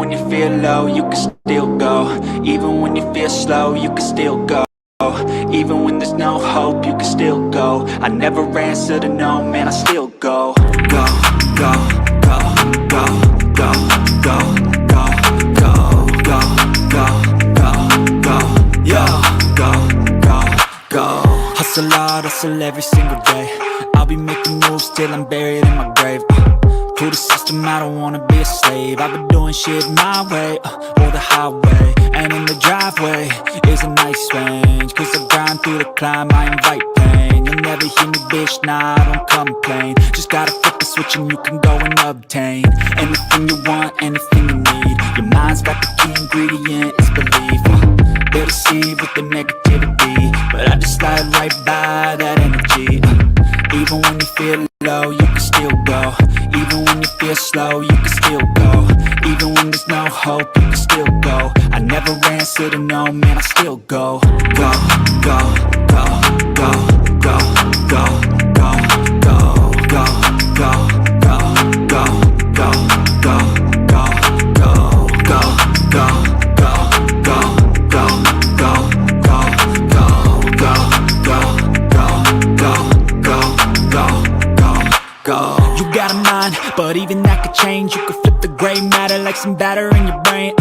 when you feel low, you can still go. Even when you feel slow, you can still go. Even when there's no hope, you can still go. I never answer to no, man, I still go. Go, go, go, go, go, go, go, go, go, go, go, go, yo, go, go, go. Hustle hard, hustle every single day. I'll be making moves till I'm buried in my grave. To the system, I don't wanna be a slave. I've been doing shit my way, or the highway. And in the driveway is a nice range, cause I grind through the climb, I invite pain. You'll never hear me, bitch, nah, I don't complain. Just gotta flip the switch and you can go and obtain anything you want, anything you need. Your mind's got the key ingredient, it's belief. They'll deceive with the negativity, but I just slide right by that energy. Even when you feel low, you can still go. Even when you feel slow, you can still go. Even when there's no hope, you can still go. I never answer to no, man, I still go. Go, go, go, go, go, go, go, go, go, go, go, go, go, go, go, go, go, go, go, go. You got a mind, but even that could change. You could flip the gray matter like some batter in your brain.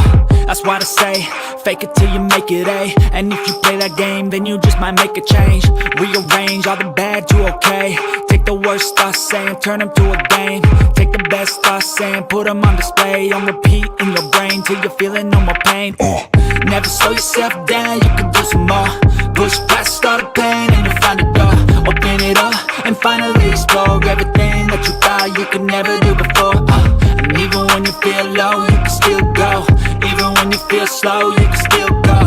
That's why I say, fake it till you make it A. And if you play that game, then you just might make a change. Rearrange all the bad to okay. Take the worst thoughts saying, turn them to a game. Take the best thoughts saying, put them on display. On repeat in your brain till you're feeling no more pain. Never slow yourself down, you can do some more. Push past all the pain and you'll find a door. Open it up and finally explore everything that you thought you could never do before. And even when you feel low, you can still go. Even when you feel slow, you can still go.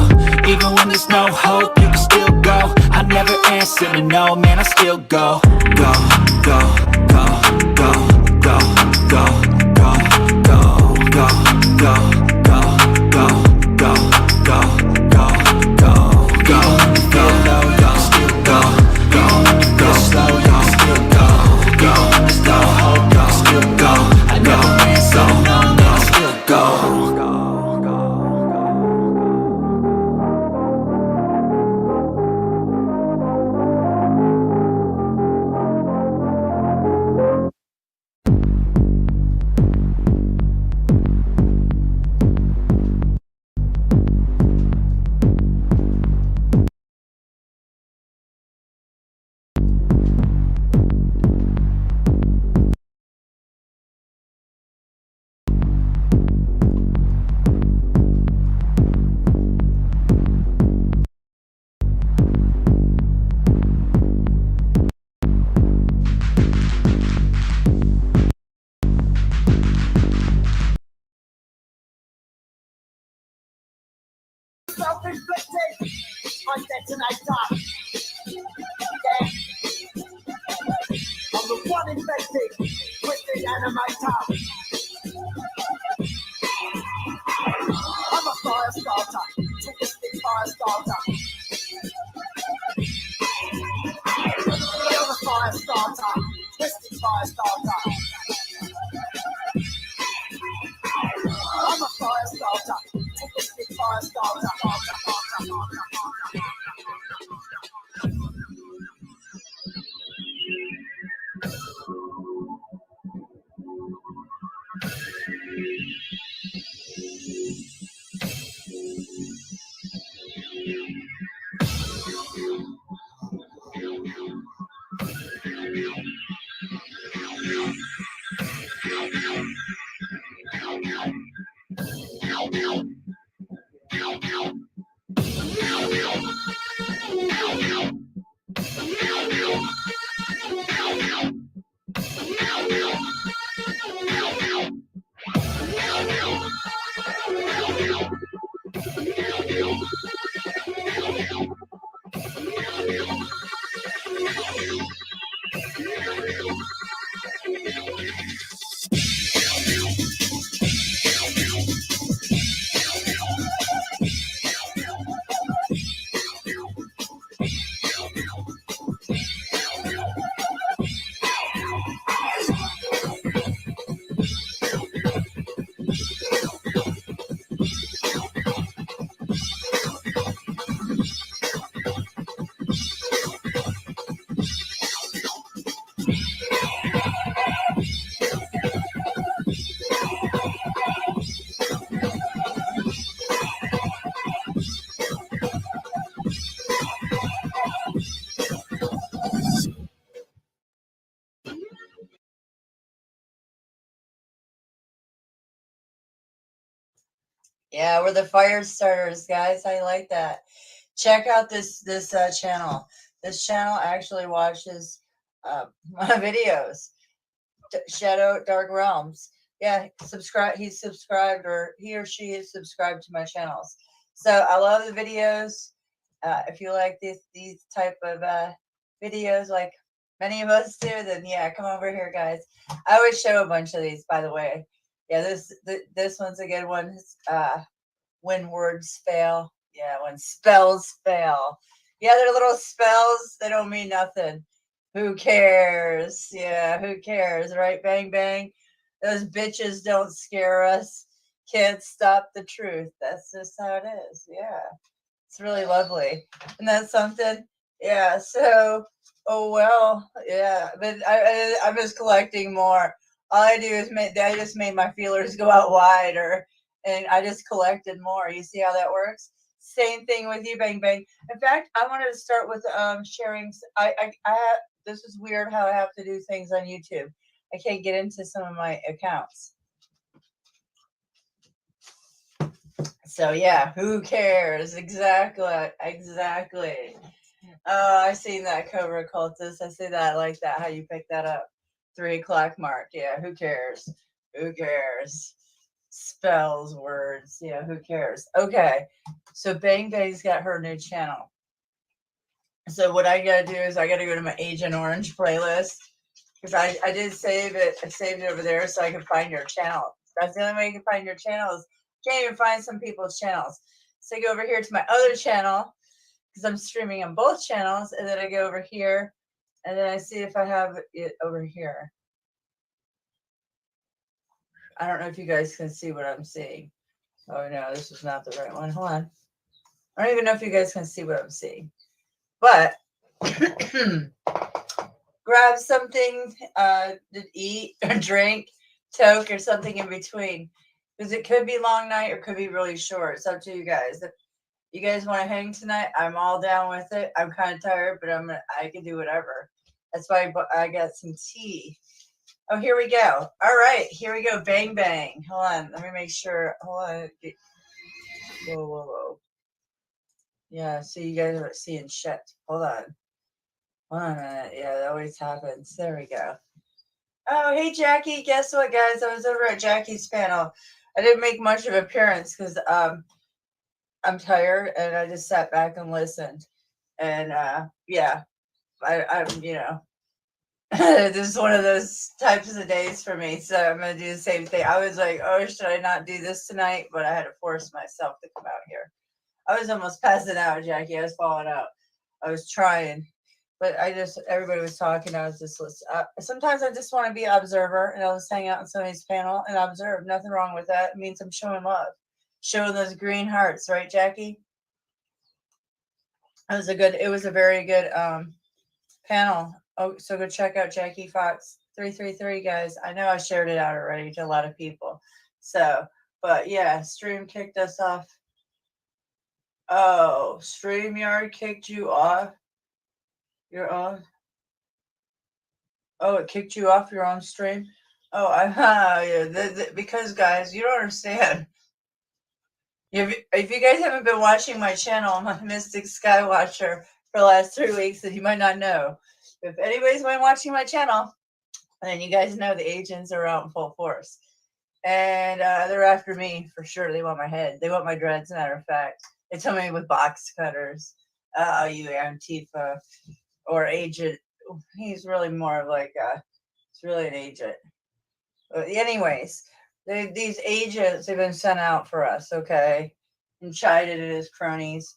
Even when there's no hope, you can still go. I never answer to no, man, I still go. Go, go, go, go, go, go, go, go, go, go, go, go, go, go, go, go, go. Even when you feel low, you can still go. Even when you feel slow, you can still go. Even when there's no hope, you can still go. I never answer to no, man, I still go. Self-inflicted, I'm detonator. Yeah. I'm the one infected with the animator. I'm a fire starter, twisted fire starter. I'm a fire starter, twisted fire starter. I'm a fire starter, twisted fire starter. Yeah, we're the fire starters, guys. I like that. Check out this channel. This channel actually watches my videos. Shadow Dark Realms. Yeah, subscribe. He's subscribed, or he or she is subscribed to my channels. So I love the videos. If you like these type of videos, like many of us do, then yeah, come over here, guys. I always show a bunch of these, by the way. Yeah, this one's a good one. When words fail. Yeah, when spells fail. Yeah, they're little spells. They don't mean nothing. Who cares? Yeah, who cares, right? Bang, bang. Those bitches don't scare us. Can't stop the truth. That's just how it is. Yeah. It's really lovely. And that's something. Yeah. So, oh, well. Yeah. But I'm just collecting more. All I do is I just made my feelers go out wider, and I just collected more. You see how that works? Same thing with you, Bang Bang. In fact, I wanted to start with sharing. I have, this is weird how I have to do things on YouTube. I can't get into some of my accounts. So yeah, who cares? Exactly. Oh, I seen that Cobra Cultist. I see that. I like that. How you pick that up? 3 o'clock mark. Yeah, who cares? Who cares? Spells, words. Yeah, who cares? Okay. So Bang Bang's got her new channel. So what I gotta do is I gotta go to my Agent Orange playlist, because I did save it. I saved it over there so I can find your channel. That's the only way you can find your channels. Can't even find some people's channels. So I go over here to my other channel, because I'm streaming on both channels, and then I go over here, and then I see if I have it over here. I don't know if you guys can see what I'm seeing. Oh no, this is not the right one. Hold on. I don't even know if you guys can see what I'm seeing. But grab something to eat or drink, toke, or something in between. Because it could be long night or could be really short. It's up to you guys. If you guys want to hang tonight, I'm all down with it. I'm kind of tired, but I can do whatever. That's why I got some tea. Oh, here we go. All right, here we go. Bang, bang. Hold on. Let me make sure. Hold on. Whoa, whoa, whoa. Yeah, so you guys are seeing shit. Hold on. Hold on a minute. Yeah, that always happens. There we go. Oh, hey, Jackie. Guess what, guys? I was over at Jackie's panel. I didn't make much of an appearance because I'm tired, and I just sat back and listened. And yeah, I'm this is one of those types of days for me. So I'm gonna do the same thing. I was like, oh, should I not do this tonight? But I had to force myself to come out here. I was almost passing out, Jackie. I was falling out. I was trying, but everybody was talking. I was just listening. Sometimes I just want to be an observer, and I'll just hang out in somebody's panel and observe. Nothing wrong with that. It means I'm showing love, showing those green hearts, right, Jackie? It was a very good panel. Oh, so go check out Jackie Fox 333, guys. I know I shared it out already to a lot of people. So, but yeah, stream kicked us off. Oh, StreamYard kicked you off. You're on. Oh, it kicked you off your own stream. Oh, yeah. Because guys, you don't understand. If you guys haven't been watching my channel, I'm a Mystic Skywatcher for the last 3 weeks, and you might not know. If anybody's been watching my channel, then you guys know the agents are out in full force. And they're after me for sure. They want my head. They want my dreads, matter of fact. They told me with box cutters. Oh, you Antifa or agent. He's really more of like it's really an agent. But anyways, these agents have been sent out for us, okay? And chided at his cronies.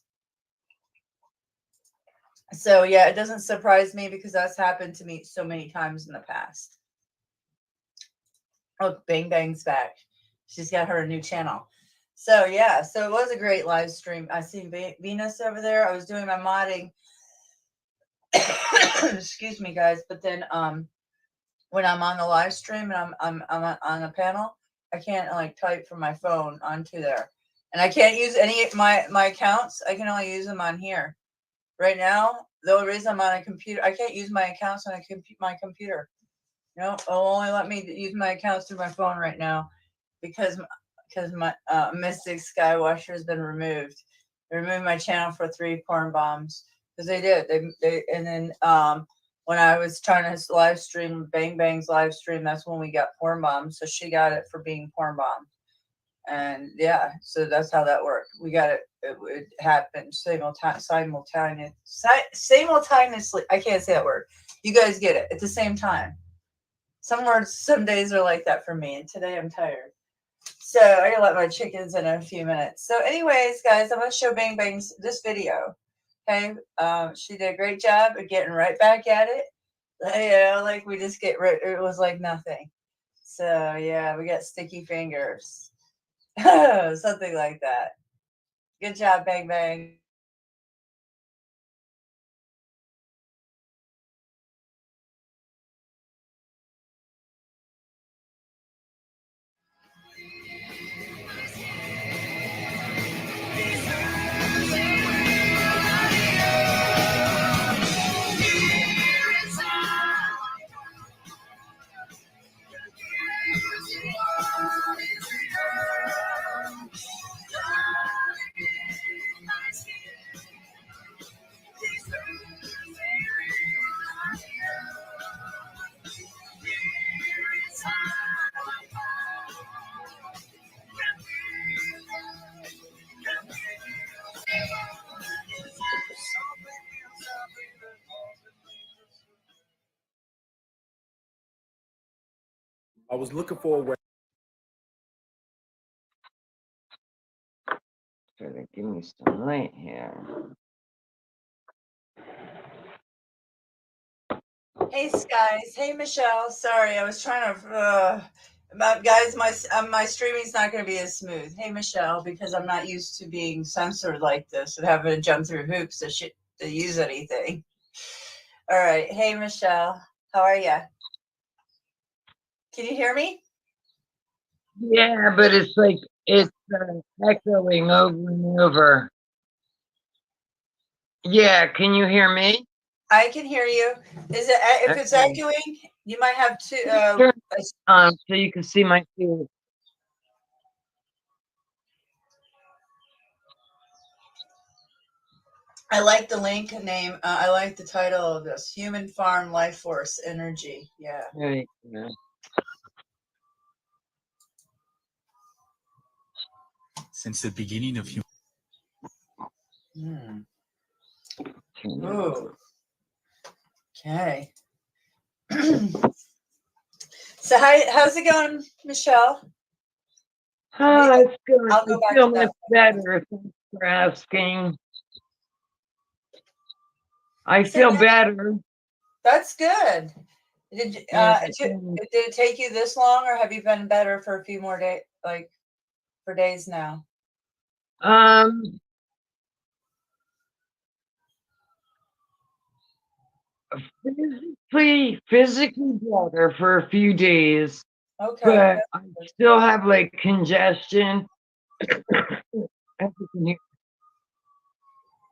So yeah, it doesn't surprise me because that's happened to me so many times in the past. Oh, Bang Bang's back. She's got her new channel. So yeah, so it was a great live stream. I see Venus over there. I was doing my modding. Excuse me, guys. But then when I'm on the live stream and I'm on a panel, I can't like type from my phone onto there, and I can't use any of my accounts. I can only use them on here. Right now, the only reason I'm on a computer, I can't use my accounts on my computer. No, it'll only let me use my accounts through my phone right now, because because my Mystic Skywasher has been removed. They removed my channel for 3 porn bombs because they did. They and then when I was trying to live stream Bang Bang's live stream, that's when we got porn bombed. So she got it for being porn bombed. And yeah, so that's how that worked. We got it. It happened simultaneously. I can't say that word. You guys get it at the same time. Some words, some days are like that for me. And today I'm tired. So I gotta let my chickens in a few minutes. So, anyways, guys, I'm gonna show Bang Bang's this video. Okay, she did a great job of getting right back at it. Like we just get right. It was like nothing. So yeah, we got sticky fingers. Something like that. Good job, Bang Bang. I was looking for a way. Try to give me some light here. Hey, Skies. Hey, Michelle. Sorry, I was trying to. Guys, my streaming's not going to be as smooth. Hey, Michelle, because I'm not used to being censored like this and having to jump through hoops to use anything. All right. Hey, Michelle. How are you? Can you hear me? Yeah, but it's like it's echoing over and over. Yeah, can you hear me? I can hear you. Is it if it's Okay. echoing? You might have to. Turn it on so you can see my face. I like the link name. I like the title of this: Human Farm Life Force Energy. Yeah. Right. Yeah. Since the beginning of human. Mm. Turn it Ooh. Okay. So how's it going, Michelle? Oh, it's good. I'll go I back feel to that. much better. Thanks for asking. I feel better. That's good. Did it take you this long, or have you been better for a few more days, like for days now? Physically better for a few days, Okay. but I still have like congestion.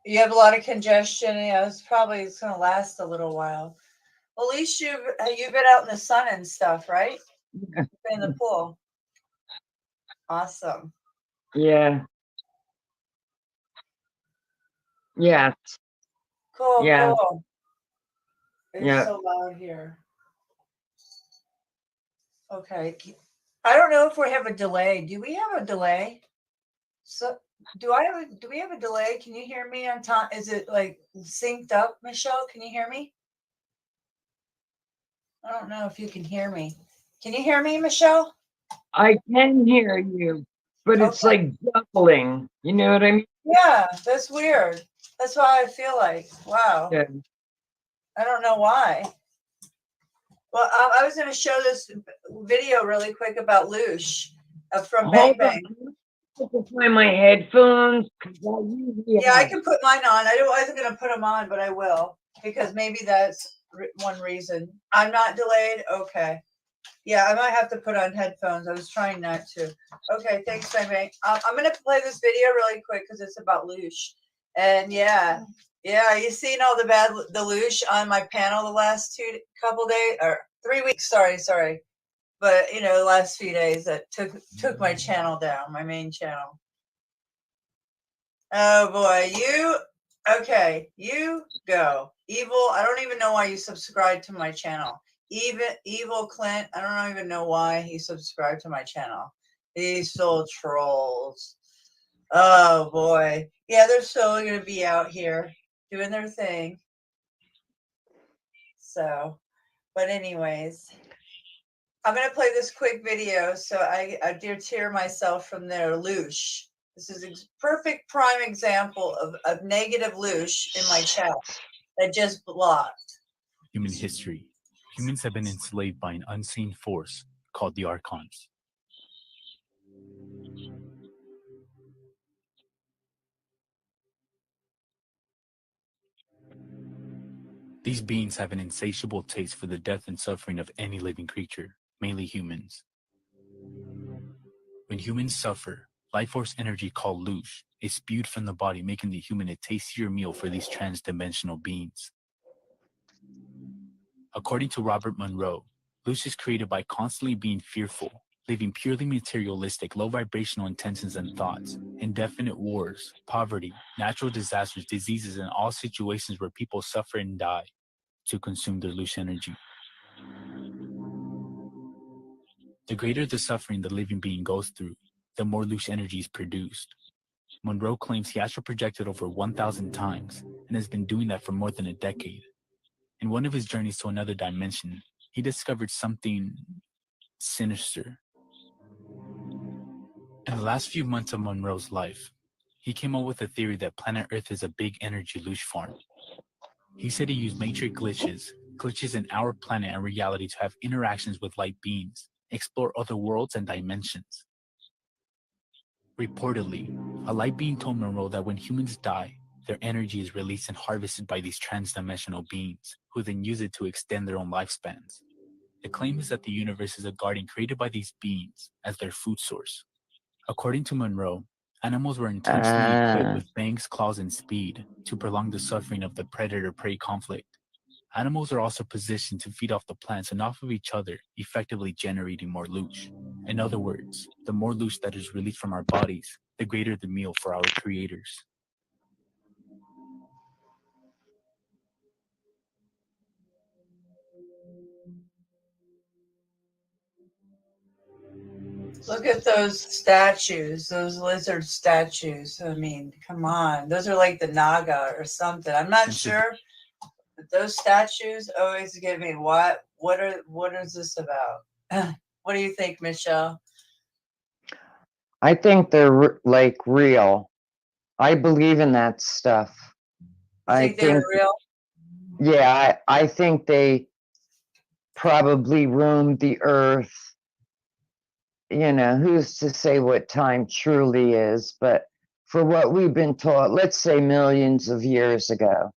You have a lot of congestion. Yeah, it's going to last a little while. Well, at least you've been out in the sun and stuff, right? You've been in the pool. Awesome. Yeah. Yes. Cool. Yeah. Cool. It's Yeah. so loud here. Okay. I don't know if we have a delay. Do we have a delay? So do we have a delay? Can you hear me on time? Is it like synced up, Michelle? Can you hear me? I don't know if you can hear me. Can you hear me, Michelle? I can hear you, but it's like doubling. You know what I mean? Yeah, that's weird. That's why I feel like, wow. Yeah. I don't know why. Well, I was going to show this video really quick about Loosh from Bang Bang. I can find my headphones. Yeah, I can put mine on. I wasn't going to put them on, but I will because maybe that's one reason. I'm not delayed. Okay. Yeah, I might have to put on headphones. I was trying not to. Okay, thanks, Bang Bang. I'm going to play this video really quick because it's about Loosh. And yeah, you seen all the Loosh on my panel the last couple days or 3 weeks. Sorry. but you know, the last few days that took my channel down, my main channel. Oh boy, okay, you go. Evil, I don't even know why you subscribed to my channel. Evil Clint, I don't even know why he subscribed to my channel. These still trolls. Oh boy. Yeah, they're still gonna be out here doing their thing. So, but anyways, I'm gonna play this quick video so I deter myself from their loosh. This is a perfect prime example of negative loosh in my chat that just blocked. Human history. Humans have been enslaved by an unseen force called the Archons. These beings have an insatiable taste for the death and suffering of any living creature, mainly humans. When humans suffer, life force energy called loosh is spewed from the body, making the human a tastier meal for these trans-dimensional beings. According to Robert Monroe, loosh is created by constantly being fearful, living purely materialistic, low vibrational intentions and thoughts, indefinite wars, poverty, natural disasters, diseases, and all situations where people suffer and die to consume their loosh energy. The greater the suffering the living being goes through, the more loosh energy is produced. Monroe claims he astral projected over 1,000 times and has been doing that for more than a decade. In one of his journeys to another dimension, he discovered something sinister. In the last few months of Monroe's life, he came up with a theory that planet Earth is a big energy loosh farm. He said he used matrix glitches in our planet and reality to have interactions with light beings, explore other worlds and dimensions. Reportedly, a light being told Monroe that when humans die, their energy is released and harvested by these trans-dimensional beings, who then use it to extend their own lifespans. The claim is that the universe is a garden created by these beings as their food source. According to Monroe, animals were intentionally equipped with fangs, claws, and speed to prolong the suffering of the predator-prey conflict. Animals are also positioned to feed off the plants and off of each other, effectively generating more loosh. In other words, the more loosh that is released from our bodies, the greater the meal for our creators. Look at those statues, those lizard statues. I mean, come on. Those are like the Naga or something. I'm not sure. But those statues always give me what is this about? What do you think, Michelle? I think they're like real. I believe in that stuff. You think they're real? Yeah, I think they probably roamed the earth. You know, who's to say what time truly is, but for what we've been taught, let's say millions of years ago.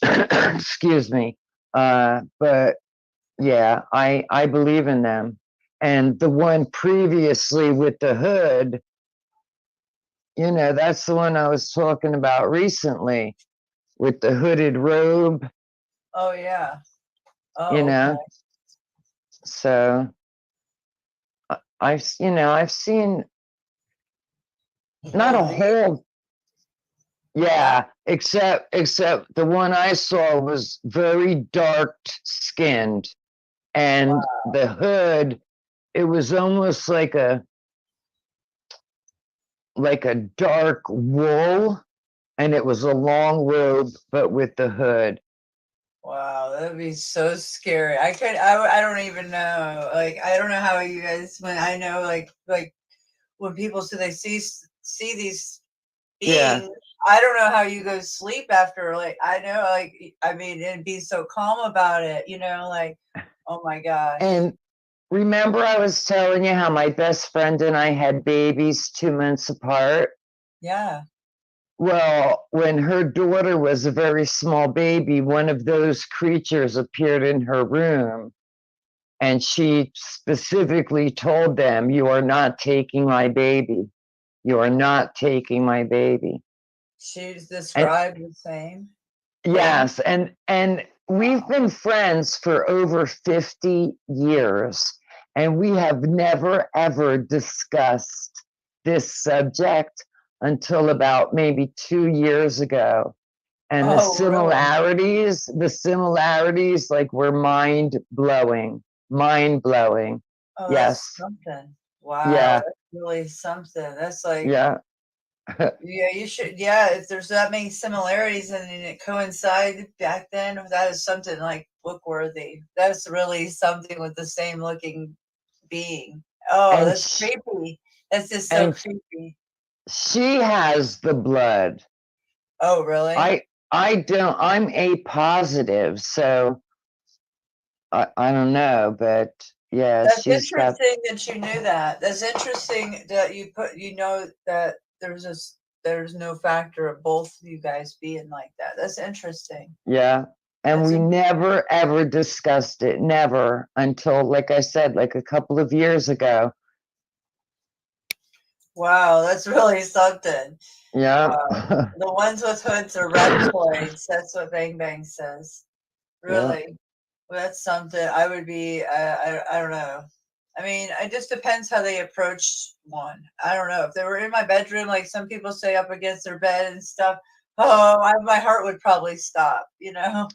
Excuse me. But yeah, I believe in them. And the one previously with the hood, you know, that's the one I was talking about recently with the hooded robe. Oh yeah. Oh, You know, okay. so I've seen not a whole, yeah, except the one I saw was very dark skinned, and the hood, it was almost like a dark wool, and it was a long robe, but with the hood. Wow, that'd be so scary. I don't even know. Like, I don't know how you guys, when I know, like when people say they see these beings, Yeah. I don't know how you go to sleep after. Like, I know, like, I mean, and be so calm about it, you know, like, oh my gosh. And remember I was telling you how my best friend and I had babies 2 months apart? Yeah. Well, when her daughter was a very small baby, one of those creatures appeared in her room, and she specifically told them, "You are not taking my baby. You are not taking my baby." She's And described the same thing. yes, and we've been friends for over 50 years. And we have never, ever discussed this subject until about maybe 2 years ago. And Oh, really? the similarities, like, were mind blowing, mind blowing. Oh, Yes. that's something. Wow, Yeah. that's really something. That's like, Yeah. yeah, you should, yeah, if there's that many similarities and it coincided back then, that is something like book worthy. That's really something with the same looking being. Oh, And, that's creepy. That's just so and creepy. she has the blood. Oh, really? I don't, I'm A positive, so I don't know, but yeah, That's she's got, interesting that you knew that. That's interesting that you know that there's no factor of both you guys being like that. That's interesting. yeah. And That's we in- never ever discussed it, never, until, like I said, like a couple of years ago. wow, that's really something. Yeah. The ones with hoods are reptoids. That's what Bang Bang says. Yeah. Really, well, that's something. I would be. I don't know. I mean, it just depends how they approach one. I don't know if they were in my bedroom, like some people say, up against their bed and stuff. Oh, my heart would probably stop. You know.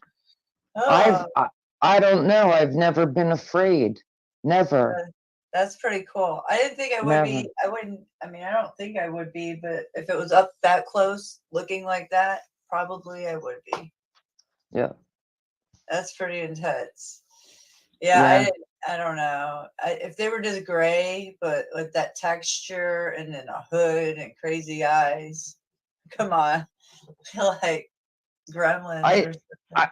I've, Oh, I don't know. I've never been afraid. Never, that's pretty cool. I didn't think I would never. be. I wouldn't. I mean, I don't think I would be, but if it was up that close, looking like that, probably I would be. Yeah. That's pretty intense. Yeah, Yeah. I don't know. If they were just gray, but with that texture and then a hood and crazy eyes, come on, like gremlins I, or something. I,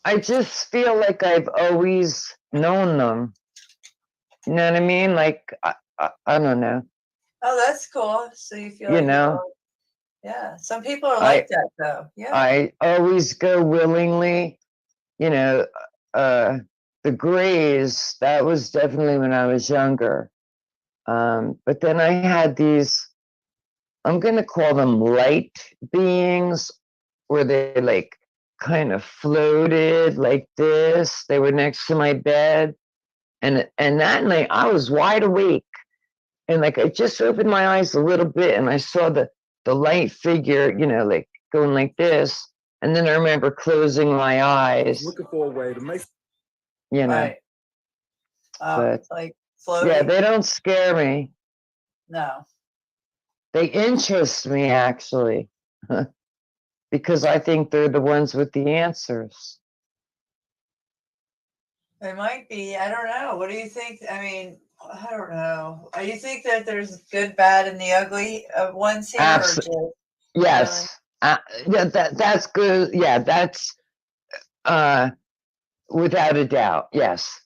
I just feel like I've always known them. You know what I mean? Like, I don't know. Oh, that's cool. So you feel You like you've know, always, yeah. Some people are like I, that though. Yeah. I always go willingly, you know, uh, the grays, that was definitely when I was younger. But then I had these, I'm going to call them light beings, where they like kind of floated like this. They were next to my bed. And that night I was wide awake. And like I just opened my eyes a little bit and I saw the light figure, like going like this. And then I remember closing my eyes, Looking for a way to make you know. Right. But Like yeah, floating. they don't scare me. No. They interest me actually, because I think they're the ones with the answers. It might be. I don't know. What do you think? I mean, I don't know. Do you think that there's good, bad, and the ugly ones here, or just really? Yes. Yeah, that's good. Yeah, that's uh without a doubt. Yes.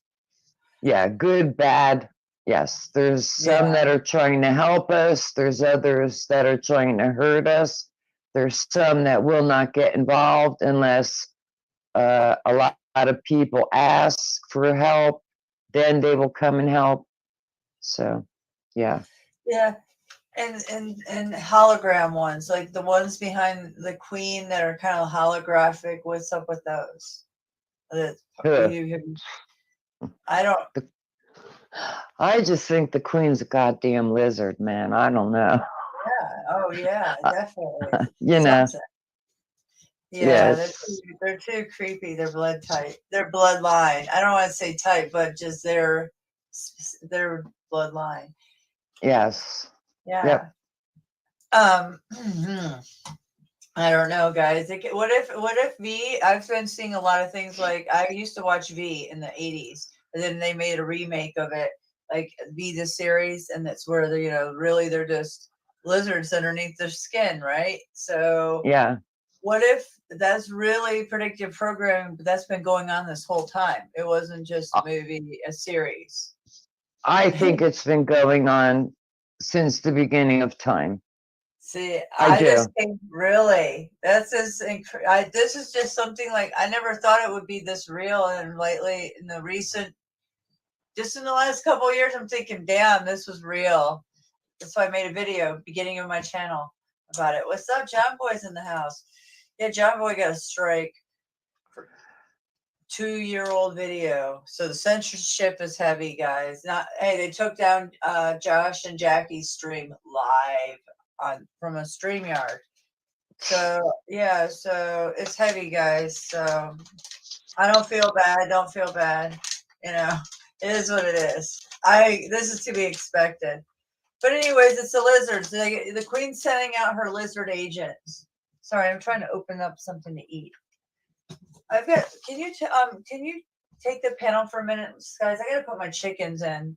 Yeah, good, bad. Yes. There's some Yeah. that are trying to help us, there's others that are trying to hurt us. There's some that will not get involved unless a lot of people ask for help, then they will come and help. So, yeah. Yeah. And hologram ones, like the ones behind the queen that are kind of holographic. What's up with those? That Ugh. I don't. I just think the queen's a goddamn lizard, man. I don't know. Yeah. Oh yeah, definitely You know, something. Yeah, yes, they're too creepy. They're blood type. Their bloodline. I don't want to say type, but just their bloodline. yes, Yeah. yep. I don't know, guys. What if V? I've been seeing a lot of things. Like I used to watch V in the '80s, and then they made a remake of it, like V the series, and that's where they, really they're just lizards underneath their skin, right? So Yeah. what if that's really predictive programming, but that's been going on this whole time? It wasn't just a movie, a series. I think it's been going on since the beginning of time. See, I I just do. think really that's just this is just something like I never thought it would be this real. And lately, in the recent, just in the last couple of years, I'm thinking, damn, this was real. That's why I made a video beginning of my channel about it. What's up, John Boy's in the house? Yeah, John Boy got a strike. 2-year-old video. So the censorship is heavy, guys. Not hey, they took down Josh and Jackie's stream live on from a StreamYard. So yeah, so it's heavy, guys. So I don't feel bad. Don't feel bad. You know, it is what it is. This is to be expected. But anyways, it's the lizards. The queen's sending out her lizard agents. Sorry, I'm trying to open up something to eat. I've got. Can you take the panel for a minute, guys? I gotta put my chickens in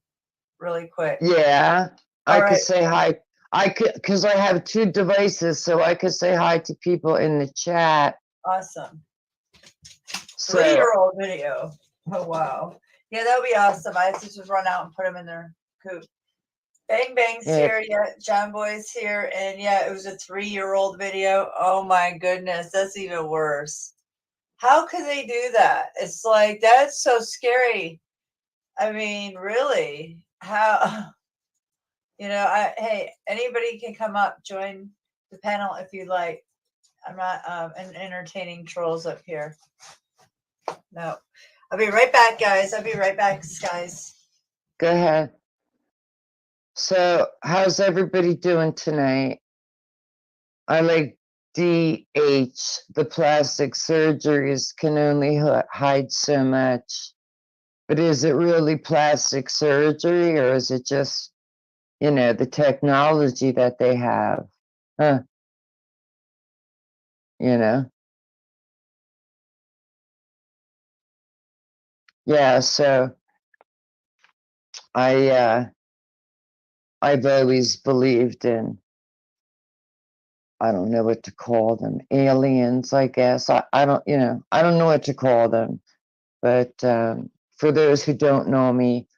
really quick. Yeah, I All could right. say hi. I could, because I have 2 devices, so I could say hi to people in the chat. Awesome. So 3-year-old video. Oh wow. Yeah, that would be awesome. I have to just run out and put them in their coop. Bang Bang's here, yeah. John Boy's here, and yeah, it was a 3-year-old video. Oh my goodness, that's even worse. How could they do that? It's like that's so scary. I mean, really? How? You know, hey, anybody can come up, join the panel if you'd like. I'm not entertaining trolls up here. No, I'll be right back, guys. I'll be right back, guys. go ahead. So how's everybody doing tonight? I like DH. The plastic surgeries can only hide so much. But is it really plastic surgery, or is it just, you know, the technology that they have? Huh. You know? Yeah, so I've always believed in, I don't know what to call them, aliens, I guess. I don't, you know, I don't know what to call them. But for those who don't know me,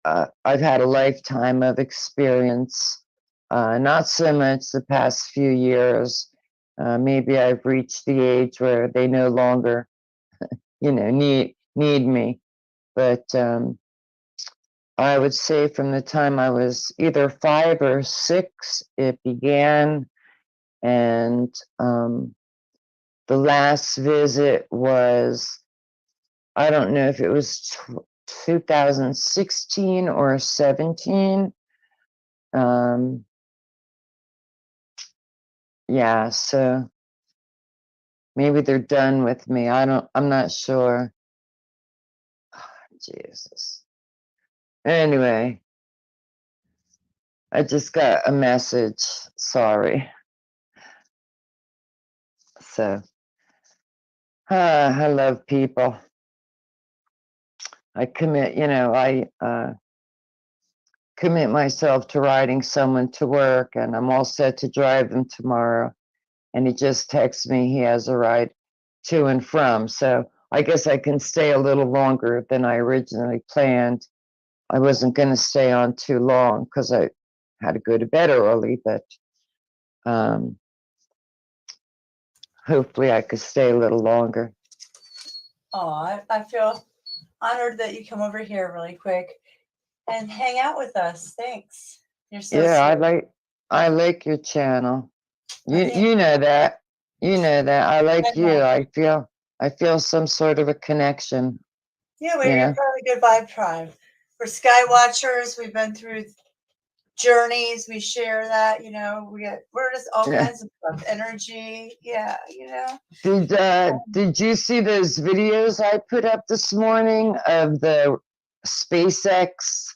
I've had a lifetime of experience, not so much the past few years. Maybe I've reached the age where they no longer, you know, need me. But I would say from the time I was either 5 or 6, it began. And the last visit was, I don't know if it was 2016 or 17. Yeah, so maybe they're done with me. I'm not sure. Jesus. Anyway, I just got a message. Sorry. So, I love people. I commit, you know, I commit myself to riding someone to work, and I'm all set to drive them tomorrow. And he just texts me he has a ride to and from. So I guess I can stay a little longer than I originally planned. I wasn't going to stay on too long because I had to go to bed early, but hopefully I could stay a little longer. Oh, I feel honored that you come over here really quick and hang out with us. Thanks. You're so Yeah, sweet. I like your channel. Okay. You know that. You know that. I like I you. know. I feel some sort of a connection. Yeah, You we're know? probably good vibe tribe. We're sky watchers. We've been through journeys. We share that, you know. We're just all Yeah. kinds of stuff. Energy. Yeah, you know. Did you see those videos I put up this morning of the SpaceX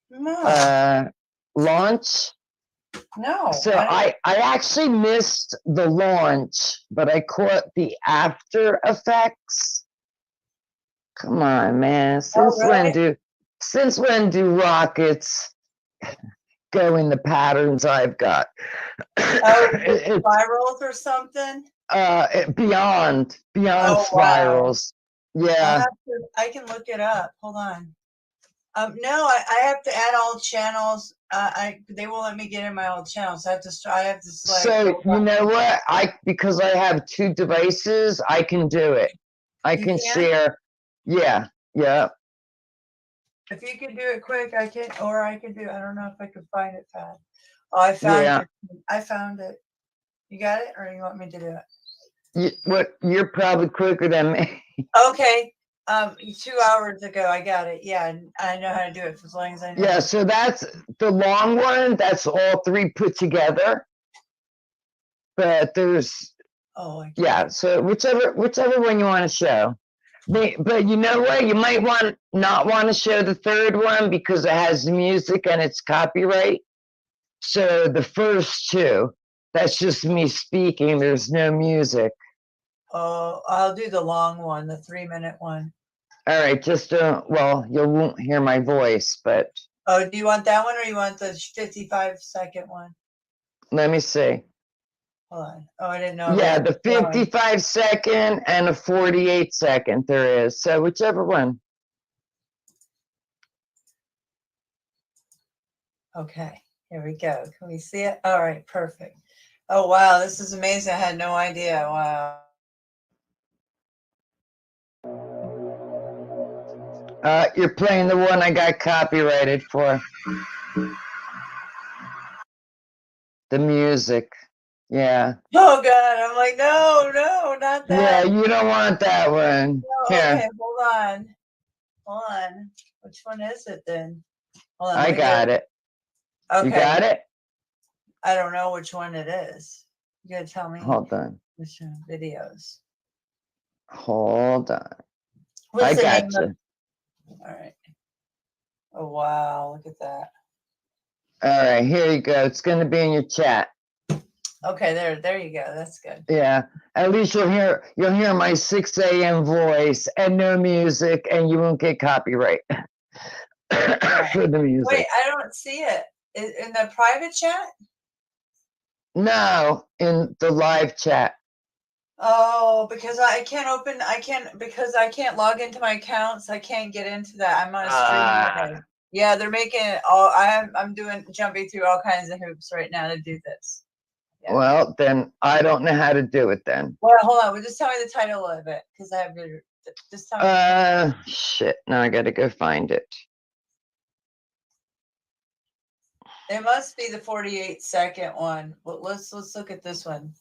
No. launch? No. So I actually missed the launch, but I caught the after effects. Come on, man. Really? Since when do rockets go in the patterns I've got? Oh, spirals or something? Beyond Oh wow. spirals. Yeah. I can look it up. Hold on. No, I have to add all channels. They won't let me get in my old channels. I have to like. So you know what? Because I have 2 devices, I can do it. I You can can? share. Yeah, yeah. If you can do it quick, I can, or I can do. I don't know if I can find it fast. Oh, I found Yeah. it. I found it. You got it, or you want me to do it? You're probably quicker than me. Okay. 2 hours ago, I got it. Yeah, I know how to do it for as long as I know. Yeah, so that's the long one. That's all three put together. But there's, yeah, so whichever one you want to show. But you know what? You might not want to show the third one because it has music and it's copyright. So the first two, that's just me speaking. There's no music. Oh, I'll do the long one, the 3-minute one. All right, just well, you won't hear my voice, but Oh, do you want that one or you want the 55-second one? let me see. Hold on. Oh, I didn't know. Yeah, the 55-second and a 48-second there is. So whichever one. Okay, here we go. Can we see it? All right, perfect. Oh, wow, this is amazing. I had no idea. Wow. You're playing the one I got copyrighted for. The music. Yeah. Oh, God. I'm like, no, not that. Yeah, you don't want that one. No, Here. okay, hold on. Hold on. Which one is it then? Hold on. I got it. Okay. You got it? I don't know which one it is. You gotta tell me. Hold on. Which videos. Hold on. What's the name gotcha. All right. Oh, wow. Look at that. All right, here you go. It's going to be in your chat. Okay, there you go. That's good. Yeah. At least you'll hear my 6 a.m. voice and no music, and you won't get copyright for the music. Wait, I don't see it. In the private chat? No, in the live chat. Oh, because I can't log into my accounts. I can't get into that. I'm on a stream. Yeah, they're making it all. I'm jumping through all kinds of hoops right now to do this. Yeah. Well, then I don't know how to do it then. Well, hold on. Well, just tell me the title of it because I have to. Just tell me. Shit. Now I got to go find it. It must be the 48-second one. Well, let's look at this one.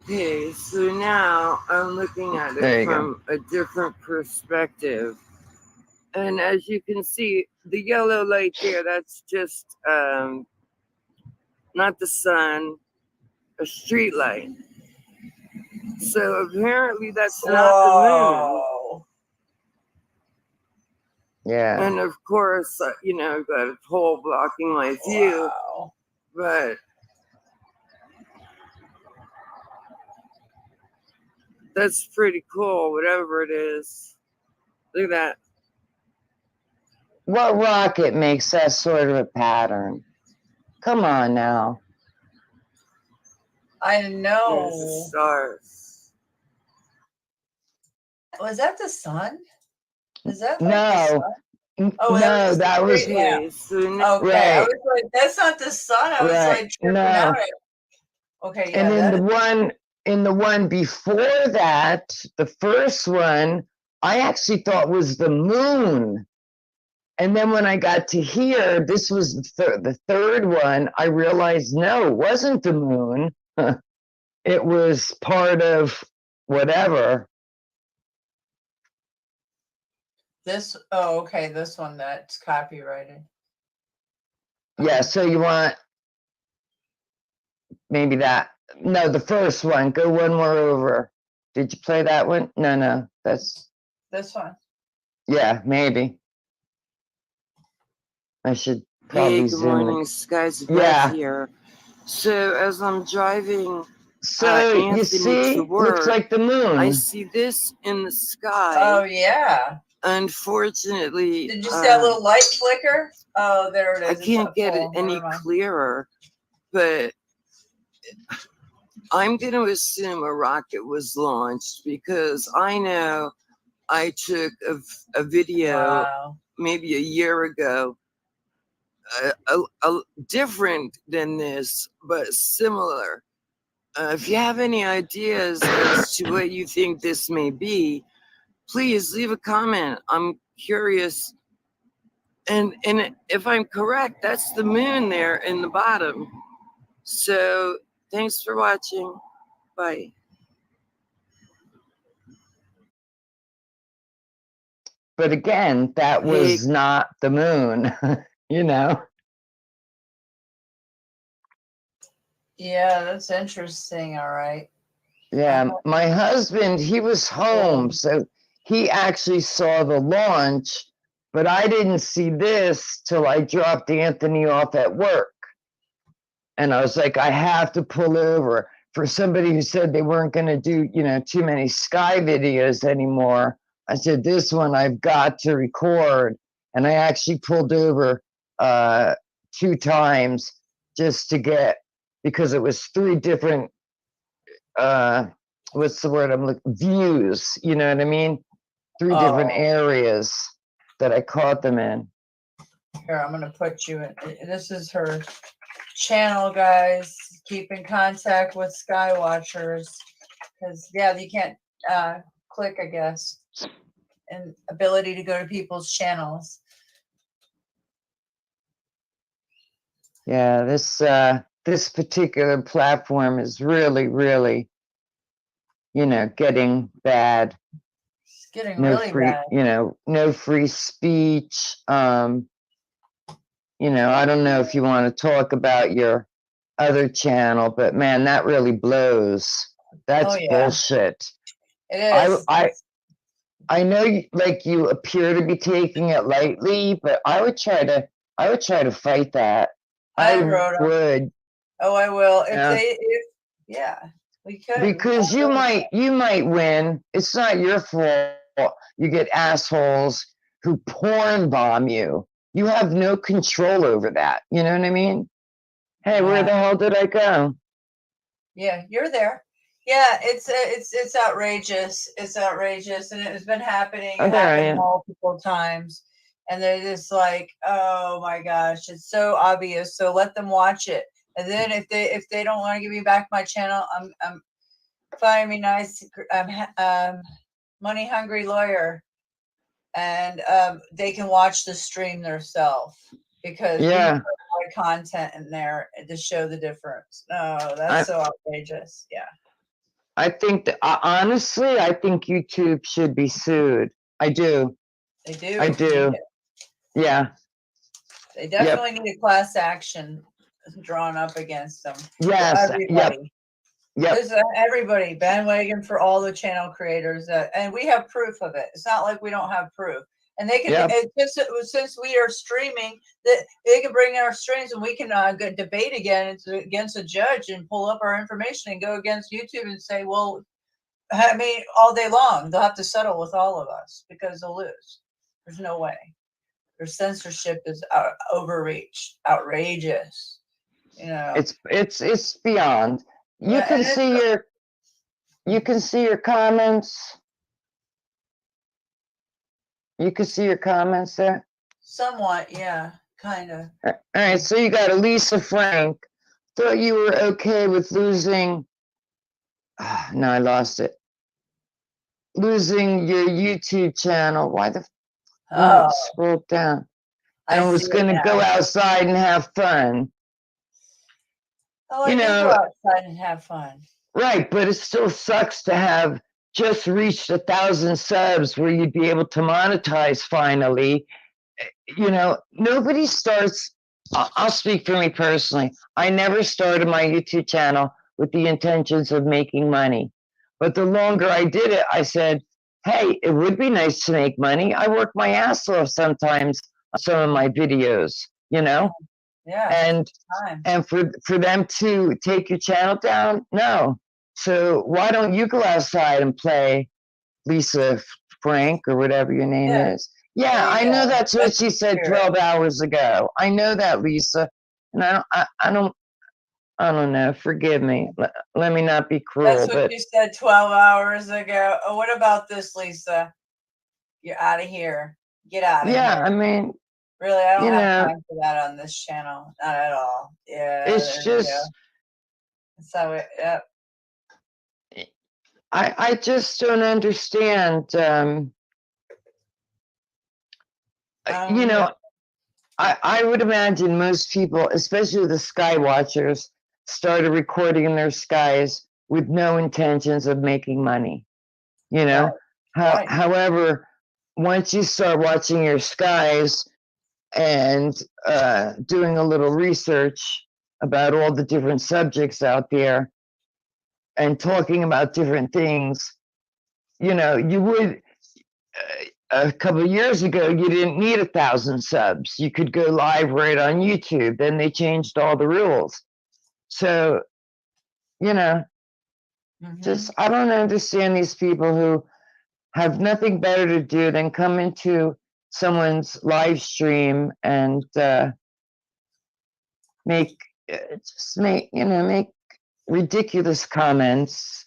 Okay, so now I'm looking at it from a different perspective. And as you can see, the yellow light there, that's just not the sun, a street light. So apparently that's not the moon. Yeah. And of course, you know, I've got a pole blocking my view. Wow. But that's pretty cool, whatever it is. Look at that. What rocket makes that sort of a pattern? Come on now. I know. There's the stars. Was that the sun? Is that no? Oh, no, that was okay. Okay, right. I was like, that's not the sun. I was like tripping out. Okay, yeah. And in the one before that, the first one, I actually thought was the moon. And then when I got to here, this was the third one, I realized, no, it wasn't the moon. It was part of whatever. Okay, this one that's copyrighted. Yeah, so you want maybe that. No, the first one. Go one more over. Did you play that one? No, that's this one. Yeah, maybe. I should probably good morning, Skies here. So as I'm driving you see, to work, looks like the moon. I see this in the sky. Oh, yeah. Unfortunately, did you see that little light flicker? Oh, there it is. I can't get it any clearer, but I'm going to assume a rocket was launched because I know I took a video maybe a year ago, different than this, but similar. If you have any ideas as to what you think this may be, please leave a comment. I'm curious. And if I'm correct, that's the moon there in the bottom. So thanks for watching. Bye. But again, that Hey, was not the moon, you know? Yeah, that's interesting. All right. Yeah, my husband, he was home, Cool. so he actually saw the launch, but I didn't see this till I dropped Anthony off at work. And I was like, I have to pull over. For somebody who said they weren't going to do, you know, too many sky videos anymore, I said, this one I've got to record. And I actually pulled over 2 times just to get, because it was 3 different what's the word I'm looking, views, you know what I mean? 3 different Oh, areas that I caught them in. here, I'm going to put you in. This is her channel, guys. Keep in contact with Sky Watchers. Because, yeah, you can't click, I guess, and ability to go to people's channels. Yeah, this particular platform is really, really, you know, getting bad. It's getting No really free, bad. you know, no free speech. You know, I don't know if you want to talk about your other channel, but man, that really blows. That's Oh, yeah, bullshit. it I is. I know like you appear to be taking it lightly, but I would try to fight that. I I wrote them. would, Oh, I will. yeah, Yeah, we could. because you might win. It's not your fault. You get assholes who porn bomb you. You have no control over that. You know what I mean? Hey, where Yeah. the hell did I go? Yeah, you're there. Yeah, it's outrageous. It's outrageous, and it's been happening. Oh, It there I happened am. multiple times, and they're just like, oh my gosh, it's so obvious. So let them watch it, and then if they don't want to give me back my channel, I'm find me nice. Money hungry lawyer, and they can watch the stream themselves because we Yeah, put content in there to show the difference. No, that's I so outrageous. Yeah. I think that honestly, I think YouTube should be sued. I do. They do I need do. it. Yeah. They Yep. definitely need a class action drawn up against them for Yes. Yep. everybody. Yep. There's everybody bandwagon for all the channel creators, and we have proof of it. It's not like we don't have proof. And they can, Yep. just since we are streaming, that they can bring in our streams and we can go debate again against a judge and pull up our information and go against YouTube and say, well, I mean, all day long they'll have to settle with all of us because they'll lose. There's no way. Their censorship is overreach, outrageous. You know. It's beyond. You Yeah, can and it's see your comments. You can see your comments there. somewhat, yeah, kind of. All right. So you got Elisa Frank. Thought you were okay with losing. No, I lost it. Losing your YouTube channel. Why the? Oh, Scroll down. I And see was it going to go now. outside and have fun. Oh, I You did go know, outside and have fun. right, but it still sucks to have just reached 1,000 subs where you'd be able to monetize finally. You know, nobody starts. I'll speak for me personally. I never started my YouTube channel with the intentions of making money. But the longer I did it, I said, hey, it would be nice to make money. I work my ass off sometimes on some of my videos, you know? Yeah, And time. and for them to take your channel down, no. So why don't you go outside and play Lisa Frank or whatever your name Yeah, is? there you I know go. that's what That's she the said spirit. 12 hours ago. I know that, Lisa, and I don't know. Forgive me. Let me not be That's cruel, what but you said 12 hours ago. Oh, what about this, Lisa? You're out of here. Get out of yeah, here. I mean, Really, I don't you have know, time for that on this channel. Not at all. Yeah, it's there you go. just So yep. I just don't understand. You Yeah. know, I would imagine most people, especially the sky watchers, started recording in their skies with no intentions of making money. You Right. know, Right. however, once you start watching your skies and doing a little research about all the different subjects out there and talking about different things, you know, you would a couple of years ago, you didn't need 1,000 subs. You could go live right on YouTube. Then they changed all the rules. So, you know, just I don't understand these people who have nothing better to do than come into someone's live stream and make make ridiculous comments.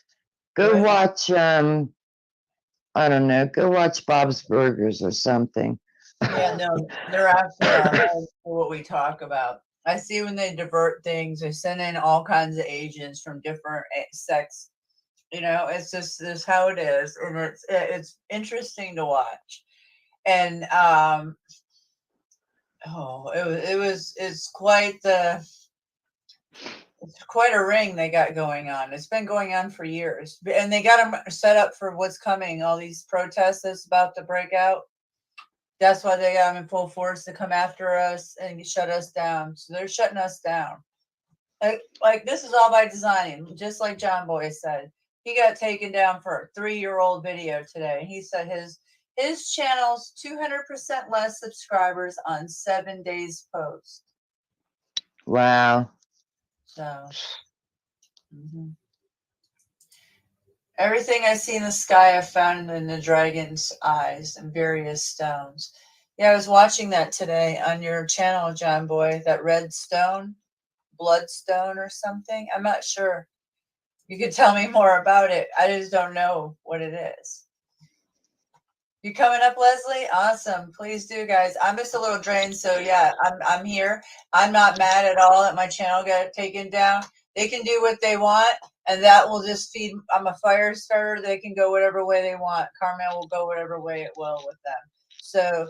Go watch I don't know, go watch Bob's Burgers or something. Yeah, no, they're actually all for what we talk about. I see when they divert things, they send in all kinds of agents from different sects. You know, it's just this how it is, and it's interesting to watch. And it's quite a ring they got going on. It's been going on for years, and they got them set up for what's coming. All these protests that's about to break out. That's why they got them in full force to come after us and shut us down. So they're shutting us down. Like this is all by design. Just like John Boy said, he got taken down for a 3-year-old video today. He said his channel's 200% less subscribers on 7 days post. Wow. So, everything I see in the sky, I found in the dragon's eyes and various stones. Yeah, I was watching that today on your channel, John Boy. That red stone, bloodstone or something. I'm not sure. You could tell me more about it. I just don't know what it is. You coming up, Leslie? Awesome. Please do, guys. I'm just a little drained, so yeah, I'm here. I'm not mad at all that my channel got taken down. They can do what they want, and that will just feed. I'm a fire starter. They can go whatever way they want. Carmel will go whatever way it will with them. So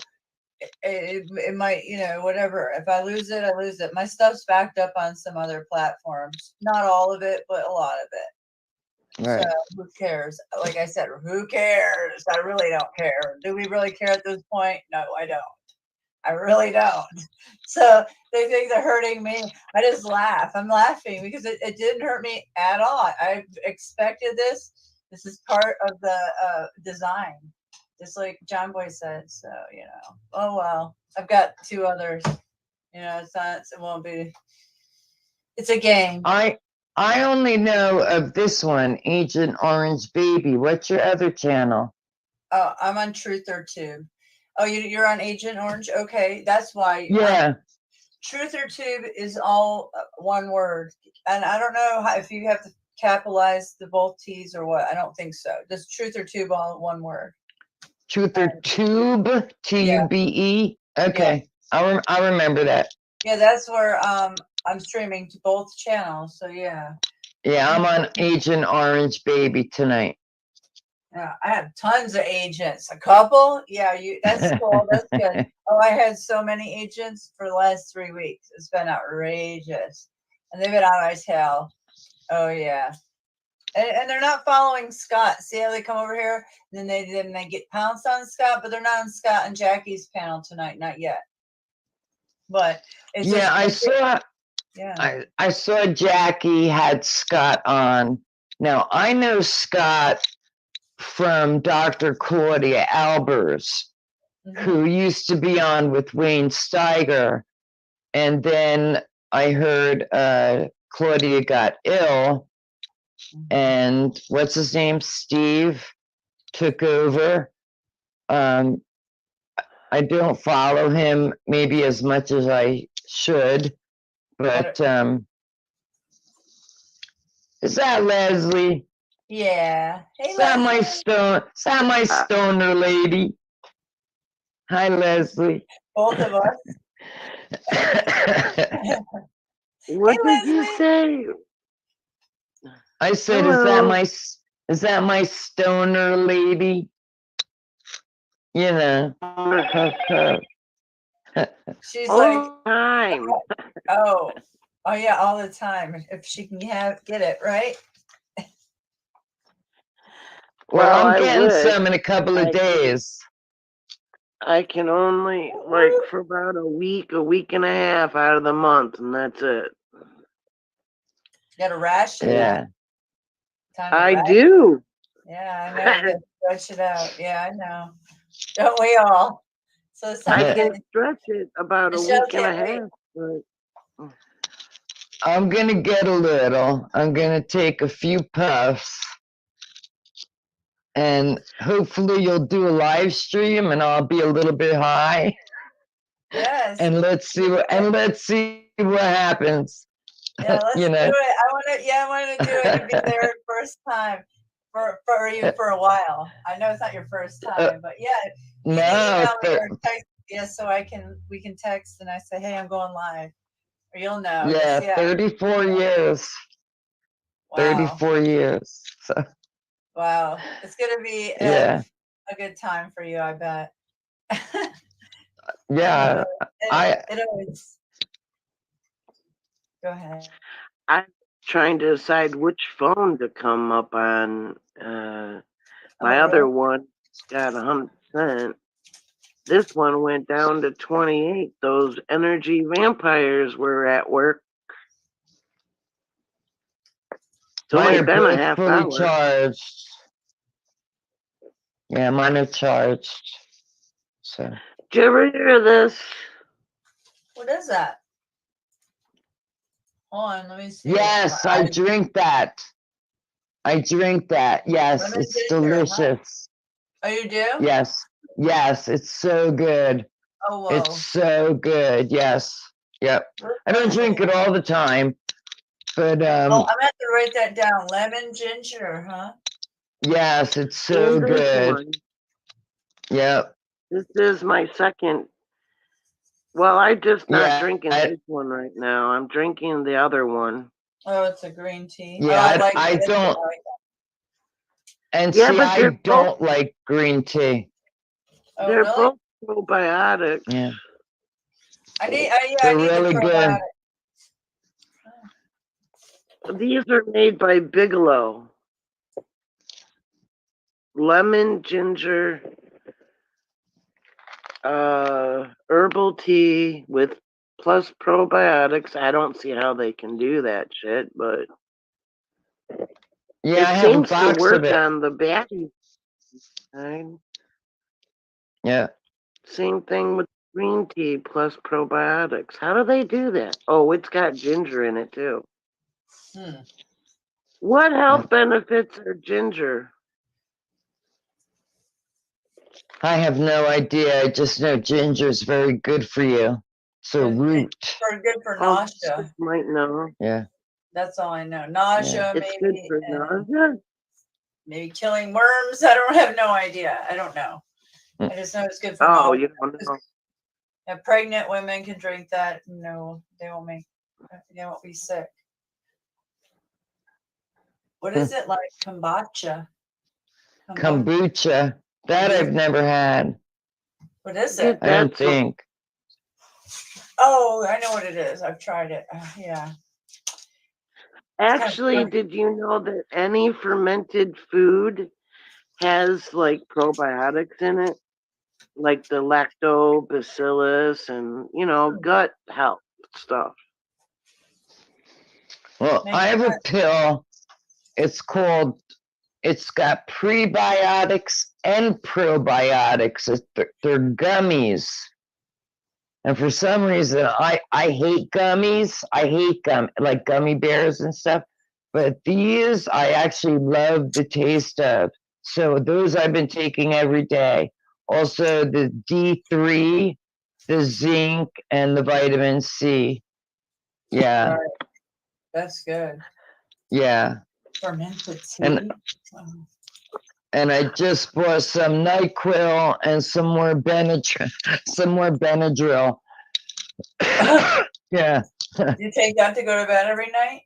it might, you know, whatever. If I lose it, I lose it. My stuff's backed up on some other platforms. Not all of it, but a lot of it. Right. So who cares? Like I said, who cares? I really don't care. Do we really care at this point? No, I don't. I really don't. So they think they're hurting me. I just laugh. I'm laughing because it didn't hurt me at all. I expected this. This is part of the design, just like John Boy said. So, you know, oh well. I've got 2 others. You know, it won't be. It's a game. I only know of this one, Agent Orange Baby. What's your other channel? Oh, I'm on Truther Tube. Oh, you're on Agent Orange? Okay, that's why. Yeah. Truther Tube is all one word. And I don't know if you have to capitalize the both T's or what. I don't think so. Just Truther Tube, all one word. Truther Tube, Tube. Okay, yeah. I'll remember that. Yeah, that's where I'm streaming to both channels. So yeah. Yeah, I'm on Agent Orange Baby tonight. Yeah, I have tons of agents. A couple? Yeah, that's cool. That's good. Oh, I had so many agents for the last 3 weeks. It's been outrageous. And they've been on my tail. Oh yeah. And they're not following Scott. See how they come over here? And then they get pounced on Scott, but they're not on Scott and Jackie's panel tonight, not yet. But it's I saw Jackie had Scott on. Now I know Scott from Dr. Claudia Albers, who used to be on with Wayne Steiger. And then I heard Claudia got ill, and what's his name? Steve took over. I don't follow him maybe as much as I should, but is that Leslie? Yeah. Hey, is that my stoner lady? Hi, Leslie. Both of us. What did you say? I said, hello. Is that my stoner lady? You know. She's all like time. Oh yeah, all the time. If she can get it, right? Well, I'm getting some in a couple of days. I can only like for about a week and a half out of the month, and that's it. You gotta ration Yeah. that. Time to I ration. do. Yeah, I know. You gotta stretch it out. Yeah, I know. Don't we all? So I sometimes can stretch it about a Michelle week and a can't wait. half, but I'm gonna get a little. I'm gonna take a few puffs, and hopefully you'll do a live stream, and I'll be a little bit high, Yes. and let's see what happens. Yeah, let's You do know, it. I want to do it and be there first time for you for a while. I know it's not your first time, but yeah, you need to no, email me or text me so we can text and I say, hey, I'm going live, or you'll know. yeah, Just, yeah. 34 years. Wow. 34 years. So, Wow. It's gonna be yeah, a good time for you, I bet. yeah. It always. Go ahead. I'm trying to decide which phone to come up on. My other one got 100%. This one went down to 28. Those energy vampires were at work. It's Mine only are been a both half fully hour. charged. Yeah, mine are charged. So. Did you ever hear of this? What is that? Hold on, let me see. Yes, I drink that. I drink that. Yes, Lemon it's ginger, delicious. Huh? Oh, you do? Yes, yes, it's so good. Oh, whoa. It's so good. Yes, yep. I don't drink it all the time, but oh, I'm gonna have to write that down. Lemon ginger, huh? yes, it's so And this good. one. Yep. This is my second. Well, I'm just not Yeah, drinking this one right now. I'm drinking the other one. Oh, it's a green tea. Yeah, oh, I don't. And Yeah, see, but I don't like green tea. Oh, they're really? both probiotics. Yeah. I need They're the really good. probiotic. These are made by Bigelow. Lemon, ginger, herbal tea with plus probiotics. I don't see how they can do that shit, but Yeah, I it have a seems to box of work it. on the baddie side. Yeah. Same thing with green tea plus probiotics. How do they do that? Oh, it's got ginger in it too. What health benefits are ginger? I have no idea. I just know ginger is very good for you. It's a root. Good for nausea. Might know. Yeah. That's all I know. Nausea, It's maybe. good for nausea. Maybe killing worms. I don't have no idea. I don't know. I just know it's good for nausea. You don't know. Yeah, pregnant women can drink that. No, they won't be sick. What is it like? Kombucha. Kombucha. That I've never had. What is it? I don't think. Oh, I know what it is. I've tried it. Yeah. Actually, did you know that any fermented food has like probiotics in it? Like the lactobacillus and, gut health stuff. Well, I have a pill. It's got prebiotics and probiotics. They're gummies. And for some reason, I hate gummies. I hate like gummy bears and stuff. But these I actually love the taste of. So those I've been taking every day. Also the D3, the zinc, and the vitamin C. Yeah. Right. That's good. Yeah. Fermented tea. And I just bought some NyQuil and some more Benadryl. Yeah. You take that to go to bed every night?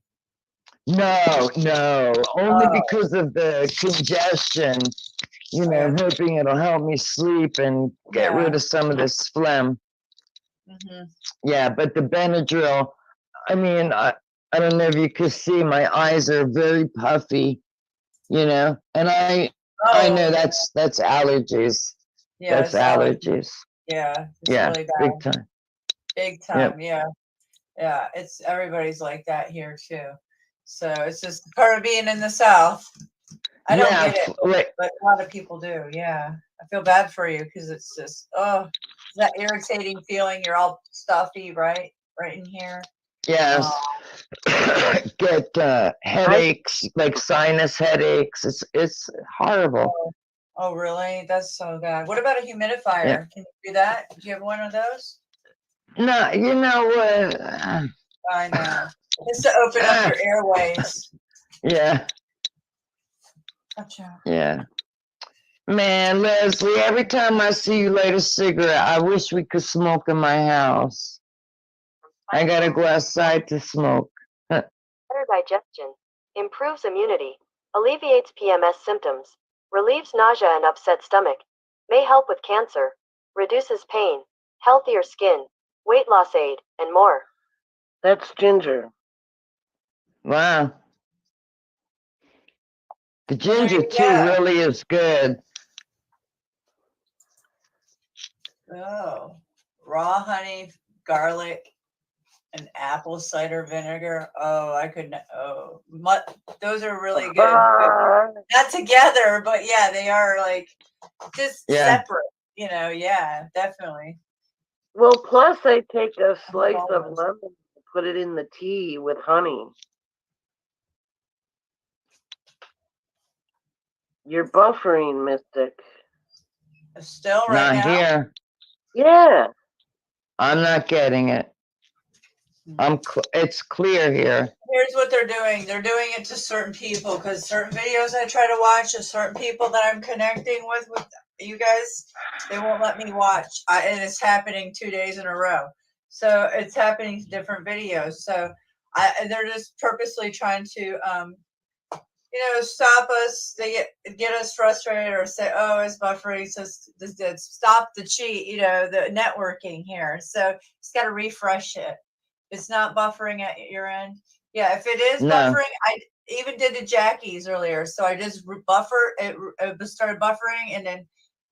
No. Only because of the congestion. Hoping it'll help me sleep and get rid of some of this phlegm. Yeah, but the Benadryl, I mean, I don't know if you could see, my eyes are very puffy, and I know that's allergies. Yeah, That's it's allergy. allergies. Yeah, it's Yeah, really bad. big time. Big Yep. time. Yeah. Yeah. It's everybody's like that here too. So it's just part of being in the South. I don't Yeah, get it, but a lot of people do. Yeah. I feel bad for you because it's just, oh, that irritating feeling. You're all stuffy, right? Right in here. yes. Get headaches, like sinus headaches. It's horrible. Oh, really? That's so bad. What about a humidifier? Yeah. Can you do that? Do you have one of those? No, you know what? I know. Just to open up your airways. Yeah, Gotcha. yeah. Man, Leslie, every time I see you light a cigarette, I wish we could smoke in my house. I gotta go outside to smoke. Better digestion, improves immunity, alleviates PMS symptoms, relieves nausea and upset stomach, may help with cancer, reduces pain, healthier skin, weight loss aid, and more. That's ginger. Wow. The Well, there ginger you tea go. really is good. Oh, raw honey, garlic, and apple cider vinegar. Oh, I could. Oh, those are really good. Not together, but yeah, they are like just separate. You know, yeah, definitely. Well, plus I take a slice of lemon and put it in the tea with honey. You're buffering, Mystic. Still right Not now? here. Yeah. I'm not getting it. It's clear here. Here's what they're doing. They're doing it to certain people because certain videos I try to watch of certain people that I'm connecting with you guys, they won't let me watch. And it's happening 2 days in a row. So it's happening to different videos. So they're just purposely trying to, stop us. They get us frustrated or say, "Oh, it's buffering." So stop the cheat. The networking here. So it's got to refresh it. It's not buffering at your end. Yeah, if it is buffering, I even did the Jackie's earlier. So I just buffer it started buffering, and then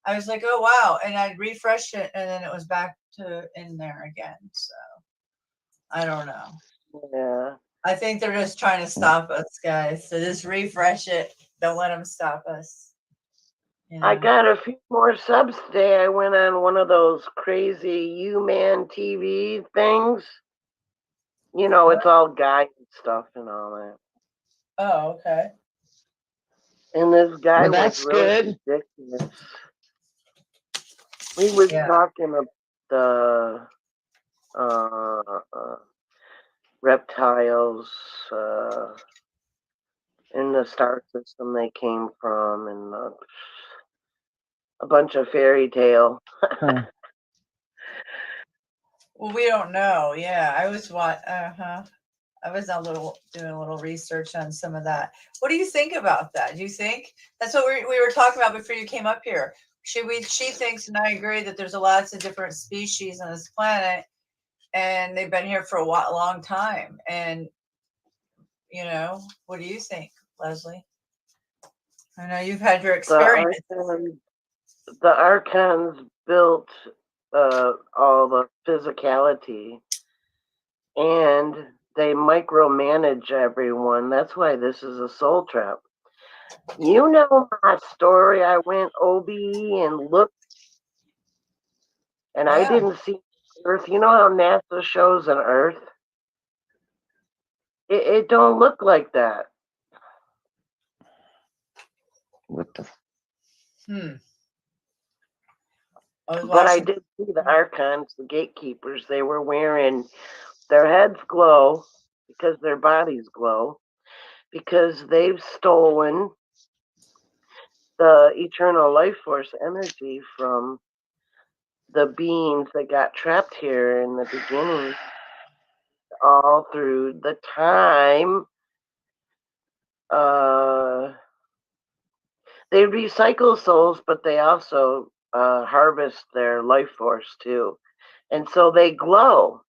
I was like, "Oh wow!" And I refreshed it, and then it was back to in there again. So I don't know. Yeah. I think they're just trying to stop us, guys. So just refresh it. Don't let them stop us. I got a few more subs today. I went on one of those crazy U-Man TV things. It's all guide stuff and all that. Oh, okay. And this guy that's was really good. ridiculous. We was talking about the reptiles in the star system they came from, and a bunch of fairy tale. Well, we don't know. Yeah, I was I was doing a little research on some of that. What do you think about that? Do you think that's what we were talking about before you came up here? She thinks, and I agree, that there's lots of different species on this planet, and they've been here for a long time. And what do you think, Leslie? I know you've had your experience. The Archons built all the physicality, and they micromanage everyone. That's why this is a soul trap. You know my story. I went OBE and looked, and I didn't see Earth. You know how NASA shows an Earth? It don't look like that. What the? But I did see the Archons, the gatekeepers. They were wearing, their heads glow because their bodies glow, because they've stolen the eternal life force energy from the beings that got trapped here in the beginning, all through the time. They recycle souls, but they also harvest their life force too. And so they glow.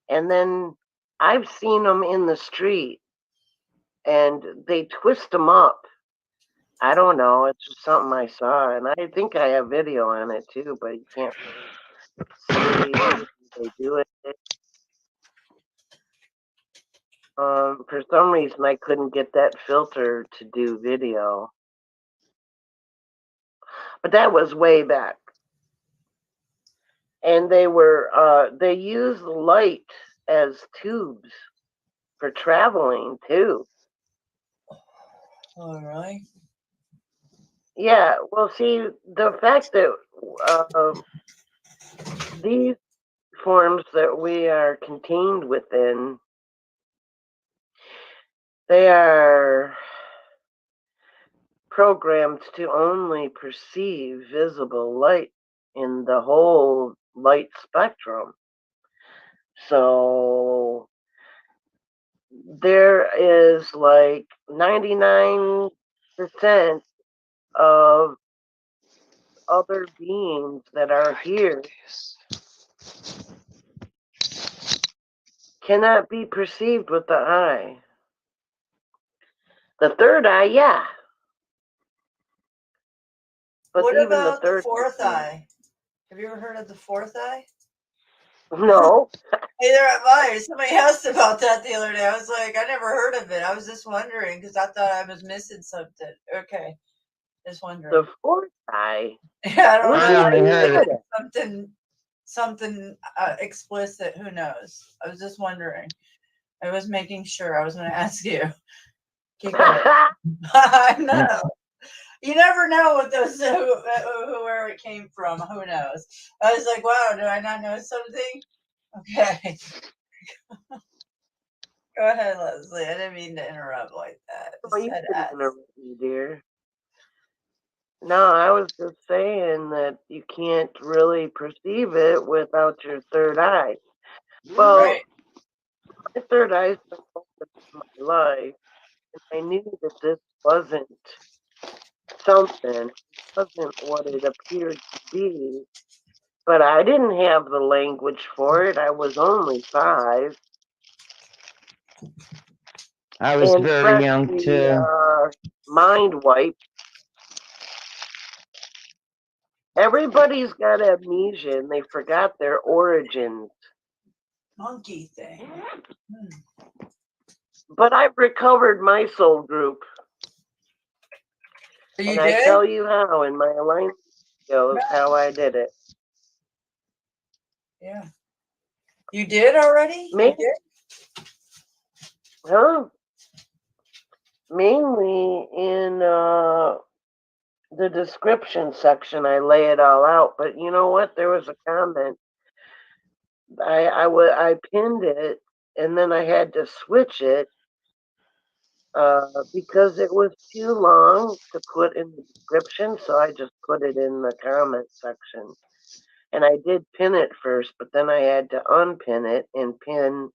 And then I've seen them in the street, and they twist them up. I don't know. It's just something I saw, and I think I have video on it too, but you can't really see they do it. For some reason, I couldn't get that filter to do video, but that was way back. And they use light as tubes for traveling too. Oh, really? Yeah, well, see, the fact that these forms that we are contained within, they are programmed to only perceive visible light in the whole light spectrum. So there is like 99% of other beings that are here cannot be perceived with the eye. The third eye, yeah. But What even the about the third fourth eye? Have you ever heard of the fourth eye? No. Neither have I. Somebody asked about that the other day. I was like, I never heard of it. I was just wondering because I thought I was missing something. Okay, just wondering. The fourth eye? Yeah, I don't I know. only heard Something, something explicit. Who knows? I was just wondering. I was making sure. I was going to ask you. Keep going. I know. You never know what those where it came from. Who knows? I was like, wow, did I not know something? Okay. Go ahead, Leslie. I didn't mean to interrupt like that. Oh, Just you had to didn't ask. interrupt me, dear. No, I was just saying that you can't really perceive it without your third eye. Well, Right. my third eye's been open my life, and I knew that this wasn't something, it wasn't what it appeared to be, but I didn't have the language for it. I was only 5. I was And very young too. mind wipe. Everybody's got amnesia and they forgot their origins. Monkey thing. But I've recovered my soul group. You and did? I tell you how in my alignment videos how I did it. Yeah. You did already? Me? You did? Huh? Mainly in the description section, I lay it all out. But you know what? There was a comment. I pinned it, and then I had to switch it because it was too long to put in the description. So I just put it in the comment section, and I did pin it first, but then I had to unpin it and pin.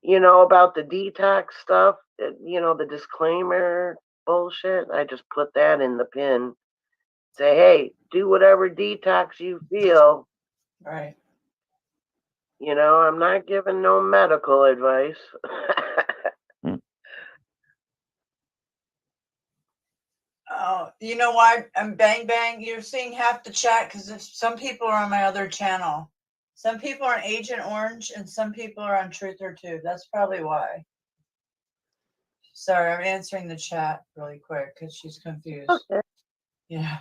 About the detox stuff, the disclaimer bullshit. I just put that in the pin. Say, hey, do whatever detox you feel. Right. I'm not giving no medical advice. Oh, you know why I'm Bang Bang? You're seeing half the chat because some people are on my other channel. Some people are on Agent Orange and some people are on Truth or Tube. That's probably why. Sorry, I'm answering the chat really quick because she's confused. Okay. Yeah.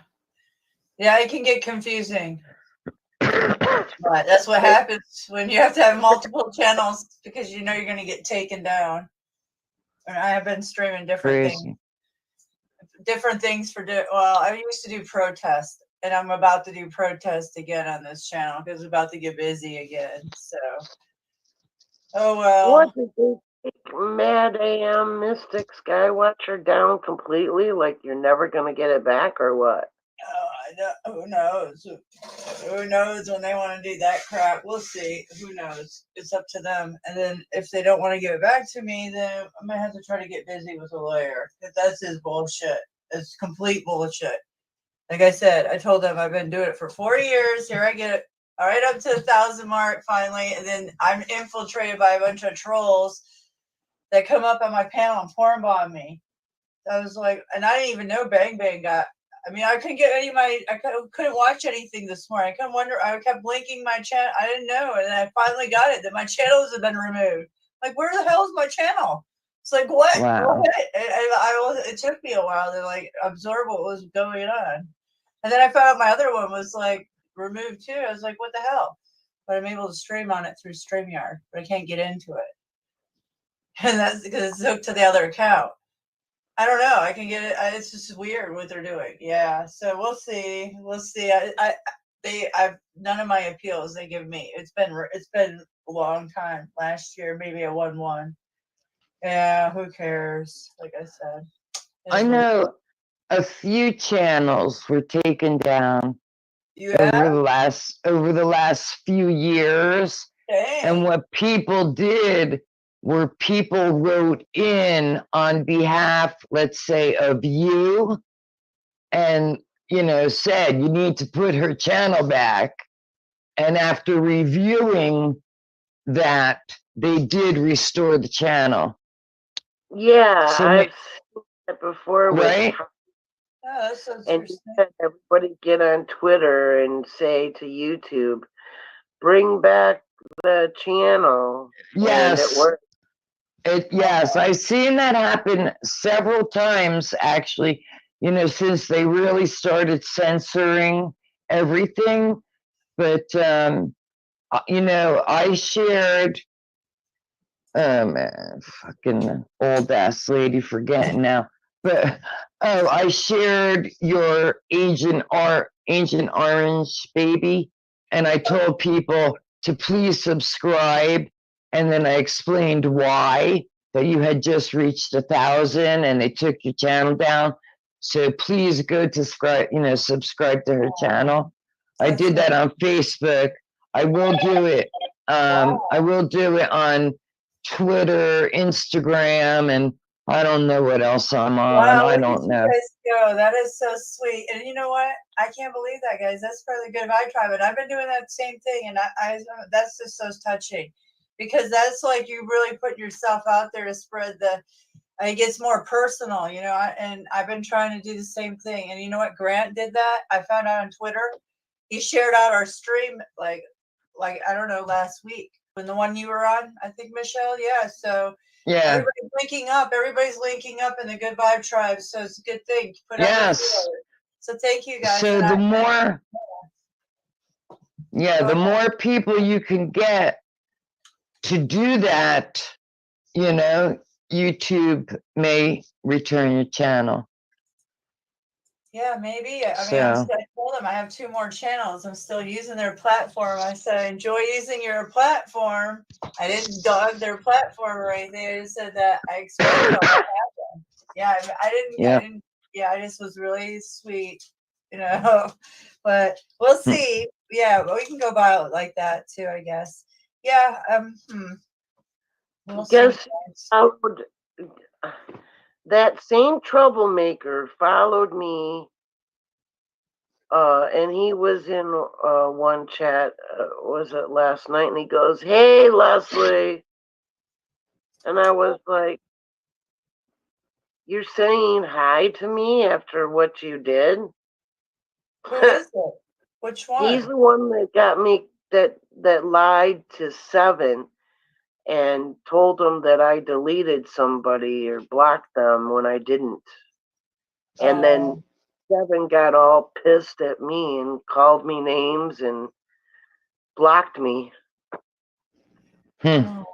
Yeah, it can get confusing. But that's what happens when you have to have multiple channels because you're going to get taken down. And I have been streaming different things for I used to do protest, and I'm about to do protest again on this channel because it's about to get busy again. So, oh well. What did they take Mad AM Mystic Skywatcher down completely? Like you're never gonna get it back, or what? Who knows? Who knows when they want to do that crap? We'll see. Who knows? It's up to them. And then if they don't want to give it back to me, then I'm gonna have to try to get busy with a lawyer. Because that's his bullshit. It's complete bullshit. Like I said, I told them I've been doing it for 40 years. Here I get it. All right, up to 1,000 mark finally, and then I'm infiltrated by a bunch of trolls that come up on my panel and form bomb me. I was like, and I didn't even know Bang Bang got. I mean, I couldn't get any of my. Couldn't watch anything this morning. I kept blinking my channel. I didn't know, and I finally got it that my channels have been removed. Like, where the hell is my channel? It's like what? Wow. What? It took me a while to like absorb what was going on, and then I found out my other one was like removed too. I was like, what the hell? But I'm able to stream on it through StreamYard, but I can't get into it, and that's because it's hooked to the other account. I don't know. I can get it. It's just weird what they're doing. Yeah. So we'll see. We'll see. I've none of my appeals they give me. It's been a long time. Last year, maybe a 1-1. Yeah. Who cares? Like I said. I know a few channels were taken down over the last few years. Dang. And what people did were people wrote in on behalf, let's say, of you, and said you need to put her channel back. And after reviewing that, they did restore the channel. Yeah, So I've seen that before. right? Oh, that's so And interesting. everybody get on Twitter and say to YouTube, bring back the channel. And it Yes. worked. Yes, I've seen that happen several times, actually, since they really started censoring everything. But, I shared, fucking old ass lady, forgetting now. But, I shared your Agent Orange baby, and I told people to please subscribe. And then I explained why, that you had just reached 1,000 and they took your channel down. So please go to subscribe to her channel. I did that on Facebook. I will do it. I will do it on Twitter, Instagram, and I don't know what else I'm on. Wow, I look at don't you know. guys go. That is so sweet. And you know what? I can't believe that, guys. That's probably good vibe tribe. And I've been doing that same thing, and I that's just so touching, because that's like you really put yourself out there to spread the. It gets more personal, and I've been trying to do the same thing. And you know what? Grant did that. I found out on Twitter. He shared out our stream like I don't know, last week when the one you were on, I think, Michelle. Yeah. So Yeah. everybody's linking up in the Good Vibe Tribe, so it's a good thing to put Yes. so thank you guys. So And the more people you can get to do that, YouTube may return your channel. Yeah, maybe. I So told them I have 2 more channels. I'm still using their platform. I said I enjoy using your platform. I didn't dog their platform or anything. I just said that I explained what happened. Yeah, I didn't. Yeah, I just was really sweet, But we'll see. Yeah, but we can go by it like that too, I guess. Yeah. We'll Guess see. that same troublemaker followed me, and he was in one chat, was it last night, and he goes, "Hey, Leslie," and I was like, "You're saying hi to me after what you did?" Who is it? Which one? He's the one that got me, that lied to Seven and told them that I deleted somebody or blocked them when I didn't. And then Seven got all pissed at me and called me names and blocked me. Even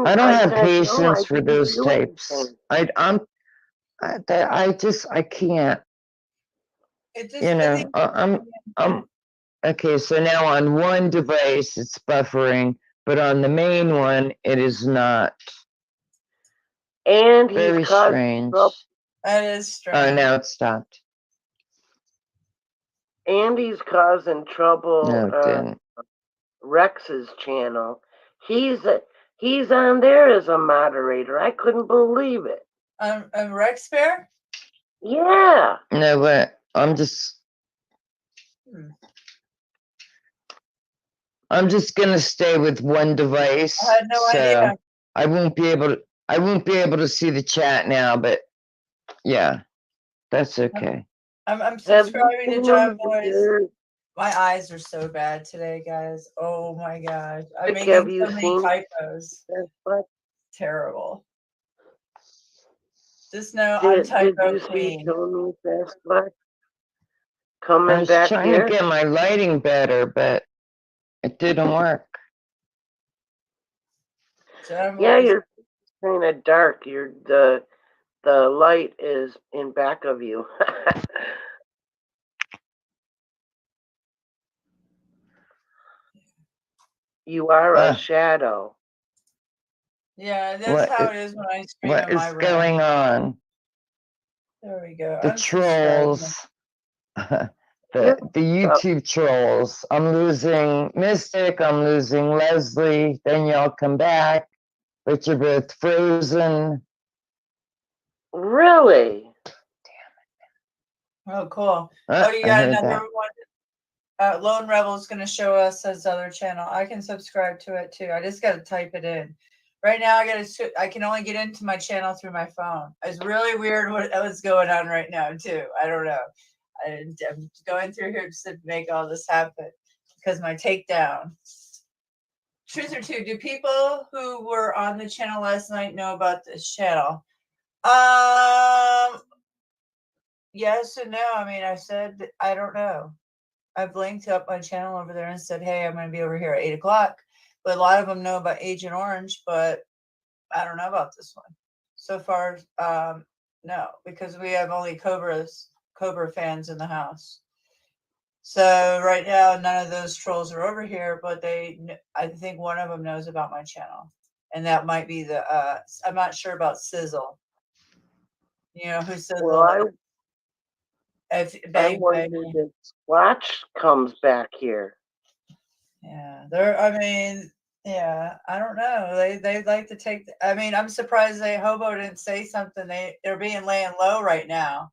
I don't have said, patience I for didn't those do types. anything. I can't. I'm okay. So now on one device it's buffering, but on the main one it is not. And he's Very strange. That is strange. Oh, now it stopped. And he's causing trouble. No, it didn't. Rex's channel. He's on there as a moderator. I couldn't believe it. Rex Bear? Yeah. No, but I'm just gonna stay with one device. I had no idea. I won't be able to. I won't be able to see the chat now, but yeah, that's okay. I'm Have you subscribing to seen John them? Boy's. My eyes are so bad today, guys. Oh my gosh. I'm Like, have making you so many seen typos. that? Terrible. Just know I'm Did typo you see queen. Tony Fastback I coming was back trying here? to get my lighting better, but it didn't work. John Yeah, Boy's. you're kind of dark. You're the light is in back of you. You are a shadow. Yeah, that's how it is when I stream what in my is room. going on? There we go. The trolls, the YouTube trolls. I'm losing Mystic, I'm losing Leslie, then y'all come back, but you're both frozen. Really? Oh, cool. Oh, you I got heard another that. one? Lone Rebel's going to show us his other channel. I can subscribe to it too. I just got to type it in. Right now, I can only get into my channel through my phone. It's really weird what's going on right now too. I don't know. I'm going through here just to make all this happen because my takedown. Truth or two, do people who were on the channel last night know about this channel? Yes and no. I mean, I said I don't know. I've linked up my channel over there and said, hey, I'm going to be over here at 8 o'clock. But a lot of them know about Agent Orange, but I don't know about this one. So far, no, because we have only Cobra fans in the house. So right now, none of those trolls are over here, but I think one of them knows about my channel. And that might be I'm not sure about Sizzle. You know who Sizzle Well, is? I wondered if Watch comes back here. Yeah, yeah, I don't know. They like to take. I mean, I'm surprised Hobo didn't say something. They're being laying low right now.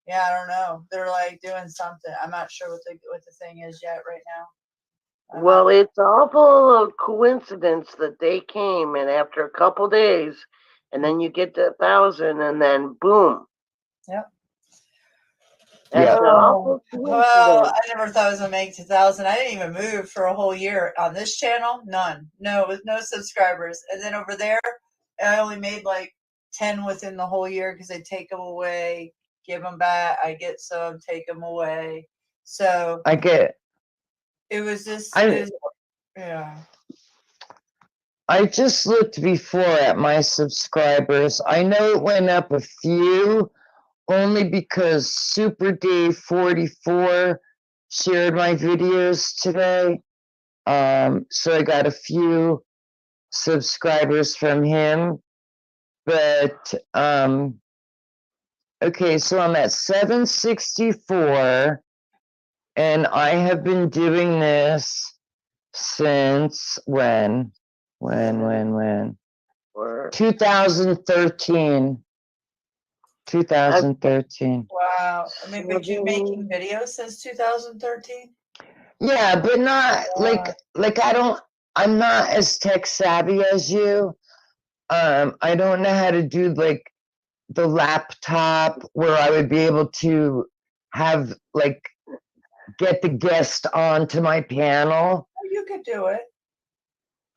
Yeah, I don't know. They're like doing something. I'm not sure what the thing is yet right now. Well, it's all full of coincidence that they came, and after a couple days, and then you get to 1,000, and then boom. Yep. That's an awful coincidence. Well, I never thought I was gonna make 2,000. I didn't even move for a whole year on this channel. None. No, with no subscribers. And then over there, I only made like 10 within the whole year because they take them away, give them back. I get some, take them away. So I get. It was just. Yeah. I just looked before at my subscribers. I know it went up a few, only because Super Dave 44 shared my videos today. So I got a few subscribers from him. But okay, so I'm at 764, and I have been doing this since when? 2013. 2013. Wow. I mean, but you've been making videos since 2013? Yeah, but not like I'm not as tech savvy as you. I don't know how to do like the laptop where I would be able to have like get the guest onto my panel. You could do it.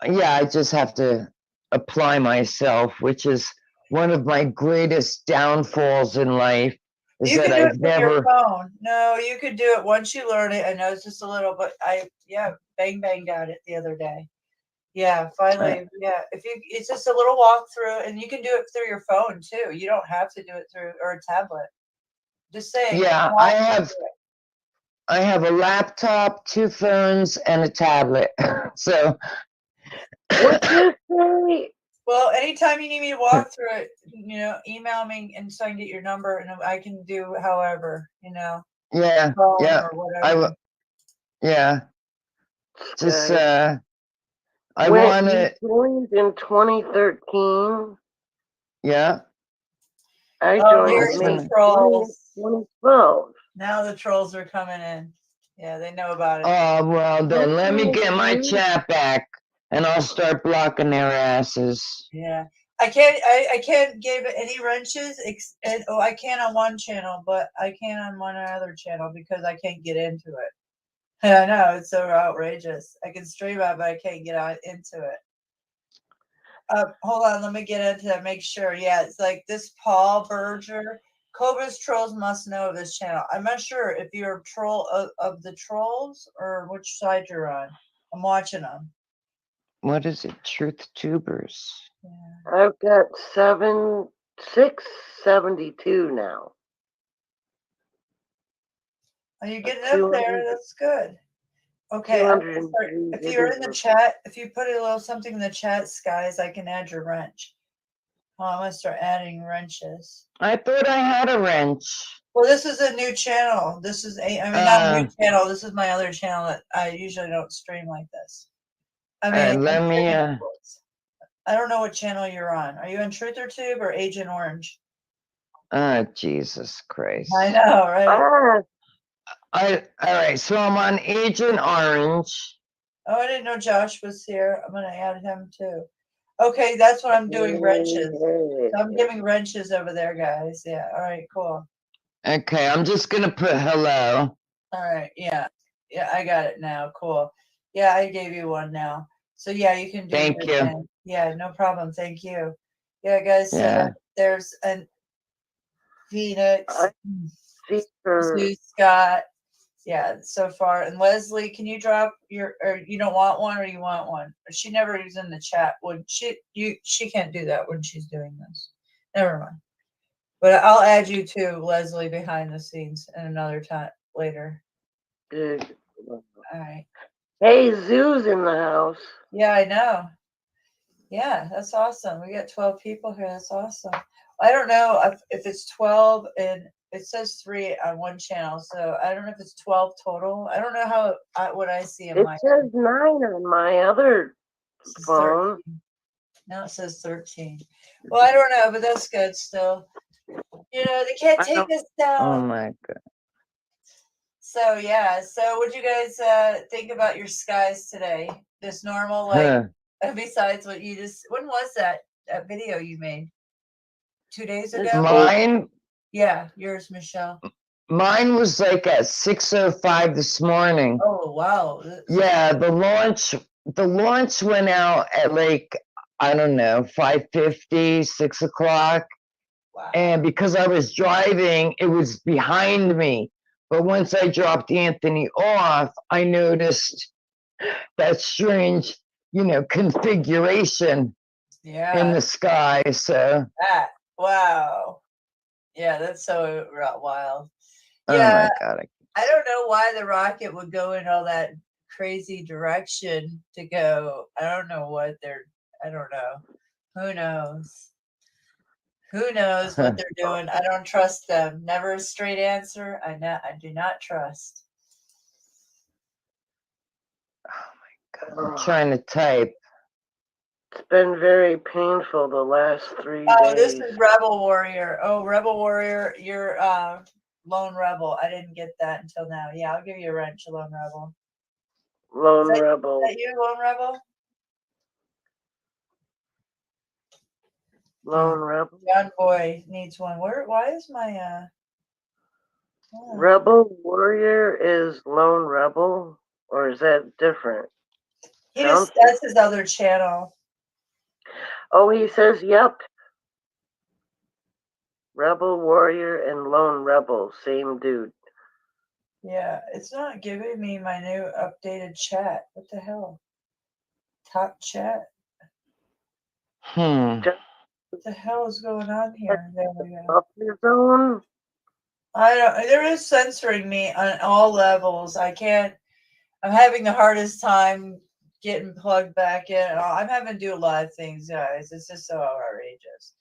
Yeah, I just have to apply myself, which is one of my greatest downfalls in life. Is You that can do I've it from never. your phone. No, you could do it once you learn it. I know it's just a little, but Bang got it the other day. Yeah, finally. Yeah, it's just a little walkthrough, and you can do it through your phone too. You don't have to do it through or a tablet. Just saying. Yeah, I have a laptop, 2 phones, and a tablet. So. What'd you say? Well, anytime you need me to walk through it, email me and so I can get your number, and I can do however, Yeah, yeah. or whatever. Yeah. Just I want to. You joined in 2013. Yeah. I joined in in trolls. 2012. Now the trolls are coming in. Yeah, they know about it. Oh, well, then let me get my chat back, and I'll start blocking their asses. Yeah. I can't give it any wrenches. I can on one channel, but I can on one other channel because I can't get into it. I know it's so outrageous. I can stream it, but I can't get out into it. Hold on, let me get into that. Make sure. Yeah, it's like this Paul Berger. Cobra's trolls must know of this channel. I'm not sure if you're a troll of the trolls or which side you're on. I'm watching them. What is it? Truth Tubers. Yeah. I've got 672 now. Are you getting up there? That's good. Okay, if you're in the chat, if you put a little something in the chat, guys, I can add your wrench. Oh, I'm gonna start adding wrenches. I thought I had a wrench. Well, this is a new channel. This is not a new channel. This is my other channel that I usually don't stream like this. I mean, let me. I don't know what channel you're on. Are you on Truth or Tube or Agent Orange? Jesus Christ. I know, right? All right, so I'm on Agent Orange. Oh, I didn't know Josh was here. I'm gonna add him too. Okay, that's what I'm doing, wrenches. So I'm giving wrenches over there, guys. Yeah, all right, cool. Okay, I'm just gonna put hello. All right, yeah. Yeah, I got it now. Cool. Yeah, I gave you one now. So yeah, you can do Thank you. thing. Yeah, no problem. Thank you. Yeah, guys, there's an Phoenix, Sue Scott. Yeah, so far. And Leslie, can you drop your, or you don't want one, or you want one? She never is in the chat. Would she? She can't do that when she's doing this. Never mind. But I'll add you too, Leslie, behind the scenes, and another time later. Good. All right. Hey, Zoo's in the house. Yeah, I know. Yeah, that's awesome. We got 12 people here. That's awesome. I don't know if it's 12 and it says 3 on one channel, so I don't know if it's 12 total. I don't know how what I see in it my. It says 9 on my other phone. 13. Now it says 13. Well, I don't know, but that's good still. You know, they can't take us down. Oh my God. So yeah, so what do you guys think about your skies today? This normal, like besides what you just, when was that video you made? 2 days ago? Mine? Yeah, yours, Michelle. Mine was like at 6:05 this morning. Oh wow. Yeah, the launch went out at like, I don't know, 5:50, 6 o'clock. Wow. And because I was driving, it was behind me. But once I dropped Anthony off, I noticed that strange, configuration in the sky. So wow. Yeah, that's so wild. Yeah, oh my God. I don't know why the rocket would go in all that crazy direction to go. I don't know what I don't know. Who knows? Who knows what they're doing? I don't trust them. Never a straight answer. I do not trust. Oh my God. I'm trying to type. It's been very painful the last 3 days. Oh, this is Rebel Warrior. Oh, Rebel Warrior, you're Lone Rebel. I didn't get that until now. Yeah, I'll give you a wrench, Lone Rebel. Lone Rebel. Is that you, Lone Rebel? Lone Rebel. Young boy needs one. Why is my Rebel Warrior is Lone Rebel, or is that different? That's his other channel. Oh, he says, yep. Rebel Warrior and Lone Rebel, same dude. Yeah, it's not giving me my new updated chat. What the hell? Top chat? What the hell is going on here? There we go. There is censoring me on all levels. I can't, I'm having the hardest time getting plugged back in. I'm having to do a lot of things, guys. It's just so outrageous.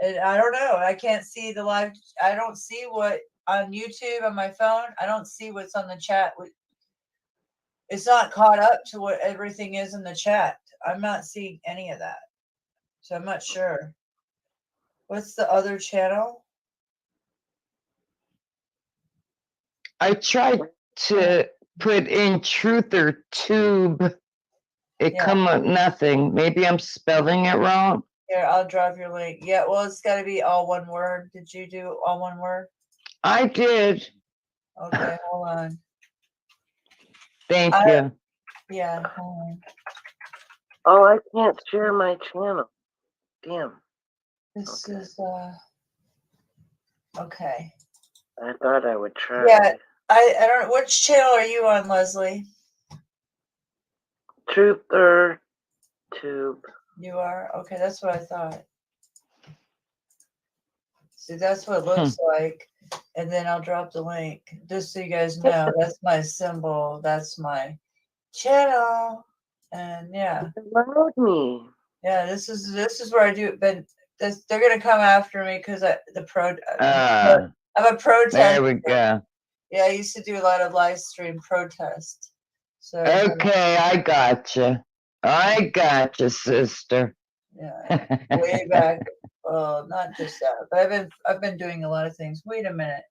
And I don't know. I can't see the live. I don't see what on YouTube on my phone. I don't see what's on the chat. It's not caught up to what everything is in the chat. I'm not seeing any of that. So I'm not sure. What's the other channel? I tried to put in Truth or Tube. It come up nothing. Maybe I'm spelling it wrong. Here, I'll drop your link. Yeah, well, it's got to be all one word. Did you do all one word? I did. Okay, hold on. Thank you. Yeah, hold on. Oh, I can't share my channel. Damn. This Okay. is okay. I thought I would try. Yeah, I don't. Which channel are you on, Leslie? Truther Tube. You are? Okay, that's what I thought. See, that's what it looks like. And then I'll drop the link. Just so you guys know, that's my symbol. That's my channel. And yeah. It allowed me. Yeah, this is where I do but they're gonna come after me because I'm a There protester. we go. Yeah, I used to do a lot of live stream protest. So Okay, I gotcha. I gotcha, sister. yeah, way back. Well, not just that, but I've been doing a lot of things. Wait a minute.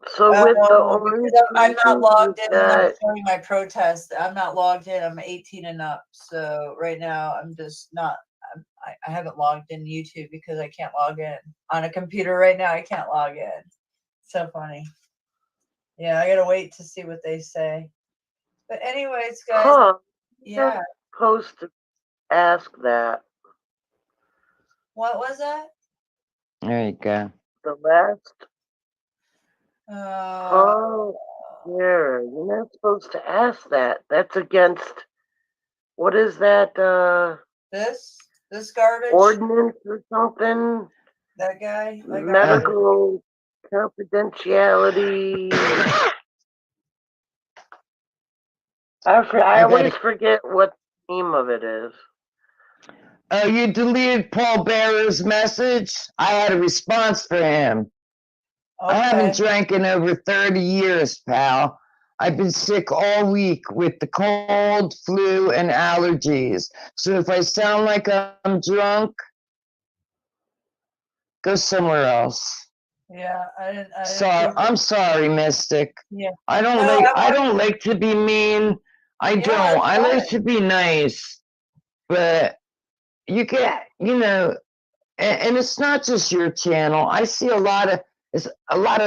So with the Because orange, I'm not logged in and I'm that showing my protest. I'm not logged in. I'm 18 and up. So right now I'm just not. I haven't logged in YouTube because I can't log in on a computer right now. I can't log in. So funny. Yeah, I gotta wait to see what they say. But anyways, guys. Yeah. supposed to ask that. What was that? There you go. The last. Uh, Oh, yeah. You're not supposed to ask that. That's against. What is that? this garbage. Ordinance or something? That guy. Medical confidentiality. I always forget what the name of it is. Oh, you deleted Paul Bearer's message? I had a response for him. Okay. I haven't drank in over 30 years, pal. I've been sick all week with the cold, flu, and allergies. So if I sound like I'm drunk, go somewhere else. Yeah, I didn't. I'm sorry, Mystic. Yeah. I don't like to be mean. I don't. I like to be nice. But you get, and it's not just your channel. I see a lot of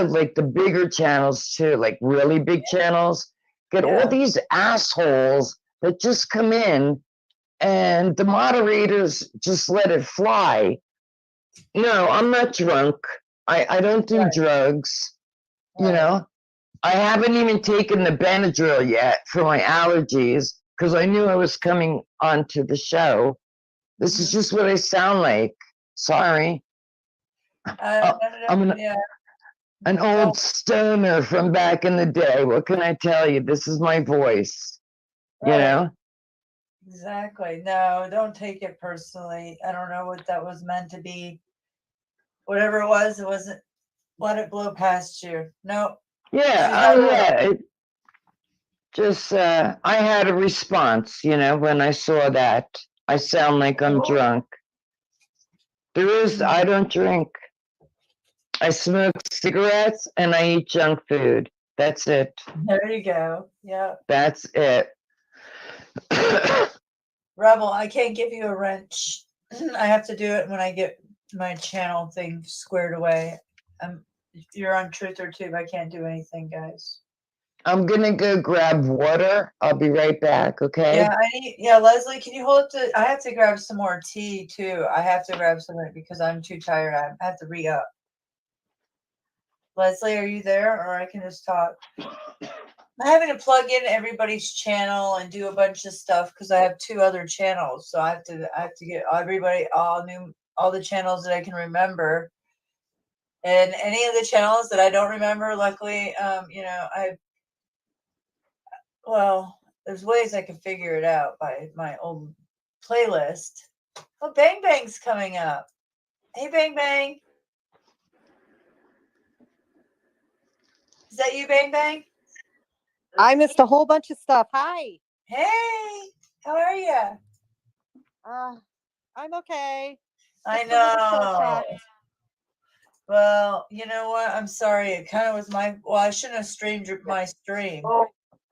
like the bigger channels too, like really big channels, get all these assholes that just come in and the moderators just let it fly. No, I'm not drunk. I don't do drugs. I haven't even taken the Benadryl yet for my allergies because I knew I was coming onto the show. This is just what I sound like. Sorry. I'm an old stoner from back in the day. What can I tell you? This is my voice. You know? Exactly. No, don't take it personally. I don't know what that was meant to be. Whatever it wasn't. Let it blow past you. No. Yeah. I had a response, when I saw that. I sound like I'm drunk. I don't drink. I smoke cigarettes and I eat junk food. That's it. There you go. Yeah. That's it. Rebel, I can't give you a wrench. I have to do it when I get my channel thing squared away. If you're on Truth or Tube, I can't do anything, guys. I'm gonna go grab water. I'll be right back, okay? Yeah, Leslie, can you hold I have to grab some more tea too. I have to grab some because I'm too tired. I have to re-up. Leslie, are you there? Or I can just talk. I'm having to plug in everybody's channel and do a bunch of stuff because I have 2 other channels. So I have to get everybody all the channels that I can remember. And any of the channels that I don't remember, luckily, there's ways I can figure it out by my old playlist. Oh, Bang Bang's coming up. Hey, Bang Bang. Is that you, Bang Bang? I missed a whole bunch of stuff. Hi. Hey, how are you? I'm okay. I know. Well, you know what? I'm sorry. It kind of was I shouldn't have streamed my stream.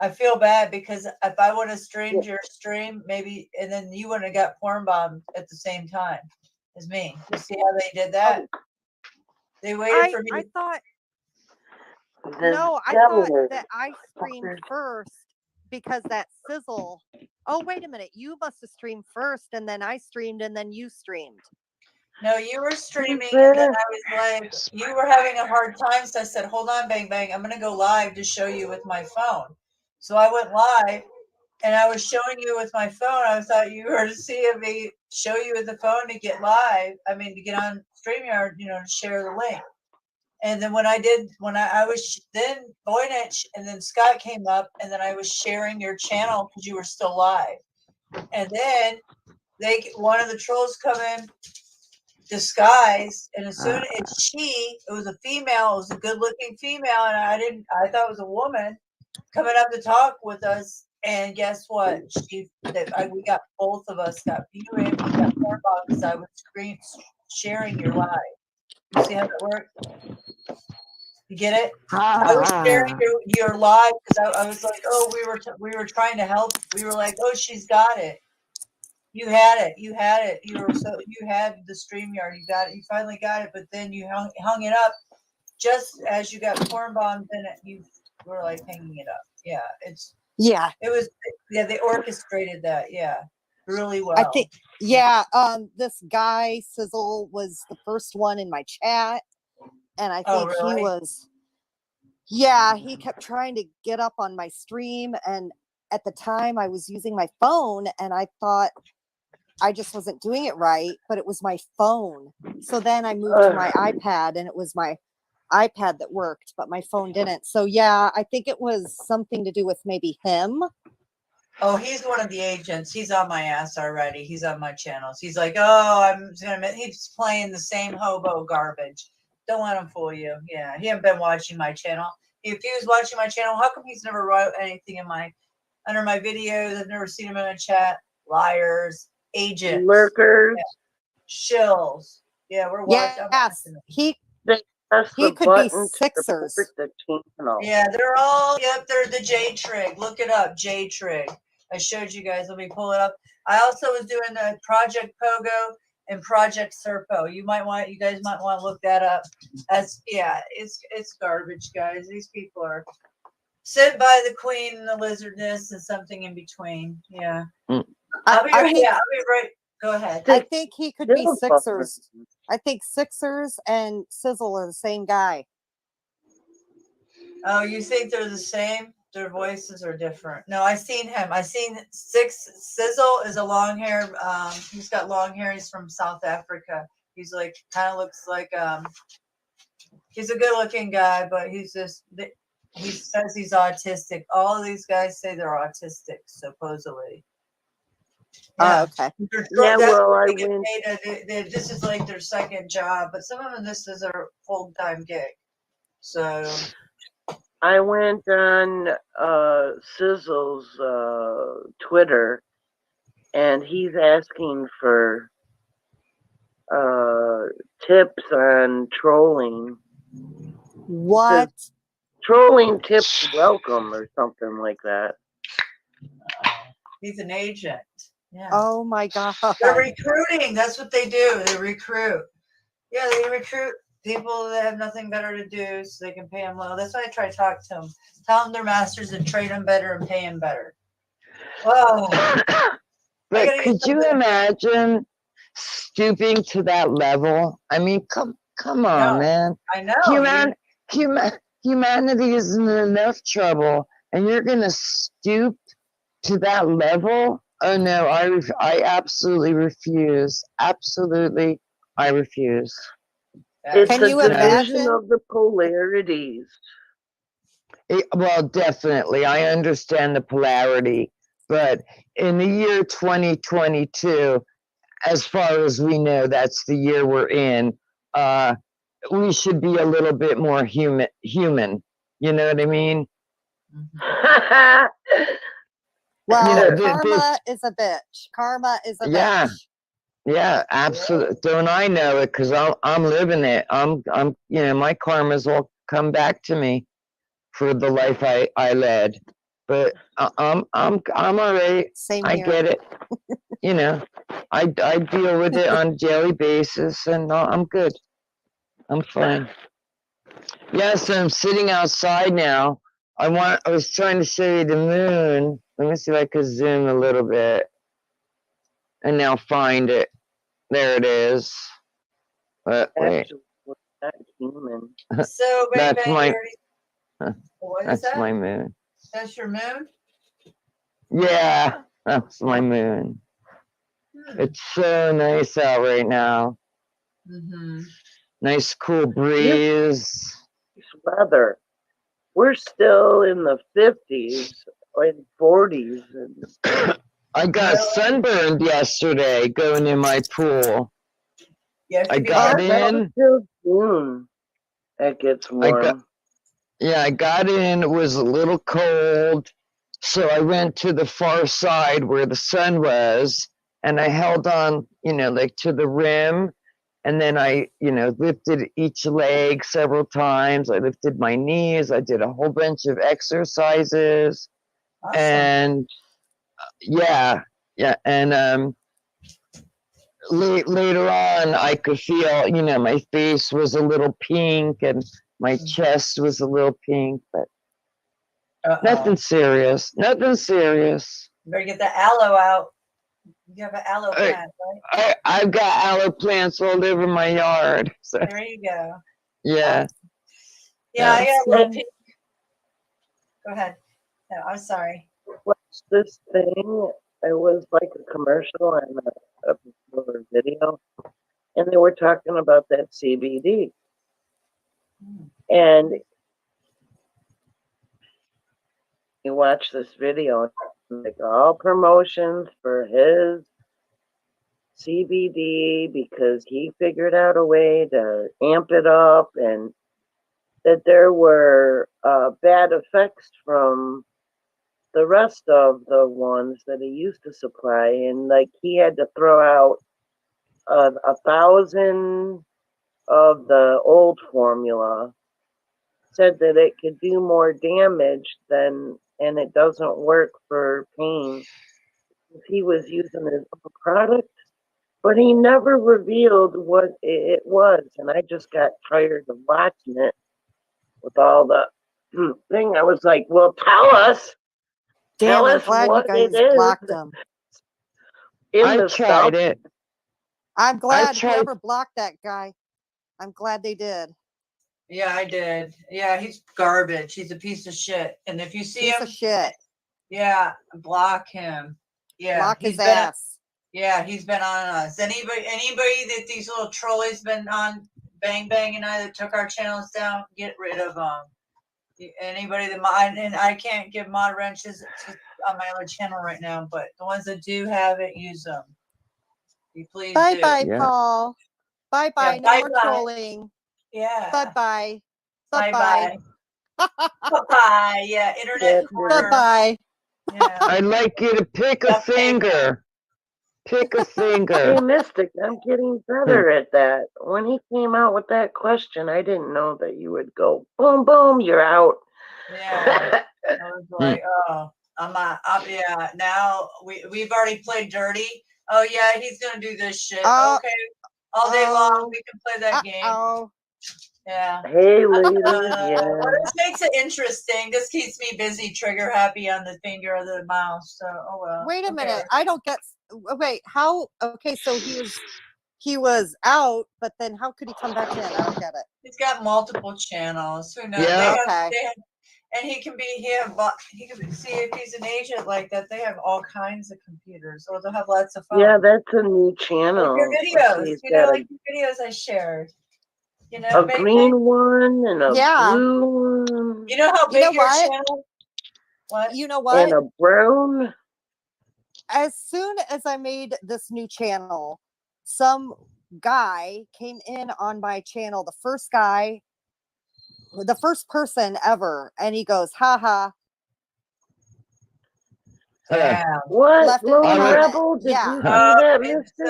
I feel bad because if I would have streamed your stream, maybe, and then you wouldn't have got porn bombed at the same time as me. You see how they did that? They waited for me. I thought The no, I thought devil. that I streamed first because that sizzle. Oh, wait a minute. You must have streamed first and then I streamed and then you streamed. No, you were streaming, and then I was like, you were having a hard time. So I said, hold on, Bang Bang. I'm going to go live to show you with my phone. So I went live, and I was showing you with my phone. I thought you were seeing me show you with the phone to get live. I mean, to get on StreamYard, you know, to share the link. And then when I was then Voynich and then Scott came up, and then I was sharing your channel because you were still live. And then one of the trolls come in disguised, and as soon as it was a female, it was a good looking female, and I thought it was a woman coming up to talk with us. And guess what? We got, both of us got viewed, we got porn bombs. I was sharing your live. You see how that worked? You get it? I was sharing your live because I was like, oh, we were trying to help. We were like, oh, she's got it. You had it. You had it. You had the StreamYard. You got it. You finally got it. But then you hung it up just as you got porn bombs in it. You were like hanging it up. Yeah, they orchestrated that. Yeah, really well. I think this guy Sizzle was the first one in my chat, and I think he was. Yeah, he kept trying to get up on my stream, and at the time I was using my phone, and I thought I just wasn't doing it right, but it was my phone. So then I moved to my iPad, and it was my iPad that worked, but my phone didn't. So yeah, I think it was something to do with maybe him. Oh, he's one of the agents. He's on my ass already. He's on my channels. He's like, oh, he's playing the same hobo garbage. Don't let him fool you. Yeah, he hasn't been watching my channel. If he was watching my channel, how come he's never wrote anything under my videos? I've never seen him in a chat. Liars, agents, lurkers, shills. Yeah, we're watching. Yes, he could be Sixers. Yeah, they're all. Yep, they're the J Trig. Look it up, J Trig. I showed you guys. Let me pull it up. I also was doing the Project Pogo and Project Serpo. You guys might want to look that up. It's garbage, guys. These people are sent by the Queen and the Lizardess and something in between. Yeah. I'll be right. Go ahead. I think he could be Sixers. I think Sixers and Sizzle are the same guy. Oh, you think they're the same? Their voices are different. No, I seen him. I seen Sizzle is a long hair. He's got long hair. He's from South Africa. He's like kind of looks like he's a good looking guy, but he says he's autistic. All of these guys say they're autistic, supposedly. Yeah. Okay. Yeah, well, I went. This is like their second job, but some of them this is their full-time gig. So I went on Sizzle's Twitter, and he's asking for tips on trolling. What? Trolling tips welcome or something like that. He's an agent. Yeah. Oh my God. They're recruiting. That's what they do. They recruit. Yeah, they recruit people that have nothing better to do so they can pay them well. That's why I try to talk to them. Tell them they're masters and trade them better and pay them better. Whoa. But could you imagine stooping to that level? I mean, come on, man. I know. Humanity is in enough trouble, and you're going to stoop to that level? Oh no, I absolutely refuse. Absolutely, I refuse. It's Can you imagine of the polarities? Well, definitely, I understand the polarity, but in the year 2022, as far as we know, that's the year we're in. We should be a little bit more human. You know what I mean? Well, karma is a bitch. Karma is a bitch. Yeah, absolutely. Don't I know it? Because I'm living it. I'm my karmas will come back to me for the life I led. but I'm all right. Same I here. get it. You know, I deal with it on a daily basis, and I'm good. I'm fine. Yes, I'm sitting outside now. I was trying to show you the moon. Let me see if I can zoom a little bit, and now find it. There it is. Wait, Actually, we're not human. So wait, that's Ben, you my already, what is that's that? my moon. That's your moon? Yeah, that's my moon. It's so nice out right now. Mm-hmm. Nice cool This breeze. weather. We're still in the 50s or 40s. And I got Really? sunburned yesterday going in my pool. I got not in. until June it gets warm. I got in. It was a little cold, so I went to the far side where the sun was, and I held on, like to the rim, and then I, lifted each leg several times. I lifted my knees. I did a whole bunch of exercises, Awesome. and yeah, and later on, I could feel, my face was a little pink and my chest was a little pink, but nothing serious. Nothing serious. You better get the aloe out. You have an aloe plant, right? I've got aloe plants all over my yard. So. There you go. Yeah. Yeah, I got a little pink. Go ahead. No, I'm sorry. What's this thing? It was like a commercial and a video, and they were talking about that CBD. And you watch this video, like all promotions for his CBD because he figured out a way to amp it up, and that there were bad effects from the rest of the ones that he used to supply, and like he had to throw out 1,000 of the old formula. Said that it could do more damage than, and it doesn't work for pain. He was using his own product, but he never revealed what it was, and I just got tired of watching it with all the thing. I was like, well, tell us. Damn, Tell I'm us glad you what guys it is. blocked them. I tried it. I'm glad tried- whoever blocked that guy. I'm glad they did. Yeah, I did. Yeah, he's garbage. He's a piece of shit. And if you see Piece him, of shit. yeah, block him. Yeah, Block he's his been. ass. Yeah, he's been on us. Anybody that these little trolleys been on, Bang Bang and I that took our channels down, get rid of them. Anybody that and I can't give mod wrenches on my other channel right now, but the ones that do have it, use them. You please bye do. bye, Paul. Bye bye. Yeah, No bye more bye. trolling. Yeah. Bye bye. Bye bye. Bye bye. Yeah, internet corner. Bye bye. Yeah. I'd like you to pick a finger. Pick a finger. Hey, Mystic, I'm getting better at that. When he came out with that question, I didn't know that you would go boom, boom, you're out. Yeah. I was like, oh, yeah. Now we've already played dirty. Oh yeah, he's gonna do this shit. Okay, all day long we can play that game. Yeah. Hey, ladies. Well, this makes it interesting. This keeps me busy, trigger happy on the finger of the mouse. So, oh well. Wait a minute. I don't get. Wait, how? Okay, so he was out, but then how could he come back in? I don't get it. He's got multiple channels. Who knows? Yeah. And he can see if he's an agent like that. They have all kinds of computers, or they'll have lots of phones. Yeah, that's a new channel. Like your videos, like the videos I shared. A green one and a blue one. You know how big your channel? What? You know what? And a brown. As soon as I made this new channel, some guy came in on my channel, the first person ever, and he goes, haha. What? Lone Rebel? Did you see that, Mystic? So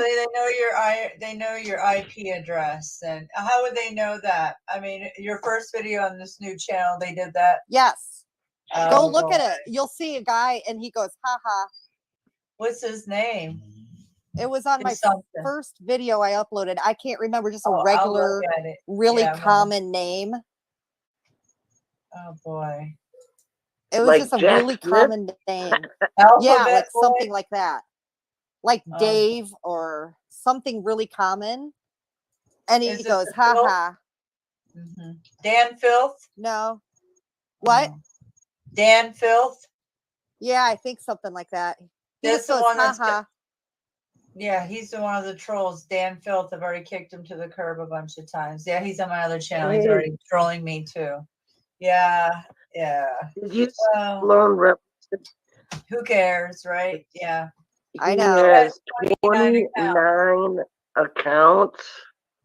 they know your IP address. And how would they know that? I mean, your first video on this new channel, they did that? Yes. Go look at it. You'll see a guy and he goes, haha. What's his name? It was on my first video I uploaded. I can't remember, just a regular, really common name. Oh boy. It was Like just a Jack really Smith? common name. Yeah, like something like that. Like Dave or something really common. And he goes, haha. Dan Filth? No. What? Dan Filth? Yeah, I think something like that. He That's just the goes, one haha. Yeah, he's the one of the trolls. Dan Filth. I've already kicked him to the curb a bunch of times. Yeah, he's on my other channel. He's already trolling me too. Yeah, yeah. Did you Lone Rep? Who cares, right? Yeah. I know. He has 29 accounts.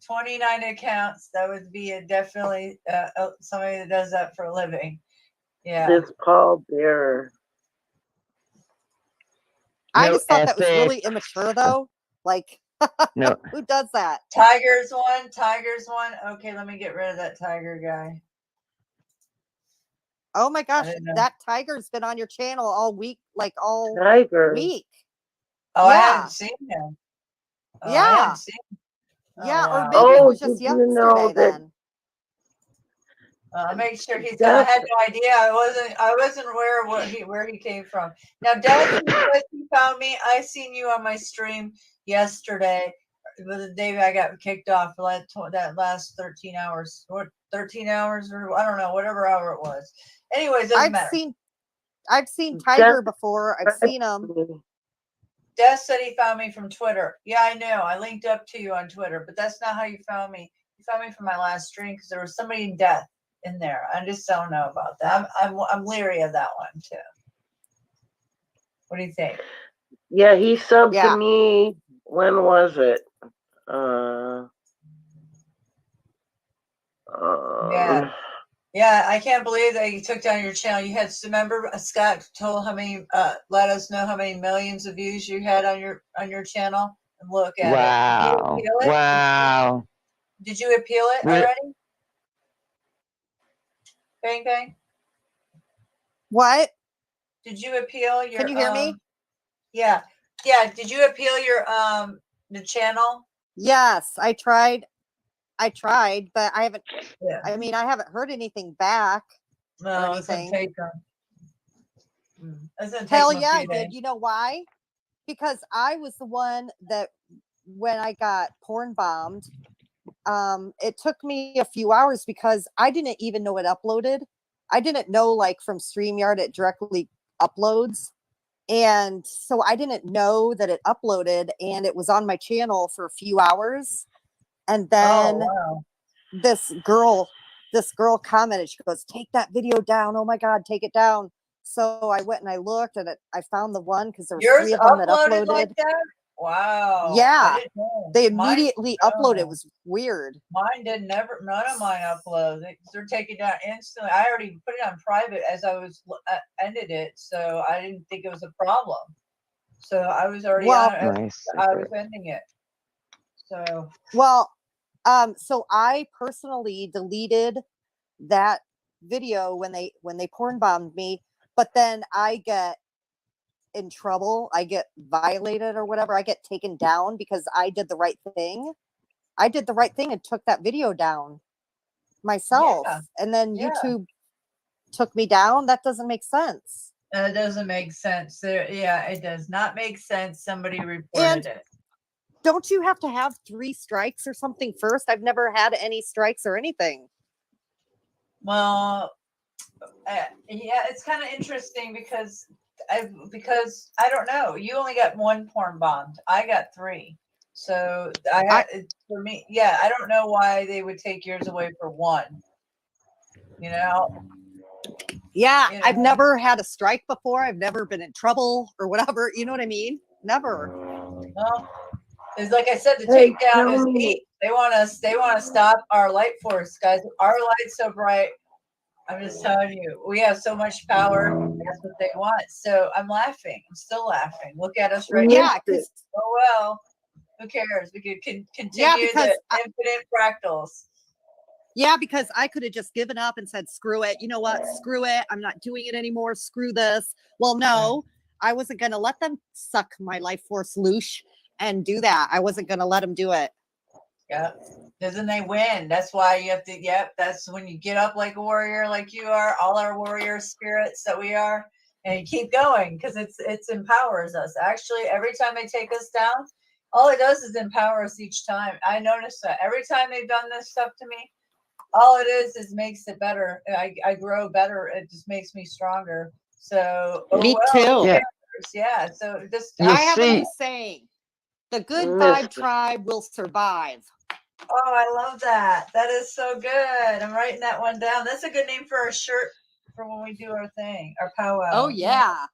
29 accounts. That would be definitely somebody that does that for a living. Yeah. This Paul Bearer. I just thought that was really immature, though. Like, no. Who does that? Tiger's one. Tiger's one. Okay, let me get rid of that Tiger guy. Oh my gosh, that Tiger's been on your channel all week, like all week. Oh, yeah. I haven't seen him. Oh, yeah. I haven't seen him. Yeah, wow. or maybe it was just yesterday then. Make sure he's. I had no idea. I wasn't aware of where he came from. Now, Dad, he found me. I seen you on my stream yesterday. It was the day I got kicked off. That last 13 hours, or 13 hours, or I don't know, whatever hour it was. Anyways, doesn't matter. I've seen Tiger before. I've seen him. Des said he found me from Twitter. Yeah, I know. I linked up to you on Twitter, but that's not how you found me. You found me from my last stream because there was somebody in death in there. I just don't know about that. I'm leery of that one too. What do you think? Yeah, he subbed to me. When was it? Yeah, I can't believe that you took down your channel. You had, remember, Scott told how many, let us know how many millions of views you had on your channel, and look at it. Did you appeal it? Wow. Did you appeal it already? Bang bang. What? Did you appeal your? Can you hear me? Yeah, yeah. Did you appeal your the channel? Yes, I tried, but I haven't. Yeah. I mean, I haven't heard anything back. No, it's gonna take Hell yeah, I did. You know why? Because I was the one that when I got porn bombed, it took me a few hours because I didn't even know it uploaded. I didn't know, like, from StreamYard it directly uploads. And so I didn't know that it uploaded, and it was on my channel for a few hours. And then this girl commented, she goes, "Take that video down. Oh my God, take it down." So I went and I looked, and I found the one because there were 3 of them that uploaded. Like that? Wow. Yeah. They immediately uploaded. It was weird. Mine did never. None of mine upload. They're taking it down instantly. I already put it on private as I was ended it, so I didn't think it was a problem. So I was already on it. I was ending it. So so I personally deleted that video when they porn bombed me, but then I get in trouble, I get violated or whatever, I get taken down because I did the right thing. I did the right thing and took that video down myself. And then YouTube took me down. That doesn't make sense. It doesn't make sense. It does not make sense. Somebody reported it. Don't you have to have 3 strikes or something first? I've never had any strikes or anything. Well, yeah, it's kind of interesting because I don't know. You only got 1 porn bombed. I got 3. So for me, I don't know why they would take yours away for 1. You know? Yeah, I've never had a strike before. I've never been in trouble or whatever. You know what I mean? Never. Well, it's like I said, the takedown is heat. They want to stop our light force, guys. Our light's so bright. I'm just telling you, we have so much power. That's what they want. So I'm laughing. I'm still laughing. Look at us right now. Oh well, who cares? We could continue the infinite fractals. Yeah, because I could have just given up and said, screw it. You know what? Screw it. I'm not doing it anymore. Screw this. Well, no, I wasn't going to let them suck my life force loose and do that. I wasn't going to let them do it. Yeah. Because then they win. That's why you have to, yep. That's when you get up like a warrior, like you are, all our warrior spirits that we are, and you keep going because it's empowers us. Actually, every time they take us down, all it does is empower us each time. I noticed that every time they've done this stuff to me, all it is makes it better. I grow better. It just makes me stronger. So, Me well, too. yeah. So just, You I have a see, new saying. The good Missed vibe it. tribe will survive. oh, I love that. That is so good. I'm writing that one down. That's a good name for our shirt for when we do our thing, our powwow. Oh, yeah.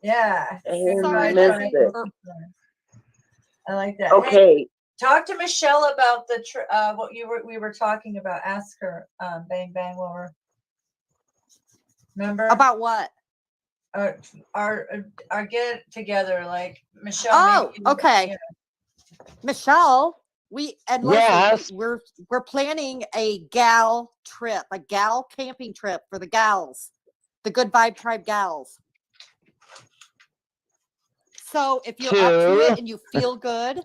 Yeah. Good Sorry, vibe Missed tribe. it. I like that. Hey, Okay. talk to Michelle about the what we were talking about. Ask her, Bang Bang Lower. Remember About what? our get together, like Michelle. Oh, maybe, okay. you know. Michelle, Leslie, yes, we're planning a gal trip, a gal camping trip for the gals, the Good Vibe Tribe gals. So if you're up to it two. and you feel good,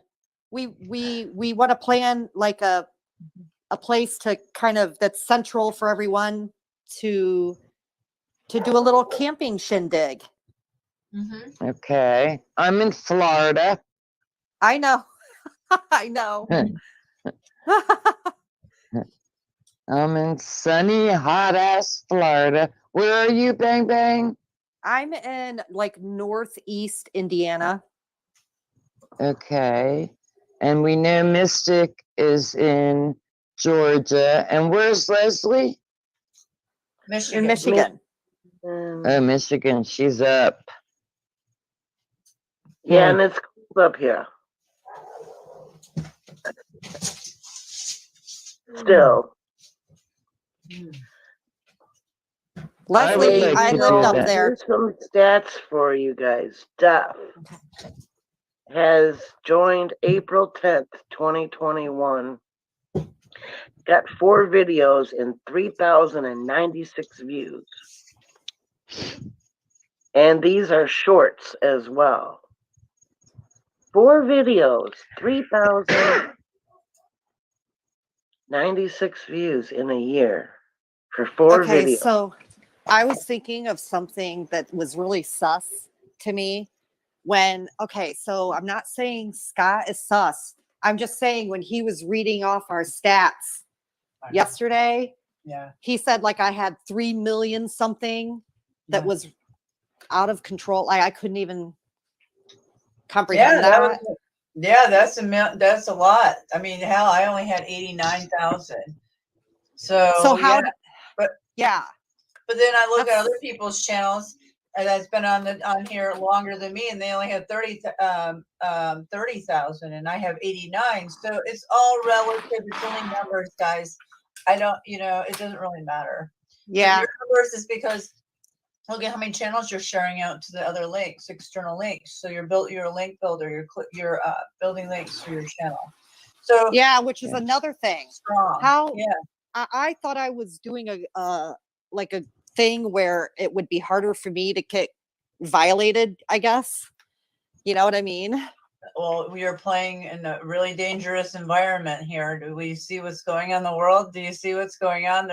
we want to plan like a place to kind of that's central for everyone to do a little camping shindig. Mm-hmm. Okay, I'm in Florida. I know. I know. I'm in sunny, hot ass Florida. Where are you, Bang Bang? I'm in like northeast Indiana. Okay. And we know Mystic is in Georgia. And where's Leslie? Michigan. In Michigan. Oh, Michigan. She's up. Yeah, and it's cold up here. Still. Leslie, like I to lived do up that. there. Here's some stats for you guys. Duff has joined April 10th, 2021. Got 4 videos and 3,096 views. And these are shorts as well. 4 videos, 3,096 views in a year for 4 Okay, videos. so I was thinking of something that was really sus to me when, okay, so I'm not saying Scott is sus. I'm just saying when he was reading off our stats yesterday, Yeah. he said like I had 3 million something that was out of control. Like I couldn't even comprehend that. That's a lot. I mean, hell, I only had 89,000. So how but yeah. But then I look at other people's channels that's been on here longer than me, and they only have 30,000, and I have 89. So it's all relative. It's only numbers, guys. I don't, it doesn't really matter. Yeah. But your numbers is because look at how many channels you're sharing out to the other links, external links. So you're a link builder. You're building links for your channel. So yeah, which is another thing. Strong. How I thought I was doing a thing where it would be harder for me to get violated, I guess. You know what I mean? Well, we are playing in a really dangerous environment here. Do we see what's going on in the world? Do you see what's going on?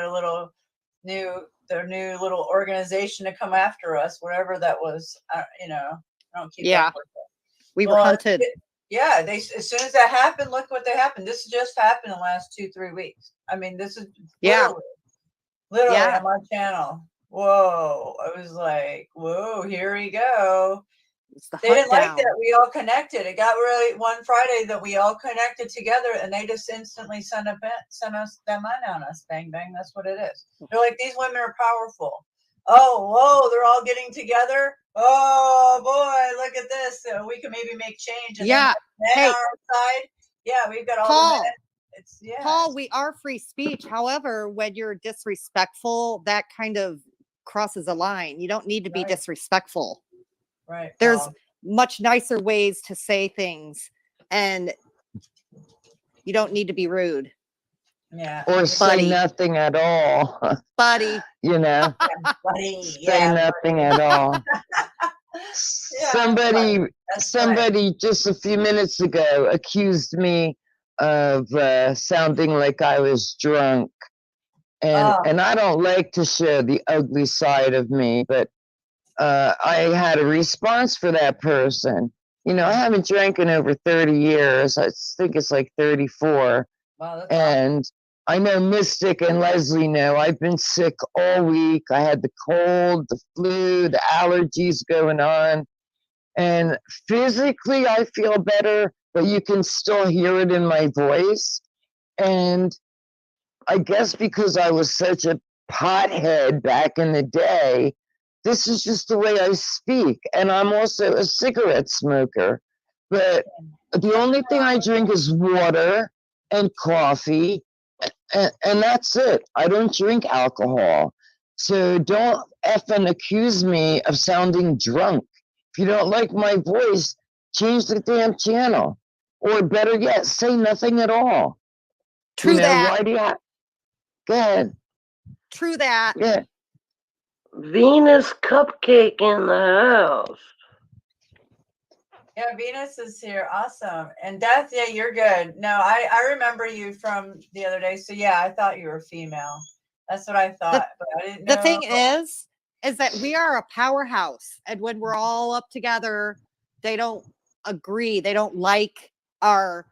Their new little organization to come after us, whatever that was. I don't keep up with it. We were hunted. They as soon as that happened, look what they happened. This just happened in the last 2-3 weeks. I mean, this is literally on my channel. Whoa! I was like, whoa, here we go. They didn't like that. We all connected. It got really one Friday that we all connected together, and they just instantly sent us them on us. Bang bang. That's what it is. They're like, these women are powerful. Oh, whoa! They're all getting together. Oh boy, look at this. So we can maybe make change. And then our side. Yeah, we've got all the men. Paul, we are free speech. However, when you're disrespectful, that kind of crosses a line. You don't need to be disrespectful. Right. There's much nicer ways to say things, and you don't need to be rude. Yeah. or say Buddy. nothing at all. Buddy. You know, Buddy. say Yeah. nothing at all. Yeah, Somebody, buddy. That's somebody just a few minutes ago accused me of sounding like I was drunk, Oh, and I don't like to show the ugly side of me, but I had a response for that person. You know, I haven't drank in over 30 years. I think it's like 34. wow, that's And I know Mystic and Leslie know I've been sick all week. I had the cold, the flu, the allergies going on. And physically, I feel better, but you can still hear it in my voice. And I guess because I was such a pothead back in the day, this is just the way I speak. And I'm also a cigarette smoker. But the only thing I drink is water and coffee, and that's it. I don't drink alcohol. So don't effing accuse me of sounding drunk. If you don't like my voice, change the damn channel. Or better yet, say nothing at all. True that. Why do you have... Go ahead. True that. Yeah. Venus Cupcake in the house. Yeah, Venus is here. Awesome. And Death, yeah, you're good. No, I remember you from the other day. So yeah, I thought you were female. That's what I thought. But I didn't know. The thing is that we are a powerhouse. And when we're all up together, they don't agree. They don't like our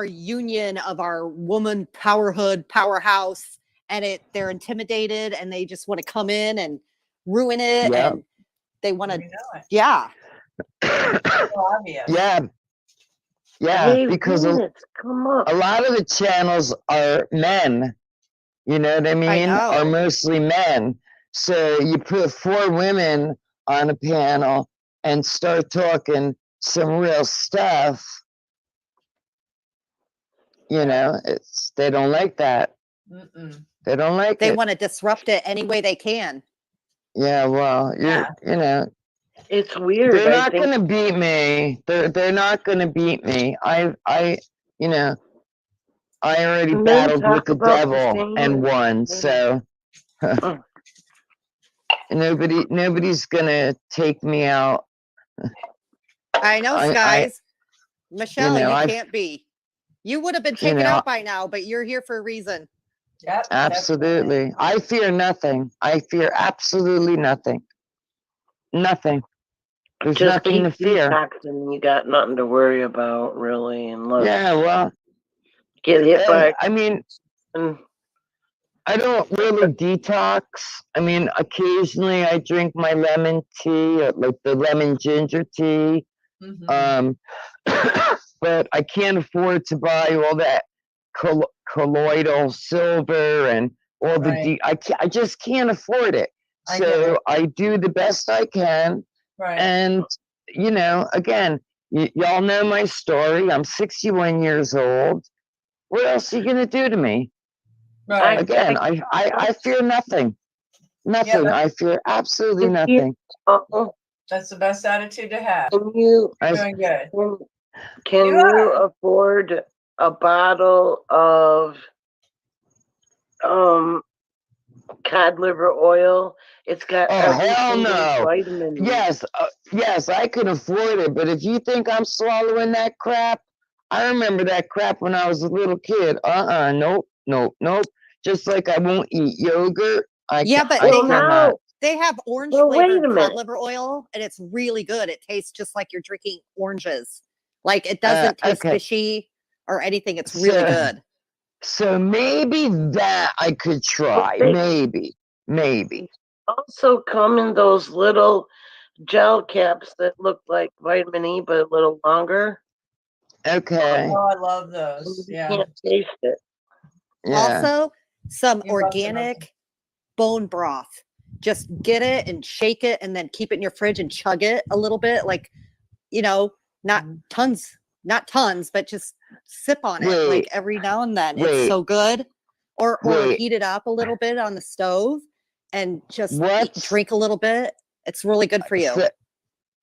union of our woman powerhouse. And they're intimidated and they just want to come in and ruin it. Yep. And they want to, You know it. yeah. So obvious. Yeah. Yeah, Hey, because Venus, come up. a lot of the channels are men, you know what I mean? know. Are mostly men. So you put 4 women on a panel and start talking some real stuff, you know, they don't like that. Mm-mm. They don't like They it. want to disrupt it any way they can. Yeah, well, you know, It's weird. they're I not think going to beat me. They're not going to beat me. You know, I already men battled with talk the about the devil same and won, thing. so nobody's gonna take me out. I know, guys. Michelle, know, you can't be. You would have been You taken know, out by now, but you're here for a reason. Yep. absolutely. I fear nothing. I fear absolutely nothing. Nothing. There's just nothing to keep fear. detoxing. You got nothing to worry about, really, unless Yeah, well, get hit by. I mean, I don't really detox. I mean, occasionally I drink my lemon tea, like the lemon ginger tea. Mm-hmm. But I can't afford to buy all that colloidal silver and all the I just can't afford it. So I do the best I can. Right. And you know, again, y'all know my story. I'm 61 years old. What else are you gonna do to me? Right. Again, I fear nothing. Nothing. I fear absolutely nothing. That's the best attitude to have. Can you Doing good. Can you afford a bottle of cod liver oil? It's got every hell single no. vitamin. Yes, I can afford it. But if you think I'm swallowing that crap, I remember that crap when I was a little kid. Nope. Just like I won't eat yogurt. But they have orange flavored cod liver oil, and it's really good. It tastes just like you're drinking oranges. Like it doesn't taste fishy or anything. It's really good. So maybe that I could try. Maybe. Also come in those little gel caps that look like vitamin E, but a little longer. Okay. Oh, I love those. You can't taste it. Yeah. Also, some organic bone broth. Just get it and shake it and then keep it in your fridge and chug it a little bit. Like, you know, not tons, but just sip on it like every now and then. It's so good. Or heat it up a little bit on the stove and just drink a little bit. It's really good for you.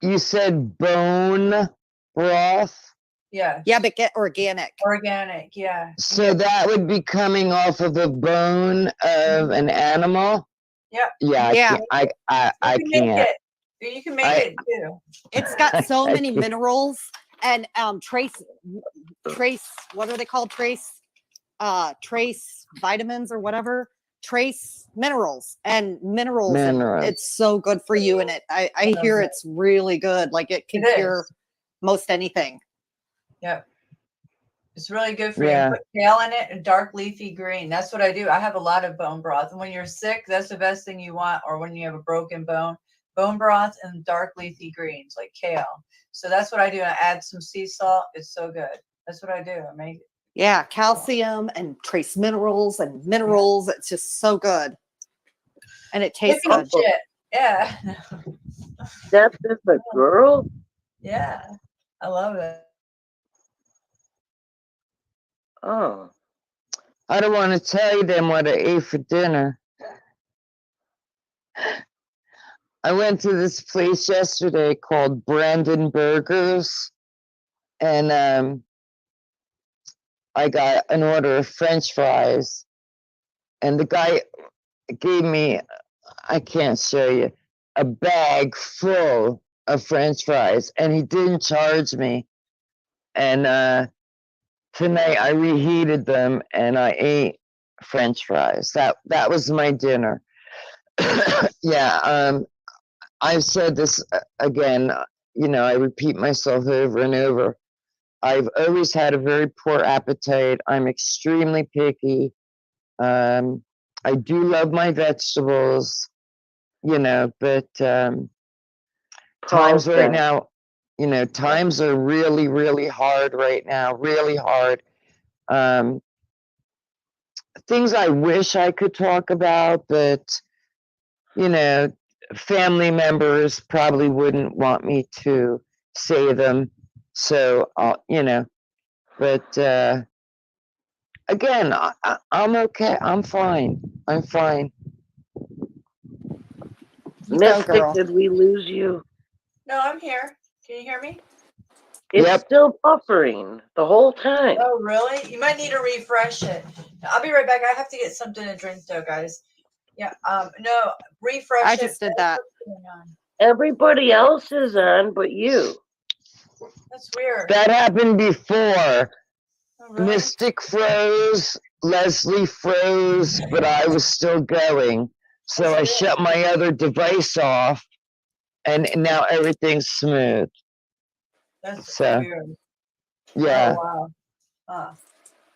You said bone broth? Yeah. Yeah, but get organic. Organic. Yeah. So that would be coming off of a bone of an animal. Yeah. Yeah, I Yeah. can't. I You can make can't. it. You can make it too. It's got so I many can't. minerals and trace, what are they called? Trace vitamins or whatever. Trace minerals and minerals. And Minerals. it's so good for you. And I hear it's really good. Like it can cure most anything. Yep. It's really good for Yeah. you. Put kale in it and dark leafy green. That's what I do. I have a lot of bone broth. And when you're sick, that's the best thing you want. Or when you have a broken bone broth and dark leafy greens like kale. So that's what I do. And I add some sea salt. It's so good. That's what I do. I make it. Yeah, calcium and trace minerals and minerals. It's just so good. And it tastes good. Shit. Yeah. That's just a girl? Yeah. I love it. Oh. I don't want to tell you them what I ate for dinner. I went to this place yesterday called Brandon Burgers, and I got an order of French fries, and the guy gave me, I can't show you, a bag full of French fries, and he didn't charge me. And tonight I reheated them and I ate French fries. That was my dinner. Yeah, I've said this again, you know, I repeat myself over and over. I've always had a very poor appetite. I'm extremely picky. I do love my vegetables, you know, but times right now, you know, times are really, really hard right now, really hard. Things I wish I could talk about, but, you know, family members probably wouldn't want me to say them. So, you know, but again, I'm okay. I'm fine. I'm fine. Mystic, did we lose you? No, I'm here. Can you hear me? It's still buffering the whole time. Oh, really? You might need to refresh it. I'll be right back. I have to get something to drink, though, guys. Yeah. No, refresh it. I just did that. Everybody else is on, but you. That's weird. That happened before. Oh, really? Mystic froze, Leslie froze, but I was still going. So I shut my other device off, and now everything's smooth. That's so weird. Yeah. Oh, wow.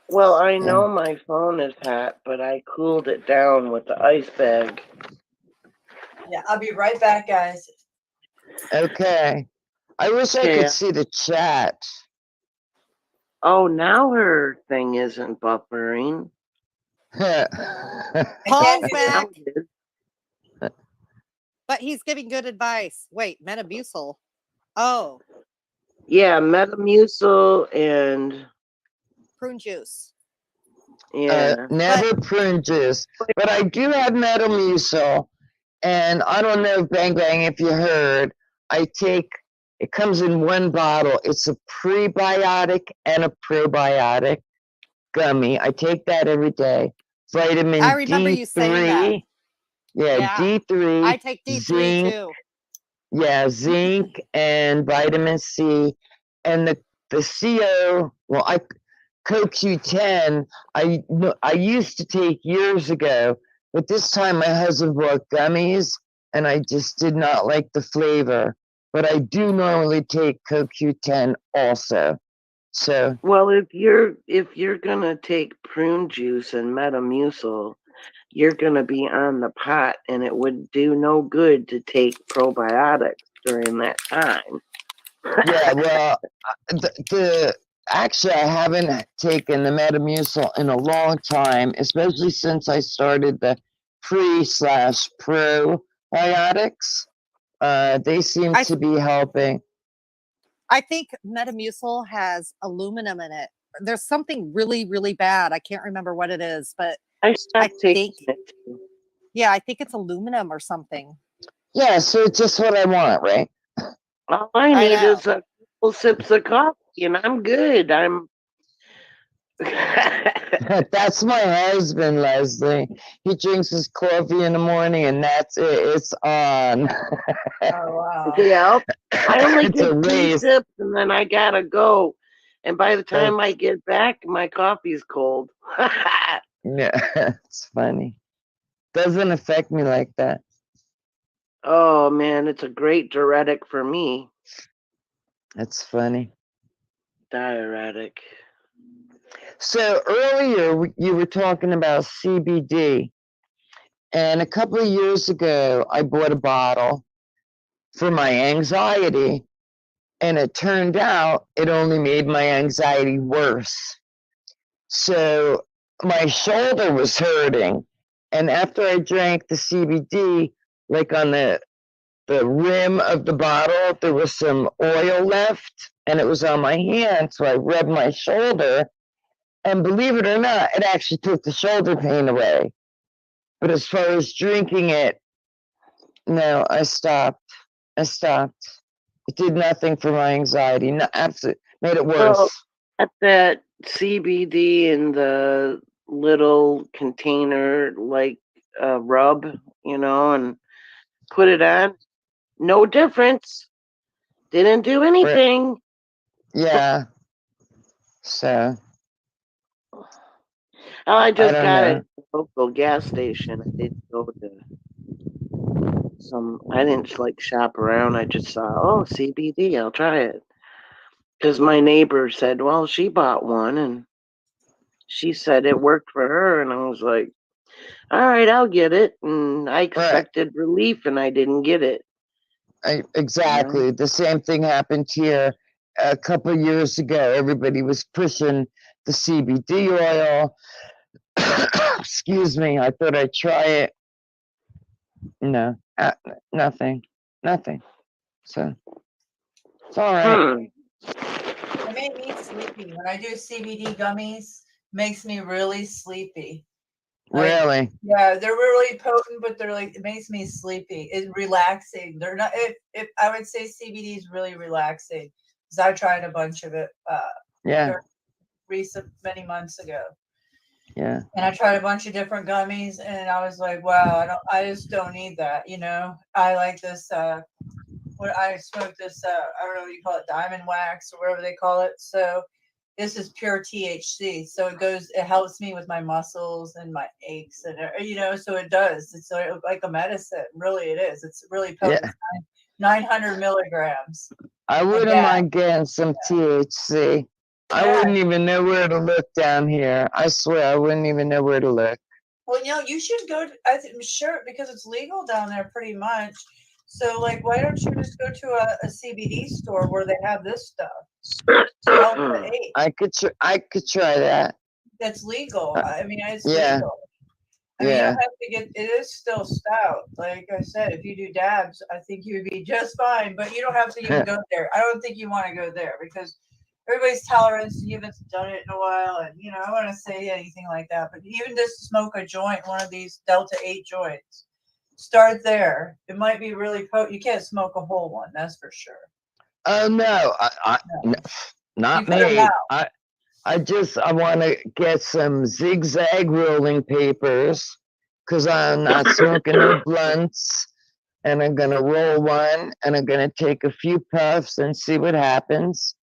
Well, I know my phone is hot, but I cooled it down with the ice bag. Yeah, I'll be right back, guys. Okay. I wish I could see the chat. Oh, now her thing isn't buffering. Paul's back. But he's giving good advice. Wait, Metamucil. Oh. Yeah, Metamucil and prune juice. Yeah. Never prune juice. But I do have Metamucil. And I don't know, Bang Bang, if you heard, it comes in one bottle. It's a prebiotic and a probiotic gummy. I take that every day. Vitamin I remember D3. you saying that. Yeah, D3. I take D3 zinc, too. Yeah, zinc and vitamin C. And the CO, CoQ10, I used to take years ago, but this time my husband bought gummies and I just did not like the flavor. But I do normally take CoQ10 also. So well, if you're gonna take prune juice and Metamucil, you're gonna be on the pot, and it would do no good to take probiotics during that time. yeah, well, actually, I haven't taken the Metamucil in a long time, especially since I started the pre/probiotics. They seem to be helping. I think Metamucil has aluminum in it. There's something really, really bad. I can't remember what it is, but I think, yeah, I think it's aluminum or something. Yeah, so it's just what I want, right? All I need is a couple sips of coffee and I'm good. I'm. That's my husband, Leslie. He drinks his coffee in the morning, and that's it. It's on. Oh wow. Yeah, I only It's a get 2 waste. sips, and then I gotta go. And by the time I That's, get back, my coffee's cold. yeah, it's funny. Doesn't affect me like that. Oh man, it's a great diuretic for me. It's funny. Diuretic. So earlier you were talking about CBD, and a couple of years ago I bought a bottle for my anxiety, and it turned out it only made my anxiety worse. So my shoulder was hurting, and after I drank the CBD, like on the rim of the bottle, there was some oil left, and it was on my hand, so I rubbed my shoulder, and believe it or not, it actually took the shoulder pain away. But as far as drinking it, no, I stopped. It did nothing for my anxiety. No, absolutely made it Well, worse. at that CBD in the little container, like rub, and put it on. No difference. Didn't do But anything. yeah, so Oh, I I just don't got it know. at the local gas station. I didn't go to some. I didn't like shop around. I just saw, oh, CBD. I'll try it because my neighbor said, well, she bought one and she said it worked for her, and I was like, all right, I'll get it. And I Right. expected relief, and I didn't get it. Exactly. The same thing happened here a couple of years ago. Everybody was pushing the CBD oil. Excuse me. I thought I'd try it. No, nothing. So it's all right. It made me sleepy. When I do CBD gummies, makes me really sleepy. Like, Really? yeah, they're really potent, but they're like, it makes me sleepy. It's relaxing. They're not, if I would say CBD is really relaxing because I tried a bunch of it Yeah. many months ago. Yeah. And I tried a bunch of different gummies, and I was like, wow, I just don't need that. I like this. What I smoke this. I don't know what you call it, diamond wax or whatever they call it. So this is pure THC. So it helps me with my muscles and my aches, and so it does. It's like a medicine. Really, it is. It's really potent. Yeah. 900 milligrams. I wouldn't mind getting some THC. I wouldn't even know where to look down here. I swear, I wouldn't even know where to look. Well, you should go. I'm sure because it's legal down there pretty much. So, like, why don't you just go to a CBD store where they have this stuff? Delta 8. I could try that. That's legal. I mean, it's Yeah. legal. I mean, you don't have to get. It is still stout. Like I said, if you do dabs, I think you would be just fine. But you don't have to even go there. I don't think you want to go there because everybody's tolerance. You haven't done it in a while, and I don't want to say anything like that. But even just smoke a joint, one of these Delta 8 joints. Start there. It might be really potent. You can't smoke a whole one, that's for sure. Oh no, No. not You cut 'em me. out. I want to get some zigzag rolling papers because I'm not smoking no blunts, and I'm gonna roll one, and I'm gonna take a few puffs and see what happens,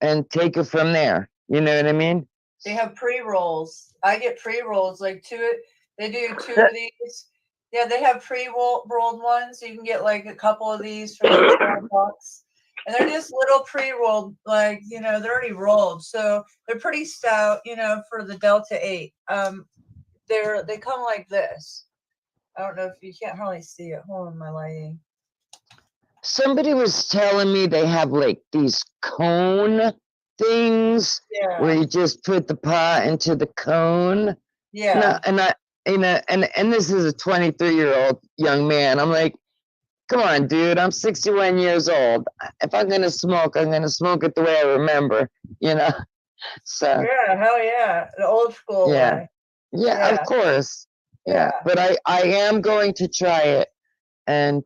and take it from there. You know what I mean? They have pre-rolls. I get pre-rolls, like they do 2 of these. Yeah, they have pre-rolled ones. So you can get like a couple of these for like $12. And they're just little pre-rolled, like, they're already rolled. So they're pretty stout, for the Delta 8. They come like this. I don't know if you can't hardly see it. Hold on, my lighting. Somebody was telling me they have like these cone things where you just put the pot into the cone. Yeah. No, and this is a 23-year-old young man. I'm like, come on, dude. I'm 61 years old. If I'm gonna smoke, I'm gonna smoke it the way I remember. So yeah, hell yeah, the old school way. Yeah, of course. Yeah, but I am going to try it and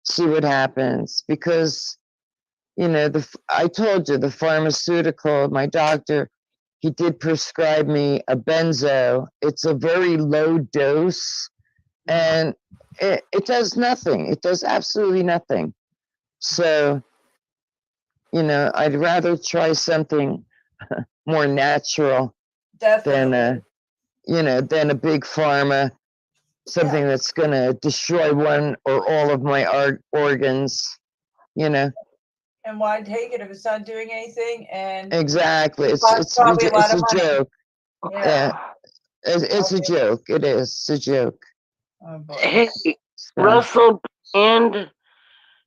see what happens because I told you the pharmaceutical, my doctor, he did prescribe me a benzo. It's a very low dose and it does nothing. It does absolutely nothing. So, I'd rather try something more natural Definitely. than a big pharma, something that's going to destroy one or all of my organs, And why take it if it's not doing anything? And Exactly. costs probably a lot It's of a money. joke. Yeah. It's a joke. It is. It's a joke. Oh boy. Hey, So, Russell Brand,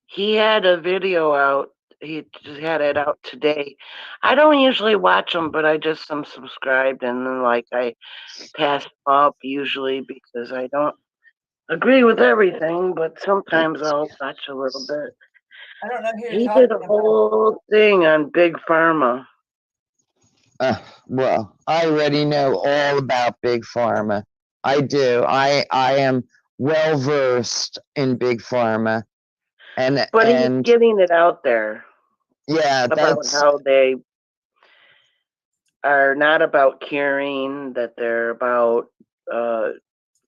he had a video out. He just had it out today. I don't usually watch them, but I just am subscribed, and then I pass them up usually because I don't agree with everything, but sometimes I'll watch a little bit. I don't know who you're He talking did a about. whole thing on Big Pharma. well, I already know all about Big Pharma. I do. I am well versed in Big Pharma, But he's and getting it out there yeah, about how they are not about curing, that they're about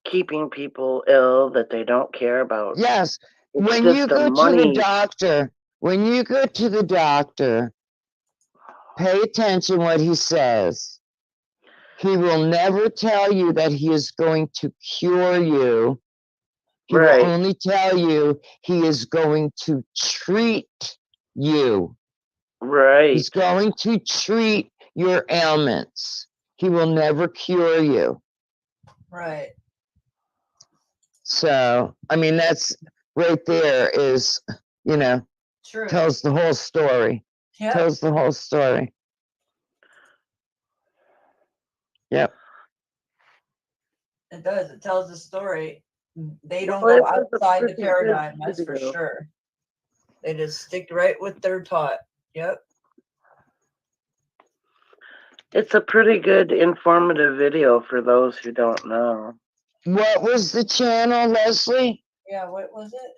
keeping people ill, that they don't care about. yes. It's When just you a go to the money. doctor, pay attention what he says. He will never tell you that he is going to cure you. He will Right. only tell you he is going to treat you. Right. He's going to treat your ailments. He will never cure you. Right. So, I mean, that's right there is, True. tells the whole story. Yep. Tells the whole story. Yep. It does. It tells the story. They don't Well, go it was a outside the pretty good paradigm, that's for video. sure. They just stick right with their taught. Yep. It's a pretty good informative video for those who don't know. What was the channel, Leslie? Yeah, what was it?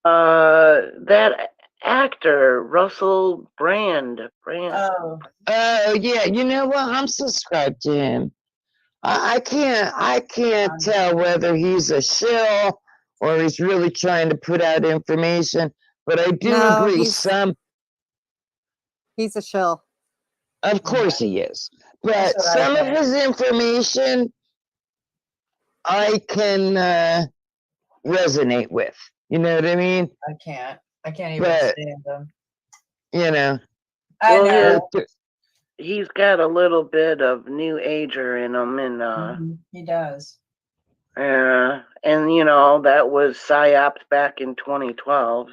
That actor, Russell Brand. Oh. Oh, yeah. You know what? I'm subscribed to him. I can't tell whether he's a shill or he's really trying to put out information, but I do No, agree he's a shill. of course he is. That's But what I some of think. his information I can resonate with. You know what I mean? I can't even But stand them. Well, I know. he's got a little bit of new ager in him, and He does. and that was psyops back in 2012.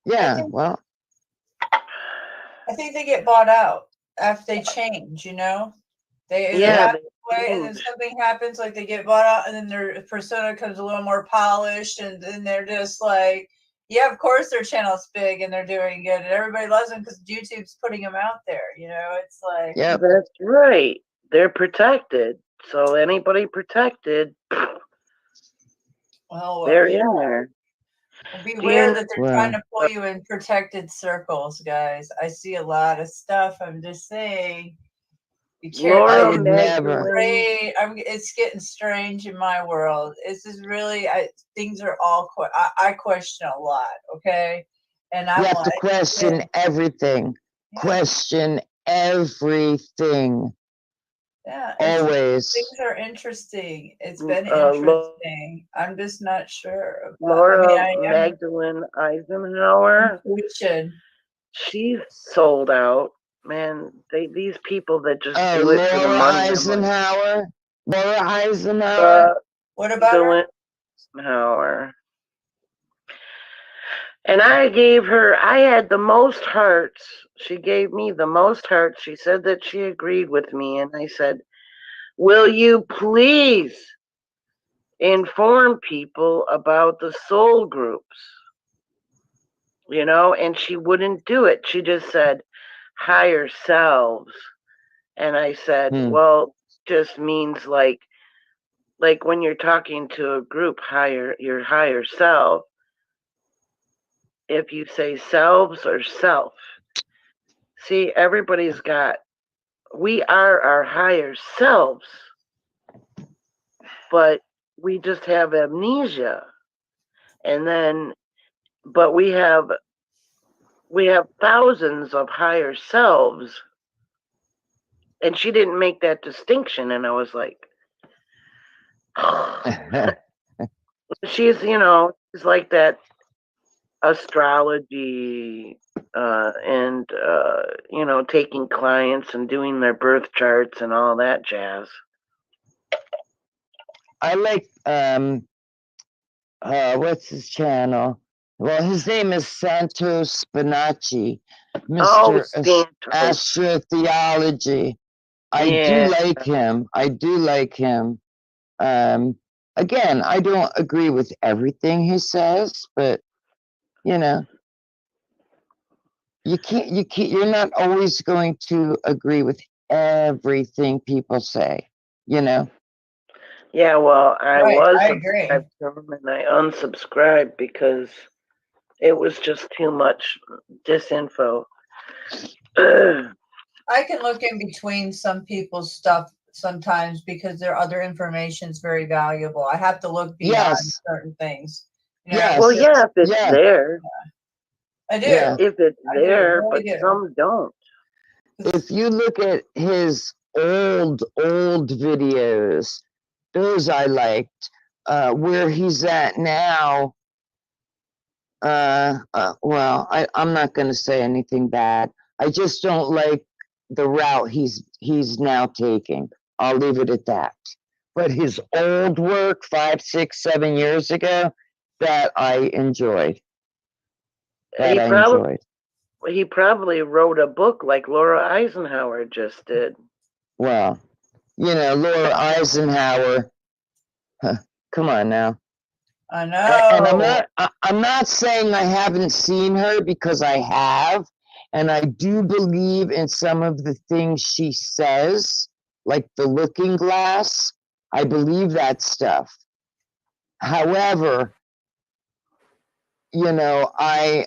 Yeah, well, I think they get bought out after they change, They have to play, and then something happens, like they get bought out, and then their persona comes a little more polished, and then they're just like, yeah, of course their channel's big and they're doing good, and everybody loves them because YouTube's putting them out there. It's like, yeah, that's right. They're protected, so anybody protected, they're in there. Beware that they're trying to pull you in protected circles, guys. I see a lot of stuff. I'm just saying. Be careful. It's getting strange in my world. It's just really, things are all. I question a lot. Okay, and you have to question everything. Yeah. Question everything. Yeah, always. Things are interesting. It's been interesting. I'm just not sure. Laura Magdalene Eisenhower. She's sold out. Man, these people that just do it for the money. Eisenhower. Laura Eisenhower. What about her? Eisenhower. And I had the most hearts. She gave me the most hearts. She said that she agreed with me. And I said, will you please inform people about the soul groups? And she wouldn't do it. She just said, higher selves. And I said, well, just means like when you're talking to a group, your higher self. if you say selves or self. See, everybody's got, we are our higher selves, but we just have amnesia. And then, but we have thousands of higher selves. And she didn't make that distinction. And I was like, she's, she's like that astrology and taking clients and doing their birth charts and all that jazz. I like what's his channel? Well, his name is Santos Spinacci, Mr. Astrotheology. I do like him. I do like him. Again, I don't agree with everything he says, but you're not always going to agree with everything people say, Yeah, well, I agree. subscribed to him and I unsubscribed because it was just too much disinfo. I can look in between some people's stuff sometimes because their other information is very valuable. I have to look beyond certain things. Well, yeah, if it's there. I do. Yeah. If it's there, really but do. some don't. If you look at his old videos, those I liked. Where he's at now, well, I'm not going to say anything bad. I just don't like the route he's now taking. I'll leave it at that. But his old work 5, 6, 7 years ago, that I enjoyed. He probably wrote a book like Laura Eisenhower just did. Well, Laura Eisenhower. Come on now. I know. And I'm not saying I haven't seen her, because I have, and I do believe in some of the things she says, like the looking glass. I believe that stuff. However, I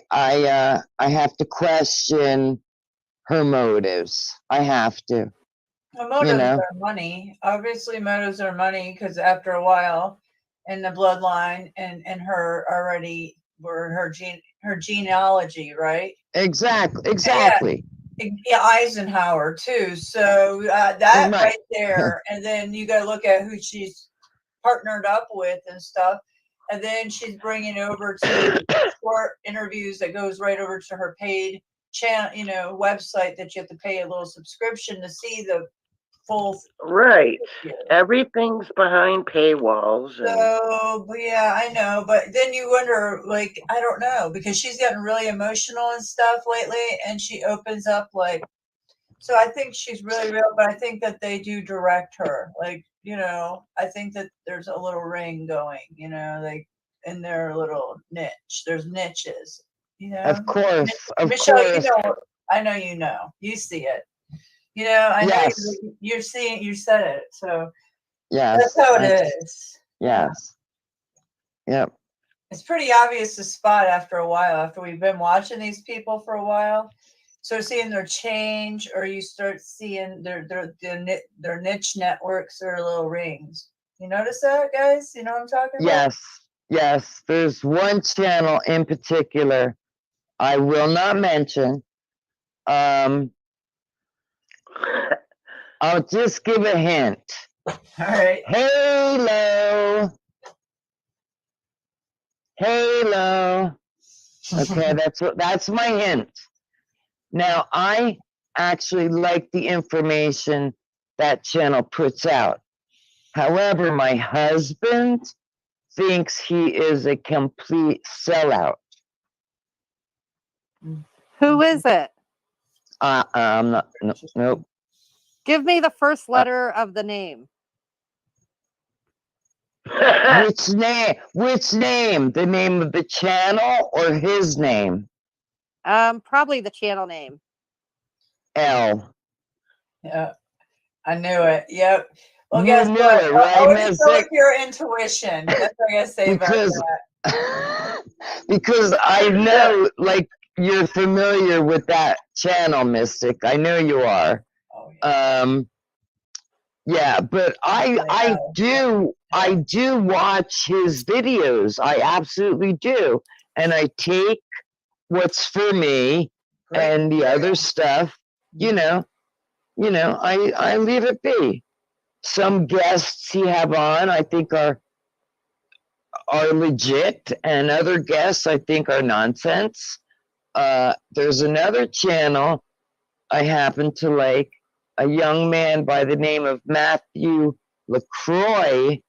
have to question her motives. I have to. Motives are money. Obviously, motives are money, because after a while, in the bloodline and her already were her genealogy, right? Exactly. Yeah, Eisenhower too. So that right there, and then you got to look at who she's partnered up with and stuff, and then she's bringing over to short interviews that goes right over to her paid channel, website that you have to pay a little subscription to see the full. Right. Everything's behind paywalls. So, but yeah, I know. But then you wonder, like, I don't know, because she's gotten really emotional and stuff lately, and she opens up like. So I think she's really real, but I think that they do direct her. Like, I think that there's a little ring going, like in their little niche. There's niches, Of course. Michelle, I know you see it. I know you're seeing. You said it, so that's how it is. Yes. Yep. It's pretty obvious to spot after a while. After we've been watching these people for a while. So seeing their change, or you start seeing their niche networks or little rings. You notice that, guys? You know what I'm talking about? Yes. There's one channel in particular I will not mention. I'll just give a hint. All right. Halo. Okay, that's my hint. Now, I actually like the information that channel puts out. However, my husband thinks he is a complete sellout. Who is it? I'm not. Nope. Give me the first letter of the name. Which name? The name of the channel or his name? Probably the channel name. L. Yeah, I knew it. Yep. Well, You guess knew what? it, right, Always go Mystic? with your intuition. That's what I gotta say about that. Because I know, like, you're familiar with that channel, Mystic. I know you are. Oh, yeah. Yeah, but I do watch his videos. I absolutely do, and I take what's for me, Great and the other material. stuff, you know, I leave it be. Some guests he have on, I think are legit, and other guests I think are nonsense. There's another channel I happen to like, a young man by the name of Matthew LaCroix.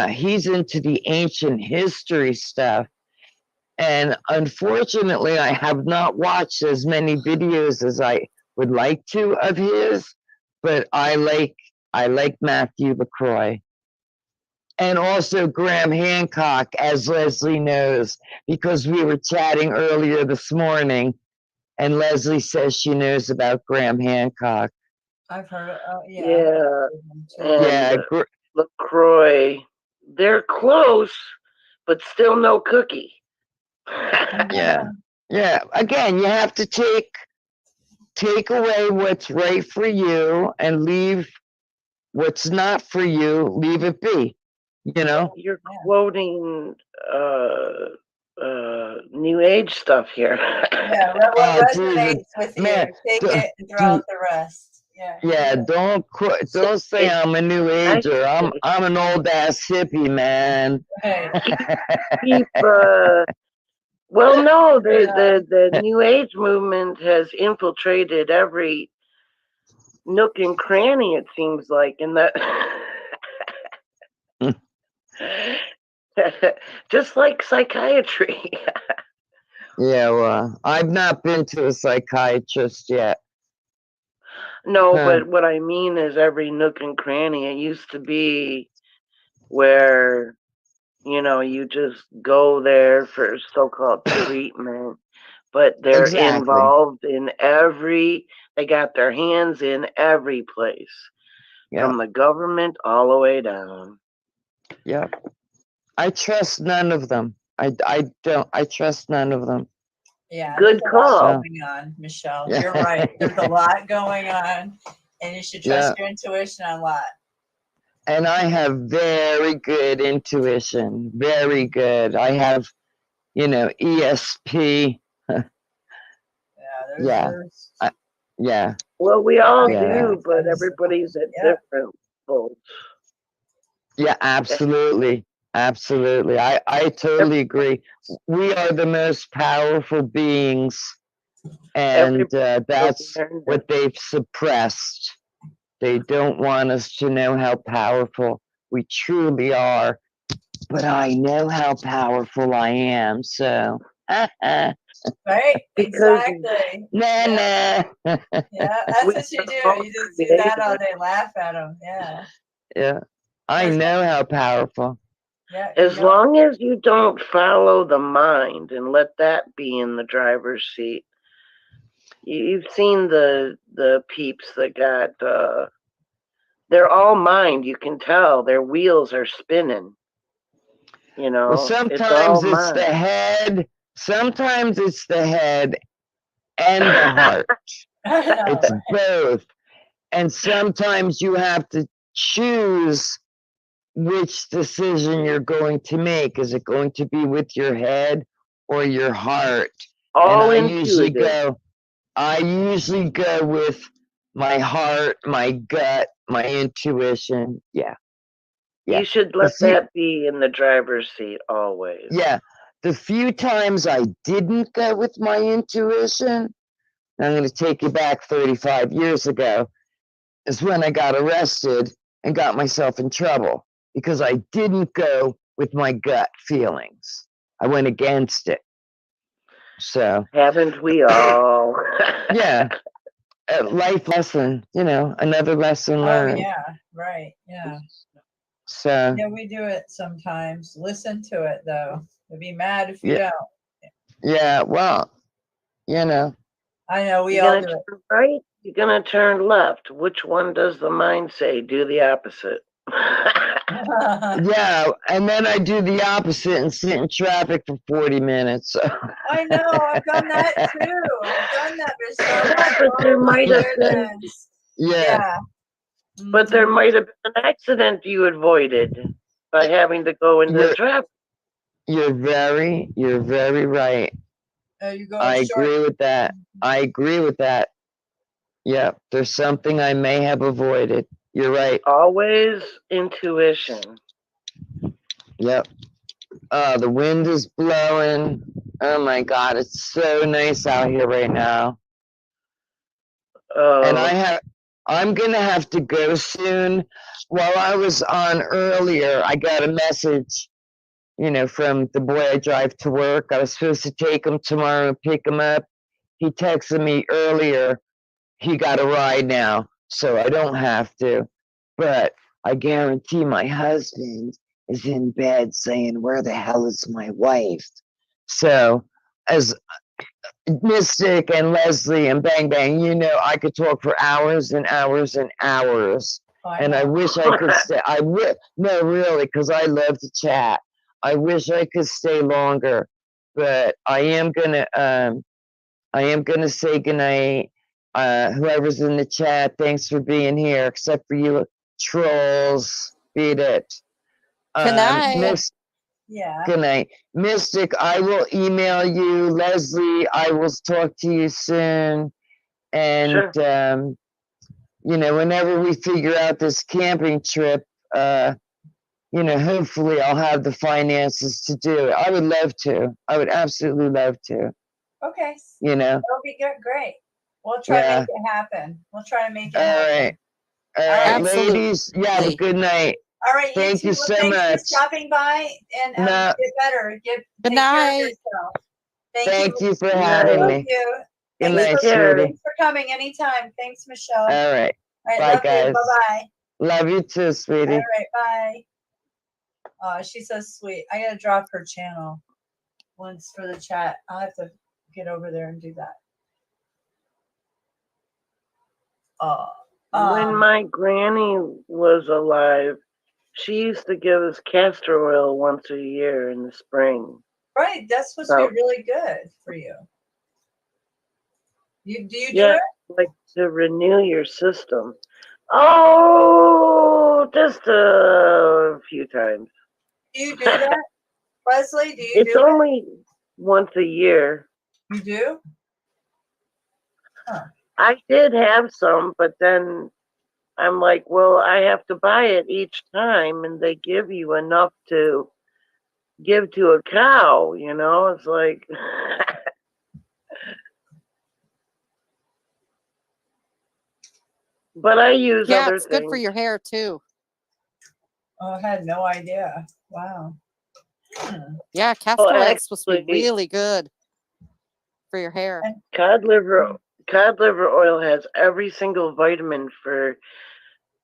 He's into the ancient history stuff. And unfortunately, I have not watched as many videos as I would like to of his, but I like Matthew LaCroix. And also Graham Hancock, as Leslie knows, because we were chatting earlier this morning, and Leslie says she knows about Graham Hancock. I've heard it. Oh, yeah. Yeah, and Yeah, LaCroix, they're close, but still no cookie. yeah. Again, you have to take away what's right for you and leave what's not for you. Leave it be. You know. You're quoting New Age stuff here. Yeah, what resonates with you? Man, Take it and throw out the rest. Yeah. Yeah, don't say I'm a new ager. I'm an old ass hippie, man. Right. Keep, well, no, the New Age movement has infiltrated every nook and cranny, it seems like, in that. Just like psychiatry. Yeah, well, I've not been to a psychiatrist yet. No, but what I mean is every nook and cranny. It used to be where, you just go there for so-called treatment, but they're involved in they got their hands in every place, from the government all the way down. Yep. I trust none of them. I trust none of them. Yeah. Good call. Going on, Michelle. You're right. There's a lot going on, and you should trust your intuition a lot. And I have very good intuition. Very good. I have, ESP. Yeah. Well, we all do, but everybody's at different levels. Yeah, absolutely. Absolutely. I totally agree. We are the most powerful beings, and that's what they've suppressed. They don't want us to know how powerful we truly are, but I know how powerful I am, so. Right? Exactly. Nah. Yeah, that's what you do. You just do that all day, laugh at them. Yeah. Yeah. I know how powerful. Yeah. As long as you don't follow the mind and let that be in the driver's seat. You've seen the peeps that got, they're all mind. You can tell their wheels are spinning. Well, sometimes it's the head. Sometimes it's the head and the heart. It's both. And sometimes you have to choose which decision you're going to make. Is it going to be with your head or your heart? All and intuitive. I usually go with my heart, my gut, my intuition. Yeah. You should let that be in the driver's seat always. Yeah. The few times I didn't go with my intuition, I'm going to take you back 35 years ago, is when I got arrested and got myself in trouble because I didn't go with my gut feelings. I went against it. So. Haven't we all? Yeah. A life lesson, another lesson learned. Oh, yeah. Right. Yeah. So. Yeah, we do it sometimes. Listen to it, though. You'll be mad if you don't. Yeah, well, I know we all all do turn it. Right? You're going to turn left. Which one does the mind say? Do the opposite. Yeah, and then I do the opposite and sit in traffic for 40 minutes. I know, I've done that too. I've done that, Michelle. Yeah, but Oh there my might have been, goodness. Yeah, Yeah. but there might have been an accident you avoided by having to go into the you're traffic. you're very right. You go I short. agree with that. I agree with that. Yep, there's something I may have avoided. You're right. Always intuition. Yep. The wind is blowing. Oh my God, it's so nice out here right now. And Oh, I'm gonna have to go soon. While I was on earlier, I got a message, from the boy I drive to work. I was supposed to take him tomorrow and pick him up. He texted me earlier. He got a ride now, so I don't have to. But I guarantee my husband is in bed saying, "Where the hell is my wife?" So, as Mystic and Leslie and Bang Bang, I could talk for hours and hours and hours. And I wish I could stay. No, really, because I love to chat. I wish I could stay longer, but I am gonna say goodnight. Whoever's in the chat, thanks for being here. Except for you trolls, beat it. Good night. Yeah. Good night. Mystic, I will email you. Leslie, I will talk to you soon. And, sure. Whenever we figure out this camping trip, hopefully I'll have the finances to do it. I would love to. I would absolutely love to. Okay. That'll be good. Great. We'll try to make it happen. We'll try to make it happen. All right, Absolutely. ladies. You have a good night. All right, Thank you so thanks much. for stopping by, and No, get better. Good Take care of night. yourself. thank you for Good having night. me. Thank you. Good Thanks night, care. sweetie. Thanks for coming anytime. Thanks, Michelle. All right. All right, Bye, love you. guys. Bye-bye. Love you too, sweetie. All right, bye. Oh, she's so sweet. I gotta drop her channel once for the chat. I'll have to get over there and do that. When my granny was alive, she used to give us castor oil once a year in the spring. Right, that's supposed to be really good for you. Do you do it? Like to renew your system. Oh, just a few times. Do you do that, Leslie? Do you It's do only once a year. You do? Huh. I did have some, but then I'm like, well, I have to buy it each time, and they give you enough to give to a cow, It's like. But I use other it's good for things. your hair too. Oh, I had no idea. Wow. Yeah, castor oil is supposed to be really good for your hair. Cod liver oil has every single vitamin for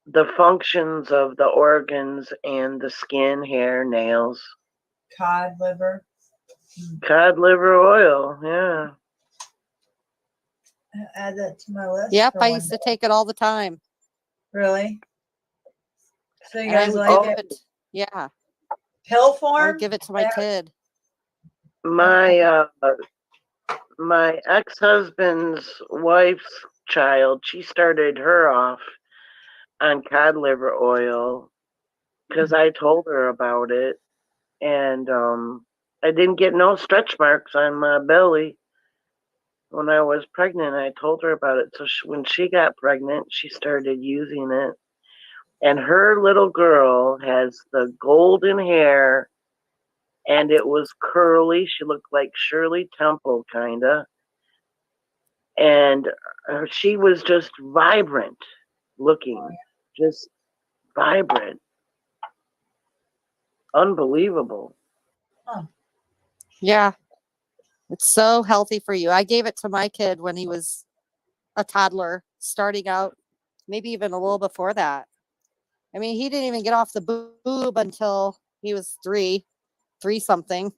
the functions of the organs and the skin, hair, nails. Cod liver. Cod liver oil, yeah. I'll add that to my list. Yep, I used to take it all the time. Really? So you And I guys would like give it? Yeah. Pill form? I would give it to my kid. My my ex-husband's wife's child, she started her off on cod liver oil because I told her about it, and I didn't get no stretch marks on my belly when I was pregnant. I told her about it, so when she got pregnant, she started using it, and her little girl has the golden hair, and it was curly. She looked like Shirley Temple, kinda. And she was just vibrant looking, just vibrant, unbelievable. Huh. Yeah, it's so healthy for you. I gave it to my kid when he was a toddler, starting out, maybe even a little before that. I mean, he didn't even get off the boob until he was three something.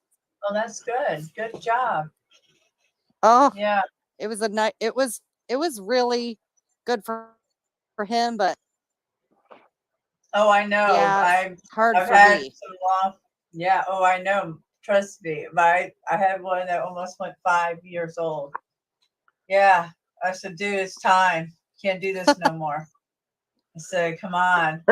Oh, that's good. Good job. Oh, yeah. It was it was really good for him, but Oh, I know. Yeah, it's hard I've for had me. some long. Yeah. Oh, I know. Trust me. But I had one that almost went 5 years old. Yeah. I said, dude, it's time. Can't do this no more. I said, come on.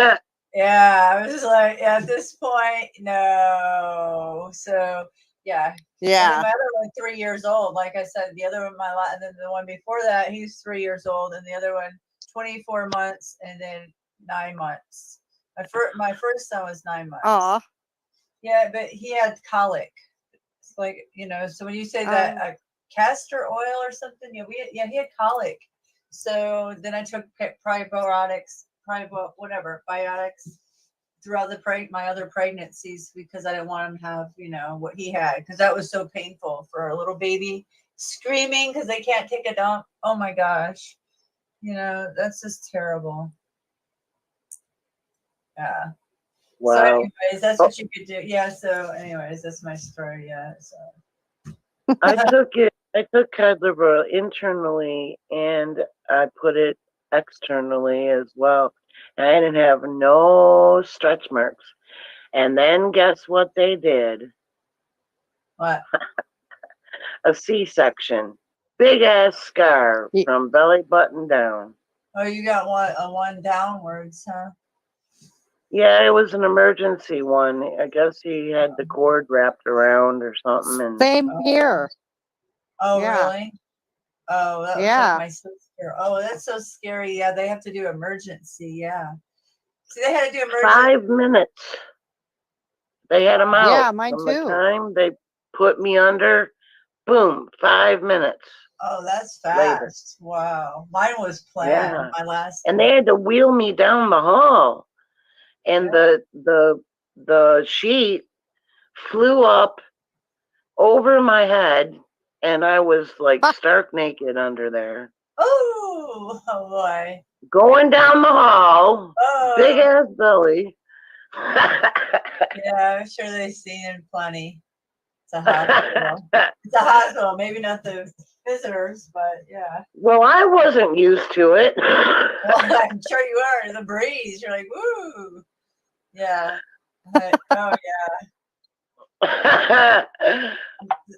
Yeah. I was like, yeah, at this point, no. So yeah. And then Yeah. my other one, 3 years old. Like I said, the other one, and then the one before that, he's 3 years old, and the other one, 24 months, and then 9 months. My first son was 9 months. Aw. Yeah, but he had colic. It's like, so when you say that castor oil or something, he had colic. So then I took biotics throughout my other pregnancies because I didn't want him to have, what he had, because that was so painful for a little baby screaming because they can't take a dump. Oh my gosh. That's just terrible. Yeah. Wow. So anyways, that's what you could do. Yeah, so anyways, that's my story. Yeah. So I took Cadlerbro internally and I put it externally as well. And I didn't have no stretch marks. And then guess what they did? what? A C-section. Big ass scar from belly button down. Oh, you got one downwards, huh? Yeah, it was an emergency one. I guess he had the cord wrapped around or something. And Same here. Oh, Yeah. really? Oh, that was like my sister. Oh, that's so scary. Yeah, they have to do emergency. Yeah. See, they had to do emergency. 5 minutes. They had him out. Yeah, mine From too. the time they put me under, boom, 5 minutes. Oh, that's fast. Later. Wow. Mine was planned. Yeah. My last. And they had to wheel me down the hall. And the sheet flew up over my head, and I was like stark naked under there. Oh boy. Going down the hall, big ass belly. Yeah, I'm sure they've seen it plenty. It's a hospital. It's a hospital. Maybe not the visitors, but yeah. Well, I wasn't used to it. Well, I'm sure you are. The breeze. You're like, woo. Yeah. But, oh yeah.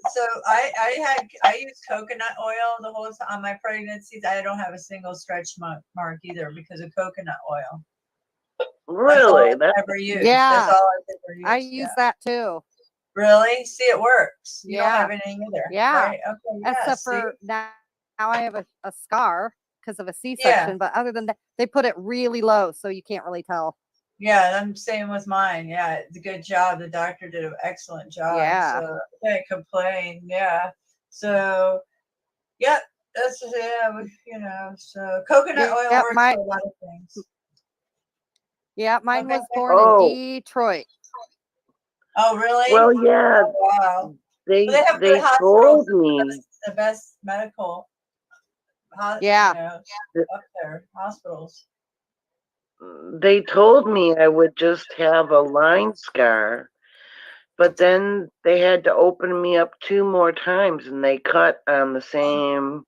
So I used coconut oil the whole time on my pregnancies. I don't have a single stretch mark either because of coconut oil. Really? That's all I ever used. Yeah. That's all I've ever used. I use that too. Really? See, it works. You don't Yeah. have anything either. Yeah. Right? Okay. Yeah. Except see? for now I have a scar because of a C-section. Yeah. But other than that, they put it really low, so you can't really tell. Yeah, I'm same with mine. Yeah, it's a good job. The doctor did an excellent job. Yeah. So I can't complain. Yeah. So, yep. That's So coconut oil works for a lot of things. Yeah, mine was born in Detroit. Oh, really? Well, yeah. Oh, wow. They have good told hospitals. me. The best medical. Up there, hospitals. They told me I would just have a line scar, but then they had to open me up 2 more times, and they cut on the same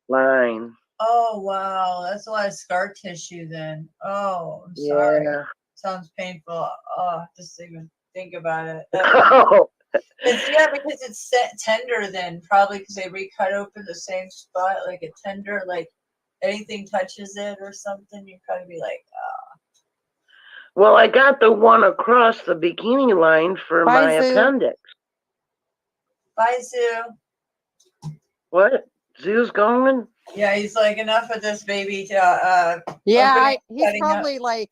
line. Oh, wow. That's a lot of scar tissue then. Oh, I'm sorry. Yeah. Sounds painful. Oh, just even think about it. Oh. Because it's tender then, probably because they recut open the same spot, like a tender, like anything touches it or something, you'd probably be like, Well, I got the one across the bikini line for my appendix. Bye, Zoo. What? Zoo's going? Yeah, he's like, enough of this, baby. He's probably like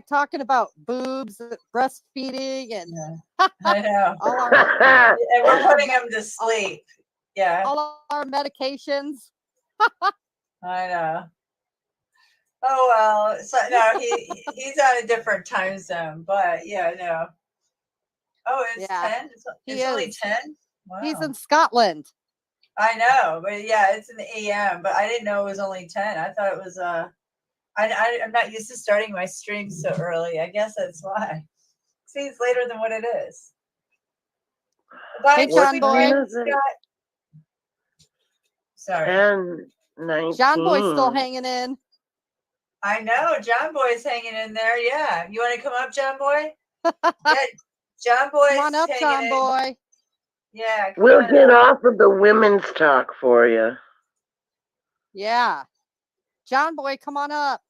talking about boobs, breastfeeding, and I know. And we're putting him to sleep. Yeah. All our medications. I know. Oh well. So no, he's on a different time zone, but yeah, no. Oh, it's 10? It's only 10? Wow. He's in Scotland. I know, but yeah, it's in the AM, but I didn't know it was only 10. I thought it was I'm not used to starting my streams so early. I guess that's why. See, it's later than what it is. Hey, John Boy. Sorry. 10:19. John Boy's still hanging in. I know. John Boy's hanging in there. Yeah. You want to come up, John Boy? Yeah. John Boy's Come on up, hanging John in. Boy. Yeah. Come We'll on get up. off of the women's talk for you. Yeah. John Boy, come on up.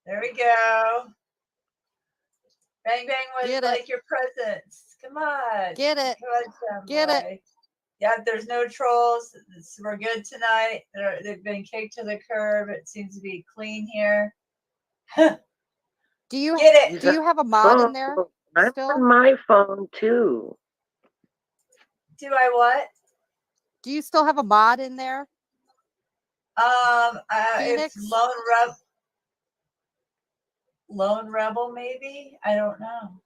There we go. Bang Bang was Get like it. your presence. Come on. Get it. Come on, John Get it. Boy. Yeah, there's no trolls. We're good tonight. They've been kicked to the curb. It seems to be clean here. Do you Get it. do you have a mod in there I'm still? on my phone too. Do I what? Do you still have a mod in there? It's Phoenix? Lone Rebel, maybe? I don't know.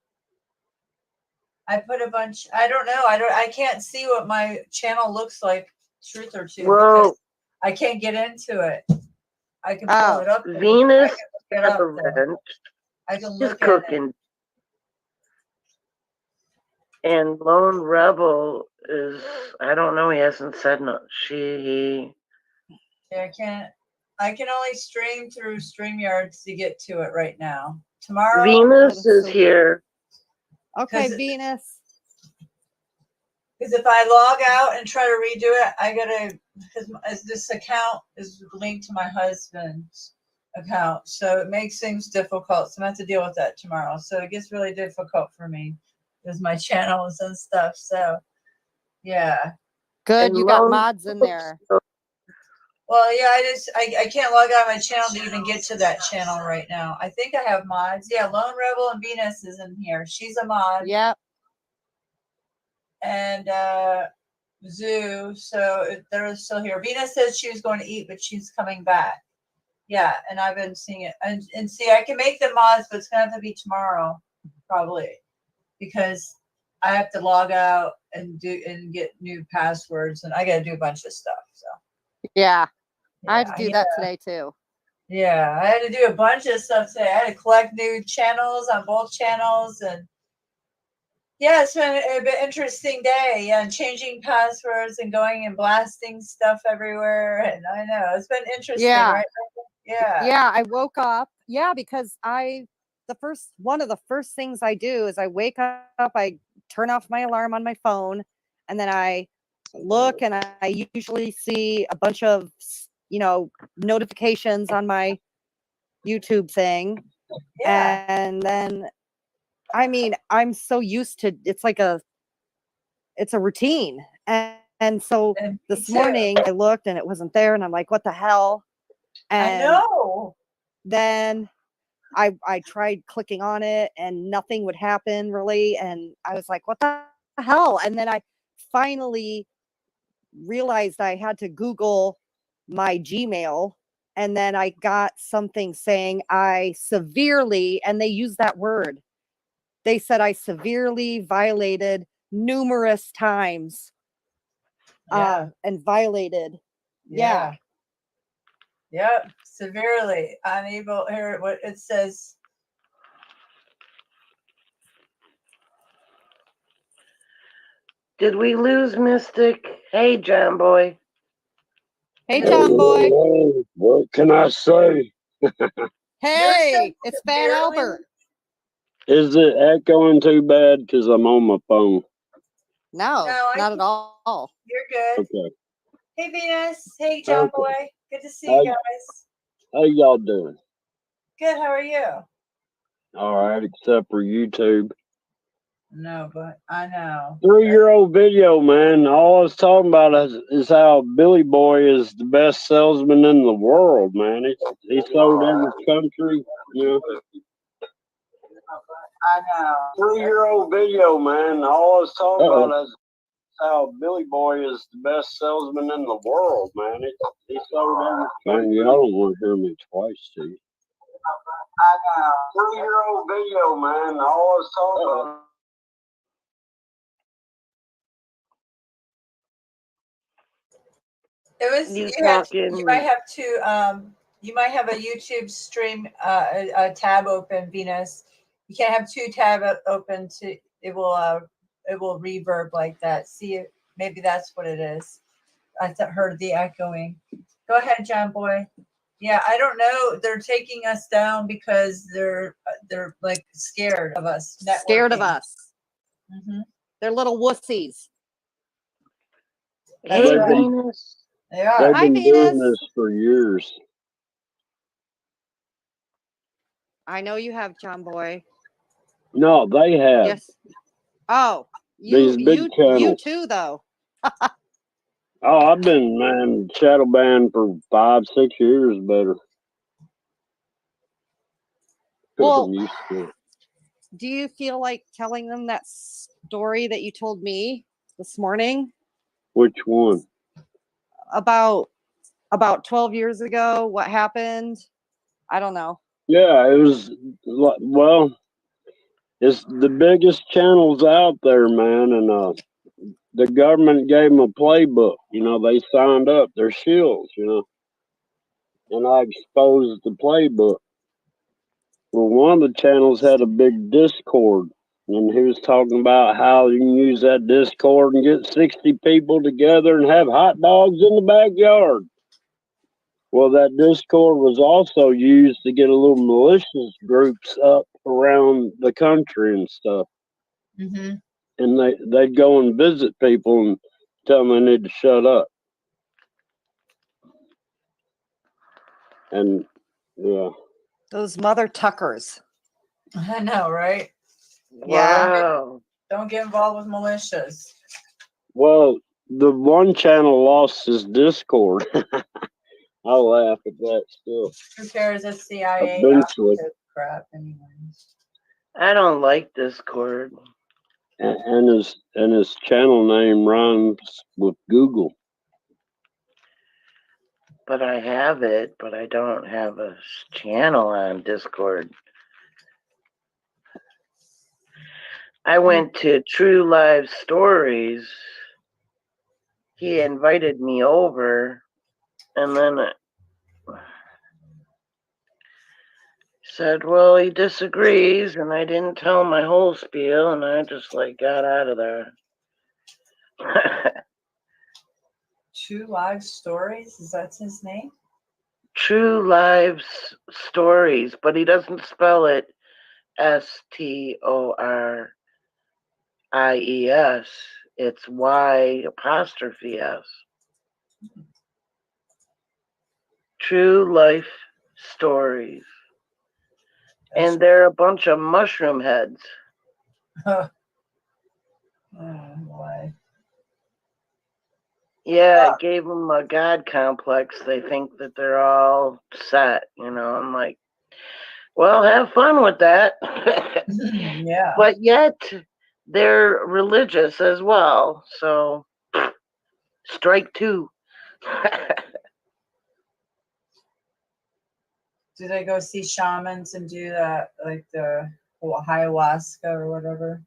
I put a bunch. I don't know. I can't see what my channel looks like. Truth or two, Well, because I can't get into it. I can pull it up. Venus I can look it up, though. event. I can She's look at it. cooking. And Lone Rebel is, I don't know, he hasn't said no. He. Yeah, I can only stream through StreamYard to get to it right now. Tomorrow. Venus is here. Okay, Venus. Because if I log out and try to redo it, I gotta, because this account is linked to my husband's account, so it makes things difficult. So I'm gonna have to deal with that tomorrow. So it gets really difficult for me with my channels and stuff. So yeah. Good, And you got mods in there. Well, yeah, I can't log out of my channel to even get to that channel right now. I think I have mods. Yeah, Lone Rebel and Venus is in here. She's a mod. Yep. And Zoo, so they're still here. Venus says she was going to eat, but she's coming back. Yeah, and I've been seeing it. And see, I can make the mods, but it's gonna have to be tomorrow, probably, because I have to log out and get new passwords, and I got to do a bunch of stuff. So yeah, I had to do that today too. Yeah, I had to do a bunch of stuff today. I had to collect new channels on both channels, and yeah, it's been an interesting day. Yeah, and changing passwords and going and blasting stuff everywhere. And I know it's been interesting, right? Yeah. Yeah, I woke up. Yeah, because one of the first things I do is I wake up, I turn off my alarm on my phone, and then I look and I usually see a bunch of, notifications on my YouTube thing. Yeah. And then, I mean, I'm so used to, it's a routine. And so this morning I looked and it wasn't there, and I'm like, what the hell? And I know. Then I tried clicking on it and nothing would happen really. And I was like, what the hell? And then I finally realized I had to Google my Gmail. And then I got something saying and they used that word. They said I severely violated numerous times. And violated. Yeah. Yep. Severely unable. Here, what it says. Did we lose Mystic? Hey, John Boy. Hey, John Boy. Hey, what can I say? Hey, it's Fat Albert. Is it echoing too bad because I'm on my phone? No, not at all. You're good. Okay. Hey, Venus. Hey, John Boy. Good to see you guys. How y'all doing? Good. How are you? All right, except for YouTube. No, but I know. 3-year-old video, man. All I was talking about is how Billy Boy is the best salesman in the world, man. He sold every country, I know. 3-year-old video, man. All I was talking about is how Billy Boy is the best salesman in the world, man. He sold every country. Man, y'all don't want to hear me twice, do you? I know. 3-year-old video, man. All I was talking about. It was you might have to you might have a YouTube stream a tab open, Venus. You can't have two tabs open to it will reverb like that. See it, maybe that's what it is. I heard the echoing. Go ahead, John Boy. Yeah, I don't know. They're taking us down because they're like scared of us. Scared of networking. us. Mm-hmm. They're little wussies. That's Hey, right. Venus. They are. They've Hi, been doing Venus. this for years. I know you have, John Boy. No, they have. Yes. Oh, These big you channels. too, though. Oh, I've been, man, shadow banned for 5-6 years better. Well, I'm used to it. do you feel like telling them that story that you told me this morning Which one? about 12 years ago? What happened? I don't know. Yeah, it was, well, it's the biggest channels out there, man, and the government gave them a playbook. You know, they signed up. They're shills, you know, and I exposed the playbook. Well, one of the channels had a big Discord, and he was talking about how you can use that Discord and get 60 people together and have hot dogs in the backyard. Well, that Discord was also used to get a little malicious groups up around the country and stuff. Mm-hmm. And they'd go and visit people and tell them they need to shut up. And yeah, Those mother tuckers. I know, right? Yeah. Wow. Don't get involved with militias. well, the one channel lost his Discord. I laugh at that still. Who cares? It's CIA Eventually, crap, anyways. I don't like Discord, and his channel name rhymes with Google. but I have it, but I don't have a channel on Discord. I went to True Live Stories. He invited me over, and then said, well, he disagrees, and I didn't tell him my whole spiel, and I just got out of there. True Live Stories? Is that his name? True Lives Stories, but he doesn't spell it STORIES. It's Y''S. True Life Stories. And they're a bunch of mushroom heads. Oh, boy. Yeah, it gave them a God complex. They think that they're all set, you know. I'm like, well, have fun with that. Yeah. But yet, they're religious as well. So, strike two. Do they go see shamans and do that, like the ayahuasca or whatever?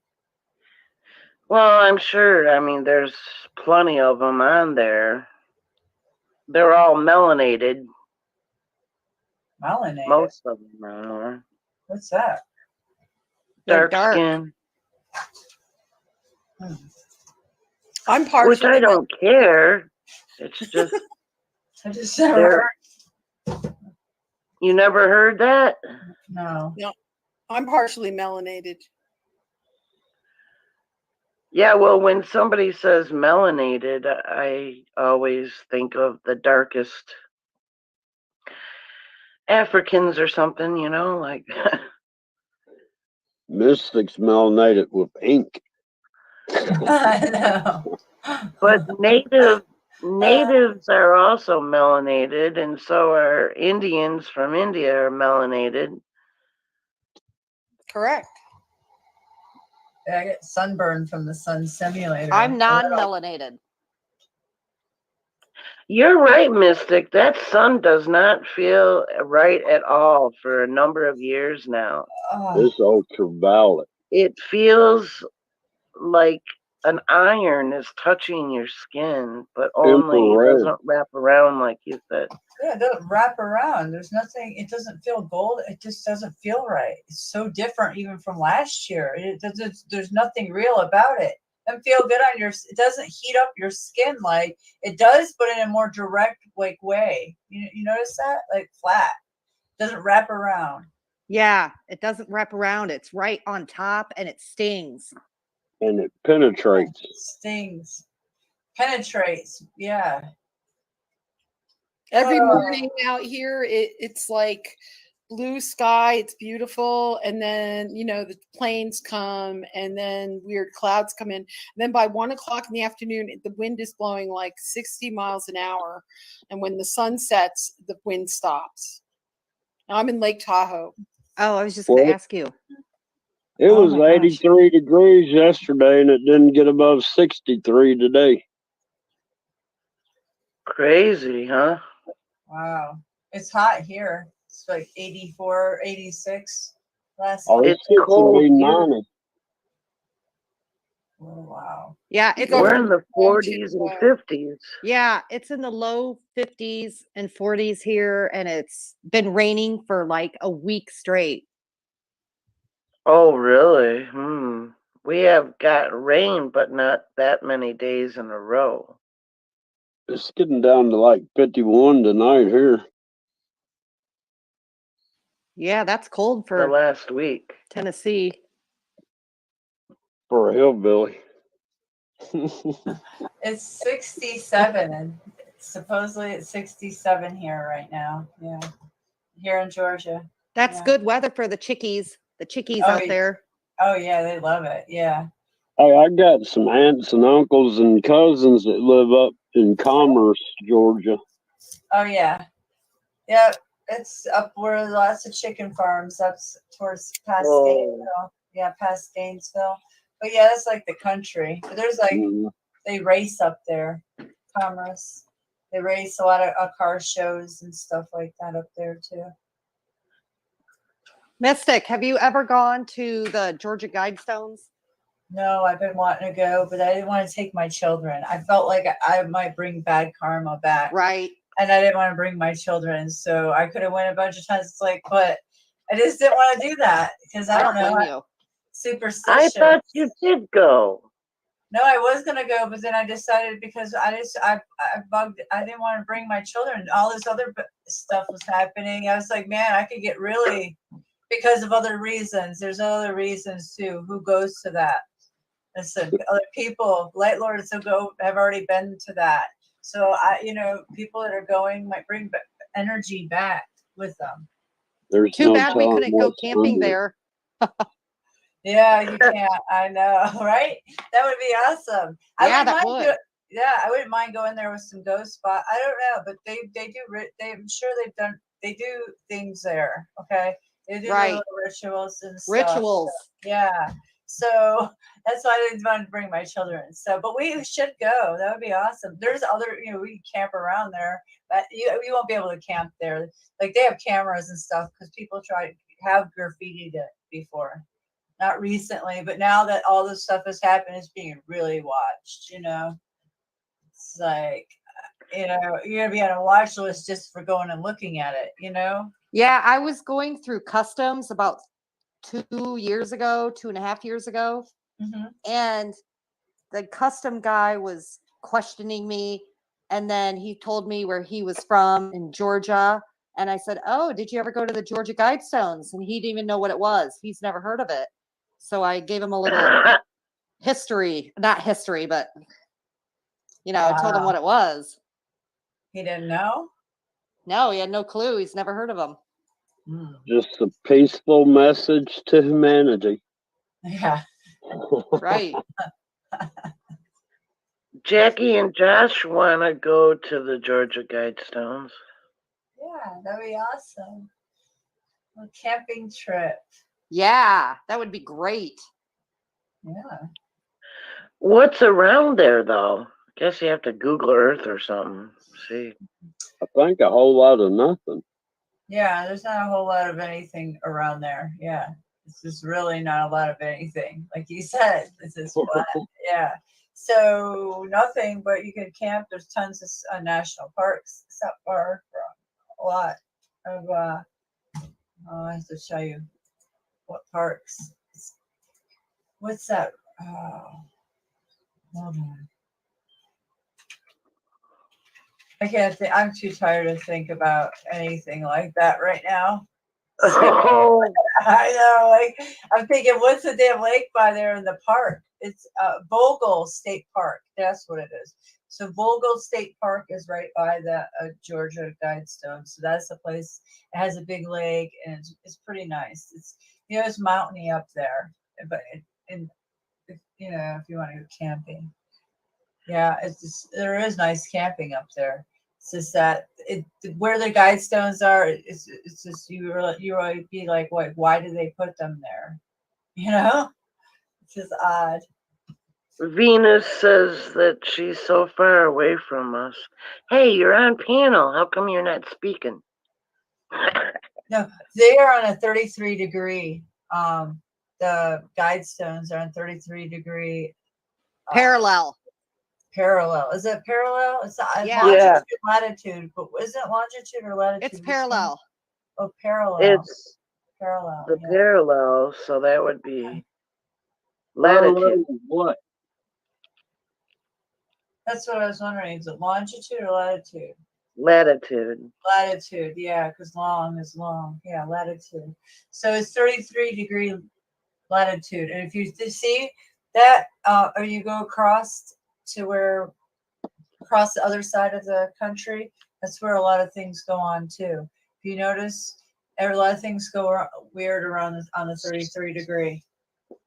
Well, I'm sure. I mean, there's plenty of them on there. They're all melanated. Melanated? Most of them are. What's that? Dark skin. I'm Which partially. I don't care. It's just. I just never heard. You never heard that? No. No, I'm partially melanated. Yeah, well, when somebody says melanated, I always think of the darkest Africans or something, you know, like. Mystics melanated with ink. I know. But natives are also melanated, and so are Indians from India are melanated. Correct. Yeah, I get sunburned from the sun simulator. I'm non-melanated. You're right, Mystic. That sun does not feel right at all for a number of years now. It's ultraviolet. It feels like an iron is touching your skin, but only Infrared. it doesn't wrap around like you said. Yeah, it doesn't wrap around. There's nothing. It doesn't feel gold. It just doesn't feel right. It's so different even from last year. There's nothing real about it. and feel good on your. It doesn't heat up your skin like it does, but in a more direct like way. You notice that like flat, doesn't wrap around. Yeah, it doesn't wrap around. It's right on top, and it stings. And it penetrates. Stings, penetrates. Yeah. Every Oh. morning out here, it's like blue sky. It's beautiful, and then the planes come, and then weird clouds come in. And then by 1 o'clock in the afternoon, the wind is blowing like 60 miles an hour, and when the sun sets, the wind stops. Now I'm in Lake Tahoe. Oh, I was just going to ask you. It was 83 degrees yesterday, and it didn't get above 63 today. Crazy, huh? Wow. It's hot here. It's like 84, 86 last Oh, night. it's cold. Be 90. Oh, wow. Yeah, We're in the 40s and 50s. Yeah, it's in the low 50s and 40s here, and it's been raining for like a week straight. Oh, really? We have got rain, but not that many days in a row. It's getting down to like 51 tonight here. Yeah, that's cold for the last week. Tennessee. For a hillbilly. It's 67, and supposedly it's 67 here right now. Yeah, here in Georgia. That's good weather for the chickies. The chickies out there. Oh yeah, they love it. Yeah. Hey, I got some aunts and uncles and cousins that live up in Commerce, Georgia. Oh yeah, yeah. It's up where lots of chicken farms up towards past Gainesville. Yeah, past Gainesville. But yeah, it's like the country. But there's like they race up there, Commerce. They race a lot of car shows and stuff like that up there too. Mystic, have you ever gone to the Georgia Guidestones? No, I've been wanting to go, but I didn't want to take my children. I felt like I might bring bad karma back. Right. And I didn't want to bring my children. So I could have went a bunch of times. It's like, but I just didn't want to do that because I don't know. Superstitious. I thought you did go. No, I was gonna go, but then I decided because I bugged. I didn't want to bring my children. All this other stuff was happening. I was like, man, I could get really because of other reasons. There's other reasons too. Who goes to that? Listen, other people, light lords have already been to that. So people that are going might bring energy back with them. There's too bad we couldn't go camping there. Yeah, you can't. I know, right? That would be awesome. I wouldn't mind going there with some ghost spot. I don't know, but they do. I'm sure they do things there. Okay, they do little rituals and stuff. Rituals. So, yeah. So that's why I didn't want to bring my children. So, but we should go. That would be awesome. There's other, we can camp around there, but you won't be able to camp there. Like they have cameras and stuff because people have graffitied it before. Not recently, but now that all this stuff has happened, it's being really watched, It's like, you're going to be on a watch list just for going and looking at it, Yeah, I was going through customs about 2.5 years ago. Mm-hmm. And the custom guy was questioning me. And then he told me where he was from in Georgia. And I said, oh, did you ever go to the Georgia Guidestones? And he didn't even know what it was. He's never heard of it. So I gave him a little history, not history, but, I told him what it was. He didn't know? No, he had no clue. He's never heard of them. Just a peaceful message to humanity. Yeah. Right. Jackie and Josh want to go to the Georgia Guidestones. Yeah, that'd be awesome. A camping trip. Yeah, that would be great. Yeah. What's around there, though? I guess you have to Google Earth or something. See. I think a whole lot of nothing. Yeah, there's not a whole lot of anything around there. Yeah. It's just really not a lot of anything. Like you said, this is flat. Yeah. So nothing, but you can camp. There's tons of national parks. It's not far from a lot of, I have to show you what parks. What's that? Hold on. I can't think. I'm too tired to think about anything like that right now. Oh, I know. Like I'm thinking, what's the damn lake by there in the park? It's Vogel State Park. That's what it is. So Vogel State Park is right by the Georgia Guidestone. So that's the place. It has a big lake and it's pretty nice. It's mountainy up there, but if you want to go camping, yeah, there is nice camping up there. It's just that where the Guidestones are, it's just you would be like, why do they put them there? It's just odd. Venus says that she's so far away from us. Hey, you're on panel. How come you're not speaking? No, they are on a 33-degree. The Guidestones are on 33-degree Parallel. parallel. Is it parallel? It's Yeah. longitude, latitude, but isn't it longitude or latitude? It's parallel. Oh, parallel. It's Parallel. the Yeah. parallel, so that would be Parallel latitude. with what? That's what I was wondering. Is it longitude or latitude? Latitude. Latitude, yeah, because long is long. Yeah, latitude. So it's 33-degree latitude. And if you see that, or you go across the other side of the country, that's where a lot of things go on too. If you notice, a lot of things go weird around on the 33-degree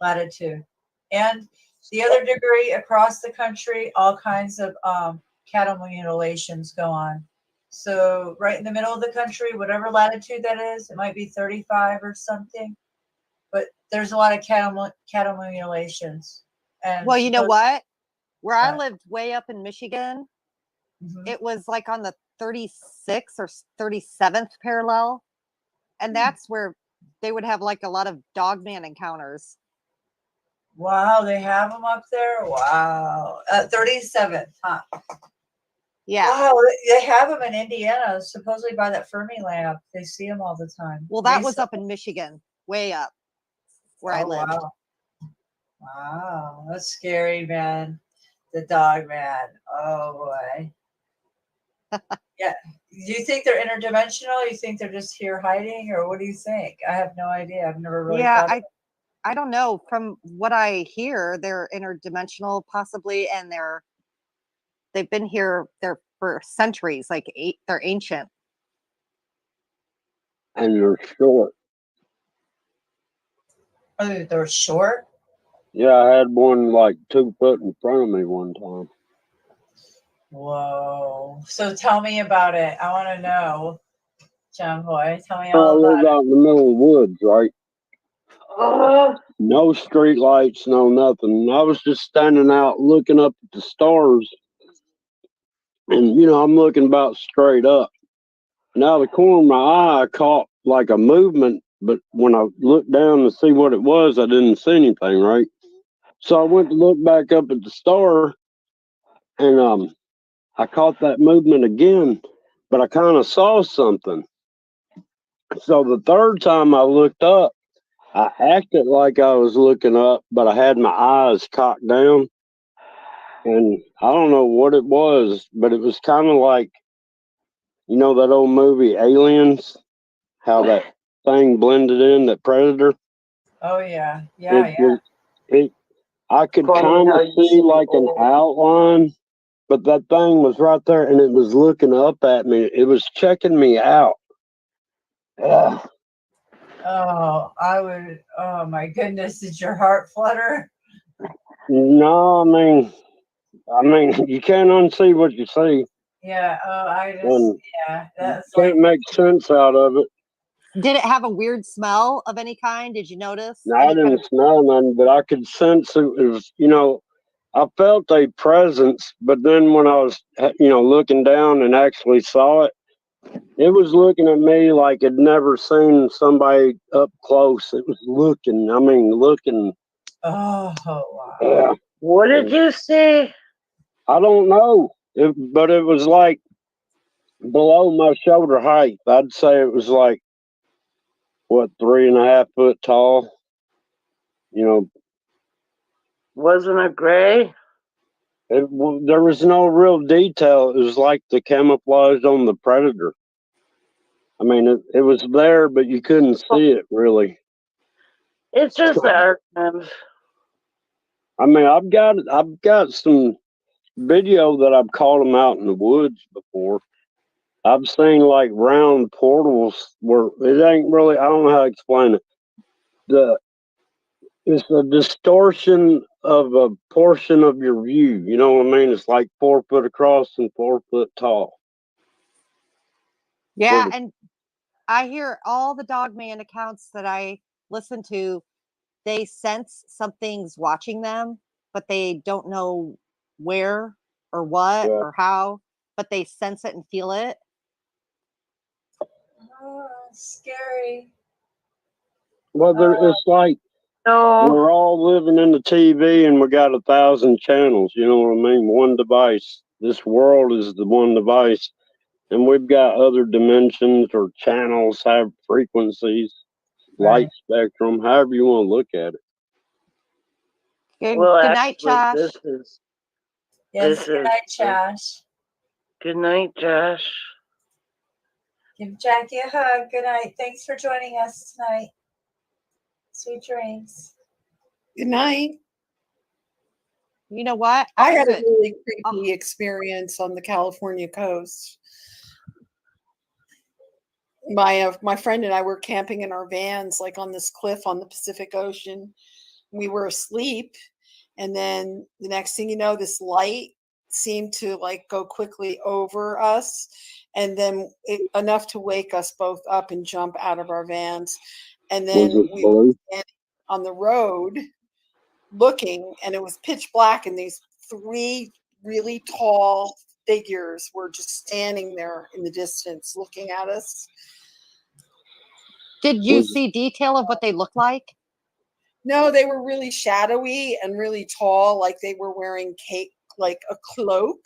latitude. And the other degree across the country, all kinds of cattle mutilations go on. So right in the middle of the country, whatever latitude that is, it might be 35 or something, but there's a lot of cattle mutilations. And Well, you know what? Where I What? lived way up in Michigan, Mhm. it was like on the 36th or 37th parallel. And that's where they would have like a lot of dogman encounters. Wow, they have them up there. Wow, 37th, huh? Yeah. Wow, they have them in Indiana, supposedly by that Fermi lab. They see them all the time. Well, that was up in Michigan, way up where I lived. Wow. Wow, that's scary, man. The dog man. Oh boy. Yeah. Do you think they're interdimensional? You think they're just here hiding, or what do you think? I have no idea. I've never really Yeah, thought. I don't know. From what I hear, they're interdimensional, possibly, and they've been here there for centuries. They're ancient. And they're short. Oh, they're short. Yeah, I had one like 2 foot in front of me one time. Whoa. So tell me about it. I want to know, John Boy. Tell me I all live about it. out in the middle of the woods, right? No street lights, no nothing. I was just standing out looking up at the stars, and I'm looking about straight up. Now the corner of my eye, I caught like a movement, but when I looked down to see what it was, I didn't see anything, right? So I went to look back up at the star, and I caught that movement again, but I kind of saw something. So the third time I looked up, I acted like I was looking up, but I had my eyes cocked down. And I don't know what it was, but it was kind of like, that old movie Aliens, how that thing blended in, that predator. Oh yeah, It yeah. was, it, I could Funny kind how of you see say like an old. outline, but that thing was right there and it was looking up at me. It was checking me out. Ugh. Oh, I would. Oh my goodness, did your heart flutter? No, I mean, you can't unsee what you see, Yeah. Oh, and yeah. you That's can't like. make sense out of it. Did it have a weird smell of any kind? Did you notice Now, I any kind didn't of? smell none, but I could sense it was, I felt a presence, but then when I was, looking down and actually saw it, it was looking at me like I'd never seen somebody up close. It was looking. Oh wow. Yeah. What did you say? I don't know, but it was like below my shoulder height. I'd say it was like, what, 3.5 foot tall? You know, Wasn't it gray? There was no real detail. It was like the camouflage on the Predator. I mean, it was there, but you couldn't see it really. It's just the archives. I mean, I've got some video that I've caught them out in the woods before. I've seen like round portals where it ain't really. I don't know how to explain it. It's a distortion of a portion of your view. You know what I mean? It's like 4 foot across and 4 foot tall. Yeah, and I hear all the Dogman accounts that I listen to, they sense something's watching them, but they don't know where or what or how, but they sense it and feel it. Oh, scary. Well, it's like we're all living in the TV and we got 1,000 channels. You know what I mean? One device. This world is the one device, and we've got other dimensions or channels, have frequencies, light spectrum, however you want to look at it. Well, Good night, Josh. Yes, good night, Josh. Good night, Josh. Give Jackie a hug. Good night. Thanks for joining us tonight. Sweet dreams. Good night. You know what? I had a really creepy experience on the California coast. My friend and I were camping in our vans, like on this cliff on the Pacific Ocean. We were asleep, and then the next thing you know, this light seemed to like go quickly over us, and then enough to wake us both up and jump out of our vans. And then we were standing on the road looking, and it was pitch black, and these 3 really tall figures were just standing there in the distance looking at us. Did you see detail of what they look like? No, they were really shadowy and really tall, like they were wearing like a cloak.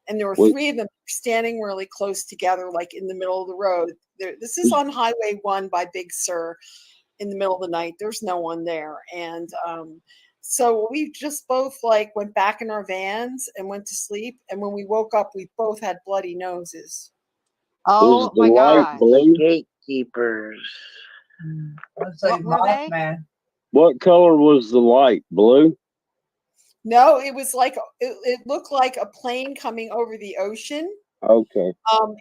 And there were 3 of them standing really close together, like in the middle of the road. This is on Highway 1 by Big Sur in the middle of the night. There's no one there. And so we just both like went back in our vans and went to sleep. And when we woke up, we both had bloody noses. Oh my God. Gatekeepers. What were they? What color was the light? Blue? No, it was like it looked like a plane coming over the ocean. Okay.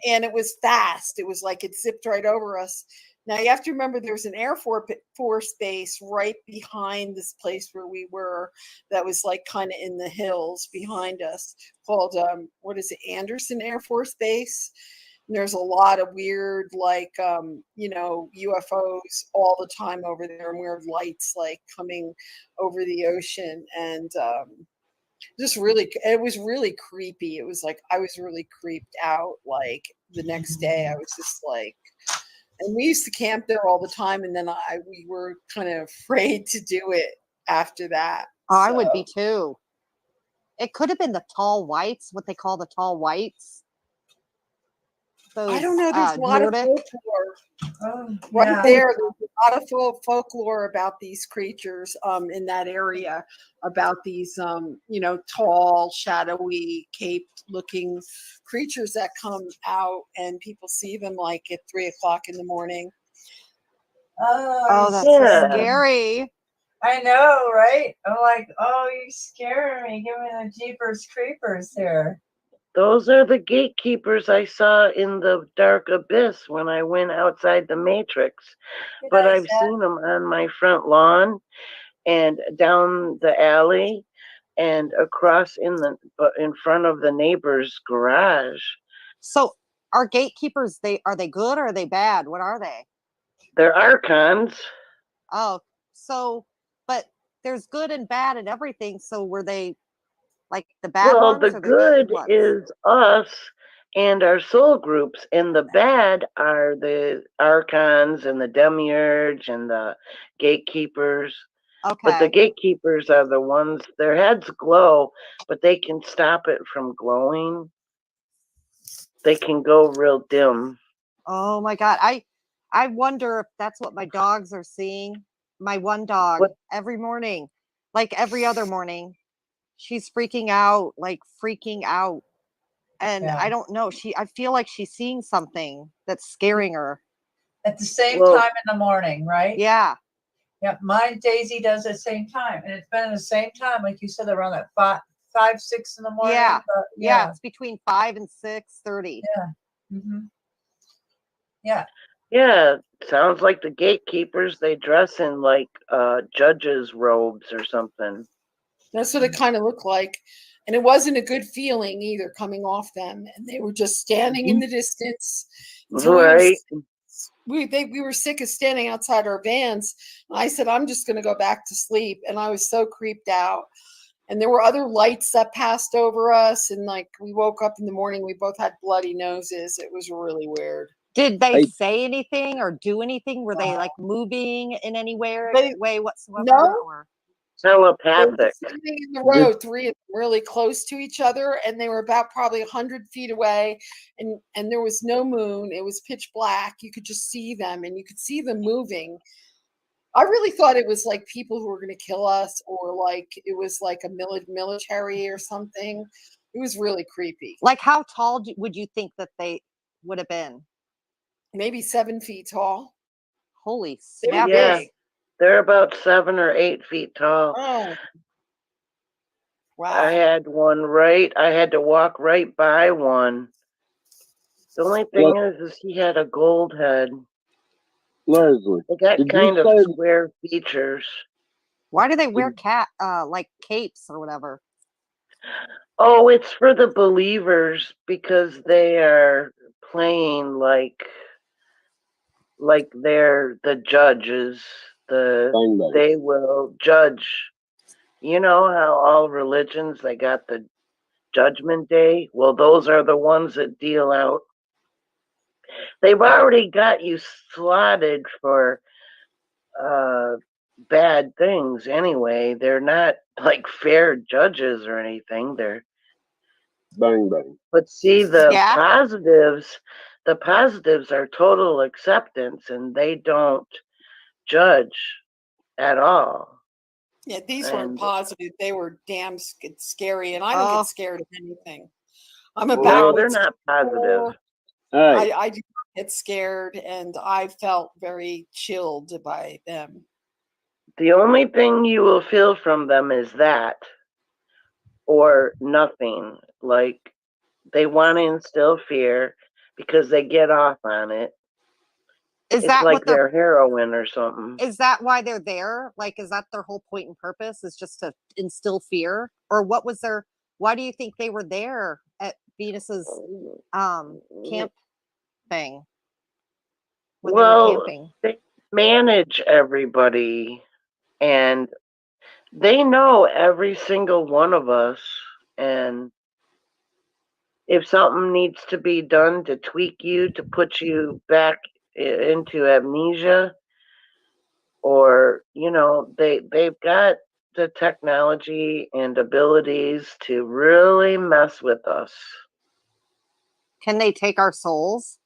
And it was fast. It was like it zipped right over us. Now you have to remember there's an Air Force base right behind this place where we were. That was like kind of in the hills behind us, called what is it, Anderson Air Force Base. And there's a lot of weird, like UFOs all the time over there, and weird lights like coming over the ocean, and it was really creepy. It was like I was really creeped out. Like the next day, I was just like, and we used to camp there all the time, and then we were kind of afraid to do it after that. Oh, I would be too. It could have been the tall whites, what they call the tall whites. Those, I don't know. There's a lot Nordic. of folklore right there. There's a lot of folklore about these creatures in that area, about these tall, shadowy, caped-looking creatures that come out, and people see them like at 3:00 in the morning. Oh, that's so scary. I know, right? I'm like, oh, you scaring me. Give me the Jeepers Creepers here. Those are the gatekeepers I saw in the dark abyss when I went outside the Matrix. But I've seen them on my front lawn and down the alley and across in front of the neighbor's garage. So are gatekeepers, are they good or are they bad? What are they? They're archons. Oh, so, but there's good and bad and everything. So were they like the bad ones? Well, the good is us and our soul groups, and the bad are the archons and the demiurge and the gatekeepers. Okay. But the gatekeepers are the ones, their heads glow, but they can stop it from glowing. They can go real dim. Oh my God. I wonder if that's what my dogs are seeing. My one dog every morning, like every other morning, She's freaking out, like freaking out. And Yeah. I don't know. I feel like she's seeing something that's scaring her. At the same Well- time in the morning, right? Yeah. Yep. Mine Daisy does at the same time, and it's been at the same time, like you said, around that 5, 6 in the morning. Yeah. But Yeah. It's between 5 and 6:30. Mm-hmm. Yeah. Yeah, sounds like the gatekeepers, they dress in like judges' robes or something. That's what it kind of looked like. And it wasn't a good feeling either coming off them. And they were just standing in the distance. And so Right. we were sick of standing outside our vans. And I said, I'm just going to go back to sleep. And I was so creeped out. And there were other lights that passed over us. And like we woke up in the morning, we both had bloody noses. It was really weird. Did they say anything or do anything? Were they like moving in any way whatsoever? No. Or? They were Telepathic. standing in the row, three of them really close to each other, and they were about probably 100 feet away, and there was no moon. It was pitch black. You could just see them, and you could see them moving. I really thought it was like people who were going to kill us, or like it was like a military or something. It was really creepy. Like how tall would you think that they would have been? Maybe 7 feet tall. Holy They were snap! Yeah, big. they're about 7 or 8 feet tall. Oh. Wow. I had to walk right by one. The only thing is he had a gold head. Leslie, They got did kind you of say square features. Why do they wear like capes or whatever? Oh, it's for the believers because they are playing like they're the judges. They will judge. You know how all religions, they got the judgment day? Well, those are the ones that deal out. They've already got you slotted for bad things anyway. They're not like fair judges or anything. They're bang bang? But see, the Yeah. positives are total acceptance, and they don't judge at all. Yeah, these weren't And positive. They were damn scary, and I don't get scared of anything. I'm a no, backwoods. they're not positive. Hey, I do not get scared, and I felt very chilled by them. The only thing you will feel from them is that, or nothing. Like they want to instill fear because they get off on it. Is It's that like what they're? they're heroin or something. Is that why they're there? Like, is that their whole point and purpose? Is just to instill fear, or what was their? Why do you think they were there at Venus's camp thing? When they were Well, camping? they manage everybody, and they know every single one of us, and if something needs to be done to tweak you, to put you back into amnesia, or they've got the technology and abilities to really mess with us. Can they take our souls?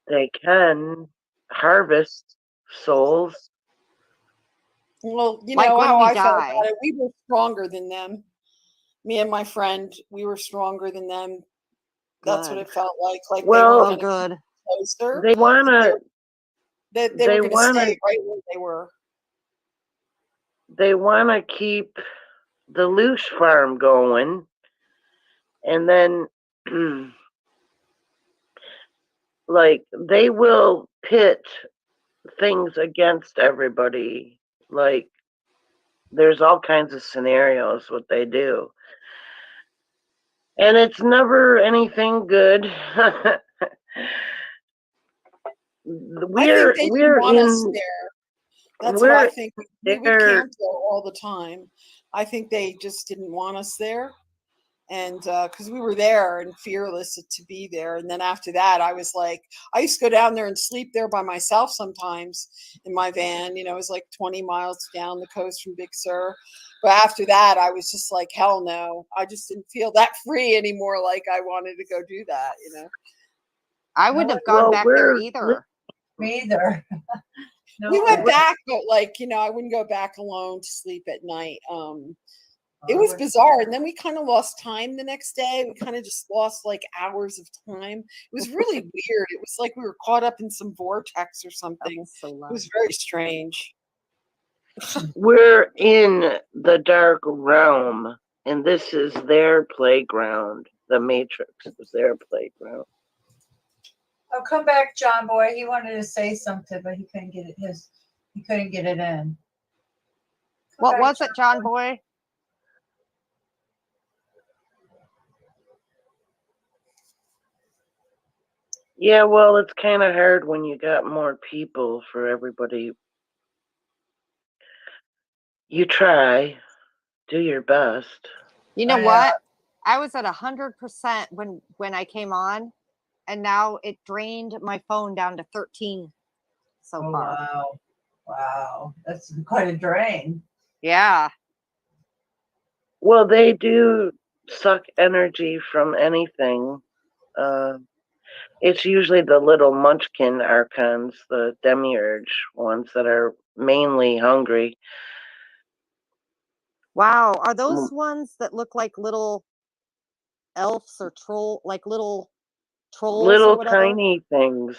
They can harvest souls. Well, you Like know when how we I felt die. about it. We were stronger than them. Me and my friend, we were stronger than them. That's what Good. it felt like. Like Well, they were going to good. closer. They want to. They They were going to want stay to. right where they were. They want to keep the loose farm going, and then like they will pit things against everybody. Like there's all kinds of scenarios what they do, and it's never anything good. I think they didn't want us there. That's what I think. We would camp there all the time. I think they just didn't want us there. And because we were there and fearless to be there. And then after that, I was like, I used to go down there and sleep there by myself sometimes in my van. You know, it was like 20 miles down the coast from Big Sur. But after that, I was just like, hell no. I just didn't feel that free anymore. Like I wanted to go do that, you know. I wouldn't have gone back there either. Me either. No We went way. back, but like, you know, I wouldn't go back alone to sleep at night. It I was would- bizarre. And then we kind of lost time the next day. We kind of just lost like hours of time. It was really weird. It was like we were caught up in some vortex or That something. was so It loud. was very strange. We're in the dark realm, and this is their playground. The Matrix is their playground. Oh, come back, John Boy. He wanted to say something, but he couldn't get it. He couldn't get it in. What was it, John Boy? Yeah, well, it's kind of hard when you got more people for everybody. You try, do your best. You know what? I was at 100% when I came on, and now it drained my phone down to 13 so far. Wow. Wow. That's quite a drain. Yeah. Well, they do suck energy from anything. It's usually the little munchkin archons, the demiurge ones that are mainly hungry. Wow. Are those ones that look like little elves or like little trolls or Little whatever? tiny things.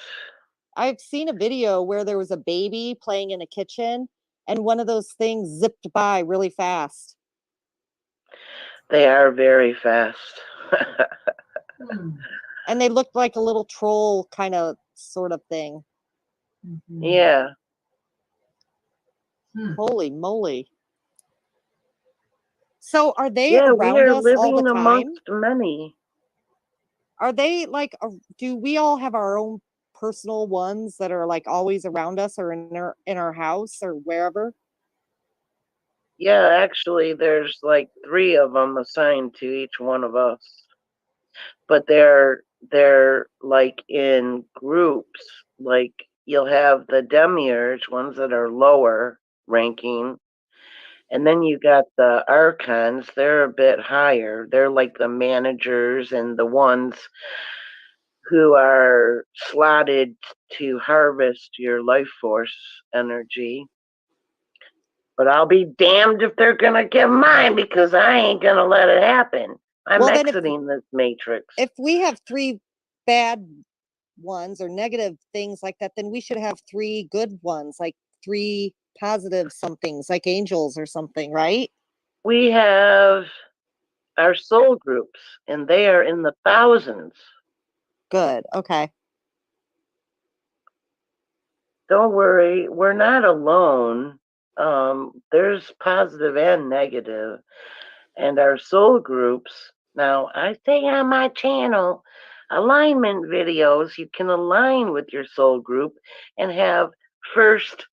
I've seen a video where there was a baby playing in a kitchen and one of those things zipped by really fast. They are very fast. And they looked like a little troll kind of sort of thing. Yeah. Holy moly. So are they Yeah, we around are us all the living time? amongst many. Are they like, do we all have our own personal ones that are like always around us or in our house or wherever? Yeah, actually, there's like 3 of them assigned to each one of us. But they're like in groups. Like you'll have the demiurge ones that are lower ranking, and then you got the archons. They're a bit higher. They're like the managers and the ones who are slotted to harvest your life force energy. But I'll be damned if they're gonna get mine, because I ain't gonna let it happen. I'm Well, then exiting this matrix. If we have 3 bad ones or negative things like that, then we should have 3 good ones, like 3 positive somethings, like angels or something, right? We have our soul groups, and they are in the thousands. Good. Okay. Don't worry, we're not alone. There's positive and negative, and our soul groups. Now, I say on my channel, alignment videos, you can align with your soul group and have first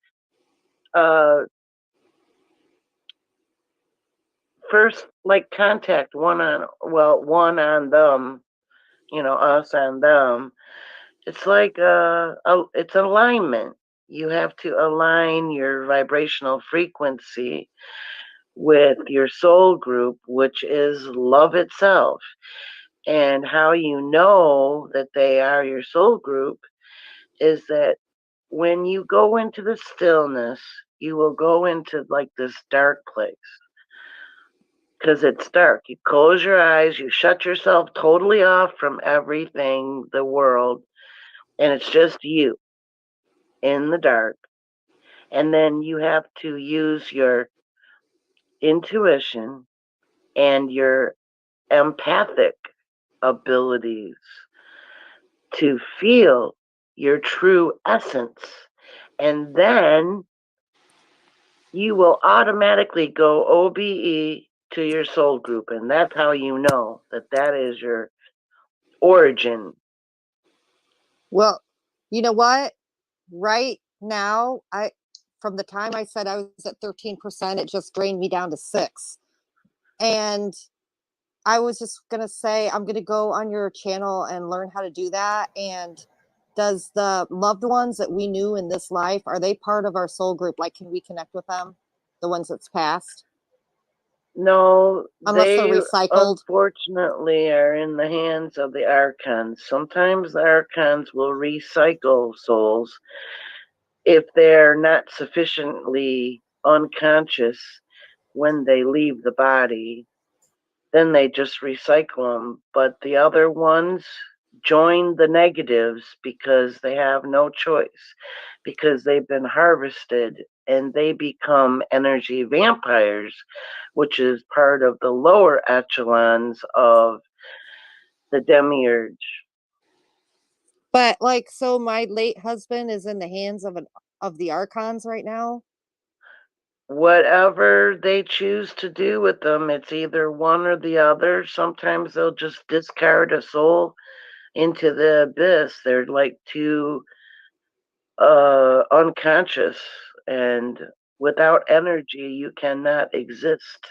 like contact one on them, us on them. It's like it's alignment. You have to align your vibrational frequency with your soul group, which is love itself. And how you know that they are your soul group is that when you go into the stillness, you will go into like this dark place. Because it's dark. You close your eyes, you shut yourself totally off from everything, the world, and it's just you in the dark. And then you have to use your intuition and your empathic abilities to feel your true essence. And then you will automatically go OBE to your soul group. And that's how you know that that is your origin. Well, you know what? Right now, from the time I said I was at 13%, it just drained me down to 6. And I was just going to say, I'm going to go on your channel and learn how to do that. And does the loved ones that we knew in this life, are they part of our soul group? Like, can we connect with them? The ones that's passed? No, Unless they they're recycled. unfortunately are in the hands of the archons. Sometimes the archons will recycle souls, if they're not sufficiently unconscious when they leave the body, then they just recycle them. But the other ones join the negatives because they have no choice, because they've been harvested, and they become energy vampires, which is part of the lower echelons of the demiurge. But like, so my late husband is in the hands of the archons right now. Whatever they choose to do with them, it's either one or the other. Sometimes they'll just discard a soul into the abyss. They're like too unconscious, and without energy you cannot exist.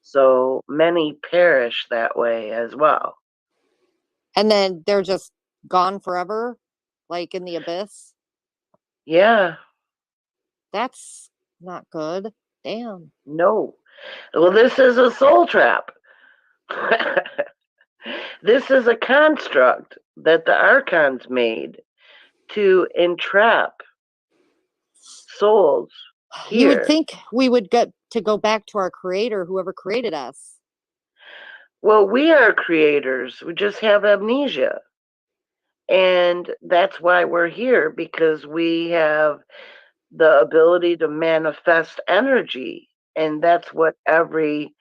So many perish that way as well. And then they're just gone forever, like in the abyss. Yeah. That's not good. Damn. No. Well, this is a soul trap. This is a construct that the archons made to entrap souls here. You would think we would get to go back to our creator, whoever created us. Well, we are creators. We just have amnesia. And that's why we're here, because we have the ability to manifest energy. And that's what every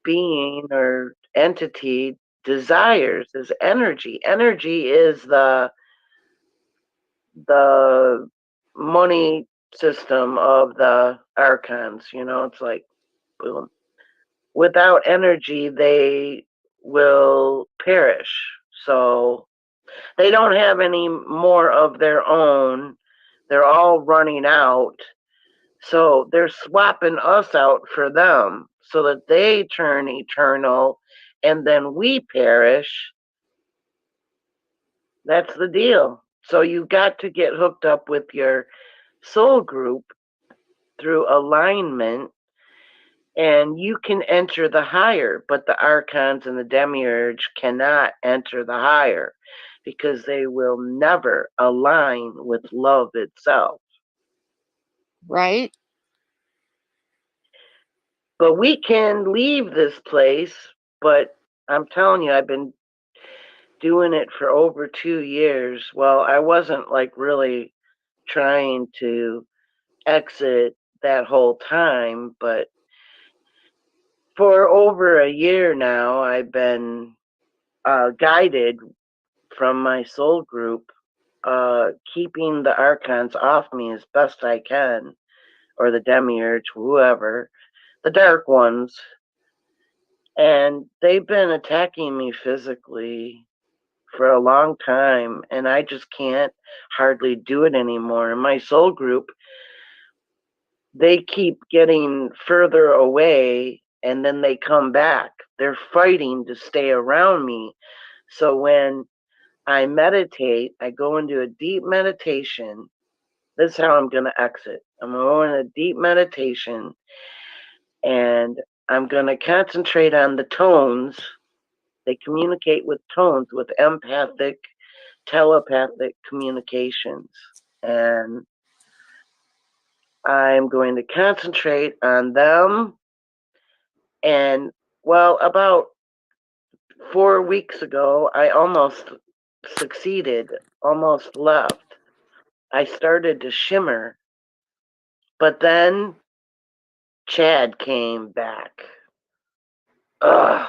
being or entity desires, is energy. Energy is the money system of the archons. You know, it's like, boom. Without energy, they will perish. So they don't have any more of their own. They're all running out. So they're swapping us out for them so that they turn eternal and then we perish. That's the deal. So you got to get hooked up with your soul group through alignment, and you can enter the higher, but the archons and the demiurge cannot enter the higher because they will never align with love itself. Right? But we can leave this place, but I'm telling you, I've been doing it for over 2 years. Well, I wasn't like really trying to exit that whole time, but for over a year now, I've been guided from my soul group, keeping the archons off me as best I can, or the demiurge, whoever, the dark ones. And they've been attacking me physically for a long time, and I just can't hardly do it anymore. In my soul group, they keep getting further away and then they come back. They're fighting to stay around me. So when I meditate, I go into a deep meditation. This is how I'm going to exit. I'm going to a deep meditation, and I'm going to concentrate on the tones. They communicate with tones, with empathic, telepathic communications. And I'm going to concentrate on them. And, well, about 4 weeks ago, I almost succeeded, almost left. I started to shimmer, but then Chad came back. Ugh.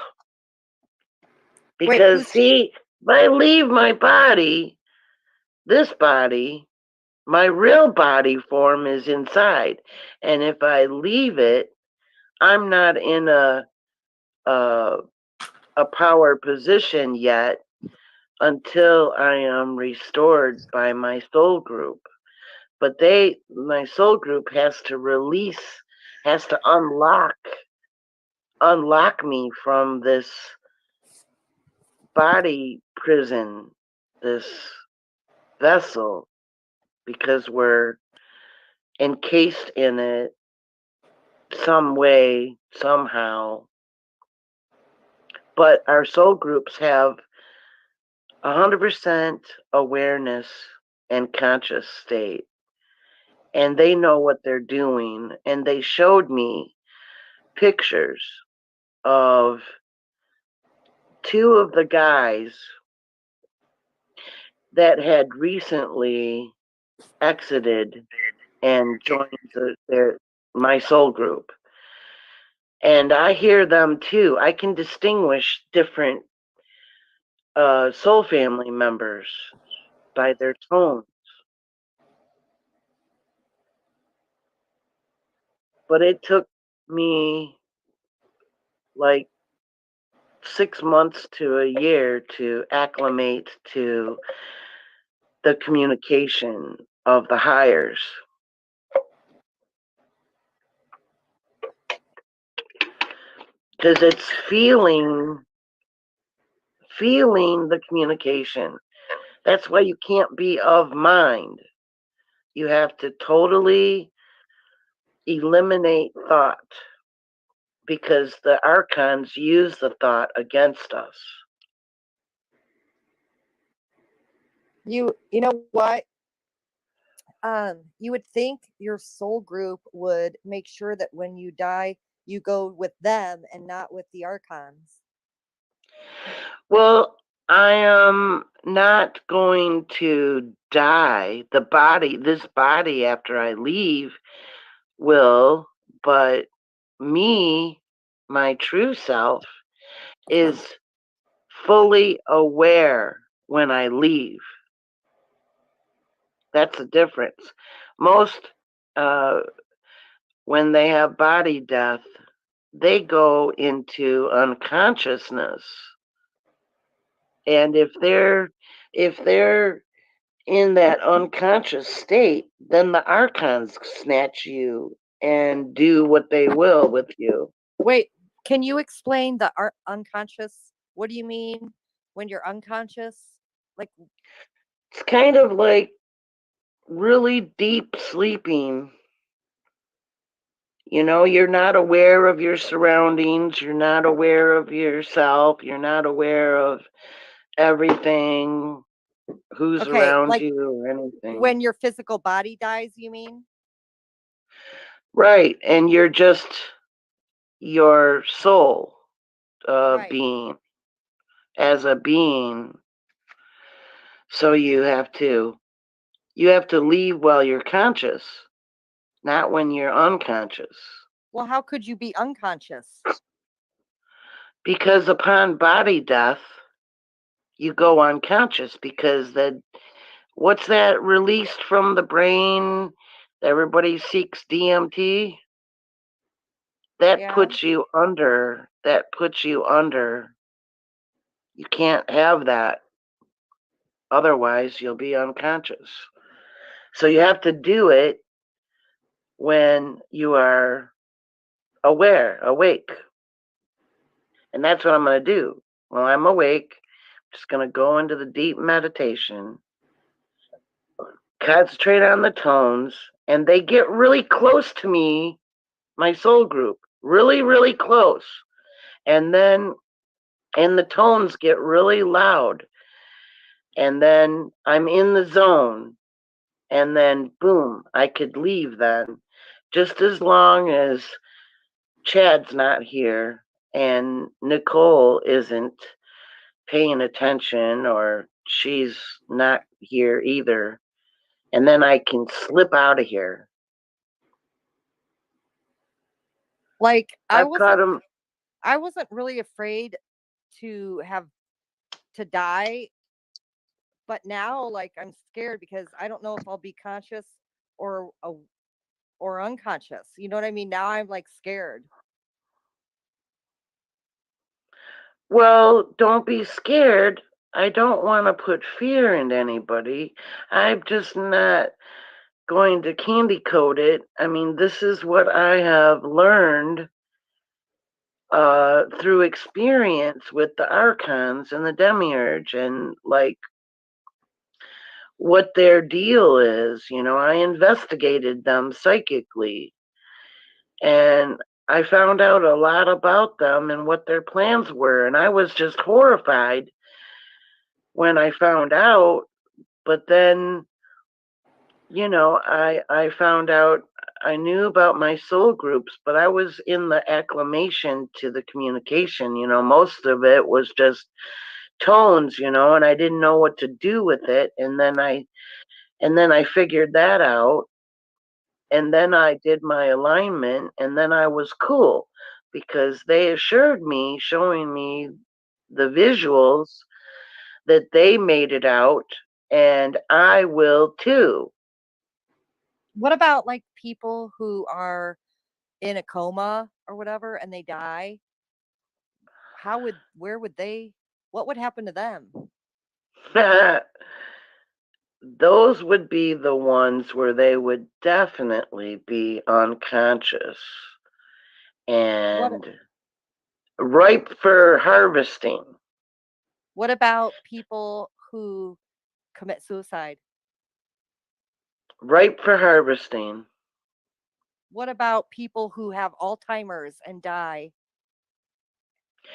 Because, see, if I leave my body, this body, my real body form is inside. And if I leave it, I'm not in a power position yet until I am restored by my soul group. But my soul group has to release, has to unlock me from this body prison, this vessel, because we're encased in it some way, somehow. But our soul groups have 100% awareness and conscious state. and they know what they're doing. And they showed me pictures of two of the guys that had recently exited and joined my soul group. And I hear them too. I can distinguish different soul family members by their tones. But it took me like 6 months to a year to acclimate to the communication of the hires. Because it's feeling the communication. That's why you can't be of mind. You have to totally eliminate thought, because the archons use the thought against us. You know what? You would think your soul group would make sure that when you die, you go with them and not with the archons. Well, I am not going to die. This body after I leave will, but me, my true self, is fully aware when I leave. That's the difference. Most, when they have body death, they go into unconsciousness. And if they're in that unconscious state, then the archons snatch you and do what they will with you. Wait, can you explain the unconscious? What do you mean when you're unconscious? Like, it's kind of like really deep sleeping. You know, you're not aware of your surroundings, you're not aware of yourself, you're not aware of everything, who's okay, around like you or anything. when your physical body dies, you mean? Right, and you're just your soul Right. being, as a being. So you have to leave while you're conscious, not when you're unconscious. Well, how could you be unconscious? Because upon body death, you go unconscious, because what's that released from the brain? Everybody seeks DMT. That puts you under. You can't have that. Otherwise, you'll be unconscious. So you have to do it when you are awake. And that's what I'm going to do. While I'm awake, I'm just going to go into the deep meditation, concentrate on the tones, and they get really close to me, my soul group, really, really close. And the tones get really loud. And then I'm in the zone. And then, boom, I could leave then. Just as long as Chad's not here and Nicole isn't paying attention, or she's not here either. And then I can slip out of here. Like, I wasn't really afraid to die, but now, like, I'm scared because I don't know if I'll be conscious or unconscious. You know what I mean? Now I'm like scared. Well, don't be scared. I don't want to put fear into anybody. I'm just not going to candy coat it. I mean, this is what I have learned through experience with the archons and the demiurge, and like what their deal is. You know, I investigated them psychically, and I found out a lot about them and what their plans were, and I was just horrified when I found out. But then you know, I found out I knew about my soul groups, but I was in the acclimation to the communication. You know, most of it was just tones, you know, and I didn't know what to do with it. And then I figured that out, and then I did my alignment, and then I was cool because they assured me, showing me the visuals, that they made it out, and I will too. What about like people who are in a coma or whatever and they die? Where would they, what would happen to them? Those would be the ones where they would definitely be unconscious What and ripe for harvesting. what about people who commit suicide? Ripe for harvesting. What about people who have Alzheimer's and die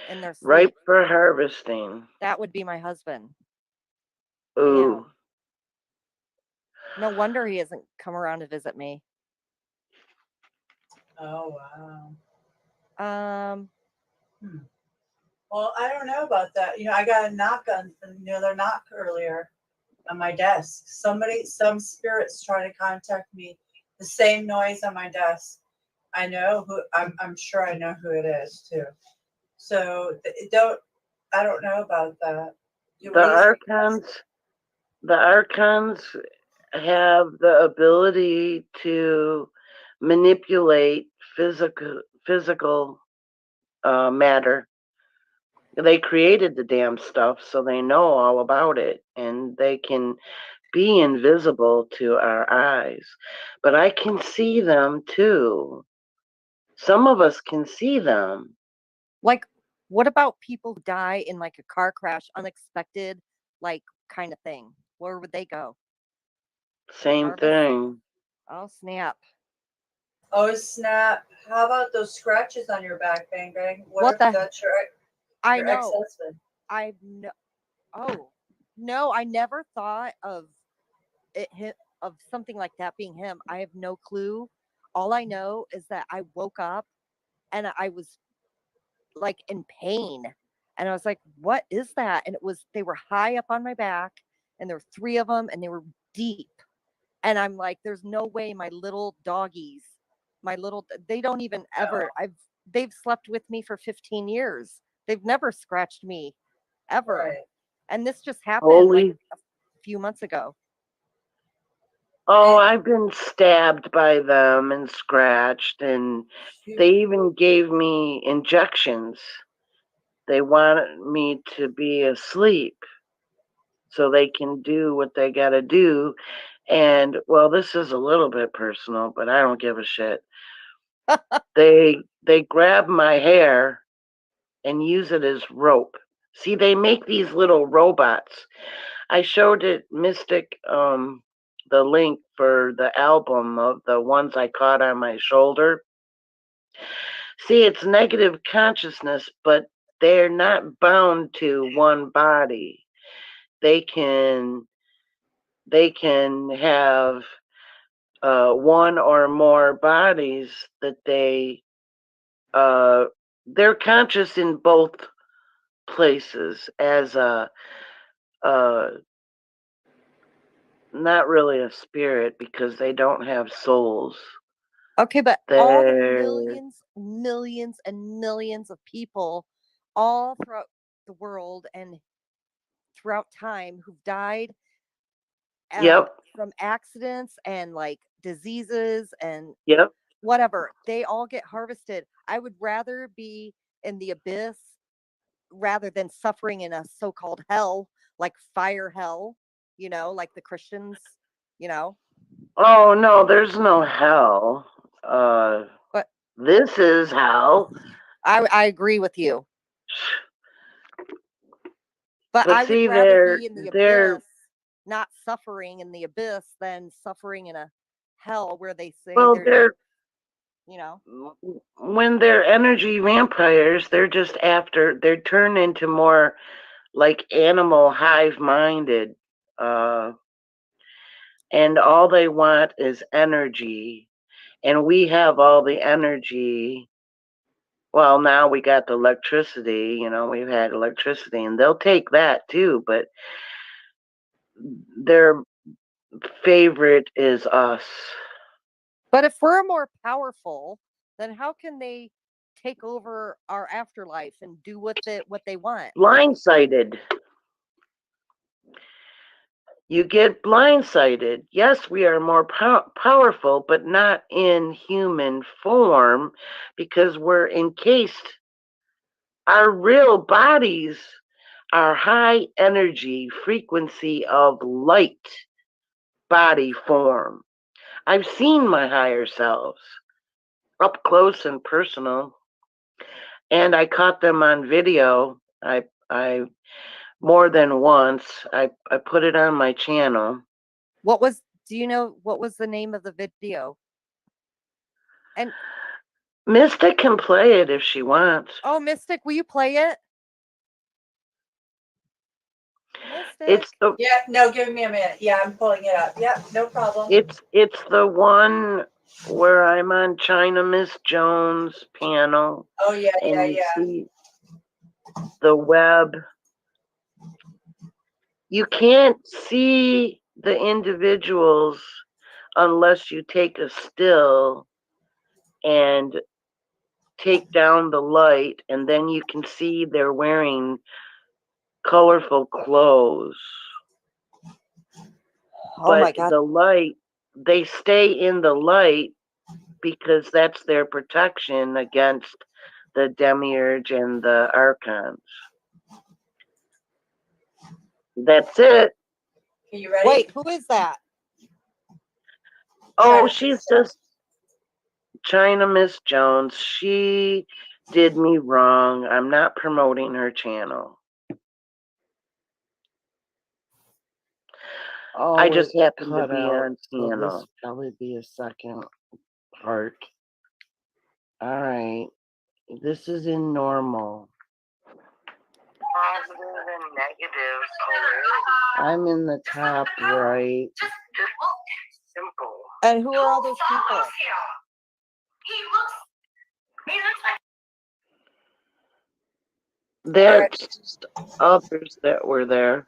in their Ripe sleep? for harvesting. That would be my husband. Ooh. Damn. No wonder he hasn't come around to visit me. Oh wow. Um, Well, I don't know about that. I got a knock on another knock earlier on my desk. Some spirits try to contact me. The same noise on my desk. I know who. I'm sure I know who it is too. So I don't know about that. The archons the archons have the ability to manipulate physical matter. They created the damn stuff, so they know all about it, and they can be invisible to our eyes. But I can see them too. Some of us can see them. like, what about people who die in like a car crash, unexpected, like kind of thing? Where would they go? Same Harvest? thing. Oh snap! Oh snap! How about those scratches on your back, Bang Bang? What What if the? that's your I know. ex-husband? I know. Oh no! I never thought of of something like that being him. I have no clue. All I know is that I woke up and I was like in pain. And I was like, what is that? And they were high up on my back and there were three of them and they were deep. And I'm like, there's no way my little doggies, they don't even ever, they've slept with me for 15 years. They've never scratched me ever. Right. And this just happened like Holy. a few months ago. Oh, And I've been stabbed by them and scratched, and they even gave me injections. They wanted me to be asleep so they can do what they got to do. And well, this is a little bit personal, but I don't give a shit. They grab my hair and use it as rope. See, they make these little robots. I showed it Mystic the link for the album of the ones I caught on my shoulder. See, it's negative consciousness, but they're not bound to one body. They can have one or more bodies that they're conscious in both places as a not really a spirit because they don't have souls. Okay, but all the They're millions and millions of people all throughout the world and throughout time who've died yep, from accidents and like diseases and yep. whatever, they all get harvested. I would rather be in the abyss rather than suffering in a so-called hell, like fire hell, like the Christians, you know. Oh no, there's no hell. But This is hell. I agree with you. But But I would see, rather be in the they're abyss, not suffering in the abyss, than suffering in a hell where they say well, they're you know. when they're energy vampires, they're turned into more like animal hive minded. Uh, and all they want is energy. And we have all the energy. Well, now we got the electricity, you know, we've had electricity, and they'll take that too, but their favorite is us. But if we're more powerful, then how can they take over our afterlife and do what they want? Blindsided. You get blindsided. Yes, we are more powerful, but not in human form because we're encased. Our real bodies are high energy frequency of light body form. I've seen my higher selves up close and personal, and I caught them on video. I more than once. I put it on my channel. Do you know what was the name of the video? And Mystic can play it if she wants. oh, Mystic, will you play it? Mystic. It's the Yeah, no, give me a minute. Yeah, I'm pulling it up. Yep, no problem. it's the one where I'm on China Miss Jones panel. Oh yeah, and yeah, you yeah. see the web. You can't see the individuals unless you take a still and take down the light, and then you can see they're wearing colorful clothes. Oh my But God. the light, they stay in the light because that's their protection against the demiurge and the archons. That's it. Are you ready? Wait, who is that? Oh, she's just China Miss Jones. She did me wrong. I'm not promoting her channel. Oh, I just it happen to cut be out, on so channel. this probably be a second part. All right, this is in normal. Positive and negative. I'm in the top right. Just simple. And who are all those people? That's just others that were there.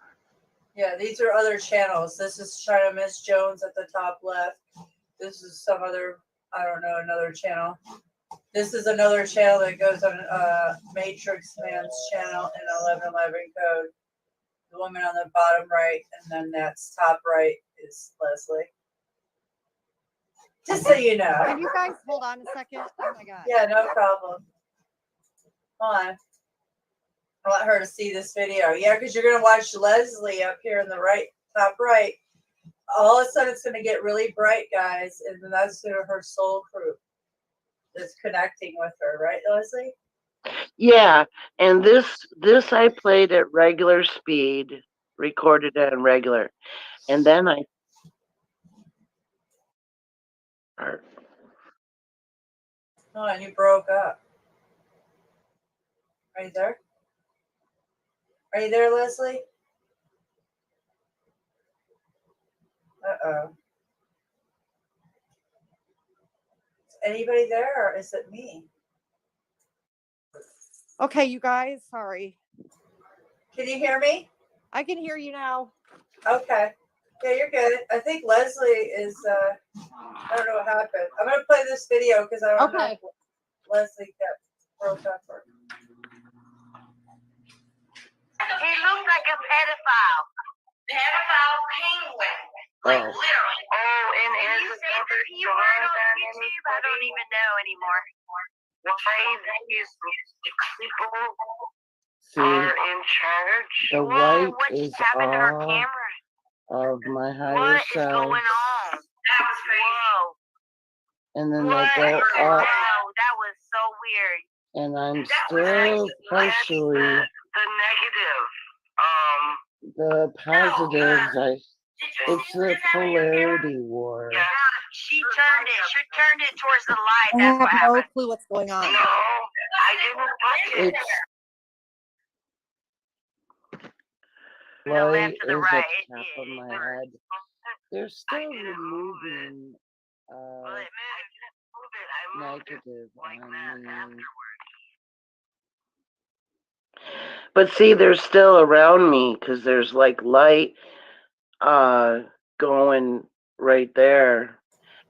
Yeah, these are other channels. This is China Miss Jones at the top left. This is some other, I don't know, another channel. This is another channel that goes on Matrix Man's channel in 1111 code. The woman on the bottom right, and then that's top right is Leslie. Just so you know. Can you guys hold on a second? Oh my God. Yeah, no problem. Hold on. I want her to see this video. Yeah, because you're going to watch Leslie up here in the right, top right. All of a sudden, it's going to get really bright, guys, and then that's her soul group that's connecting with her, right, Leslie? Yeah, and this I played at regular speed, recorded it on regular, and then I. Oh, and you broke up. Are you there? Are you there, Leslie? Uh-oh. Is anybody there, or is it me? Okay, you guys, sorry. Can you hear me? I can hear you now. Okay. Yeah, you're good. I think Leslie is, I don't know what happened. I'm going to play this video because I don't know if Leslie got broke up. Or... He looks like a pedophile. Pedophile penguin. Like literally. Oh, and is you say the P word on YouTube? I don't even know anymore. Why these people are in charge? The white is all of my higher self. What is going on? That was crazy. Whoa. And then they go up. Wow, that was so weird. And I'm still partially The negative. the positives. It's the polarity war. Yeah, she turned it. She turned it towards the light. I That's what have no happened. clue what's going on. No, I didn't touch it. Light left to the is right. at the top of my head. They're still removing negative on me. But see, they're still around me because there's like light going right there.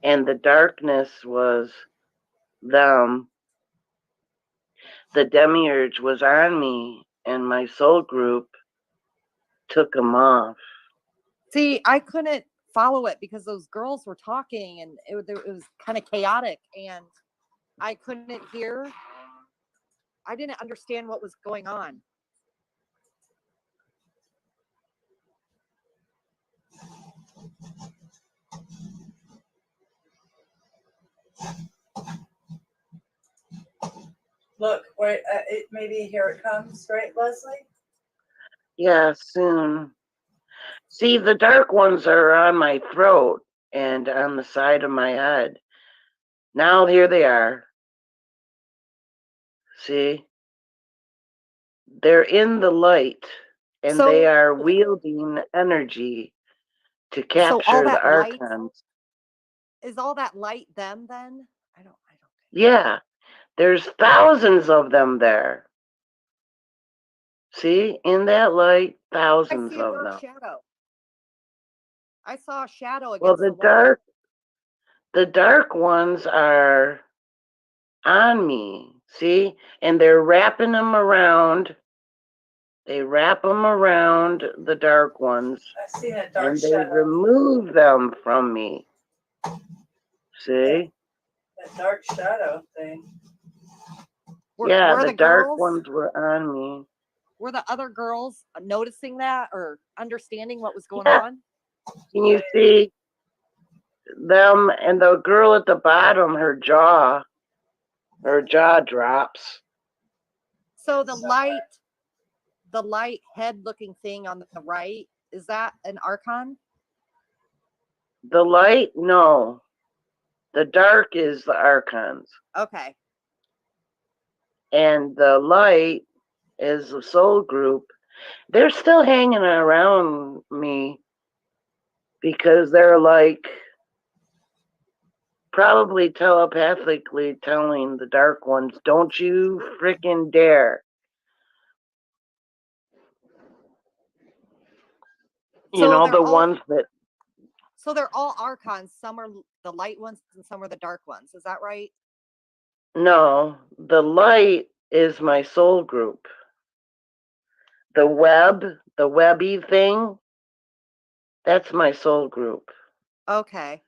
And the darkness was them. The demiurge was on me, and my soul group took them off. See, I couldn't follow it because those girls were talking and it was kind of chaotic and I couldn't hear. I didn't understand what was going on. Look, wait, maybe here it comes, right, Leslie? Yeah, soon. See, the dark ones are on my throat and on the side of my head. Now here they are. See? They're in the light, and they are wielding energy to capture the archons. Is all that light them then? I don't Yeah, there's thousands of them there. See, in that light, thousands of them. Shadow. I saw a shadow against Well, the dark ones are on me. See, and they're wrapping them around. They wrap them around the dark ones, I see that dark and they shadow. remove them from me. See? That dark shadow thing. Yeah, the dark ones were on me. Were the other girls noticing that or understanding what was going on? Can you see them? And the girl at the bottom, her jaw drops. So the light head looking thing on the right, is that an archon? The light? No. The dark is the archons. Okay. And the light is the soul group. They're still hanging around me because they're like probably telepathically telling the dark ones, don't you freaking dare. You know, the ones that... So they're all archons. Some are the light ones and some are the dark ones. Is that right? No, the light is my soul group. The webby thing, that's my soul group. Okay.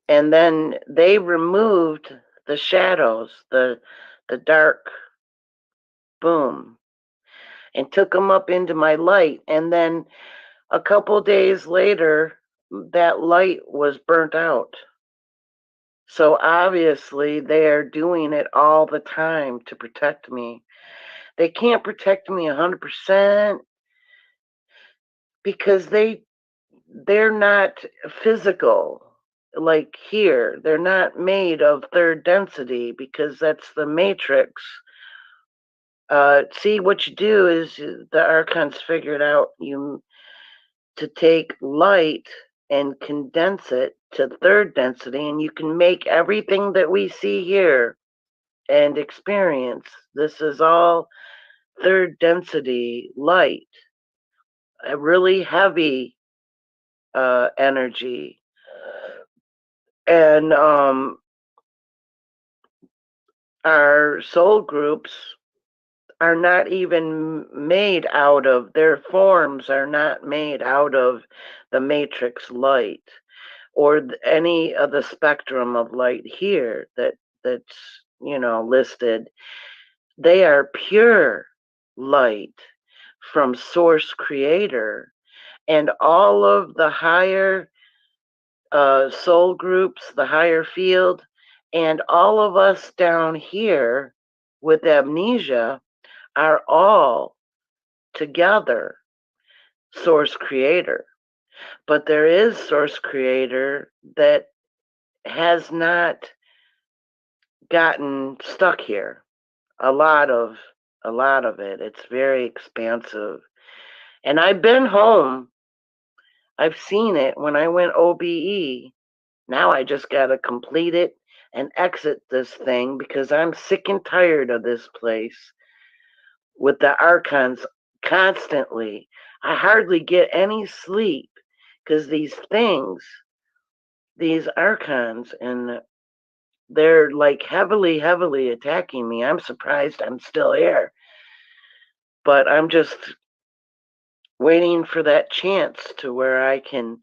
And then they removed the shadows, the dark, boom, and took them up into my light. And then a couple days later, that light was burnt out. So obviously they're doing it all the time to protect me. They can't protect me 100% because they're not physical like here. They're not made of third density because that's the matrix. See, what you do is the archons figured out to take light and condense it to third density, and you can make everything that we see here and experience. This is all third density light, a really heavy energy. And our soul groups are not even made out of, their forms are not made out of the matrix light or any of the spectrum of light here that's listed. They are pure light from source creator, and all of the higher soul groups, the higher field, and all of us down here with amnesia are all together source creator. But there is source creator that has not gotten stuck here. A lot of it. It's very expansive. And I've been home. I've seen it when I went OBE. Now I just got to complete it and exit this thing because I'm sick and tired of this place with the archons constantly. I hardly get any sleep because these things, these archons, and they're like heavily attacking me. I'm surprised I'm still here. But I'm just waiting for that chance to where I can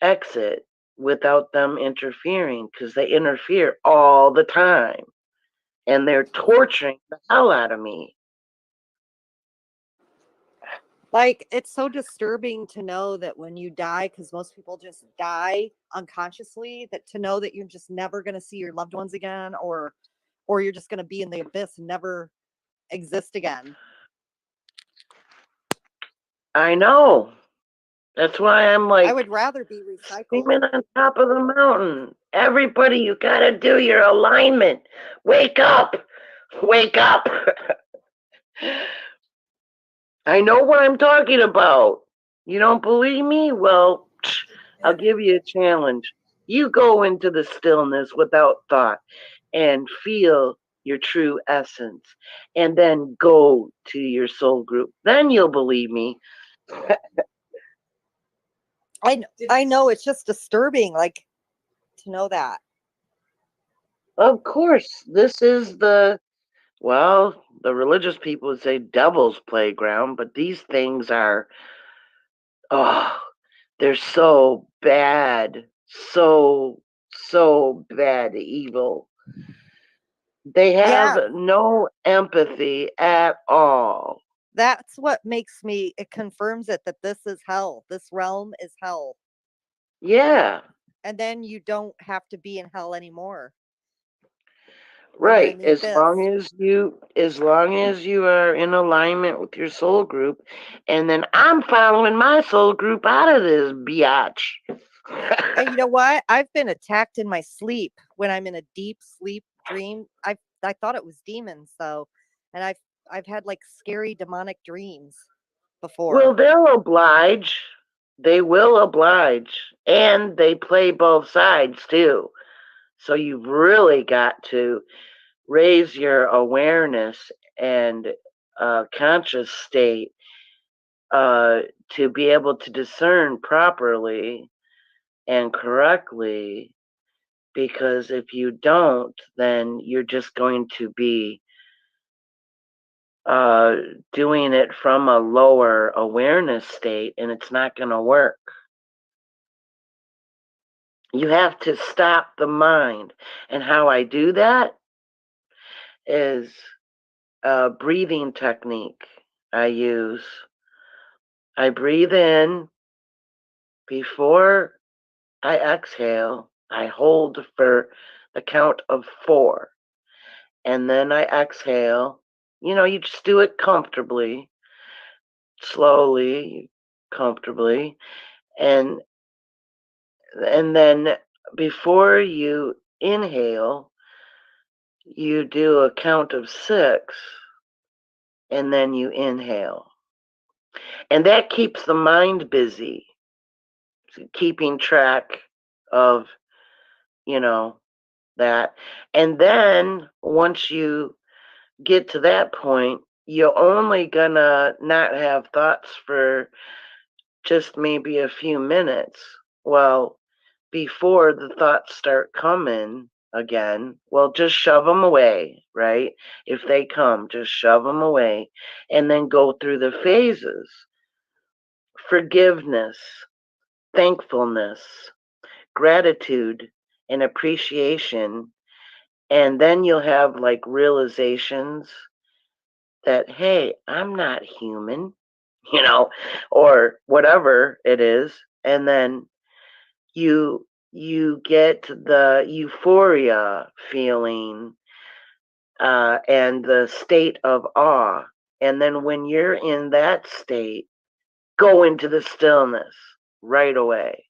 exit without them interfering because they interfere all the time and they're torturing the hell out of me. Like, it's so disturbing to know that when you die, because most people just die unconsciously, that to know that you're just never going to see your loved ones again, or you're just going to be in the abyss and never exist again. I know. That's why I'm like, I would rather be recycled. Screaming on top of the mountain. Everybody, you gotta do your alignment. Wake up! Wake up! I know what I'm talking about. You don't believe me? Well, I'll give you a challenge. You go into the stillness without thought and feel your true essence, and then go to your soul group. Then you'll believe me. I know, it's just disturbing, like, to know that. Of course, this is the religious people would say devil's playground, but these things are, they're so bad, so bad, evil. They have no empathy at all. That's what makes me, it confirms it that this is hell. This realm is hell. Yeah. And then you don't have to be in hell anymore. Right. As long as you are in alignment with your soul group, and then I'm following my soul group out of this biatch. And you know what? I've been attacked in my sleep when I'm in a deep sleep dream. I thought it was demons though, and I've had like scary demonic dreams before. Well, they'll oblige. They will oblige, and they play both sides too. So you've really got to raise your awareness and conscious state to be able to discern properly and correctly, because if you don't, then you're just going to be doing it from a lower awareness state, and it's not going to work. You have to stop the mind. And how I do that is a breathing technique I use. I breathe in before I exhale. I hold for the count of 4. And then I exhale. You know, you just do it comfortably, slowly, comfortably. And then before you inhale, you do a count of 6, and then you inhale. And that keeps the mind busy, keeping track of, that. And then once you get to that point, you're only gonna not have thoughts for just maybe a few minutes. Well, before the thoughts start coming again, well, just shove them away, right? If they come, just shove them away, and then go through the phases: forgiveness, thankfulness, gratitude, and appreciation. And then you'll have like realizations that, hey, I'm not human, or whatever it is. And then you get the euphoria feeling and the state of awe. And then when you're in that state, go into the stillness right away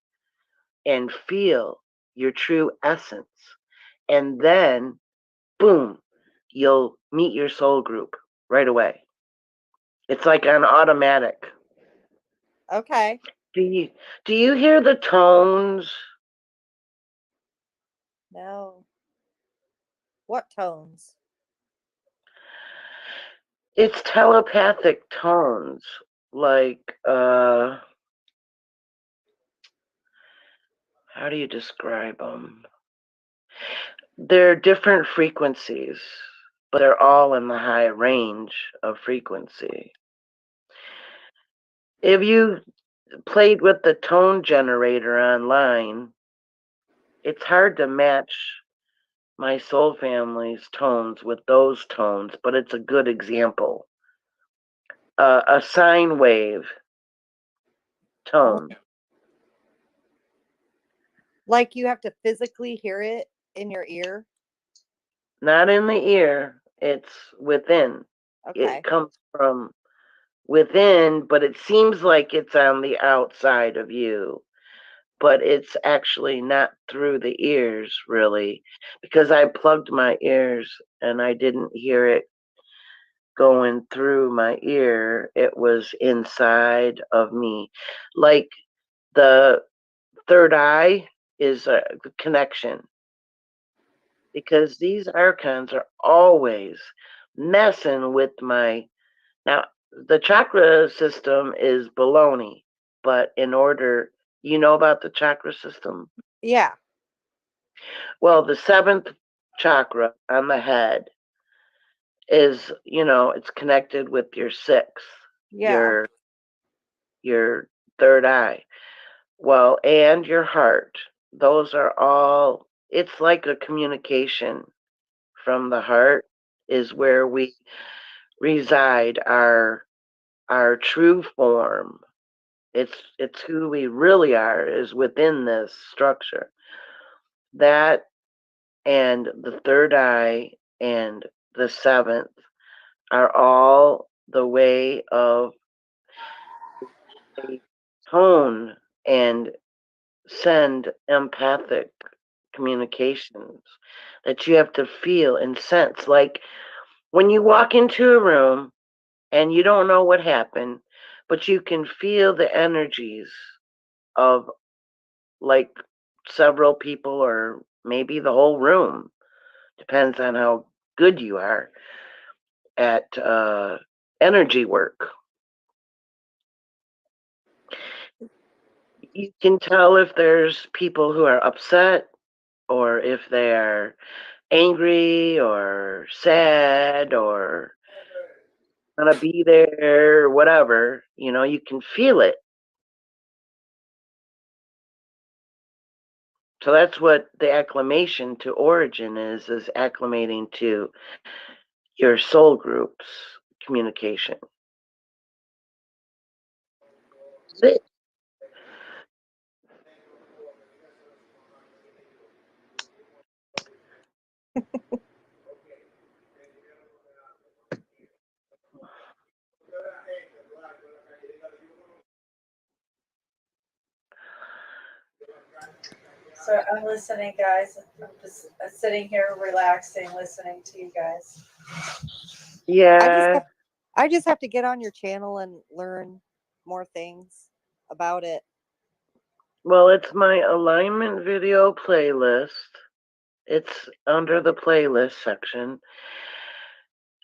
and feel your true essence. And then, boom, you'll meet your soul group right away. It's like on automatic. Okay. Do you hear the tones? No. What tones? It's telepathic tones, like how do you describe them? They're different frequencies, but they're all in the high range of frequency. If you played with the tone generator online, it's hard to match my soul family's tones with those tones, but it's a good example. A sine wave tone. Like you have to physically hear it in your ear? Not in the ear, it's within. Okay. It comes from within, but it seems like it's on the outside of you. But it's actually not through the ears, really, because I plugged my ears and I didn't hear it going through my ear. It was inside of me. Like the third eye is a connection, because these archons are always messing with my. Now, the chakra system is baloney, but in order, you know about the chakra system? Yeah. Well, the seventh chakra on the head is, it's connected with your sixth, Yeah. your third eye. Well, and your heart. Those are all, it's like a communication from the heart is where we reside our true form. It's who we really are is within this structure. That and the third eye and the seventh are all the way of they tone and send empathic communications that you have to feel and sense. Like when you walk into a room and you don't know what happened, but you can feel the energies of like several people or maybe the whole room. Depends on how good you are at energy work. You can tell if there's people who are upset or if they're angry or sad or gonna be there or whatever. You can feel it. So that's what the acclimation to origin is acclimating to your soul group's communication. That's it. So I'm listening, guys. I'm just sitting here relaxing, listening to you guys. Yeah. I just have to get on your channel and learn more things about it. Well, it's my alignment video playlist. It's under the playlist section.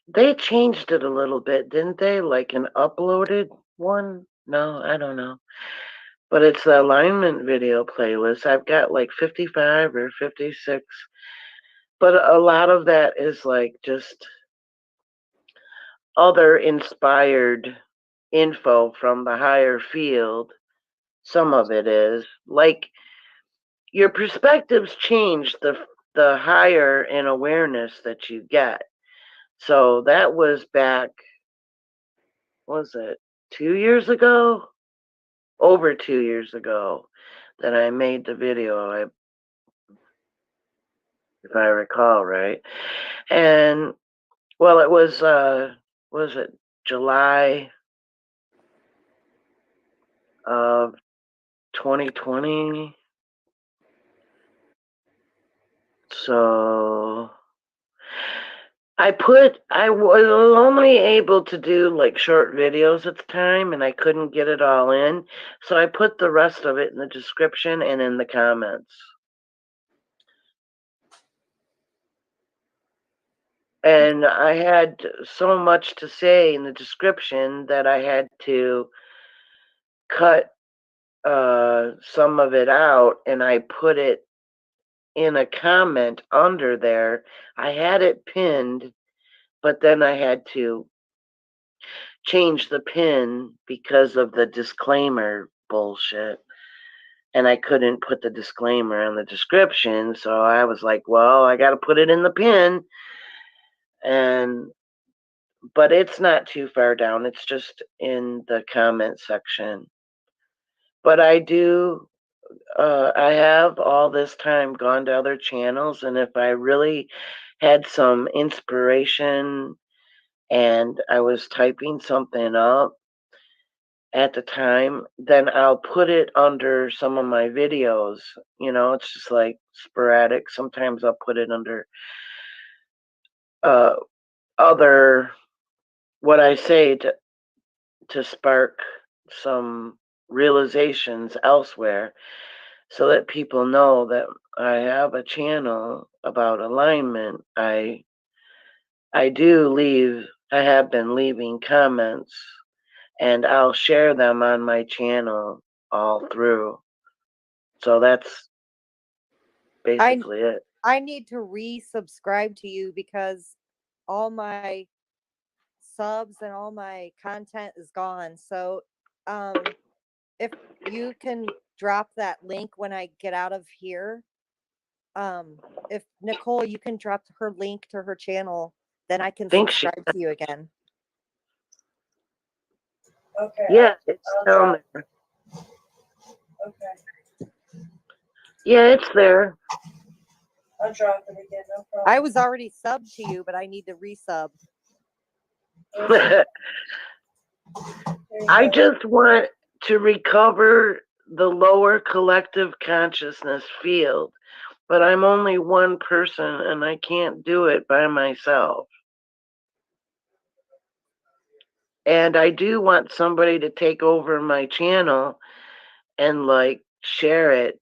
They changed it a little bit, didn't they? Like an uploaded one? No, I don't know. But it's the alignment video playlist. I've got like 55 or 56. But a lot of that is like just other inspired info from the higher field. Some of it is like your perspectives change the higher in awareness that you get. So that was back, was it 2 years ago? Over 2 years ago that I made the video, if I recall right. And well, it was it July of 2020? So I was only able to do like short videos at the time, and I couldn't get it all in. So I put the rest of it in the description and in the comments. And I had so much to say in the description that I had to cut some of it out, and I put it in a comment under there. I had it pinned, but then I had to change the pin because of the disclaimer bullshit. And I couldn't put the disclaimer in the description, so I was like, well, I got to put it in the pin. But it's not too far down. It's just in the comment section. But I have all this time gone to other channels, and if I really had some inspiration and I was typing something up at the time, then I'll put it under some of my videos. You know, it's just like sporadic. Sometimes I'll put it under other, what I say to spark some realizations elsewhere, so that people know that I have a channel about alignment. I have been leaving comments, and I'll share them on my channel all through. So that's basically it. I need to resubscribe to you because all my subs and all my content is gone. So if you can drop that link when I get out of here, if Nicole, you can drop her link to her channel, then I can subscribe to you again. Okay. Yeah, it's down there. Okay. Yeah, it's there. I'll drop it again. No problem. I was already subbed to you, but I need to resub. I just want to recover the lower collective consciousness field, but I'm only one person and I can't do it by myself. And I do want somebody to take over my channel and like share it,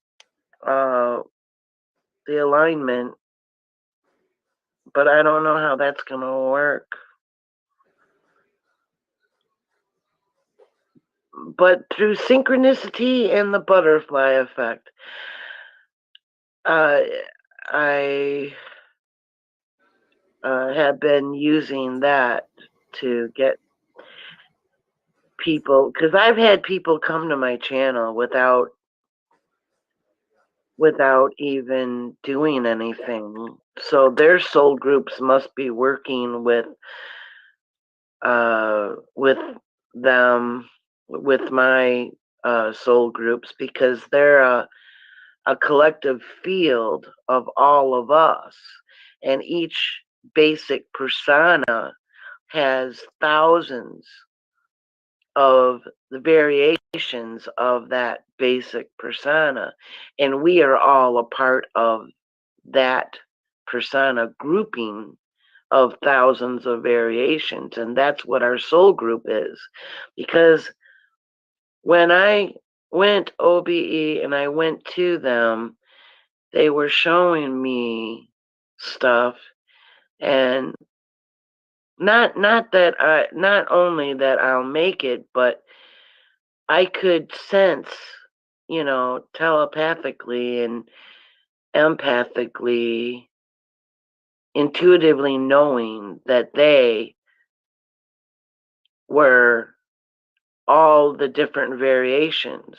the alignment, but I don't know how that's going to work. But through synchronicity and the butterfly effect, I have been using that to get people, because I've had people come to my channel without even doing anything. So their soul groups must be working with them, with my soul groups, because they're a collective field of all of us, and each basic persona has thousands of the variations of that basic persona, and we are all a part of that persona grouping of thousands of variations, and that's what our soul group is. Because when I went OBE and I went to them, they were showing me stuff, and not only that I'll make it, but I could sense, you know, telepathically and empathically, intuitively knowing that they were all the different variations.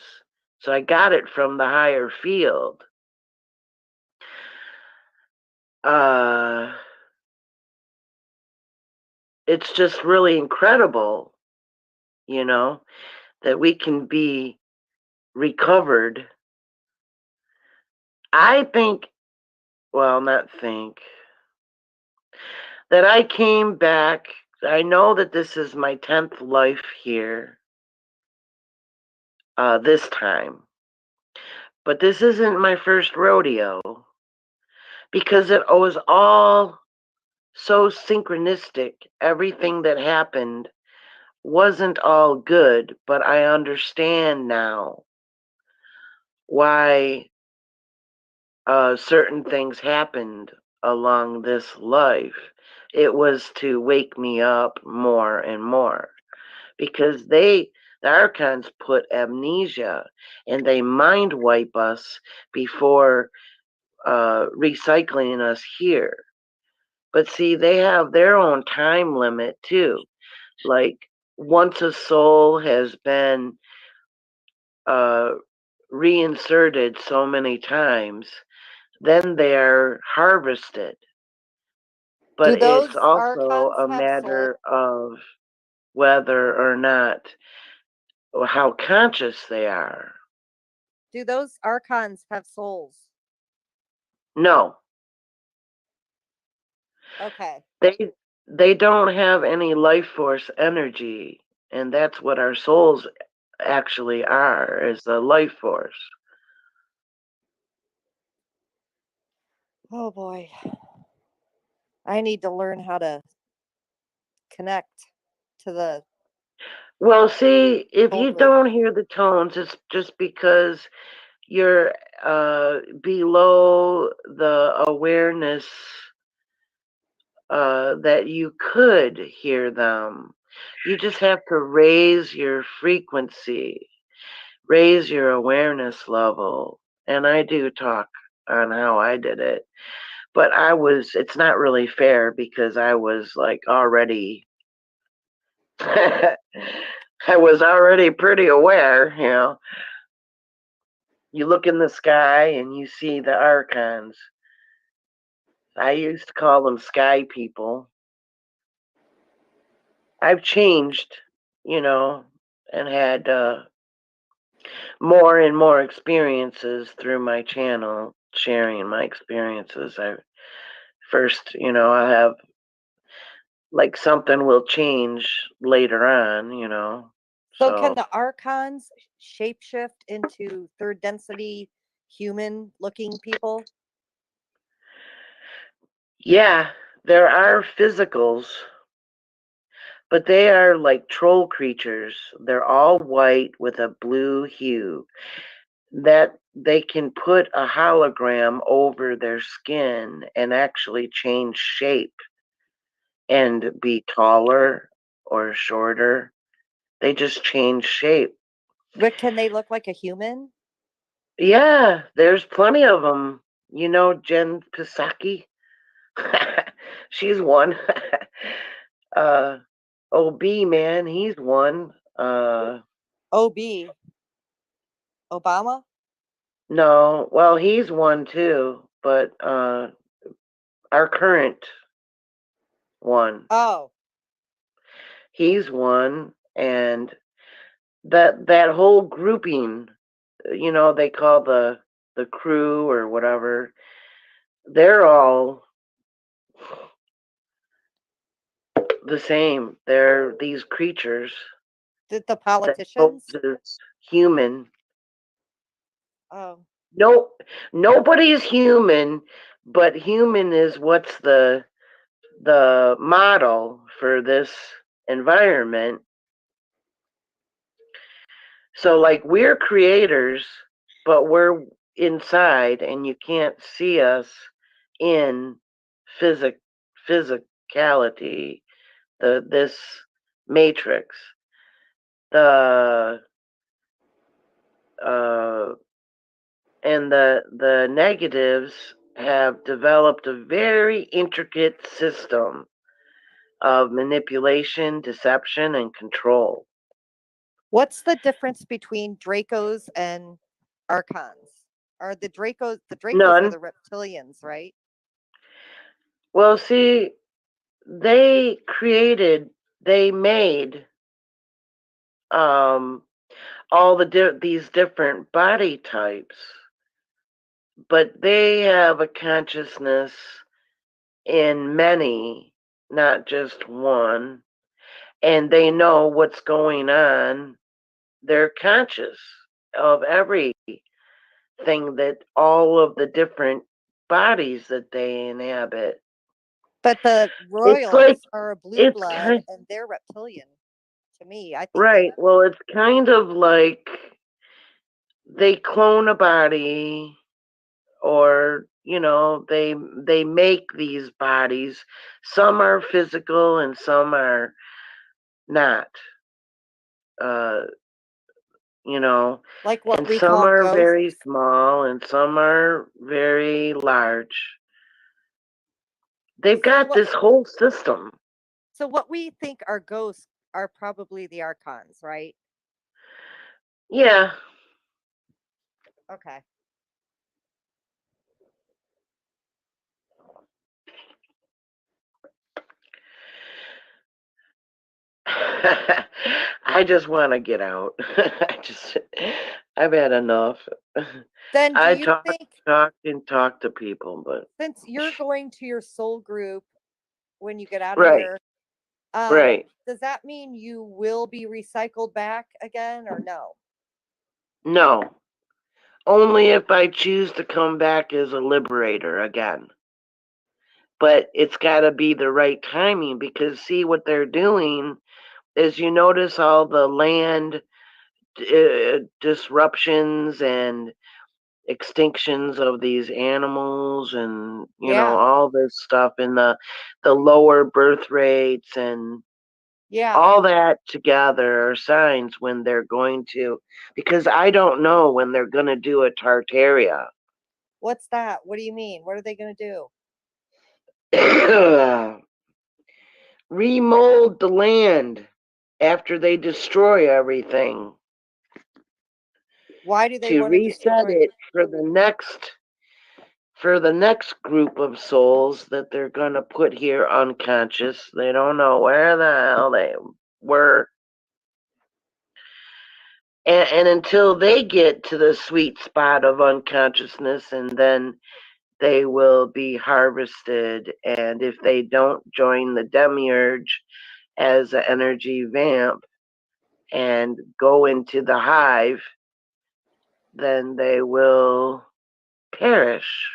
So I got it from the higher field. It's just really incredible, you know, that we can be recovered. I think, well, not think, that I came back. I know that this is my 10th life here, this time. But this isn't my first rodeo, because it was all so synchronistic. Everything that happened wasn't all good, but I understand now why certain things happened along this life. It was to wake me up more and more because the archons put amnesia and they mind wipe us before recycling us here. But see, they have their own time limit too. Like once a soul has been reinserted so many times, then they're harvested. Do But it's those also archons a have souls? matter of whether or not, or how conscious they are. Do those archons have souls? No, Okay. they don't have any life force energy, and that's what our souls actually are, is the life force. Oh boy. I need to learn how to connect to the Well, see, if soul you group. don't hear the tones, it's just because you're below the awareness that you could hear them. You just have to raise your frequency, raise your awareness level. And I do talk on how I did it. But it's not really fair because I was like already, I was already pretty aware, you know. You look in the sky and you see the archons. I used to call them sky people. I've changed, you know, and had more and more experiences through my channel, sharing my experiences. I first, you know, I have like something will change later on, you know. So can So, the archons shapeshift into third density human looking people? yeah, there are physicals, but they are like troll creatures. They're all white with a blue hue. That they can put a hologram over their skin and actually change shape and be taller or shorter. They just change shape. But can they look like a human? Yeah, there's plenty of them. You know, Jen Psaki? She's one. uh, OB, man, he's one. OB. Obama? No, well, he's one too, but our current one, Oh. he's one, and that whole grouping, you know, they call the crew or whatever, they're all the same. They're these creatures Did the that politicians? poses human. Oh. No, nobody's human, but human is what's the model for this environment. So like we're creators, but we're inside and you can't see us in physicality, this matrix. The uh and the negatives have developed a very intricate system of manipulation, deception, and control. What's the difference between Dracos and Archons? Are the Dracos are None. the reptilians, right? Well, see, they created, they made um, all these different body types, but they have a consciousness in many, not just one, and they know what's going on. They're conscious of everything, that all of the different bodies that they inhabit. But the It's royals like are a blue it's blood kind and they're reptilian to me. I think right. Well, it's kind of like they clone a body, or they make these bodies. Some are physical and some are not. Uh, like what and we some call are ghosts. very small and some are very large. They've So got what this whole system. so what we think are ghosts are probably the archons, right? Yeah. Okay. I just want to get out. I've had enough. Then do I you talk, think, talk to people, but since you're going to your soul group when you get out of right, here, right. does that mean you will be recycled back again or no? No, only if I choose to come back as a liberator again. But it's got to be the right timing, because see what they're doing is, you notice all the land disruptions and extinctions of these animals, and Yeah. all this stuff, and the lower birth rates and Yeah. all that together are signs when they're going to, because I don't know when they're going to do a Tartaria. What's that? What do you mean? What are they going to do? Remold the land after they destroy everything, Why do they to want to reset destroy? it for the next group of souls that they're going to put here unconscious. They don't know where the hell they were. And until they get to the sweet spot of unconsciousness, and then they will be harvested. And if they don't join the demiurge as an energy vamp and go into the hive, then they will perish.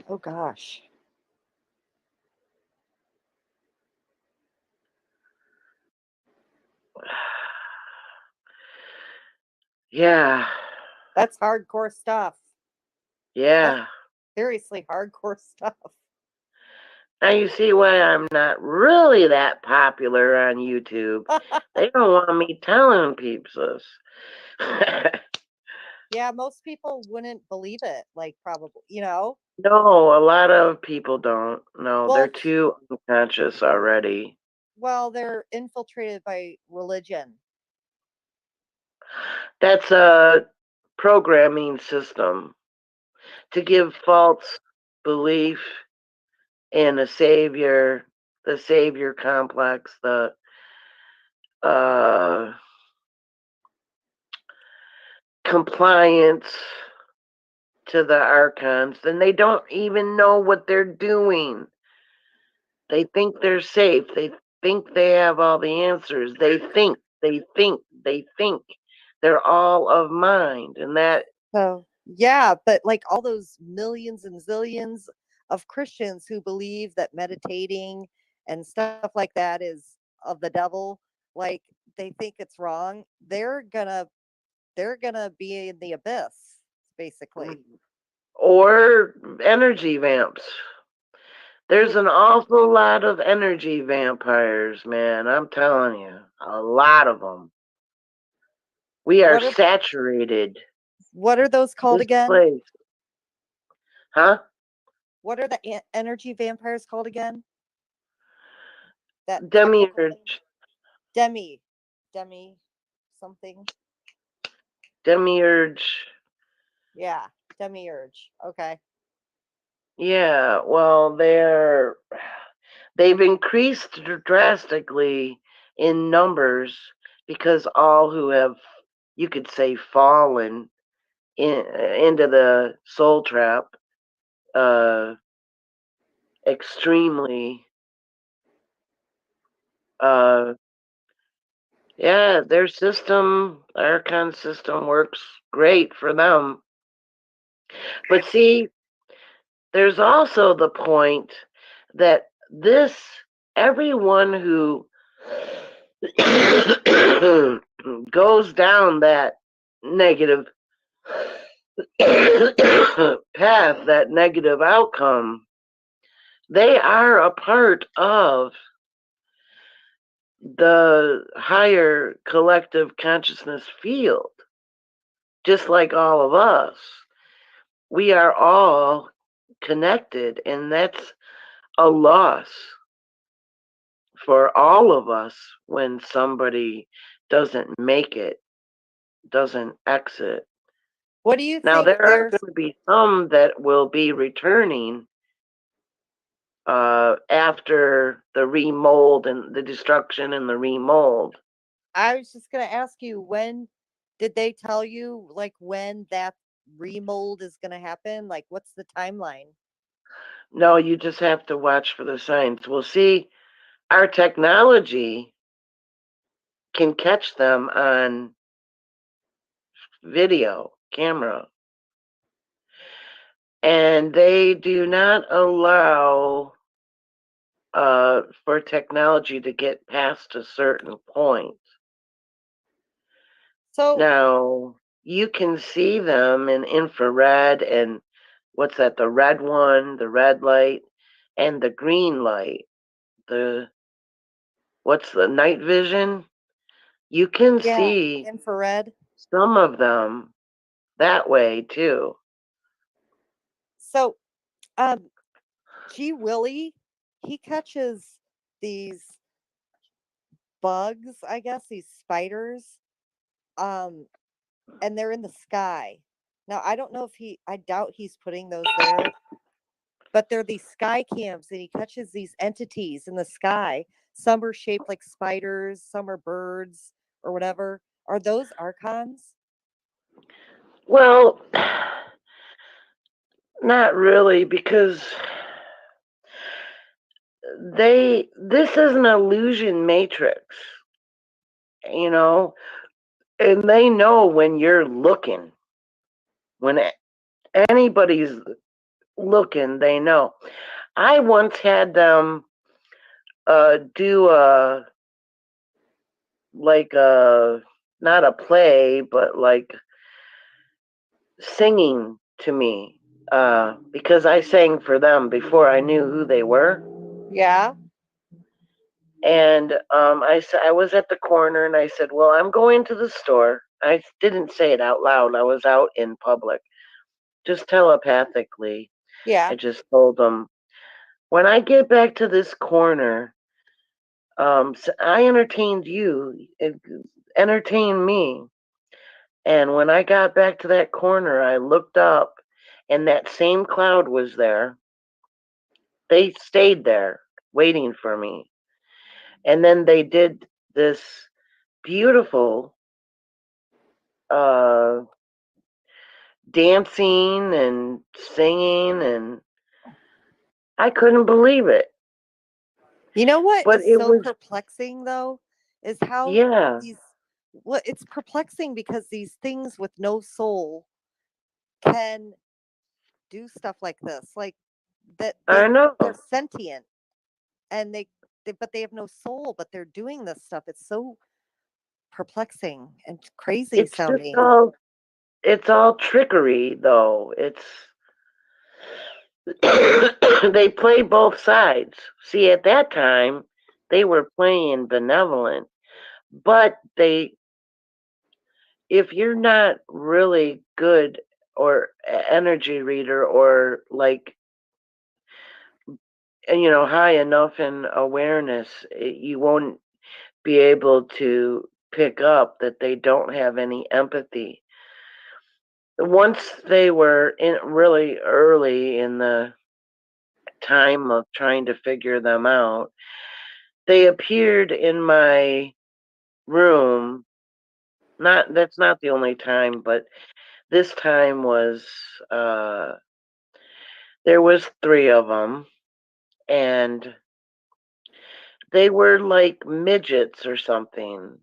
Oh gosh. Yeah. That's hardcore stuff. That's Yeah. seriously hardcore stuff. Now you see why I'm not really that popular on YouTube. They don't want me telling people this. Yeah, most people wouldn't believe it. Like, probably, No, a lot of people don't. No, they're Well, too unconscious already. they're infiltrated by religion. That's a programming system to give false belief in a savior, the savior complex, the uh, compliance to the archons. Then they don't even know what they're doing. They think they're safe. They think they have all the answers. They think. They're all of mind. And that. So, yeah, but like all those millions and zillions of Christians who believe that meditating and stuff like that is of the devil, like they think it's wrong, they're gonna be in the abyss, basically. Or energy vamps. There's an awful lot of energy vampires, man. I'm telling you. A lot of them. We are saturated. What are those called This again? place. Huh? What are the energy vampires called again? That Demiurge. Demi something. Demiurge. Yeah, demiurge. Okay. Yeah, well, they've increased drastically in numbers, because all who have, you could say, fallen into the soul trap extremely. Yeah, their system, Archon system, works great for them. But see, there's also the point that everyone who goes down that negative path, that negative outcome, they are a part of the higher collective consciousness field, just like all of us. We are all connected, and that's a loss for all of us when somebody doesn't make it, doesn't exit. What do you Now, think there are going to be some that will be returning after the remold and the destruction and the remold. I was just going to ask you, when did they tell you, like, when that remold is going to happen? Like, what's the timeline? No, you just have to watch for the signs. We'll see. Our technology can catch them on video camera, and they do not allow for technology to get past a certain point. So now you can see them in infrared, and what's that? The red one, the red light, and the green light. What's the night vision? You can see infrared. some of them that way too. So, G. Willie, he catches these bugs, I guess, these spiders, and they're in the sky. Now, I don't know if I doubt he's putting those there, but they're these sky cams, and he catches these entities in the sky. Some are shaped like spiders, some are birds or whatever. Are those archons? Well, not really, because this is an illusion matrix, you know, and they know when you're looking. When anybody's looking, they know. I once had them do not a play, but like singing to me, because I sang for them before I knew who they were. Yeah. And I was at the corner, and I said, well, I'm going to the store. I didn't say it out loud. I was out in public, just telepathically. Yeah. I just told them, when I get back to this corner, so I entertained you, entertain me. And when I got back to that corner, I looked up, and that same cloud was there. They stayed there waiting for me. And then they did this beautiful dancing and singing, and I couldn't believe it. You know what But is it so was, perplexing, though, is how yeah, it's perplexing because these things with no soul can do stuff like this, like that I know. they're sentient, and but they have no soul, but they're doing this stuff. It's so perplexing and crazy It's just sounding. it's all trickery, though. It's they play both sides. See, at that time, they were playing benevolent, but if you're not really good or energy reader, or like, high enough in awareness, you won't be able to pick up that they don't have any empathy. Once they were in really early in the time of trying to figure them out, they appeared in my room. That's not the only time, but this time was there was 3 of them, and they were like midgets or something,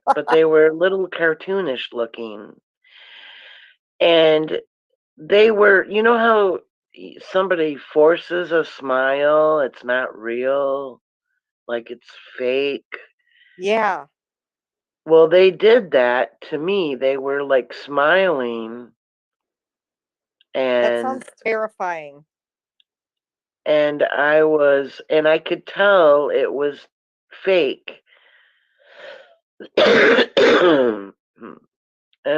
but they were little cartoonish looking. And they were, you know how somebody forces a smile, it's not real, like it's fake. Yeah. Well, they did that to me. They were like smiling, That and sounds terrifying. and I could tell it was fake. And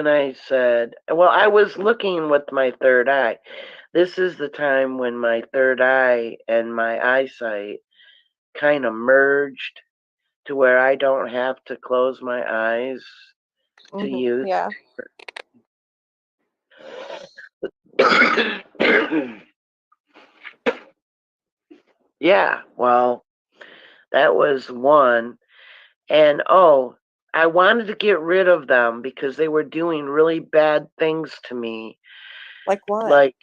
I said, well, I was looking with my third eye. This is the time when my third eye and my eyesight kind of merged to where I don't have to close my eyes to use. Yeah. Yeah, well, that was one. And I wanted to get rid of them because they were doing really bad things to me. Like what? Like,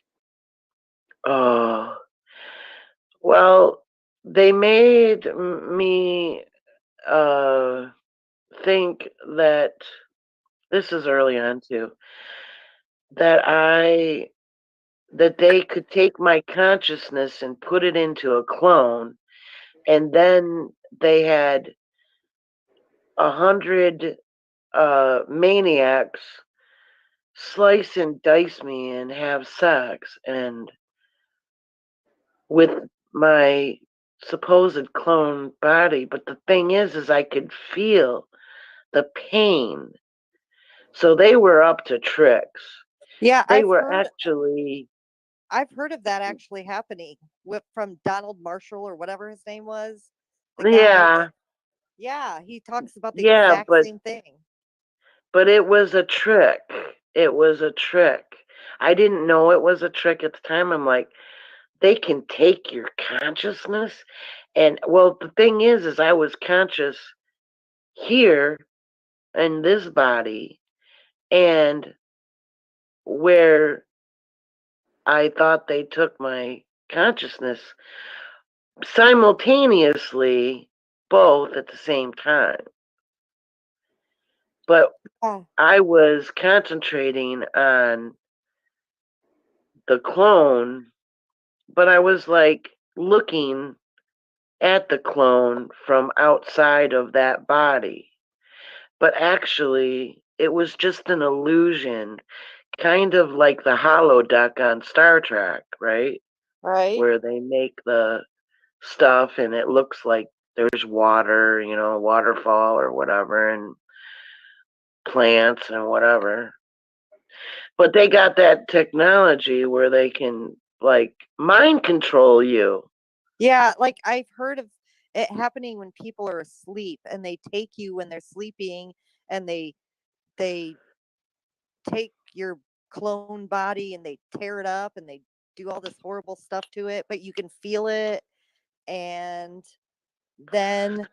well, they made me think that this is early on too, that they could take my consciousness and put it into a clone, and then they had 100 maniacs slice and dice me and have sex and with my supposed clone body. But the thing is I could feel the pain. So they were up to tricks. Yeah, They I've were heard actually. I've heard of that actually happening from Donald Marshall or whatever his name was. The guy. Yeah. Yeah, he talks about the Yeah, exact same thing. But it was a trick. It was a trick. I didn't know it was a trick at the time. I'm like, they can take your consciousness. And well, the thing is I was conscious here in this body, and where I thought they took my consciousness simultaneously, both at the same time. But I was concentrating on the clone, but I was like looking at the clone from outside of that body. But actually, it was just an illusion, kind of like the holodeck on Star Trek, right? Right. Where they make the stuff and it looks like there's water, waterfall or whatever, and plants and whatever. But they got that technology where they can like mind control you. Yeah, like I've heard of it happening when people are asleep and they take you when they're sleeping and they take your clone body and they tear it up and they do all this horrible stuff to it, but you can feel it, and then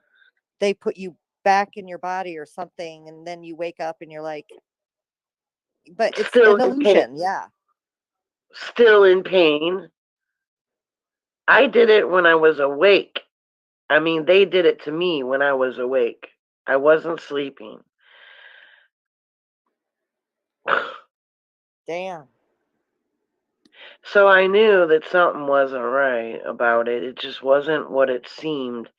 they put you back in your body or something, and then you wake up and you're like, but it's Still an in pain. illusion. Yeah. Still in pain. I did it when I was awake. I mean, they did it to me when I was awake. I wasn't sleeping. Damn. So I knew that something wasn't right about it. It just wasn't what it seemed.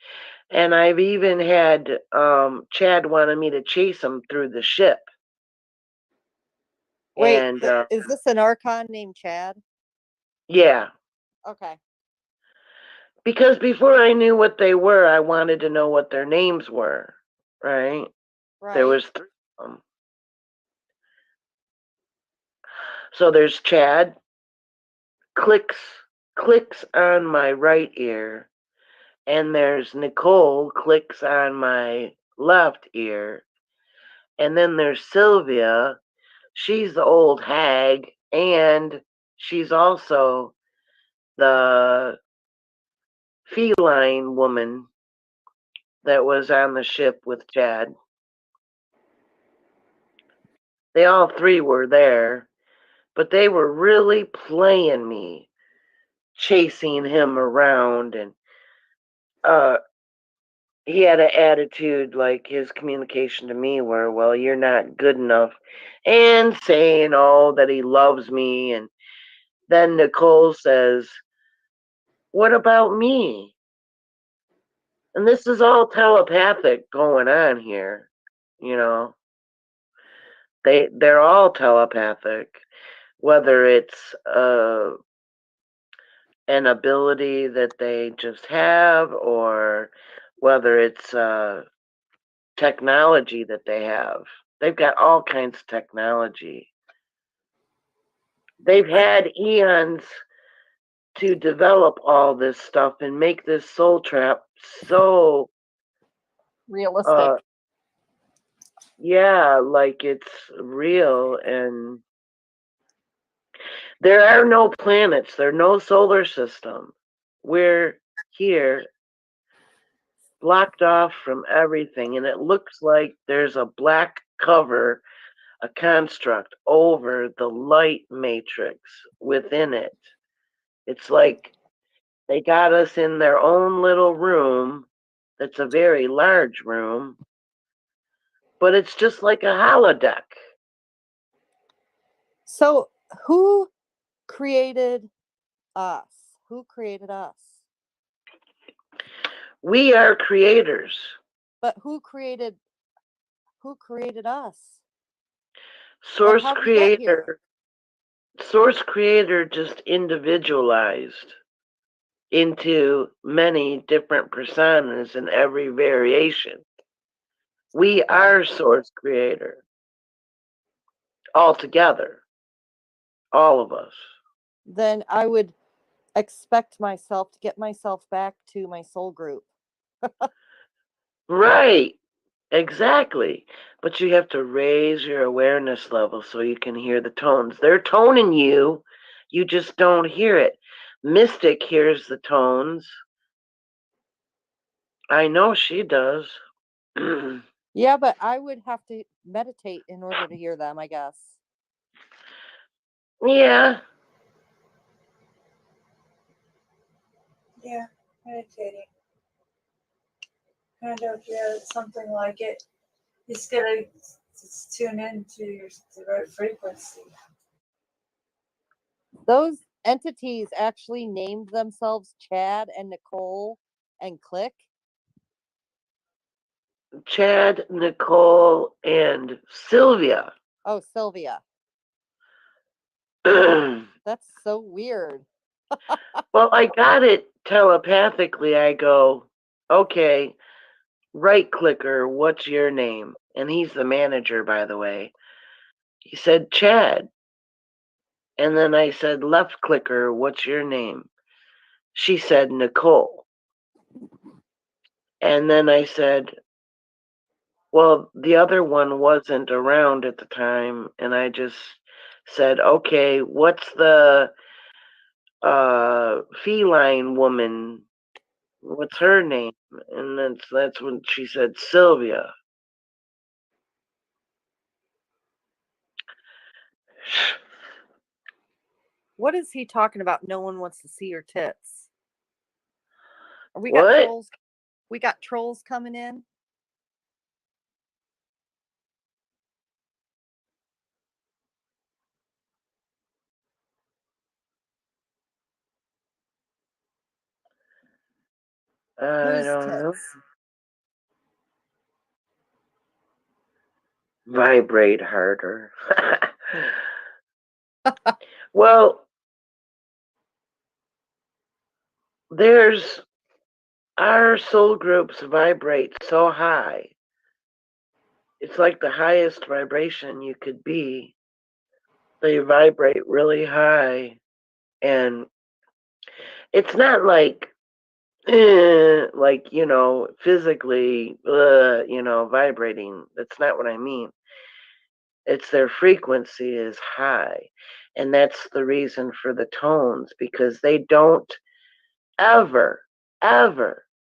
And I've even had Chad wanted me to chase him through the ship. Wait, and is this an Archon named Chad? yeah. Okay. Because before I knew what they were, I wanted to know what their names were, right? There was 3 of them. So there's Chad, clicks on my right ear, and there's Nicole, clicks on my left ear, and then there's Sylvia. She's the old hag, and she's also the feline woman that was on the ship with Chad. They all 3 were there, but they were really playing me, chasing him around, and he had an attitude like his communication to me were, well, you're not good enough, and saying, that he loves me, and then Nicole says, "What about me?" And this is all telepathic going on here, you know. They're all telepathic, whether it's an ability that they just have, or whether it's technology that they have. They've got all kinds of technology. They've had eons to develop all this stuff and make this soul trap so realistic. Yeah, like it's real. And there are no planets, there are no solar system. We're here, blocked off from everything, and it looks like there's a black cover, a construct over the light matrix within it. It's like they got us in their own little room that's a very large room, but it's just like a holodeck. So, who created us? Who created us? We are creators. But who created us? Source how'd we get here? Source creator just individualized into many different personas in every variation. We are source creator. All together. All of us. Then I would expect myself to get myself back to my soul group. Right. Exactly. But you have to raise your awareness level so you can hear the tones. They're toning you. You just don't hear it. Mystic hears the tones. I know she does. Yeah, but I would have to meditate in order to hear them, I guess. Yeah. Yeah, meditating. Kind of, yeah, something like it. You just gotta tune into the right frequency. Those entities actually named themselves Chad and Nicole and Click. Chad, Nicole, and Sylvia. Oh, Sylvia. That's so weird. Well, I got it telepathically. I go, okay, right clicker, what's your name? And he's the manager, by the way. He said, Chad. And then I said, left clicker, what's your name? She said, Nicole. And then I said, well, the other one wasn't around at the time. And I just said, okay, what's the feline woman? What's her name? And that's when she said Sylvia. What is he talking about? No one wants to see your tits. We got What? trolls. We got trolls coming in. I don't know. Vibrate harder. Well, there's our soul groups vibrate so high. It's like the highest vibration you could be. They vibrate really high. And it's not like, physically, vibrating. That's not what I mean. It's their frequency is high. And that's the reason for the tones, because they don't ever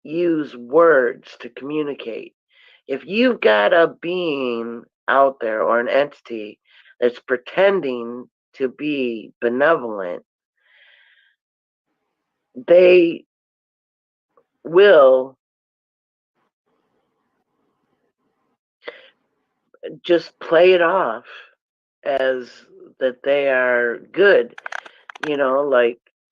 use words to communicate. If you've got a being out there or an entity that's pretending to be benevolent, they will just play it off as that they are good. You know,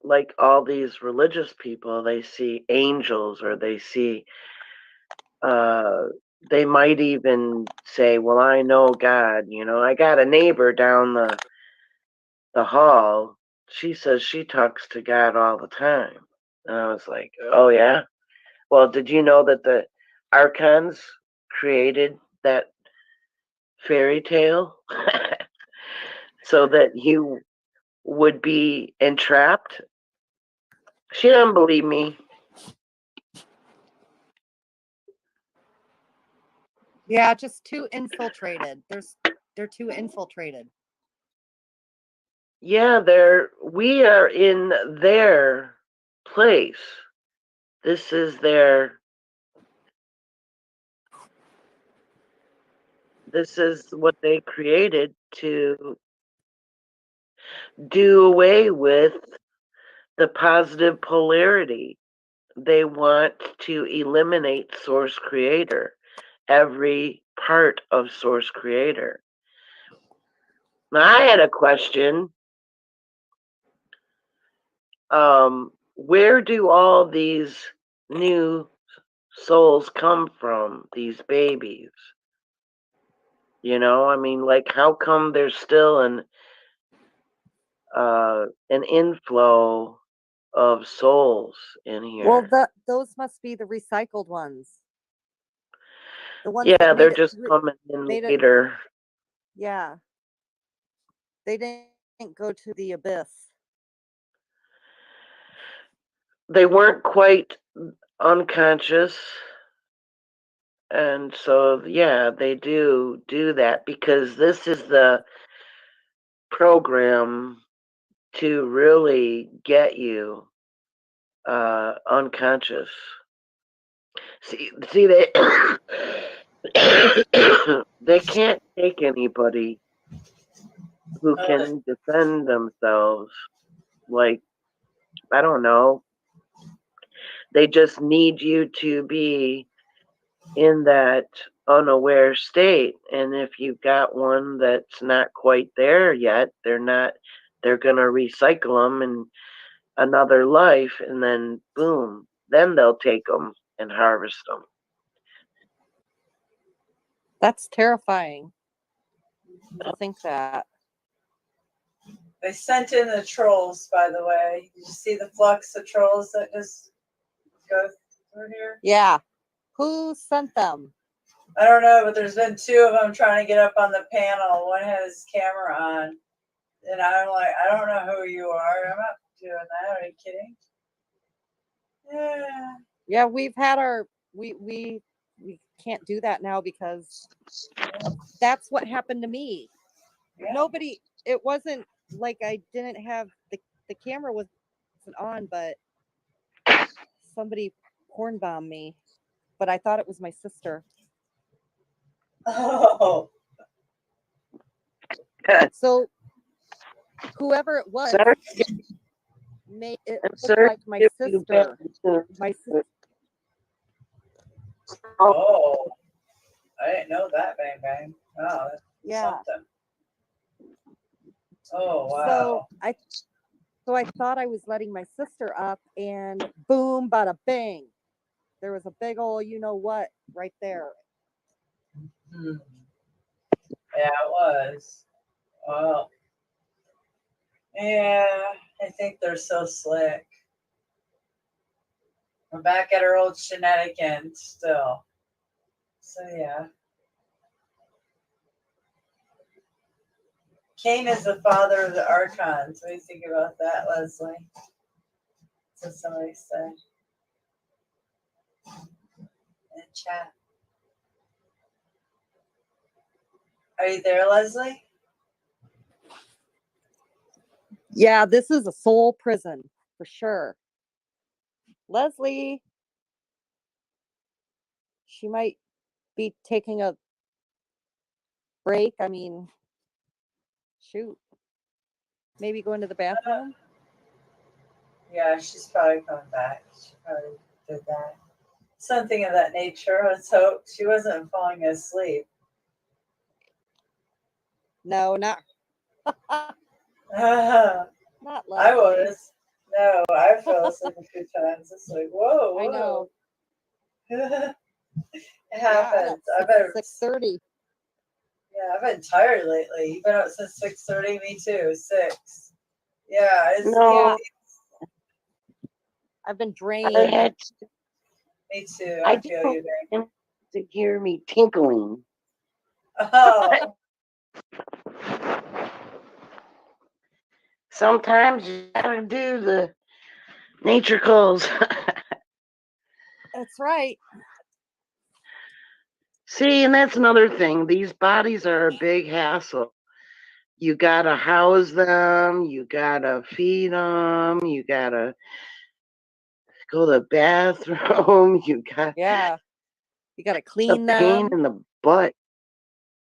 like all these religious people, they see angels, or they see they might even say, well, I know God. You know, I got a neighbor down the hall. She says she talks to God all the time. And I was like, oh yeah? Well, did you know that the archons created that fairy tale so that you would be entrapped? She doesn't believe me. Yeah, just too infiltrated. They're too infiltrated. Yeah, we are in their place. This is what they created to do away with the positive polarity. They want to eliminate source creator, every part of source creator. Now, I had a question. Where do all these new souls come from, these babies? You know, I mean, like, how come there's still an inflow of souls in here? Well, those must be the recycled ones. The ones Yeah, that they're made it just coming in made it. later. Yeah, they didn't go to the abyss. They weren't quite unconscious, and so yeah, they do that because this is the program to really get you unconscious. See, they they can't take anybody who can defend themselves. Like, I don't know. They just need you to be in that unaware state. And if you've got one that's not quite there yet, they're going to recycle them in another life, and then boom, then they'll take them and harvest them. That's terrifying to think that. They sent in the trolls, by the way. Did you see the flux of trolls that just go through here? Yeah. Who sent them? I don't know, but there's been two of them trying to get up on the panel. One has his camera on. And I'm like, I don't know who you are. I'm not doing that. Are you kidding? Yeah. Yeah, we've had we can't do that now because that's what happened to me. Yeah. Nobody, it wasn't like I didn't have the camera wasn't on, but somebody porn bombed me. But I thought it was my sister. Oh. So whoever it was made it look like my sister. My sister. Oh. I didn't know that, bang bang. Oh, that's something. Oh wow. So I thought I was letting my sister up, and boom, bada bang. There was a big old you know what right there. Yeah, it was. Well, yeah, I think they're so slick. We're back at our old shenanigans still. So yeah. Cain is the father of the archons. What do you think about that, Leslie? So somebody said in the chat. Are you there, Leslie? Yeah, this is a soul prison for sure. Leslie, she might be taking a break. I mean, shoot. Maybe going to the bathroom? Yeah, she's probably coming back. She probably did that. Something of that nature. Let's hope she wasn't falling asleep. No, not. Not I Leslie. was. No, I fell asleep a few times. It's like, whoa, I know. whoa. It Yeah, I'm happens. at I've been 6:30. yeah, I've been tired lately. You've been up since 6:30. Me too. 6. Yeah, it's Yeah, No, I've been I drained. had. me too. I I feel didn't you there. want to hear me tinkling. Oh, Sometimes you gotta do the nature calls. That's right. See, and that's another thing. These bodies are a big hassle. You gotta house them. You gotta feed them. You gotta go to the bathroom. You got Yeah. You got to a clean pain them. in the butt.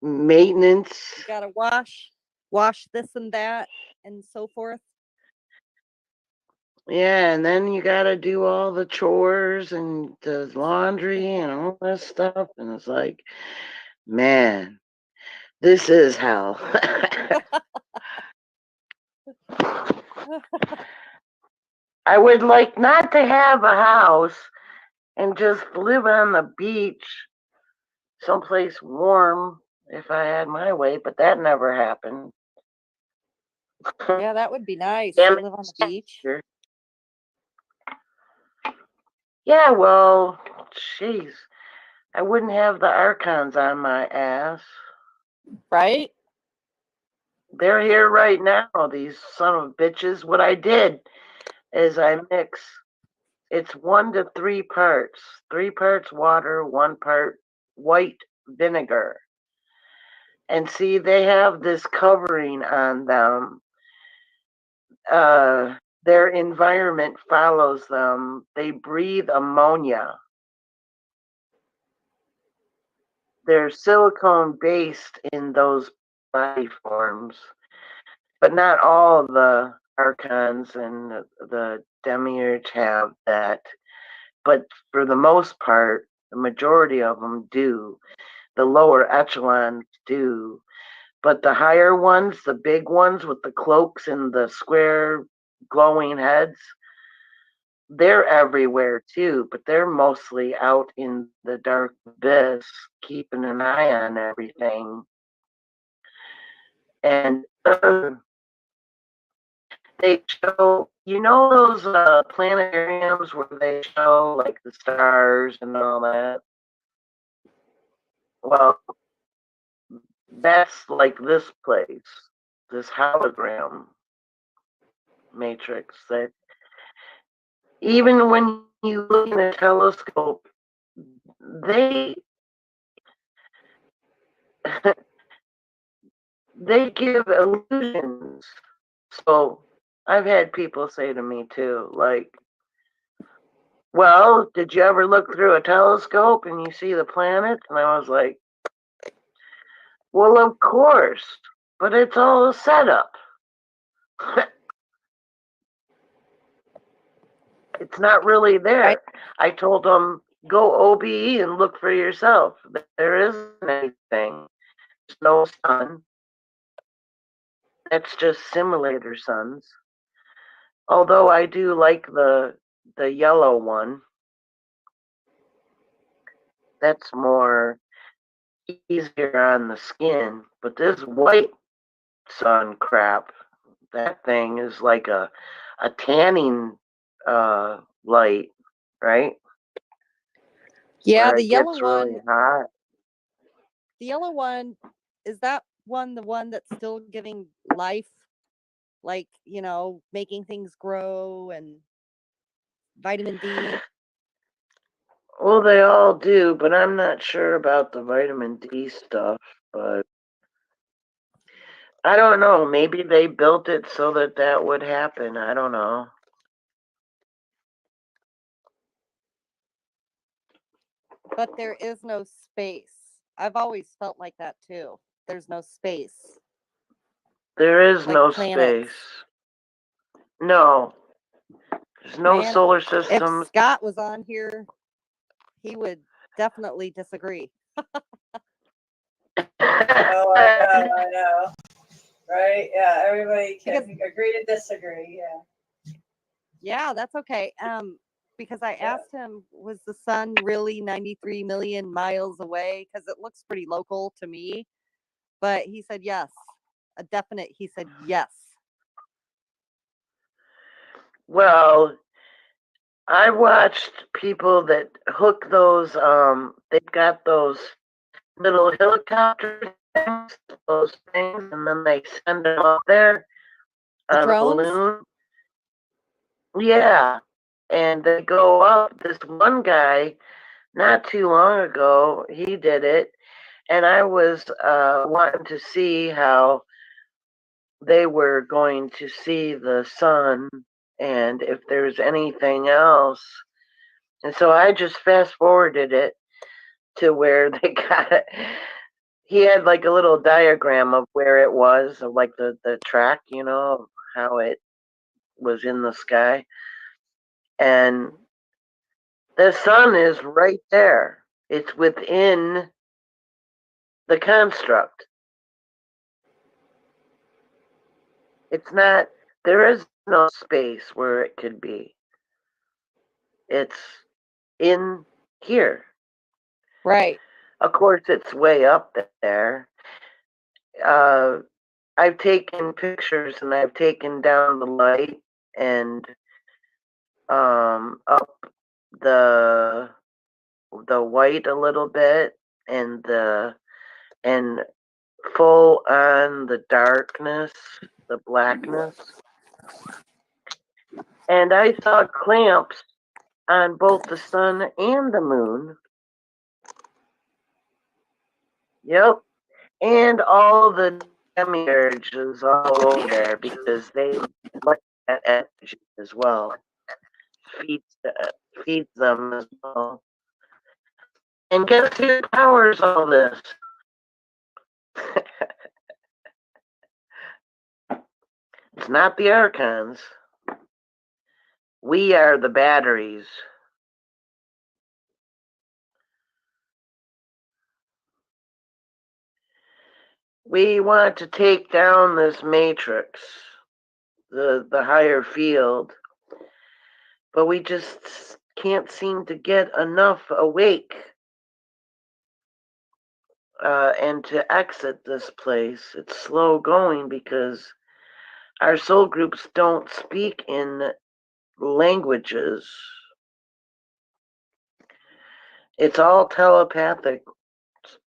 Maintenance. You got to wash this and that and so forth. Yeah, and then you gotta do all the chores and the laundry and all that stuff. And it's like, man, this is hell. I would like not to have a house and just live on the beach, someplace warm if I had my way, but that never happened. Yeah, that would be nice to Damn live on the beach. it. Yeah, well, jeez, I wouldn't have the archons on my ass. Right? They're here right now, these son of bitches. What I did is I mix, it's 1 to 3 parts, 3 parts water, 1 part white vinegar. And see, they have this covering on them. Their environment follows them. They breathe ammonia. They're silicone based in those body forms, but not all the archons and the demiurge have that. But for the most part, the majority of them do. The lower echelons do. But the higher ones, the big ones with the cloaks and the square glowing heads, they're everywhere too, but they're mostly out in the dark abyss, keeping an eye on everything. And they show, you know, those planetariums where they show like the stars and all that. Well, that's like this place, this hologram matrix that even when you look in a telescope, they they give illusions. So I've had people say to me too, like, well, did you ever look through a telescope and you see the planets? And I was like, well, of course, but it's all a setup. It's not really there. Right. I told them, go OBE and look for yourself. There isn't anything. There's no sun. That's just simulator suns. Although I do like the yellow one. That's more easier on the skin. But this white sun crap, that thing is like a tanning light, right? Yeah, Where the it yellow gets really one, hot. the yellow one, is that one the one that's still giving life? Like, making things grow and vitamin D? Well, they all do, but I'm not sure about the vitamin D stuff. But I don't know. Maybe they built it so that that would happen. I don't know. But there is no space. I've always felt like that too. There's no space. There is Like no planets. space. No. There's no Man, solar if system. Scott was on here, he would definitely disagree. oh, I know. Right? Yeah, everybody can agree to disagree. Yeah. Yeah, that's okay. Because I asked him, was the sun really 93 million miles away? Because it looks pretty local to me. But he said yes. A definite, he said yes. Well, I watched people that hook those, they've got those little helicopter things, those things, and then they send them up there The on a drones? balloon. Yeah. And they go up. This one guy, not too long ago, he did it. And I was wanting to see how they were going to see the sun and if there's anything else. And so I just fast forwarded it to where they got it. He had like a little diagram of where it was, of like the track, you know, of how it was in the sky. And the sun is right there. It's within the construct. It's not, there is no space where it could be. It's in here. Right. Of course, it's way up there. I've taken pictures and I've taken down the light and up the white a little bit and full on the darkness, the blackness. And I saw clamps on both the sun and the moon. Yep. And all the demiurges all over there because they like that energy as well. Feeds them as well. And guess who powers all this? It's not the archons. We are the batteries. We want to take down this matrix, the higher field, but we just can't seem to get enough awake and to exit this place. It's slow going because our soul groups don't speak in languages. It's all telepathic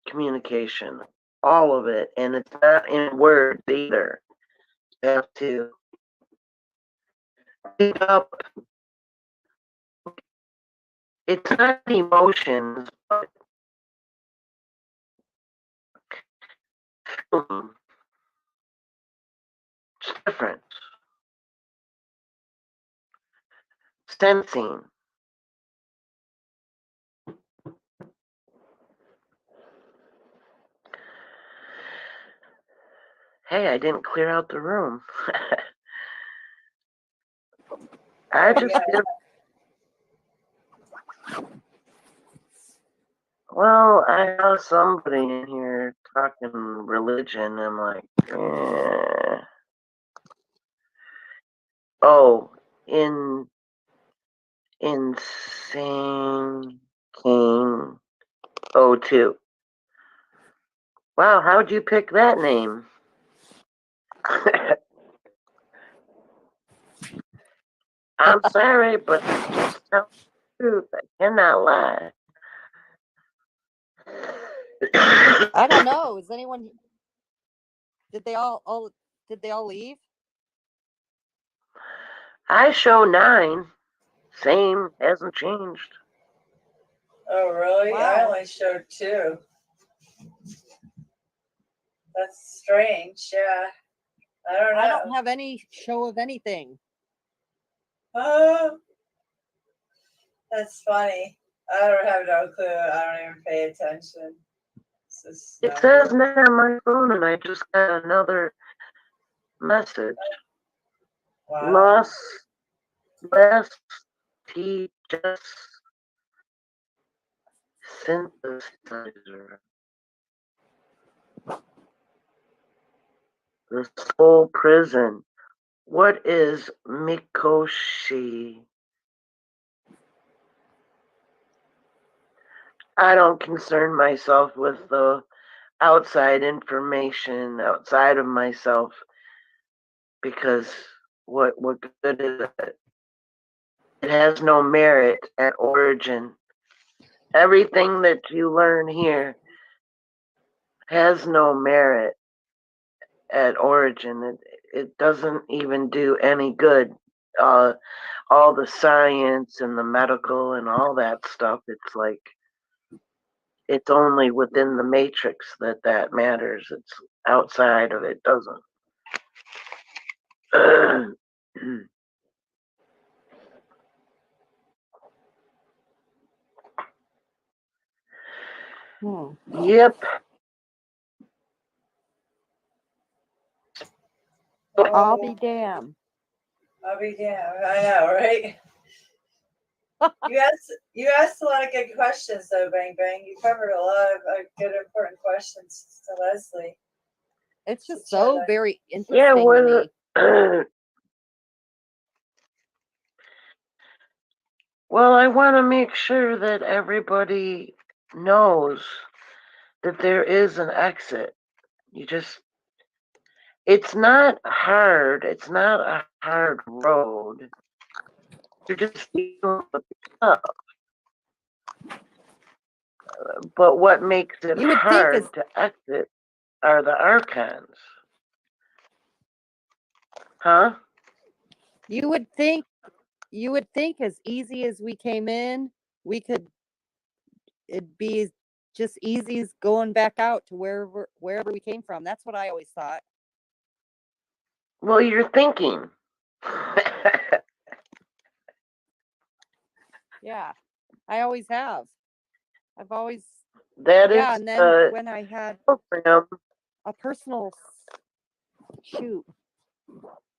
communication, all of it, and it's not in words either. You have to pick up. It's not emotions, but it's different. Sensing. Hey, I didn't clear out the room. I just did. Well, I saw somebody in here talking religion. I'm like, eh. Oh, Insane King 02. Wow, how'd you pick that name? I'm sorry, but just tell the truth. I cannot lie. I don't know. Is anyone? Did they all leave? I show 9. Same, hasn't changed. Oh, really? Wow. I only showed 2. That's strange. Yeah. I don't know. I don't have any show of anything. Oh, that's funny. I don't have no clue. I don't even pay attention. It says 9 on my phone, and I just got another message. Wow. Less teachers synthesizer. The soul prison. What is Mikoshi? I don't concern myself with the outside information outside of myself, because what good is it? It has no merit at origin. Everything that you learn here has no merit at origin. It doesn't even do any good. All the science and the medical and all that stuff, it's like it's only within the matrix that matters. It's outside of it doesn't. Yep. I'll be damned. I'll be damned. I know, right? You asked a lot of good questions, though, Bang Bang. You covered a lot of good, important questions to Leslie. It's just so very interesting Yeah, to me. Well, I want to make sure that everybody knows that there is an exit. It's not hard. It's not a hard road. You're just dealing with stuff. But what makes it hard to exit are the archons. Huh? You would think as easy as we came in, it'd be just easy as going back out to wherever we came from. That's what I always thought. Well, you're thinking. Yeah, I always have. I've always. That yeah, is and then when I had a personal shoot,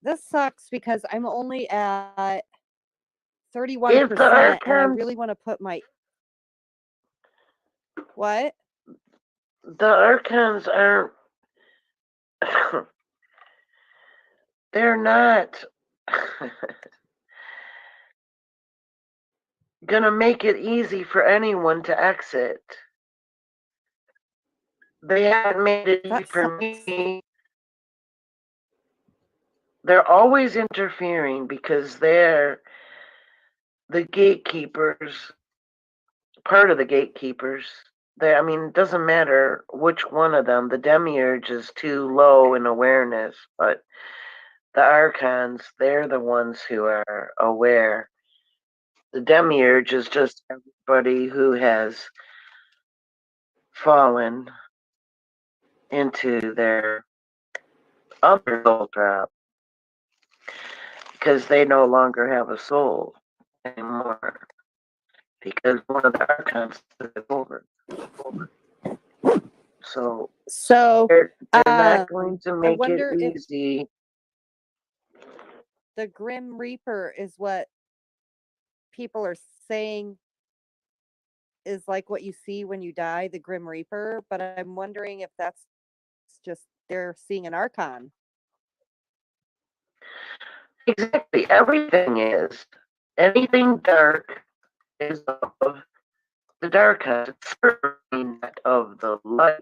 this sucks because I'm only at 31%, and I really want to put my. What? The archons aren't. They're not gonna make it easy for anyone to exit. They haven't made it easy for me. They're always interfering because they're the gatekeepers, part of the gatekeepers. It doesn't matter which one of them. The demiurge is too low in awareness, but the archons, they're the ones who are aware. The demiurge is just everybody who has fallen into their other soul drop because they no longer have a soul anymore, because one of the archons took it over. So they're not going to make it easy. The Grim Reaper is what people are saying is like what you see when you die, the Grim Reaper, but I'm wondering if that's just they're seeing an archon. Exactly. Everything is. Anything dark is of the dark, certainly not of the light.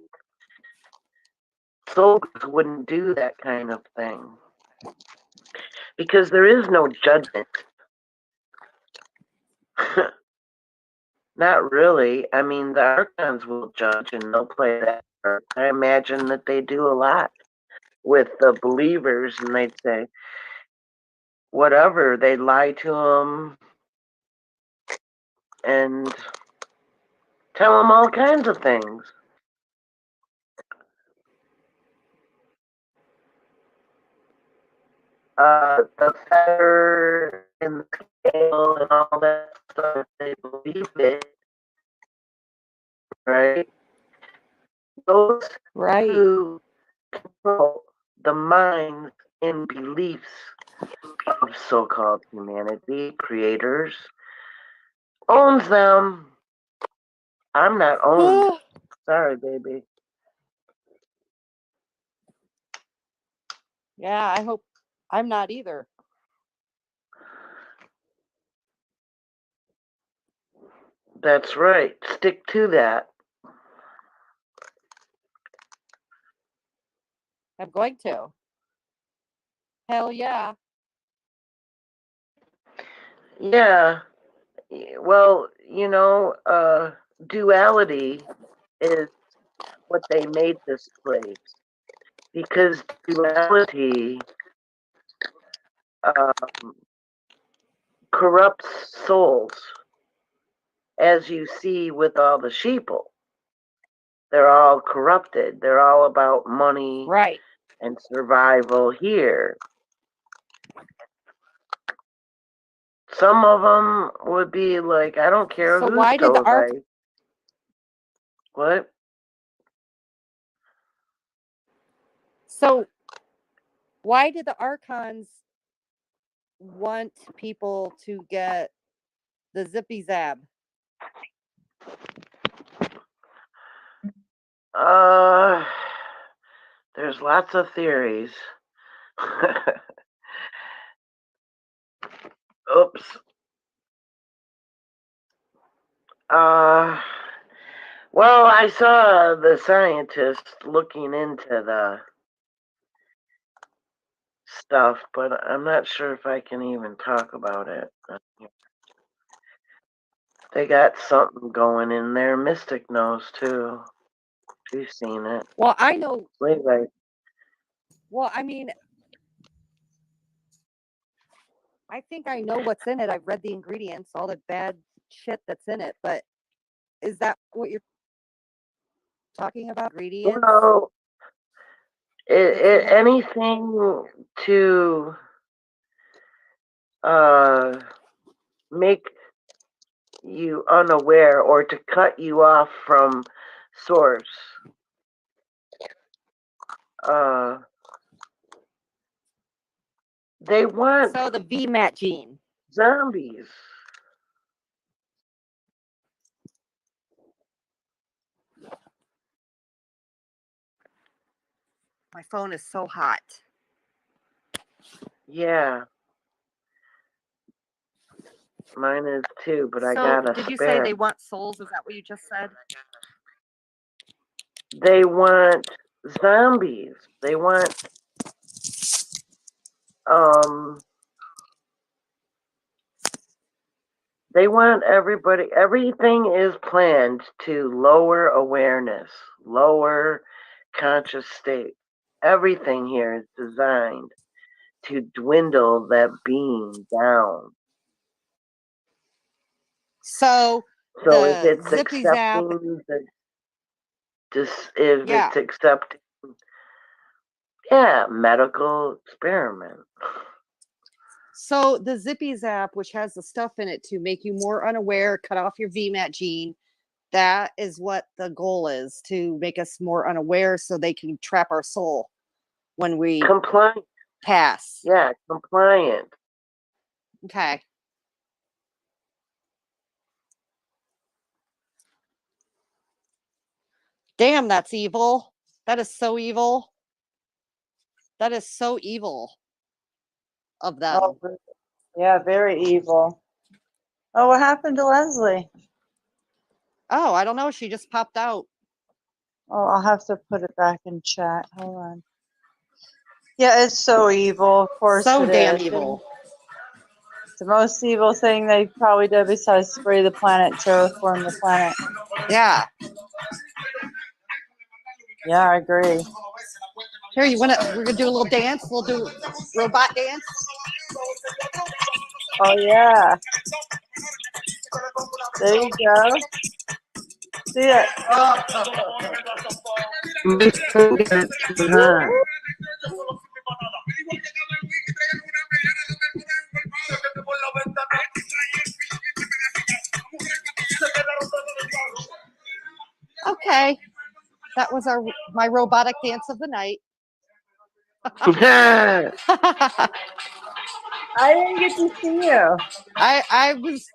Souls wouldn't do that kind of thing because there is no judgment. Not really. The archons will judge and they'll play that part. I imagine that they do a lot with the believers, and they'd say whatever. They lie to them and tell them all kinds of things. The feather and the scale and all that stuff, they believe it, right? Those who control the minds and beliefs of so-called humanity, creators, owns them. I'm not owned. Sorry, baby. Yeah, I hope I'm not either. That's right. Stick to that. I'm going to. Hell yeah. Yeah. Well, duality is what they made this place. Because duality corrupts souls, as you see with all the sheeple. They're all corrupted. They're all about money Right. and survival here. Some of them would be like, I don't care So whose why did the toes What? So why did the archons want people to get the zippy zab? There's lots of theories. Oops. Well, I saw the scientists looking into the stuff, but I'm not sure if I can even talk about it. They got something going in there. Mystic knows too. She's seen it. Well, I know. Wait. Well, I mean, I think I know what's in it. I've read the ingredients, all the bad shit that's in it. But is that what you're talking about? Ingredients? Well, anything to make you unaware or to cut you off from source. They want so the VMAT gene. Zombies. My phone is so hot. Yeah. Mine is too, but I So got a did you spare. say they want souls? Is that what you just said? They want zombies. They want everybody. Everything is planned to lower awareness, lower conscious state. Everything here is designed to dwindle that being down. So if it's zippy zap, accepting it's accepting, medical experiment. So the zippy zap, which has the stuff in it to make you more unaware, cut off your VMAT gene, that is what the goal is, to make us more unaware so they can trap our soul when we compliant pass. Yeah, compliant. Okay. Damn, that's evil. That is so evil. That is so evil of them. Oh, yeah, very evil. Oh, what happened to Leslie? Oh, I don't know. She just popped out. Oh, I'll have to put it back in chat. Hold on. Yeah, it's so evil. Of course so it damn is. evil. It's the most evil thing they probably did besides spray the planet, terraform the planet. Yeah. Yeah, I agree. Here, we're gonna do a little dance. We'll do robot dance. Oh yeah. There you go. See it. Okay. That was my robotic dance of the night. I didn't get to see you. I was.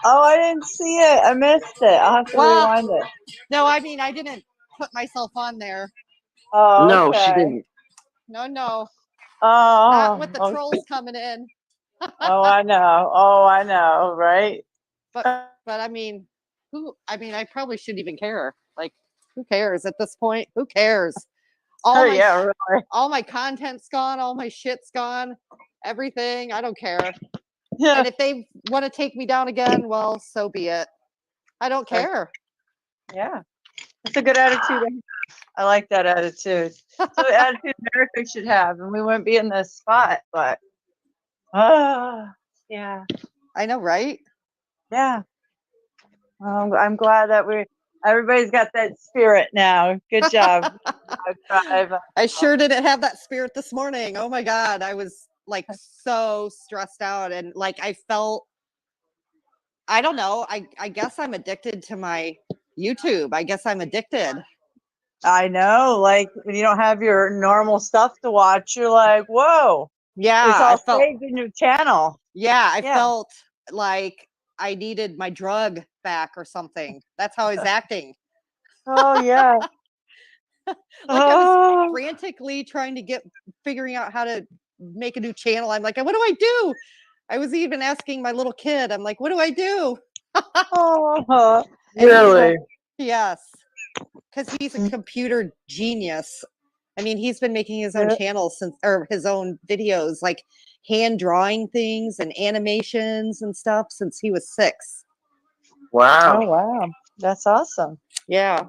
Oh, I didn't see it. I missed it. I'll have to rewind it. No, I mean I didn't put myself on there. Oh, No, okay. she didn't. No, not Oh, with the okay. trolls coming in. Oh, I know. Oh, I know, right? But I mean, I probably shouldn't even care. Like, who cares at this point? Who cares? Oh, yeah, really. All my content's gone, all my shit's gone, everything. I don't care. Yeah. And if they want to take me down again, well, so be it. I don't care. Yeah. That's a good attitude. I like that attitude. So the attitude America should have, and we wouldn't be in this spot, but yeah. I know, right? Yeah. Well, I'm glad that everybody's got that spirit now. Good job. I sure didn't have that spirit this morning. Oh my God. I was like so stressed out and like I felt, I don't know. I guess I'm addicted to my YouTube. I guess I'm addicted. I know. Like when you don't have your normal stuff to watch, you're like, whoa. Yeah. It's all saved in your channel. Yeah. I felt like I needed my drug back or something. That's how I was acting. Oh, yeah. Like I was frantically trying to figuring out how to make a new channel. I'm like, what do I do? I was even asking my little kid, I'm like, what do I do? Oh, Really? Yes. Because he's a computer genius. I mean, he's been making his own channel or his own videos, like hand drawing things and animations and stuff since he was 6. Wow. Oh, wow. That's awesome. Yeah.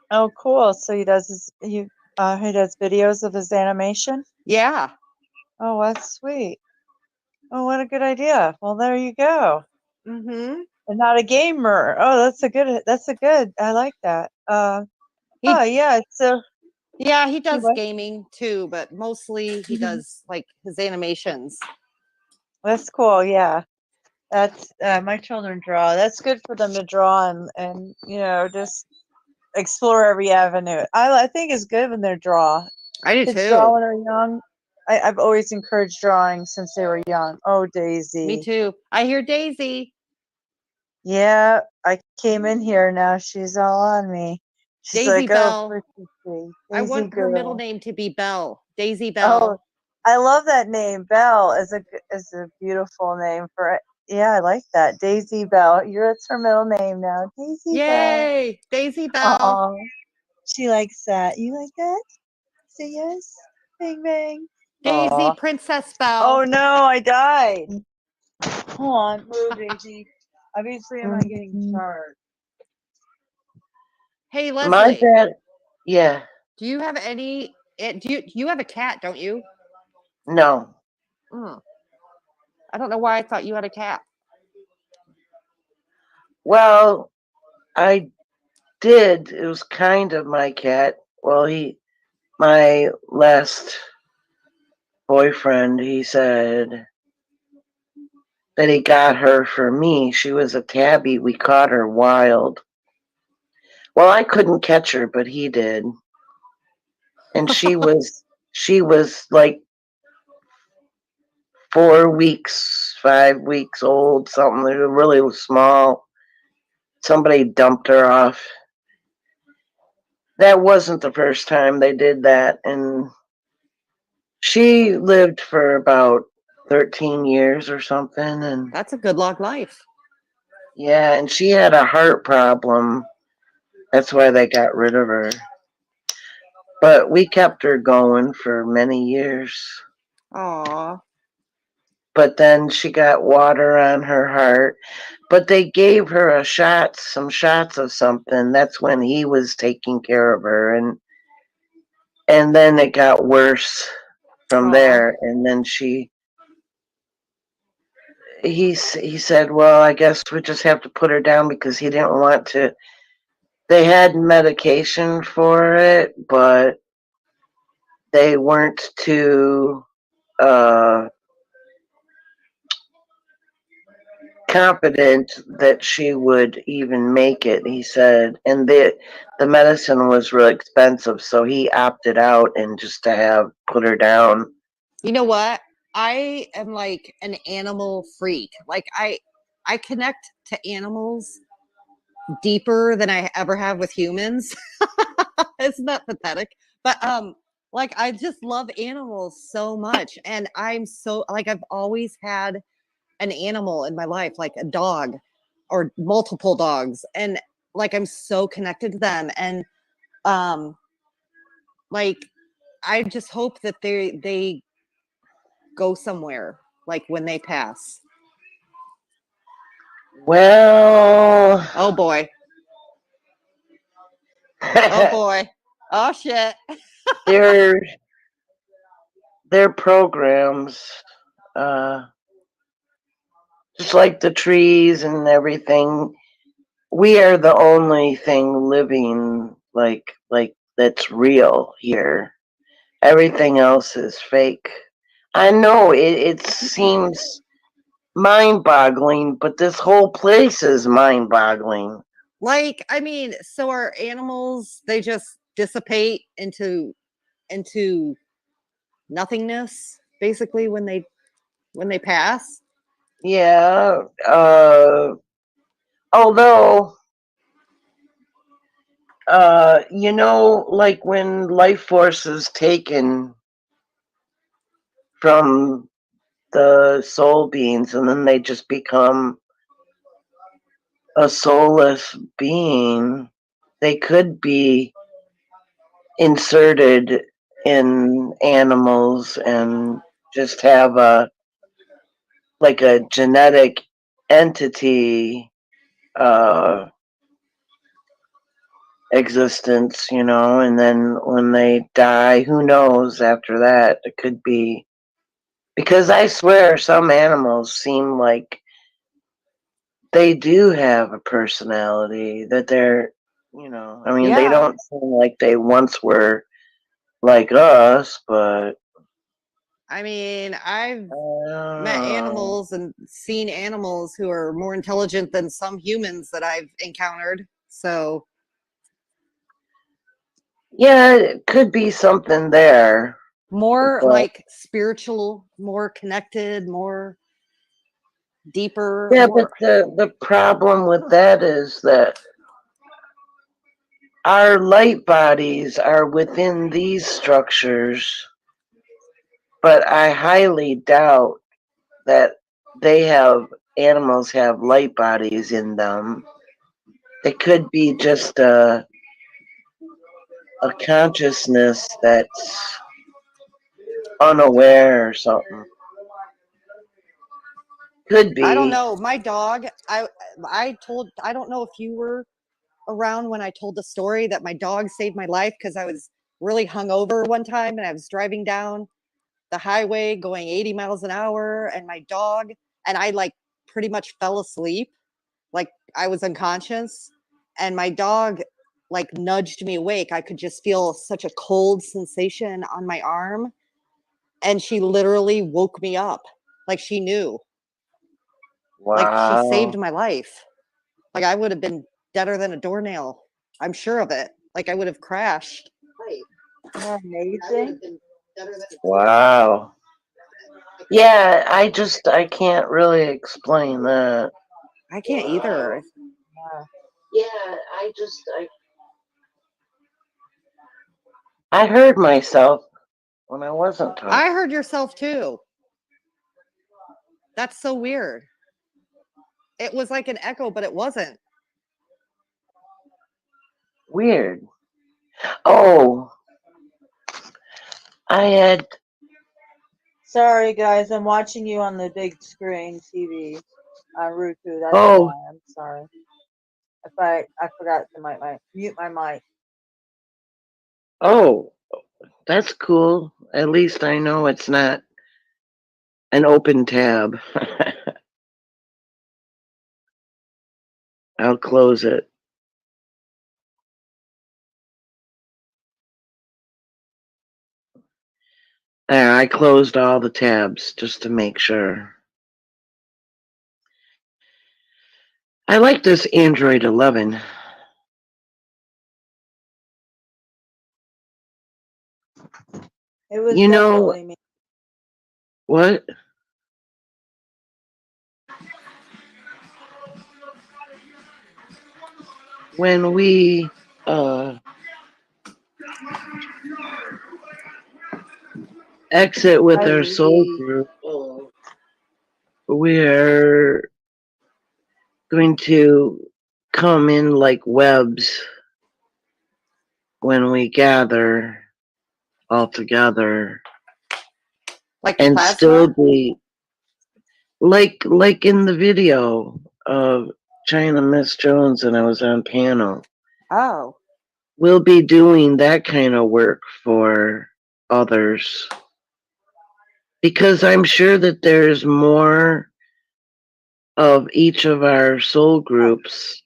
Oh, cool. So he does videos of his animation? Yeah. Oh, that's sweet. Oh, what a good idea. Well, there you go. Mm-hmm. And not a gamer. Oh, that's a good. I like that. Yeah. So yeah, he does gaming too, but mostly he does like his animations. That's cool. Yeah. That's my children draw. That's good for them to draw and just explore every avenue. I think it's good when they draw. I do Kids too. draw when they're young. I've always encouraged drawing since they were young. Oh, Daisy. Me too. I hear Daisy. Yeah, I came in here now. She's all on me. She's Daisy like, Bell. Daisy I want her girl. middle name to be Bell. Daisy Bell. Oh, I love that name. Bell is a beautiful name for it. Yeah, I like that. Daisy Bell. It's her middle name now. Daisy Bell. Yay! Daisy Bell. Oh, she likes that. You like that? Say yes. Bang bang. Daisy Aww. Princess Bell. Oh no, I died. Hold on, move, Daisy. Obviously, I'm not getting charged. Hey, Leslie. My dad. Yeah. Do you have any? You have a cat, don't you? No. I don't know why I thought you had a cat. Well, I did. It was kind of my cat. Well, my last boyfriend, he said that he got her for me. She was a tabby. We caught her wild. Well, I couldn't catch her, but he did. And she was like 4 weeks, 5 weeks old, something. Really was small. Somebody dumped her off. That wasn't the first time they did that, and she lived for about 13 years or something. And that's a good long life. Yeah, and she had a heart problem. That's why they got rid of her. But we kept her going for many years. Aww. But then she got water on her heart. But they gave her some shots of something. That's when he was taking care of her, and then it got worse from there. And then he said, well, I guess we just have to put her down because he didn't want to. They had medication for it, but they weren't too confident that she would even make it, he said. And the medicine was real expensive, so he opted out and just to have put her down. You know what? I am like an animal freak. Like I connect to animals deeper than I ever have with humans. Isn't that pathetic? But Like, I just love animals so much. And I'm so, like, I've always had an animal in my life, like a dog or multiple dogs. And like, I'm so connected to them. And, like, I just hope that they go somewhere, like when they pass. Well, Oh boy. Oh boy. Oh shit. their programs, just like the trees and everything, we are the only thing living like that's real here. Everything else is fake. I know it seems mind-boggling, but this whole place is mind-boggling. Like, I mean, so our animals, they just dissipate into nothingness basically when they pass. Yeah, although you know, like when life force is taken from the soul beings and then they just become a soulless being, they could be inserted in animals and just have a like a genetic entity existence, you know, and then when they die, who knows after that? It could be, because I swear some animals seem like they do have a personality, that they're, you know, I mean, they Yeah. don't seem like they once were like us, but I mean, I've met know. animals and seen animals who are more intelligent than some humans that I've encountered. So, Yeah, it could be something there. more But like spiritual, more connected, more deeper, yeah, but more. the problem with that is that our light bodies are within these structures, but I highly doubt that animals have light bodies in them. It could be just a consciousness that's unaware or something. Could I don't be. know. My dog, I don't know if you were around when I told the story that my dog saved my life because I was really hungover one time and I was driving down the highway going 80 miles an hour and my dog, and I like pretty much fell asleep. Like I was unconscious and my dog like nudged me awake. I could just feel such a cold sensation on my arm and she literally woke me up. Like she knew. Like she saved Wow. my life. Like I would have been deader than a doornail. I'm sure of it. Like I would have crashed. Right. Amazing. Wow. Yeah, I can't really explain that. I can't either. Yeah, I heard myself when I wasn't talking. I heard yourself too. That's so weird. It was like an echo, but it wasn't. Weird. Oh, I had. Sorry, guys. I'm watching you on the big screen TV on Roku. That's Oh, why. I'm sorry. If I forgot to mute my mic. oh, that's cool. At least I know it's not an open tab. I'll close it. There, I closed all the tabs just to make sure. I like this Android 11. It was You know definitely me. what? When we exit with Hi, our soul Ruby. group, we're going to come in like webs when we gather all together, Like and still plasma? be like in the video of China Miss Jones, and I was on panel. Oh. We'll be doing that kind of work for others, because I'm sure that there's more of each of our soul groups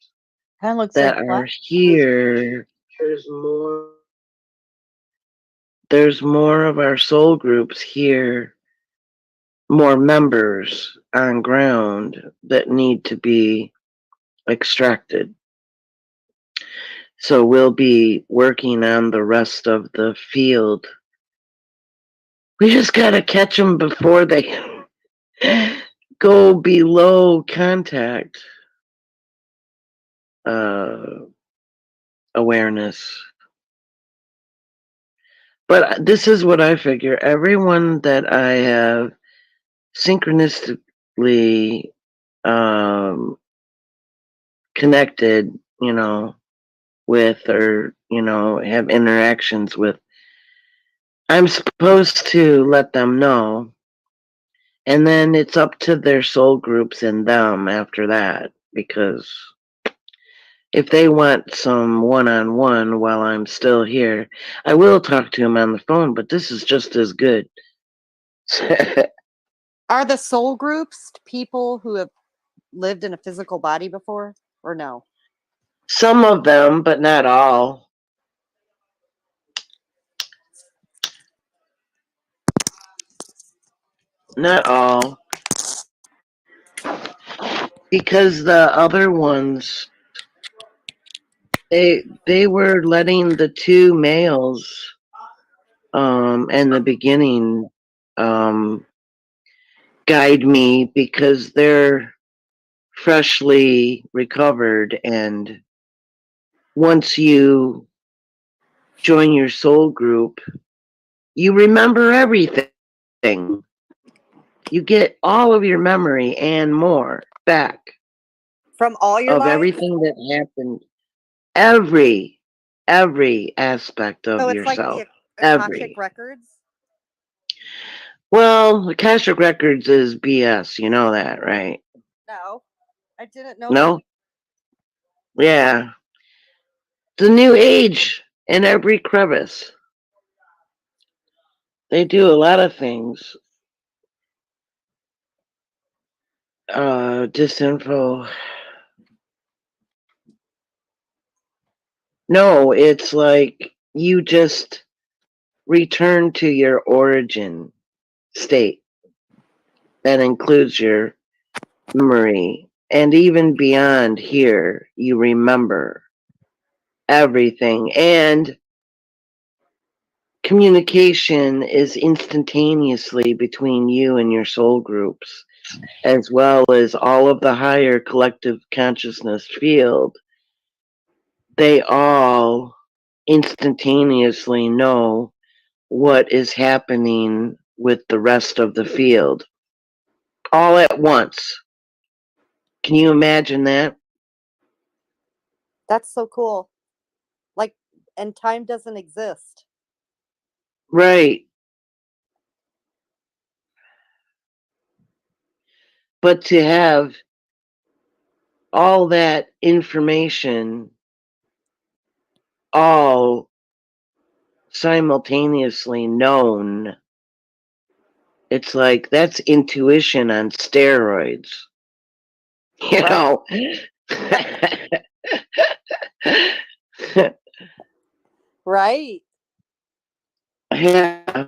Kind of looks that like are here. There's more of our soul groups here, more members on ground that need to be extracted. So we'll be working on the rest of the field. We just gotta catch them before they go below contact awareness. But this is what I figure. Everyone that I have synchronistically connected, with, or, have interactions with, I'm supposed to let them know. And then it's up to their soul groups and them after that, because if they want some one-on-one while I'm still here, I will talk to them on the phone, but this is just as good. Are the soul groups people who have lived in a physical body before, or no? Some of them, but not all. Not all. Because the other ones, they were letting the two males in the beginning guide me, because they're freshly recovered, and once you join your soul group, you remember everything. You get all of your memory and more back From all your of lives? everything that happened. Every aspect of So it's like yourself. the Akashic Every. records? Well, Akashic Records is BS. You know that, right? No, I didn't know No? that. Yeah. The new age in every crevice. They do a lot of things. Disinfo. No, it's like you just return to your origin state. That includes your memory. And even beyond here, you remember everything. And communication is instantaneously between you and your soul groups, as well as all of the higher collective consciousness field. They all instantaneously know what is happening with the rest of the field all at once. Can you imagine that? That's so cool. Like, and time doesn't exist. Right. But to have all that information all simultaneously known, it's like that's intuition on steroids. You know? Right. Yeah.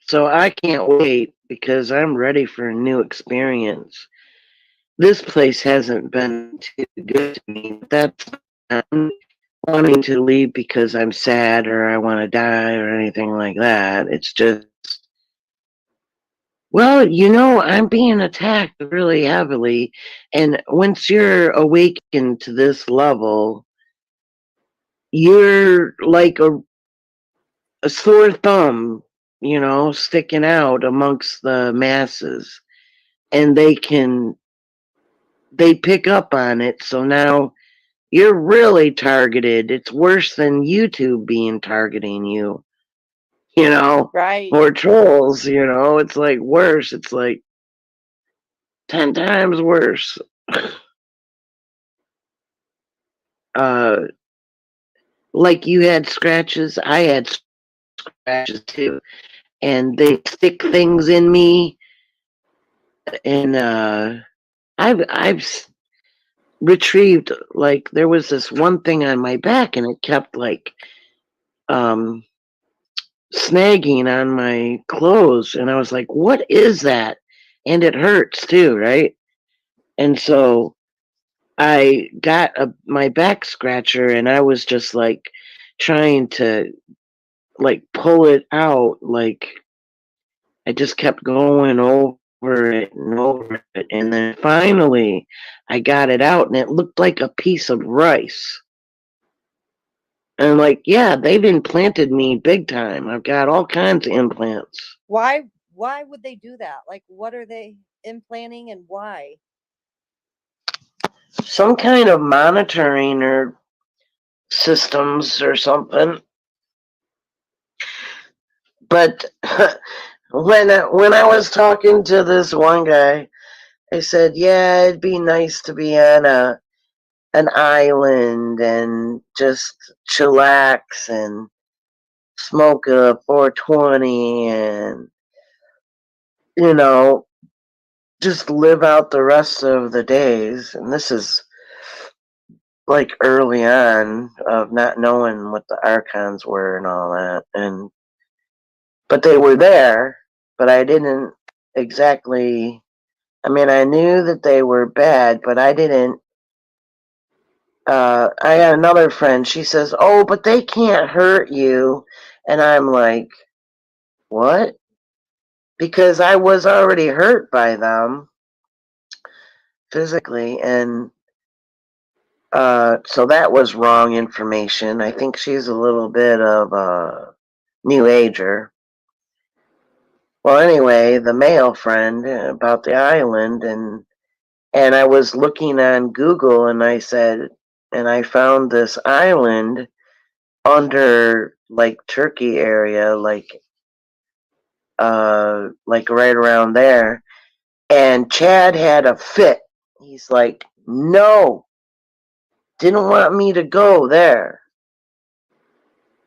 So I can't wait, because I'm ready for a new experience. This place hasn't been too good to me. That's not wanting to leave because I'm sad or I want to die or anything like that. It's just, well, I'm being attacked really heavily. And once you're awakened to this level, you're like a sore thumb, sticking out amongst the masses, and they pick up on it. So now you're really targeted. It's worse than YouTube being targeting you, Right. or trolls, it's like worse. It's like 10 times worse. Like you had scratches, I had scratches too, and they stick things in me, and I've retrieved, like, there was this one thing on my back, and it kept like um snagging on my clothes, and I was like, what is that? And it hurts too, right? And so I got my back scratcher, and I was just like trying to like pull it out. Like I just kept going over it and over it, and then finally I got it out, and it looked like a piece of rice. And like, yeah, they've implanted me big time. I've got all kinds of implants. Why would they do that? Like, what are they implanting and why? Some kind of monitoring or systems or something. But when I was talking to this one guy, I said, "Yeah, it'd be nice to be on an island and just chillax and smoke a 420 and just live out the rest of the days." And this is like early on of not knowing what the archons were and all that, but they were there, but I didn't exactly. I mean, I knew that they were bad, but I didn't. I had another friend. She says, "Oh, but they can't hurt you," and I'm like, "What?" Because I was already hurt by them physically, and so that was wrong information. I think she's a little bit of a new ager. Well, anyway, the male friend about the island, and I was looking on Google, and I said, and I found this island under like Turkey area, like right around there. And Chad had a fit. He's like, "No, didn't want me to go there."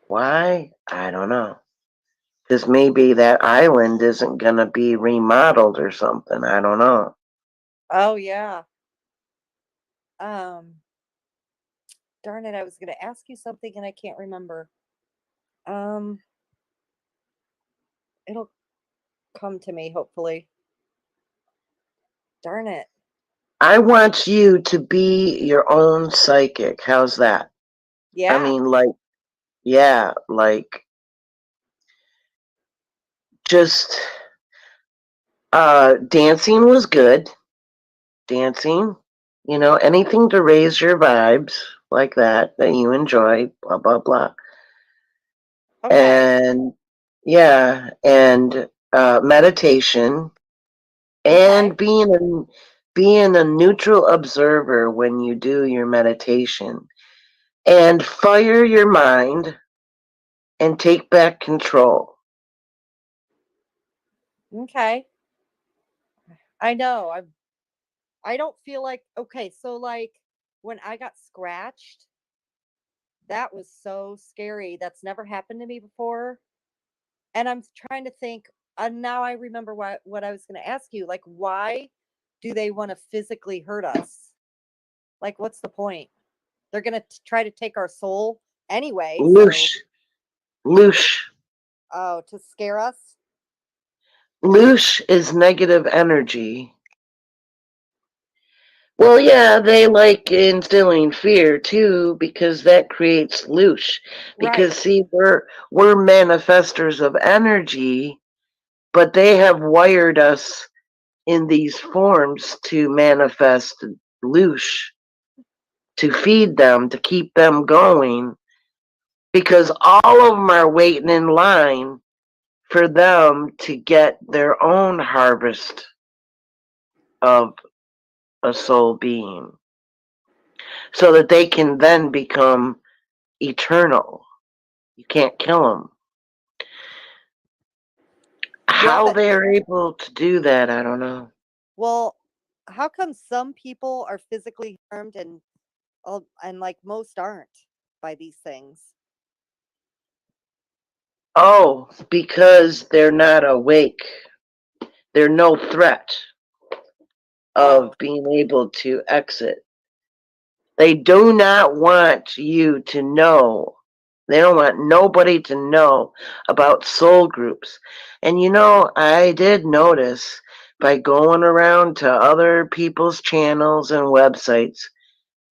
Why? I don't know. Because maybe that island isn't going to be remodeled or something. I don't know. Oh yeah. Um Darn it, I was going to ask you something and I can't remember. It'll come to me hopefully. Darn it. I want you to be your own psychic. How's that? Yeah. I mean, like, yeah, like just dancing was good. Dancing, anything to raise your vibes like that you enjoy, blah blah blah. Okay. And yeah, and meditation, Okay. and being a neutral observer when you do your meditation, and fire your mind and take back control. Okay. I know. I don't feel like, okay, so like when I got scratched, that was so scary. That's never happened to me before. And I'm trying to think, and now I remember what I was going to ask you. Like, why do they want to physically hurt us? Like, what's the point? They're going to try to take our soul anyway. Loosh. Loosh. Oh, to scare us? Loosh is negative energy. Well, yeah, they like instilling fear too, because that creates loosh. Because Right. see, we're manifestors of energy, but they have wired us in these forms to manifest loosh, to feed them, to keep them going. because all of them are waiting in line for them to get their own harvest of a soul being so that they can then become eternal. You can't kill them. How but they're able to do that, I don't know. well, how come some people are physically harmed and like most aren't by these things? Oh, because they're not awake. They're no threat of being able to exit. They do not want you to know. They don't want nobody to know about soul groups. And you know, I did notice by going around to other people's channels and websites,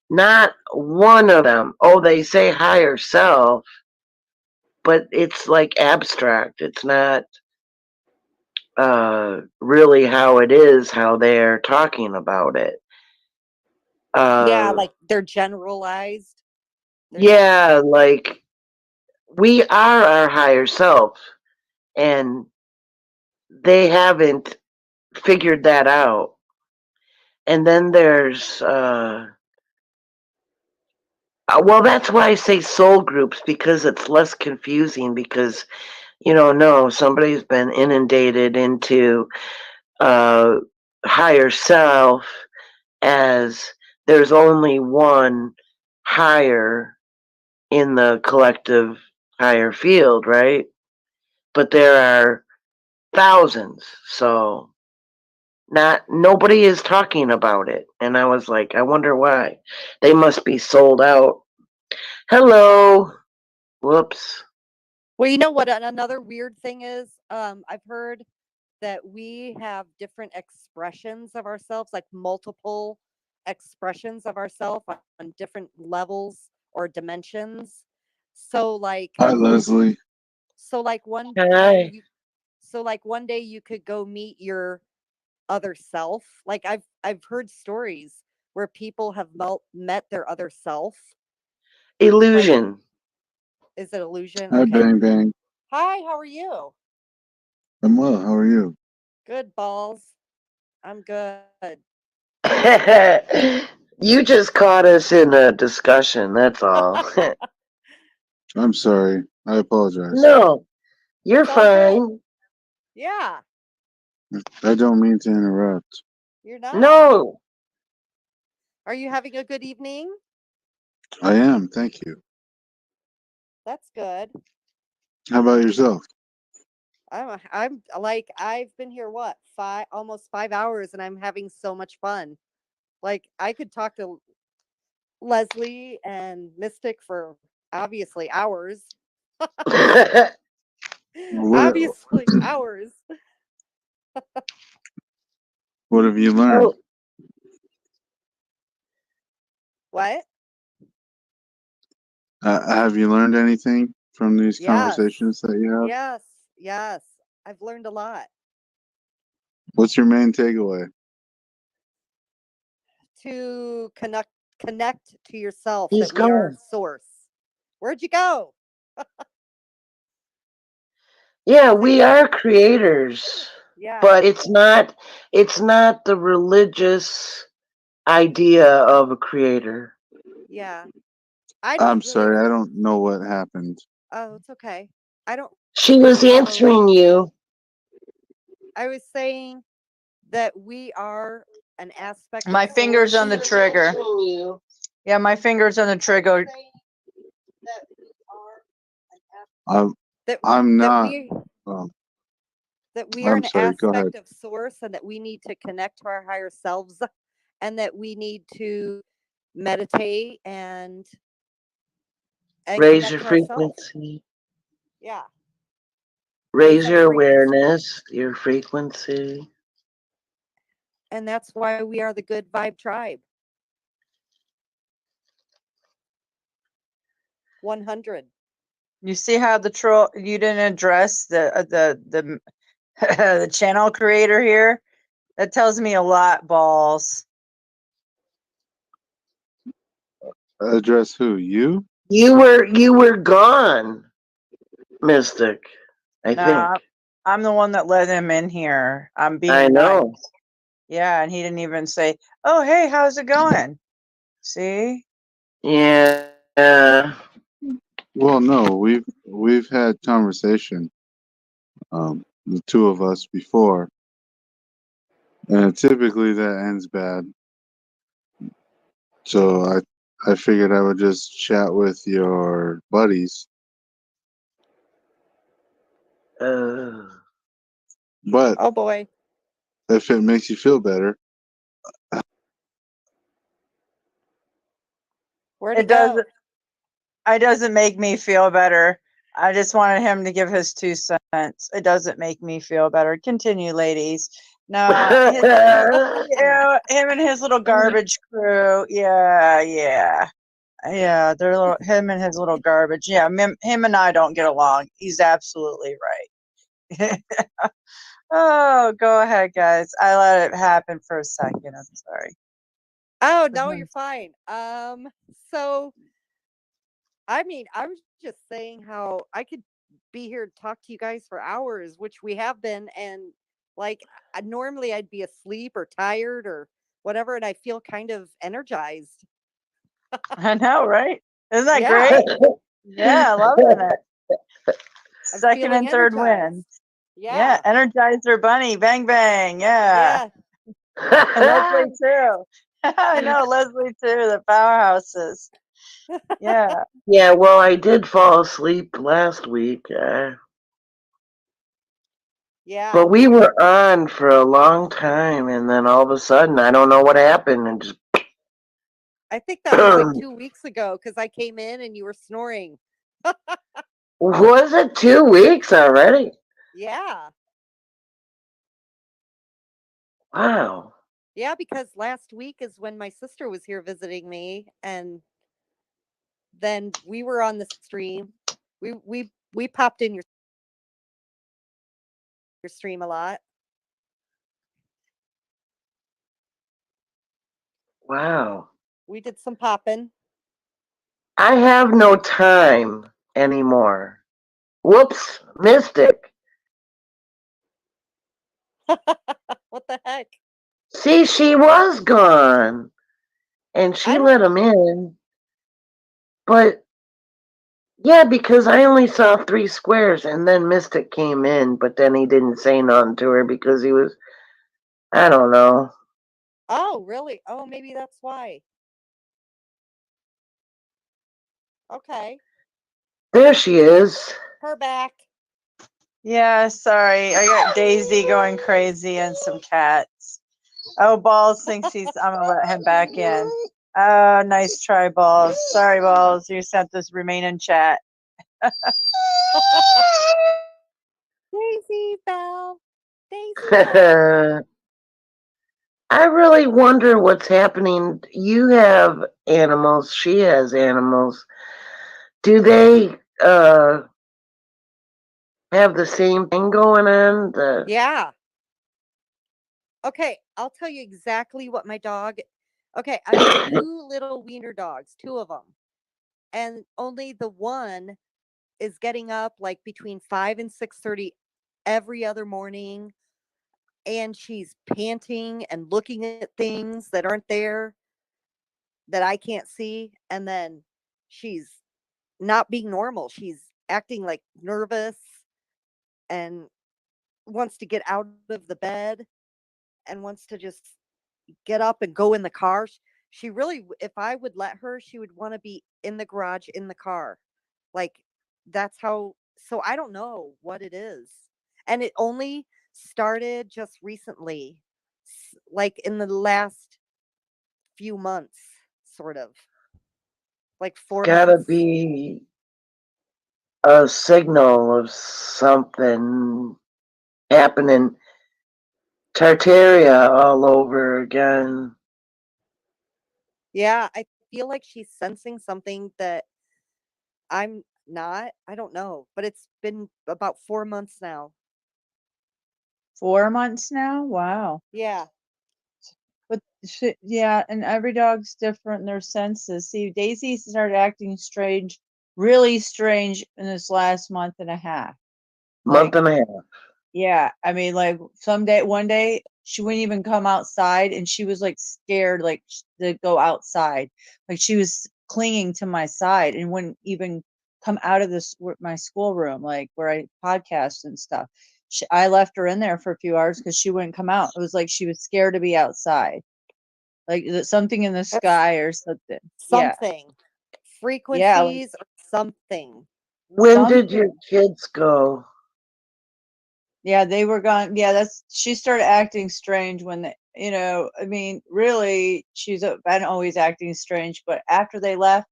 not one of them, oh, they say higher self, but it's like abstract. It's not really how it is, how they're talking about it. Yeah, like they're generalized. Yeah, like we are our higher self, and they haven't figured that out. And then there's well, that's why I say soul groups, because it's less confusing, because no, somebody's been inundated into higher self as there's only one higher in the collective higher field, right? But there are thousands, so nobody is talking about it. And I was like, I wonder why. They must be sold out. Hello. Whoops. Well, you know what another weird thing is? I've heard that we have different expressions of ourselves, like multiple expressions of ourselves on different levels or dimensions. So like Hi, Leslie. so like one Hi. so like one day you could go meet your other self. Like I've heard stories where people have met their other self. Illusion. Like, is it illusion? Hi, Okay. Bang Bang. Hi, how are you? I'm well. How are you? Good, balls. I'm good. You just caught us in a discussion, that's all. I'm sorry. I apologize. No, you're It's all good. fine. Yeah, I don't mean to interrupt. you're not. No. Are you having a good evening? I am. Thank you. That's good. How about yourself? I'm like I've been here what almost 5 hours and I'm having so much fun. Like I could talk to Leslie and Mystic for obviously hours. What Obviously hours. What have you learned? Oh, What? Have you learned anything from these Yes. conversations that you have? Yes. Yes. I've learned a lot. What's your main takeaway? To connect to yourself, he's that we are gone. source. Where'd you go? Yeah, we are creators, Yeah. but it's not the religious idea of a creator. Yeah. I I'm don't really. sorry. I don't know what happened. Oh, it's okay. I don't She was really know. answering you. I was saying that we are an aspect My of finger's source. on the trigger. Yeah, my finger's on the trigger. I'm That not. we Well, that we are I'm an sorry. Go ahead. aspect of source, and that we need to connect to our higher selves, and that we need to meditate and Raise connect your to ourselves. frequency. Yeah. Raise our your frequency. awareness, your frequency. And that's why we are the good vibe tribe. 100. You see how the troll, you didn't address the the channel creator here? That tells me a lot, balls. Address who? You? You were gone, Mystic. I think. I'm the one that let him in here. I'm being I nice. know. Yeah, and he didn't even say, "Oh, hey, how's it going?" See? Yeah. well, no, we've had conversation, the two of us before, and typically that ends bad. So I figured I would just chat with your buddies, but Oh boy. if it makes you feel better, Where'd It he go? doesn't make me feel better. I just wanted him to give his 2 cents. It doesn't make me feel better. Continue, ladies. No, his, him and his little garbage crew. Yeah. They're him and his little garbage. Yeah, him and I don't get along. He's absolutely right. Oh, go ahead, guys. I let it happen for a second. I'm sorry. Oh no, you're fine. So I mean, I was just saying how I could be here to talk to you guys for hours, which we have been, and like normally I'd be asleep or tired or whatever, and I feel kind of energized. I know, right? Isn't that Yeah. great? Yeah, loving it. I'm Second feeling and third energized. win. Yeah. Energizer Bunny, bang bang. Yeah. And Leslie too. I know Leslie too. The powerhouses. Yeah. Yeah, well, I did fall asleep last week. Yeah. But we were on for a long time, and then all of a sudden, I don't know what happened, and just. I think that was like 2 weeks ago because I came in and you were snoring. Was it 2 weeks already? Yeah. Wow. Yeah, because last week is when my sister was here visiting me, and then we were on the stream. We popped in your stream a lot. Wow. We did some popping. I have no time anymore. Whoops, Mystic. What the heck? See, she was gone, and she let him in. But yeah, because I only saw 3 squares, and then Mystic came in, but then he didn't say nothing to her because he was, I don't know. Oh, really? Oh, maybe that's why. Okay. There she is. Her back. Yeah, sorry. I got Daisy going crazy and some cats. Oh, Balls thinks I'm gonna let him back in. Oh, nice try, Balls. Sorry, Balls. You sent this remain in chat. Daisy Bell. Daisy Bell. I really wonder what's happening. You have animals, she has animals. Do they have the same thing going on? Yeah. Okay, I'll tell you exactly what my dog. Okay, I have 2 little wiener dogs, 2 of them. And only the one is getting up like between 5 and 6:30 every other morning, and she's panting and looking at things that aren't there that I can't see, and then she's not being normal. She's acting like nervous and wants to get out of the bed and wants to just get up and go in the car. She really, if I would let her, she would want to be in the garage in the car. Like that's how, so I don't know what it is. And it only started just recently, like in the last few months, sort of. Like 4 Gotta months. be a signal of something happening. Tartaria all over again. Yeah, I feel like she's sensing something that I'm not. I don't know, but it's been about 4 months now. 4 months now? Wow. Yeah. But yeah, and every dog's different in their senses. See, Daisy started acting strange, really strange in this last month and a half. Month and a half. Yeah, I mean, like one day she wouldn't even come outside, and she was like scared, like to go outside. Like she was clinging to my side and wouldn't even come out of my schoolroom, like where I podcast and stuff. I left her in there for a few hours because she wouldn't come out. It was like she was scared to be outside, like something in the That's sky or something. something. Yeah, Frequencies or something. When did something. your kids go? Yeah, they were gone. Yeah, she started acting strange when I mean, really, she's been always acting strange, but after they left,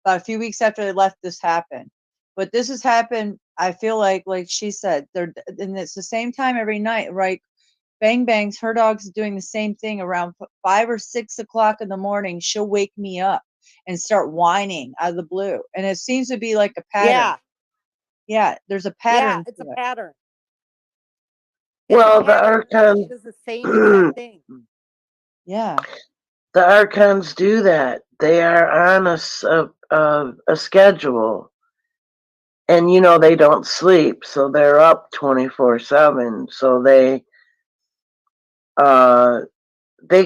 about a few weeks after they left, this happened. But this has happened, I feel like she said, and it's the same time every night, right? Bang Bangs, her dog's doing the same thing around 5 or 6 o'clock in the morning. She'll wake me up and start whining out of the blue. And it seems to be like a pattern. Yeah. Yeah, there's a Yeah, pattern it's to a it. pattern. Well, the She archons, does the same exact thing. Yeah. the archons do that. They are on a schedule, and they don't sleep, so they're up 24/7. So they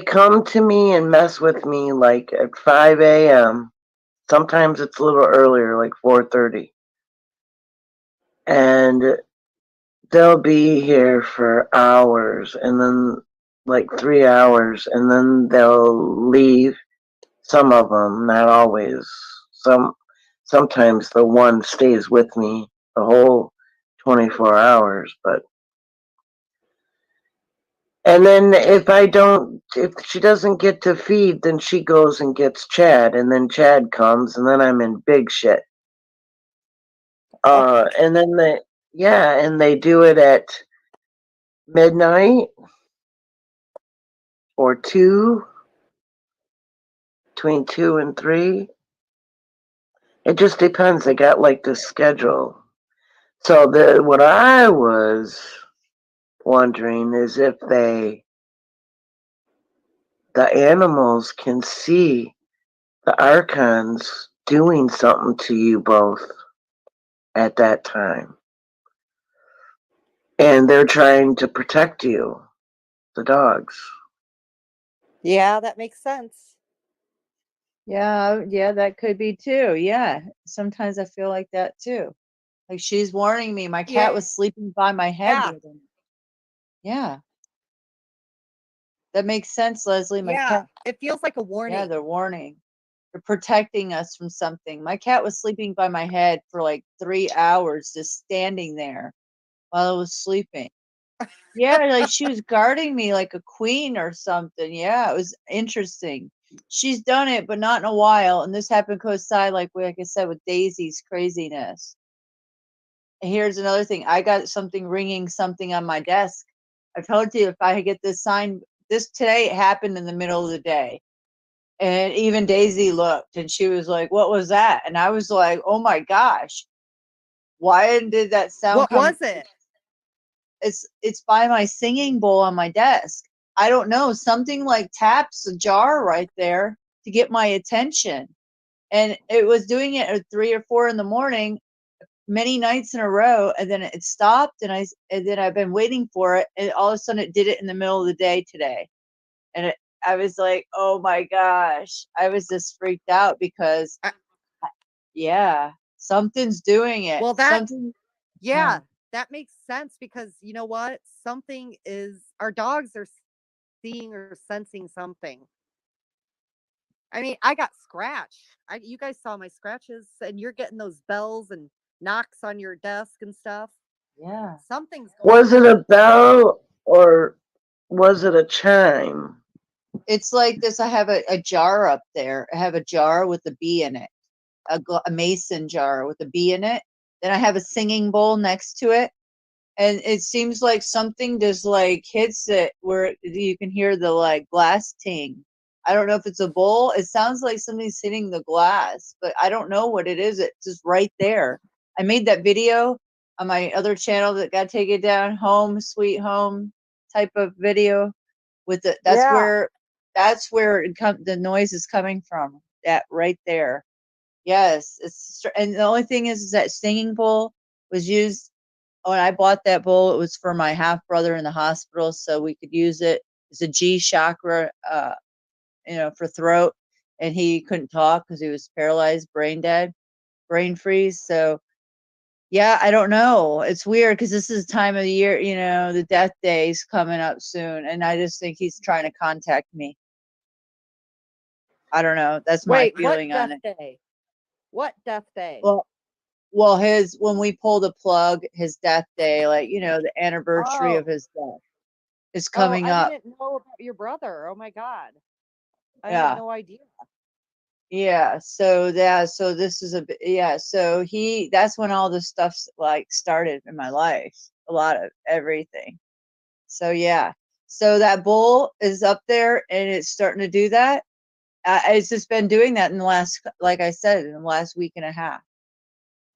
come to me and mess with me like at 5 a.m. Sometimes it's a little earlier, like 4:30, and they'll be here for hours, and then like 3 hours, and then they'll leave. Some of them, not always. Sometimes the one stays with me the whole 24 hours, and then if she doesn't get to feed, then she goes and gets Chad, and then Chad comes, and then I'm in big shit. And then they do it at midnight or 2, between 2 and 3. It just depends. They got like this schedule. So what I was wondering is if the animals can see the archons doing something to you both at that time. And they're trying to protect you, the dogs. Yeah, that makes sense. Yeah, that could be too. Yeah. Sometimes I feel like that too. Like she's warning me. My cat was sleeping by my head the other night. Yeah. That makes sense, Leslie. My cat. It feels like a warning. Yeah, they're warning. They're protecting us from something. My cat was sleeping by my head for like 3 hours, just standing there while I was sleeping. Yeah, like she was guarding me like a queen or something. Yeah, it was interesting. She's done it, but not in a while. And this happened coincide, like I said, with Daisy's craziness. And here's another thing. I got something ringing something on my desk. I told you if I get this sign, this today, it happened in the middle of the day. And even Daisy looked and she was like, "What was that?" And I was like, "Oh my gosh. Why did that sound What was it? It's by my singing bowl on my desk. I don't know. Something like taps a jar right there to get my attention. And it was doing it at 3 or 4 in the morning many nights in a row, and then it stopped, and then I've been waiting for it, and all of a sudden it did it in the middle of the day today. And I was like, "Oh my gosh." I was just freaked out because yeah, something's doing it. Well, Something yeah, that makes sense because you know what? Our dogs are seeing or sensing something. I mean, I got scratched. You guys saw my scratches, and you're getting those bells and knocks on your desk and stuff. Yeah. Something's going Was it a bell or was it a chime? It's like this. I have a jar up there. I have a jar with a bee in it, a mason jar with a bee in it. Then I have a singing bowl next to it. And it seems like something just like hits it where you can hear the like glass ting. I don't know if it's a bowl. It sounds like somebody's hitting the glass, but I don't know what it is. It's just right there. I made that video on my other channel that got taken down, home sweet home type of video with that's where that's where the noise is coming from. That right there. Yes, and the only thing is that singing bowl was used when I bought that bowl. It was for my half brother in the hospital, so we could use it. It's a G chakra, for throat, and he couldn't talk because he was paralyzed, brain dead, brain freeze. So yeah, I don't know. It's weird because this is the time of the year, the death day's coming up soon, and I just think he's trying to contact me. I don't know. That's my feeling on it. Day? What death day? Well, when we pull the plug, his death day, like the anniversary of his death is coming up. I didn't know about your brother. Oh my God, I Yeah. had no idea. Yeah. So this is So that's when all this stuff's like started in my life. A lot of everything. So yeah. So that bull is up there and it's starting to do that. It's just been doing that in the last, like I said, in the last week and a half.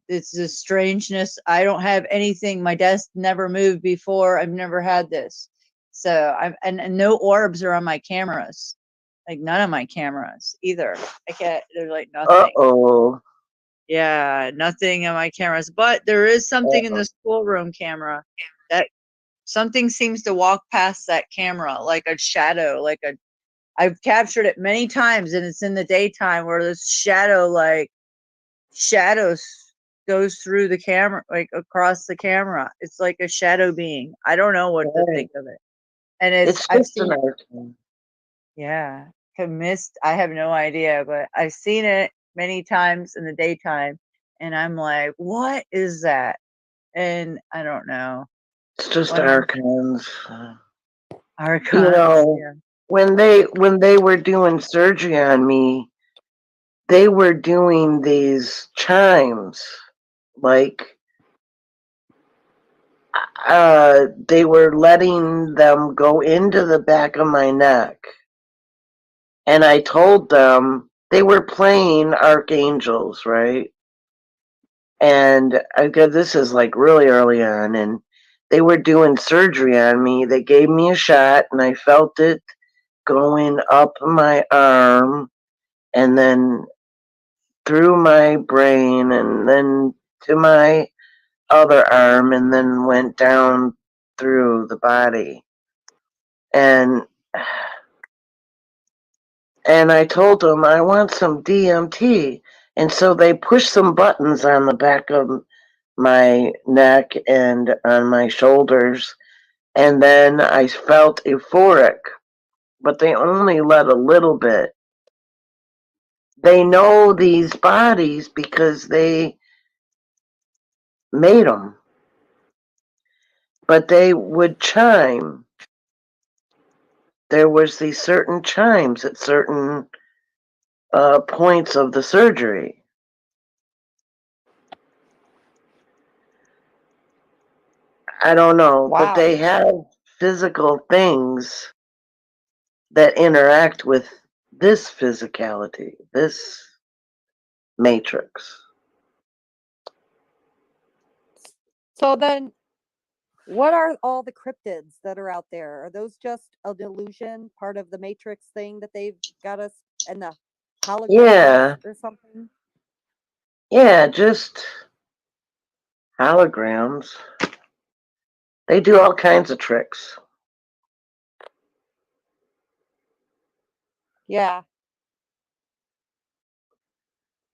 It's a strangeness. I don't have anything. My desk never moved before. I've never had this. So and no orbs are on my cameras. Like none of my cameras either. I can't. There's like nothing. Uh-oh. Yeah, nothing on my cameras. But there is something in the schoolroom camera that something seems to walk past that camera like a shadow, I've captured it many times, and it's in the daytime where this shadows goes through the camera, like across the camera. It's like a shadow being. I don't know what to think of it. And It's I've just seen an art thing. Yeah, I have no idea, but I've seen it many times in the daytime, and I'm like, what is that? And I don't know. It's just One of archons. archons. Yeah. when they were doing surgery on me, they were doing these chimes, like they were letting them go into the back of my neck, and I told them they were playing archangels, right? And this is like really early on, and they were doing surgery on me. They gave me a shot, and I felt it going up my arm, and then through my brain, and then to my other arm, and then went down through the body. And I told them I want some DMT. And so they pushed some buttons on the back of my neck and on my shoulders. And then I felt euphoric, but they only let a little bit. They know these bodies because they made them. But they would chime. There was these certain chimes at certain points of the surgery. I don't know, but they have physical things that interact with this physicality, this matrix. So then, what are all the cryptids that are out there? Are those just an illusion, part of the matrix thing that they've got us and the holograms Yeah. or something? Yeah, just holograms. They do all kinds of tricks. Yeah.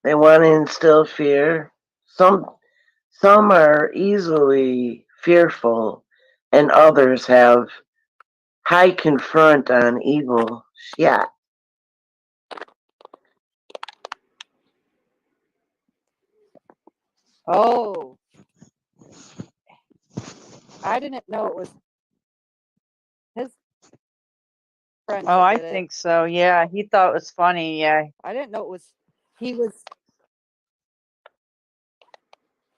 They want to instill fear. Some are easily fearful, and others have high confront on evil. Yeah. Oh, I didn't know it was his friend. Oh, I think so. Yeah, he thought it was funny. Yeah. I didn't know it was. He was.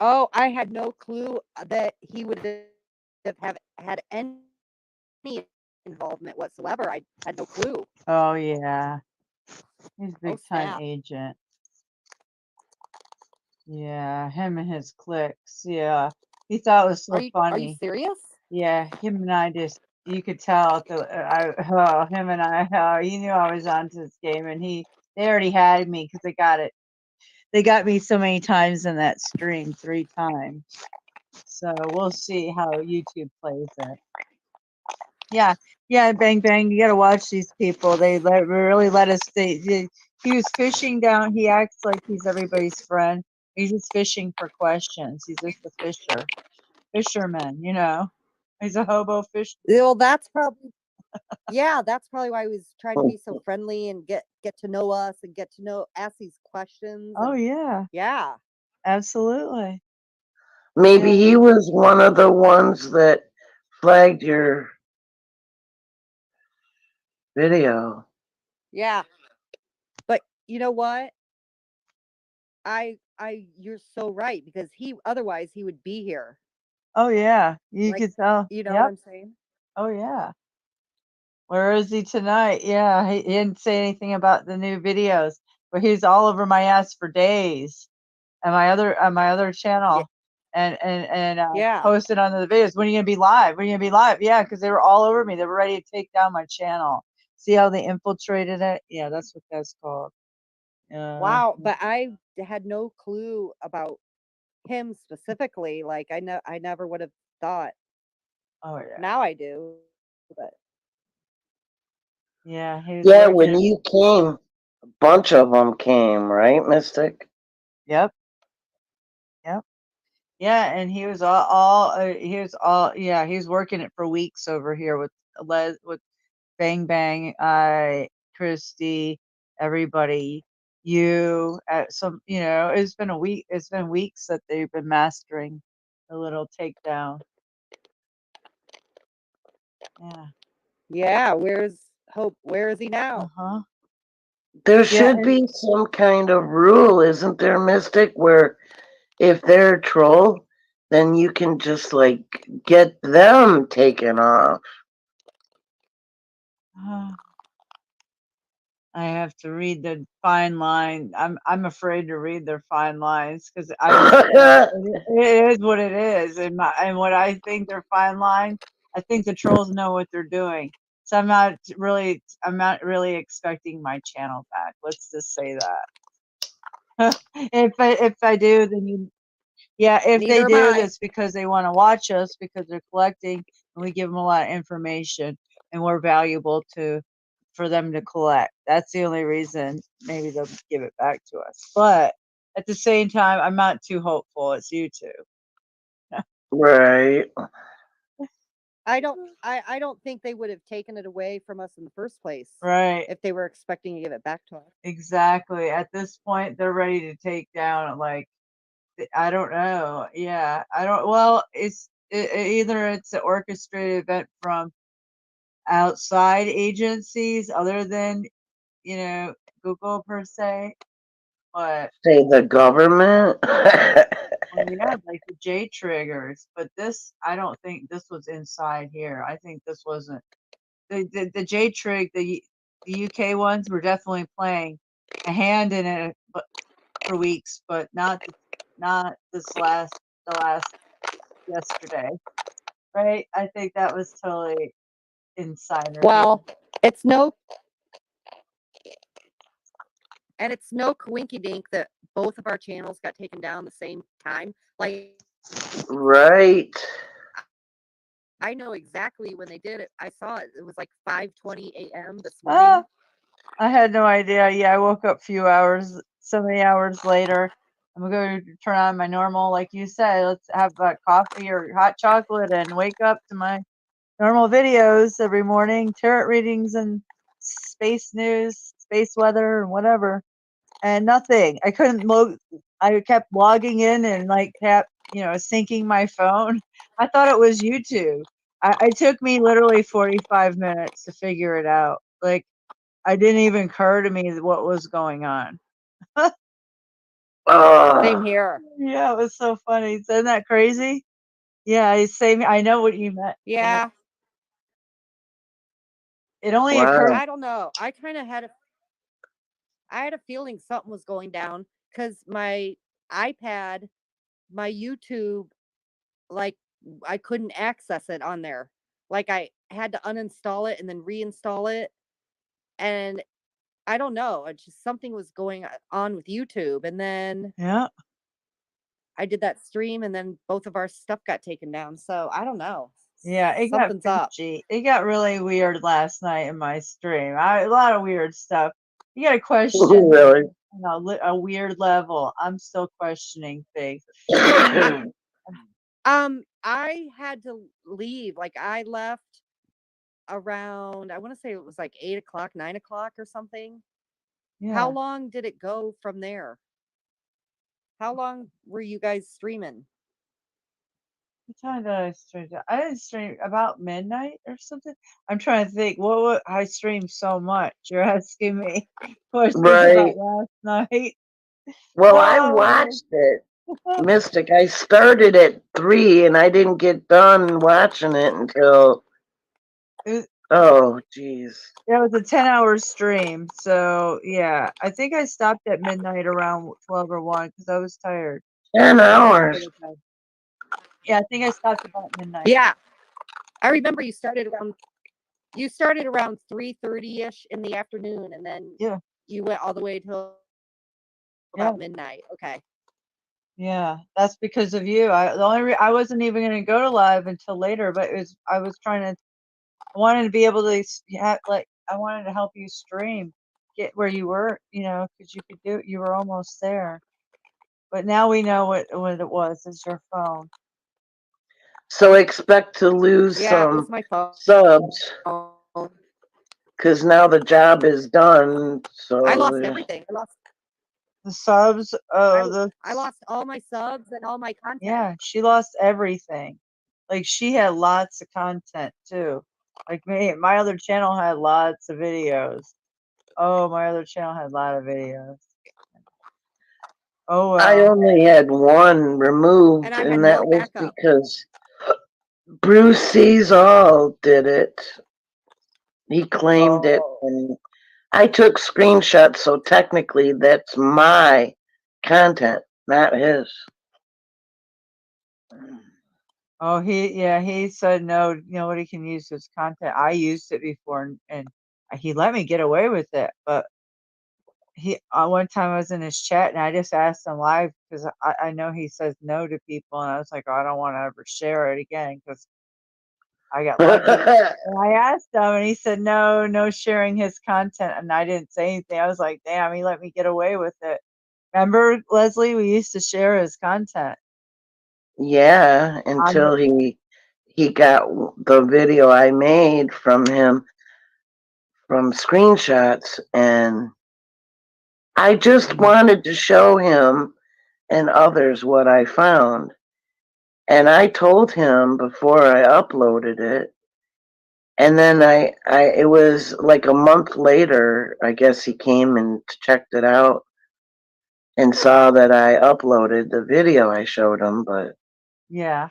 Oh, I had no clue that he would have had any involvement whatsoever. I had no clue. Oh yeah. He's a big time agent. Yeah, him and his cliques. Yeah. He thought it was so funny. Are you serious? Yeah, him and I you could tell him and I, he knew I was onto this game, and they already had me because they got me so many times in that stream, 3 times. So we'll see how YouTube plays it. Yeah, yeah, Bang Bang, you gotta watch these people. They really let us. He was fishing down. He acts like he's everybody's friend. He's just fishing for questions. He's just a fisherman. He's a hobo fish. Well, that's probably that's probably why he was trying to be so friendly and get to know us and ask these questions. Oh yeah, Yeah. absolutely. Maybe Yeah. he was one of the ones that flagged your video. Yeah. But you know what? You're so right, because otherwise he would be here. Oh yeah, you Like, could tell. you know what I'm saying? Oh yeah. Where is he tonight? Yeah, he didn't say anything about the new videos, but he was all over my ass for days, and my other channel, and Yeah. posted on the videos. When are you gonna be live? When are you gonna be live? Yeah, because they were all over me. They were ready to take down my channel. See how they infiltrated it? Yeah, that's what that's called. Wow, but I had no clue about him specifically. Like, I never would have thought. Oh yeah. Now I do. But Yeah, he was Yeah, working when it. you came, a bunch of them came, right, Mystic? Yep. Yep. Yeah, and he was yeah, he was working it for weeks over here with with Bang Bang, Christy, everybody, it's been it's been weeks that they've been mastering the little takedown. Yeah. yeah, where's Hope? Where is he now? Uh-huh. There Yeah, should be some kind of rule, isn't there, Mystic, where if they're a troll, then you can just like get them taken off. I have to read the fine line. I'm afraid to read their fine lines because it is what it is. And what I think their fine line, I think the trolls know what they're doing. So I'm not really expecting my channel back. Let's just say that. If I do, then if they Neither am do, I. that's because they want to watch us, because they're collecting, and we give them a lot of information, and we're valuable for them to collect. That's the only reason maybe they'll give it back to us. But at the same time, I'm not too hopeful. It's YouTube. Right. I don't think they would have taken it away from us in the first place Right. if they were expecting to give it back to us. Exactly. At this point, they're ready to take down, like, I don't know. Yeah. I don't, well, either it's an orchestrated event from outside agencies other than, Google per se, but Say the government. well, yeah, like the J triggers. But I don't think this was inside here. I think this wasn't the J trig. The UK ones were definitely playing a hand in it, but for weeks, but not the last yesterday, right? I think that was totally insider. Well, it's no coinky dink that both of our channels got taken down the same time. Like, Right. I know exactly when they did it. I saw it. It was like 5:20 a.m. this morning. I had no idea. Yeah, I woke up so many hours later. I'm going to turn on my normal, like you said, let's have coffee or hot chocolate and wake up to my normal videos every morning, tarot readings and space news, space weather, and whatever. And nothing. I couldn't log. I kept logging in and kept syncing my phone. I thought it was YouTube. It took me literally 45 minutes to figure it out. Like, I didn't even occur to me what was going on. Same here. Yeah, it was so funny. Isn't that crazy? Yeah, same. I know what you meant. Yeah. It only Wow. occurred. I don't know. I had a feeling something was going down because my iPad, my YouTube, like, I couldn't access it on there. Like, had to uninstall it and then reinstall it. And I don't know, it just something was going on with YouTube. And then Yeah. I did that stream and then both of our stuff got taken down. So I don't know. Yeah, it got Something's up. fishy. It got really weird last night in my stream. A lot of weird stuff. You got to question Really? a weird level. I'm still questioning things. I had to leave. Like I left around, I want to say it was like 8 o'clock, 9 o'clock or something. Yeah. How long did it go from there? How long were you guys streaming? What time did I stream? I didn't stream about midnight or something. I'm trying to think. What I streamed so much? You're asking me questions Right. about last night. Well, I watched it. Mystic, I started at 3 and I didn't get done watching it until, oh, geez. It was a 10-hour stream. So, yeah, I think I stopped at midnight around 12 or 1 because I was tired. 10 hours. Yeah, I think I stopped about midnight. Yeah. I remember you started around 3:30ish in the afternoon, and then you went all the way till about midnight. Okay. Yeah, that's because of you. I wasn't even going to go to live until later, but I wanted to be able to I wanted to help you stream, get where you were, because you could you were almost there. But now we know what it was. It's your phone. So expect to lose some subs because now the job is done. So I lost everything. I lost the subs. I lost all my subs and all my content. Yeah, she lost everything. Like she had lots of content too. Like my other channel had lots of videos. Oh, my other channel had a lot of videos. Oh well. I only had one removed, and that was because Bruce Sees All did it. He claimed it, and I took screenshots, so technically that's my content, not his. Oh, he said no, nobody can use his content. I used it before, and he let me get away with it. But one time I was in his chat, and I just asked him live because I know he says no to people, and I was like, oh, I don't want to ever share it again because I got lucky. And I asked him, and he said no sharing his content, and I didn't say anything. I was like, damn, he let me get away with it. Remember, Leslie, we used to share his content. Yeah, until he got the video I made from him from screenshots, and I just wanted to show him and others what I found. And I told him before I uploaded it. And then it was like a month later, I guess he came and checked it out and saw that I uploaded the video I showed him, but yeah,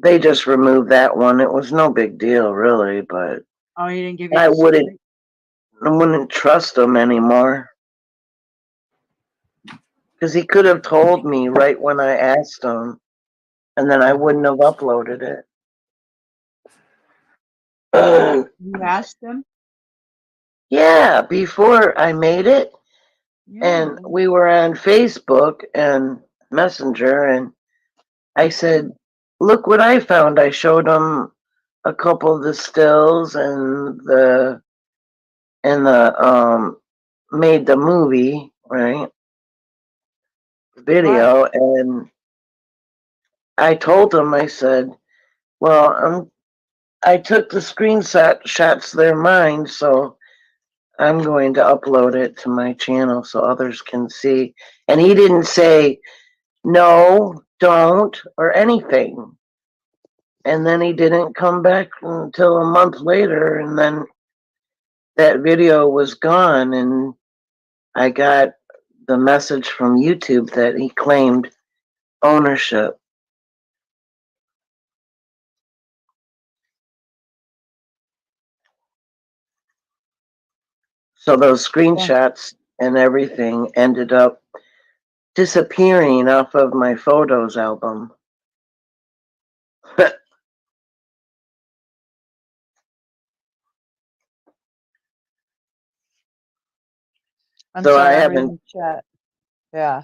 they just removed that one. It was no big deal, really, but oh, you didn't give you I wouldn't trust him anymore. Because he could have told me right when I asked him, and then I wouldn't have uploaded it. You asked him? Yeah, before I made it. Yeah. And we were on Facebook and Messenger, and I said, look what I found. I showed him a couple of the stills and the made the movie, right? Video, right. And I told him, I said, well, I took the screenshots, they're mine, so I'm going to upload it to my channel so others can see. And he didn't say no, don't, or anything. And then he didn't come back until a month later, and then that video was gone, and I got the message from YouTube that he claimed ownership. So those screenshots and everything ended up disappearing off of my photos album. I'm So sorry, I'm reading chat. Yeah.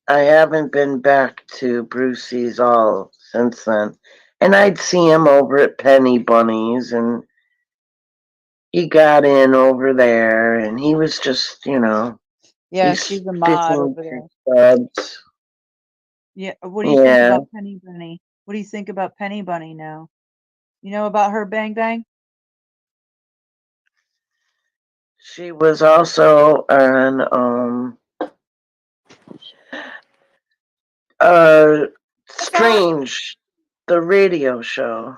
I haven't been back to Brucey's all since then. And I'd see him over at Penny Bunny's, and he got in over there, and he was just, Yeah, he's she's a mod fishing over there. for subs. Yeah. What do you think Yeah. about Penny Bunny? What do you think about Penny Bunny now? You know about her Bang Bang? She was also on Strange, the radio show.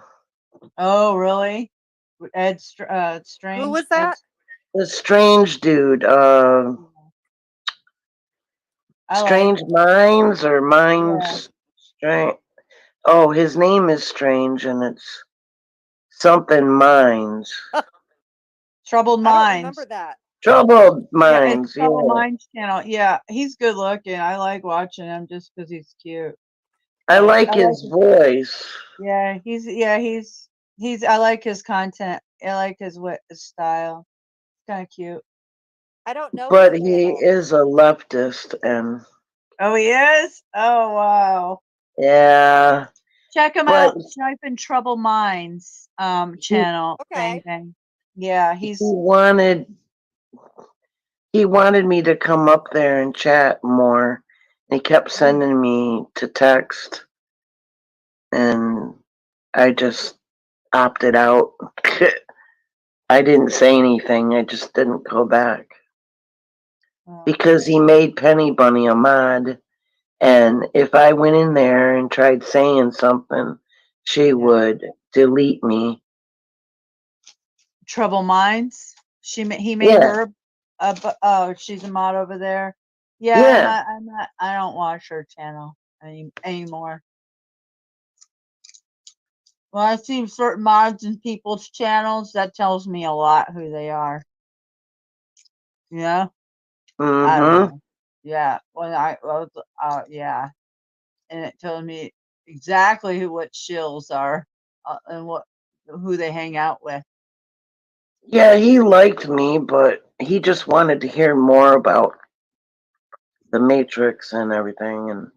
Oh, really? Strange. Who was that? The Strange dude. Strange Minds or Minds Strange. Oh, his name is Strange, and it's something Minds. Troubled I don't Minds. remember that. Troubled Minds. Yeah, it's Troubled Minds channel. Yeah, he's good looking. I like watching him just because he's cute. I like his voice. Yeah, he's I like his content. I like his style. It's kind of cute. I don't know. But he is a leftist, and oh, he is. Oh, wow. Yeah. Check him out. Type in Troubled Minds channel. Okay. Bang Bang. Yeah, he wanted me to come up there and chat more. He kept sending me to text, and I just opted out. I didn't say anything. I just didn't go back. Because he made Penny Bunny a mod, and if I went in there and tried saying something, she would delete me. Troubled Minds. He made her. Oh, she's a mod over there. Yeah, I don't watch her channel anymore. When I see certain mods in people's channels, that tells me a lot who they are. Yeah. I don't know. Yeah. When I was, yeah, and it tells me exactly what shills are and who they hang out with. Yeah, he liked me, but he just wanted to hear more about the Matrix and everything. And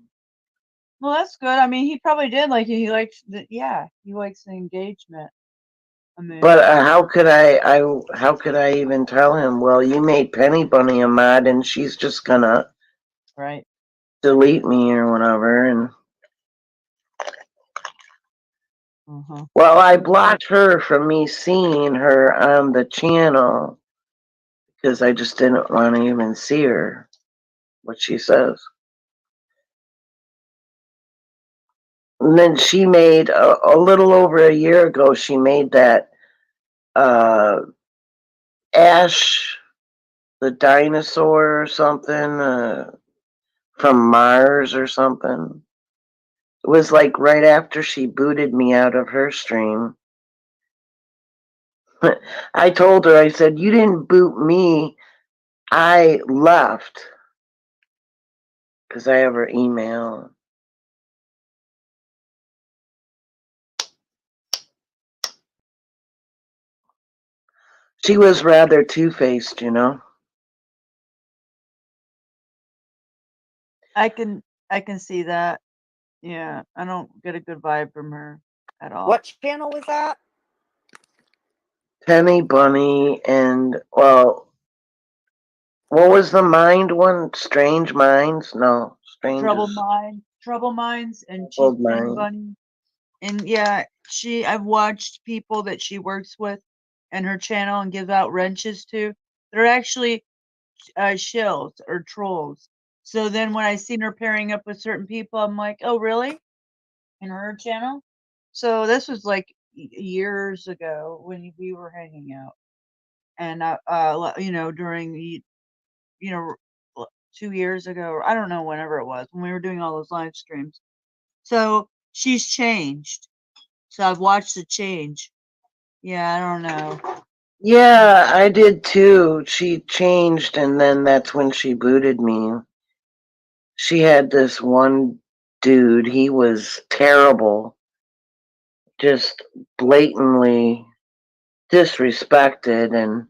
well, that's good. I mean, he probably did like it. He likes he likes the engagement. I mean, but how could I even tell him? Well, you made Penny Bunny a mod, and she's just gonna delete me or whatever. And well, I blocked her from me seeing her on the channel because I just didn't want to even see her, what she says. And then she made a little over a year ago. She made that Ash, the dinosaur or something from Mars or something. It was like right after she booted me out of her stream. I told her, I said, you didn't boot me. I left because I have her email. She was rather two-faced, you know. I can see that. Yeah, I don't get a good vibe from her at all. What channel was that? Penny Bunny and, well, what was the mind one? Strange Minds? No, Troubled Minds, and she's Troubled Penny Mind. Bunny. And yeah, I've watched people that she works with and her channel and gives out wrenches to. They're actually shills or trolls. So then when I seen her pairing up with certain people, I'm like, oh really? In her channel? So this was like years ago when we were hanging out. And during the 2 years ago, or I don't know, whenever it was, when we were doing all those live streams. So she's changed. So I've watched the change. Yeah, I don't know. Yeah, I did too. She changed, and then that's when she booted me. She had this one dude, he was terrible, just blatantly disrespected, and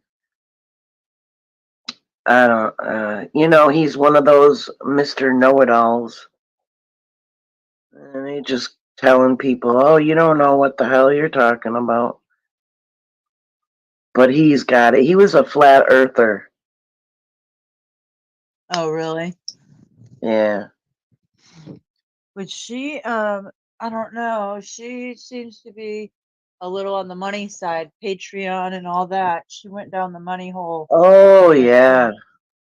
I don't, he's one of those Mr. Know-it-alls. And he just telling people, oh, you don't know what the hell you're talking about. But he's got it. He was a flat earther. Oh, really? Yeah. But she, I don't know. She seems to be a little on the money side, Patreon and all that. She went down the money hole. Oh, yeah.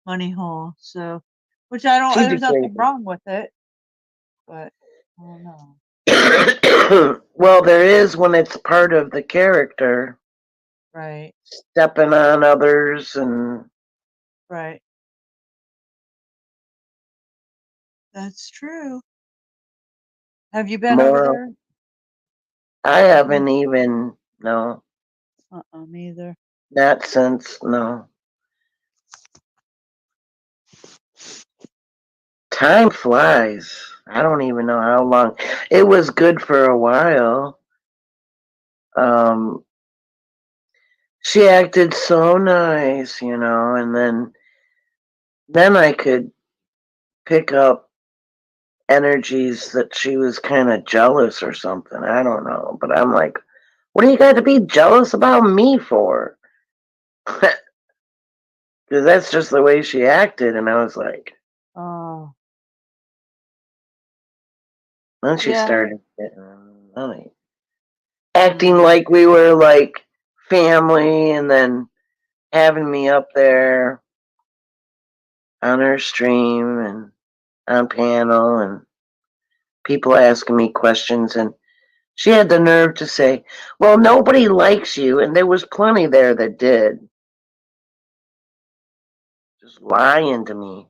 Money hole. So, which I don't, She's there's a nothing wrong with it, but I don't know. Well, there is when it's part of the character. Right. Stepping on others and. Right. That's true. Have you been over Moral. there? I haven't even, no. Me either. Not since, no. Time flies. I don't even know how long. It was good for a while. She acted so nice, and then I could pick up energies that she was kind of jealous or something. I don't know, but I'm like, what do you got to be jealous about me for? Because that's just the way she acted, and I was like, Oh. then she Yeah. started getting acting like we were like family, and then having me up there on her stream and on panel, and people asking me questions, and she had the nerve to say, well, nobody likes you, and there was plenty there that did. Just lying to me.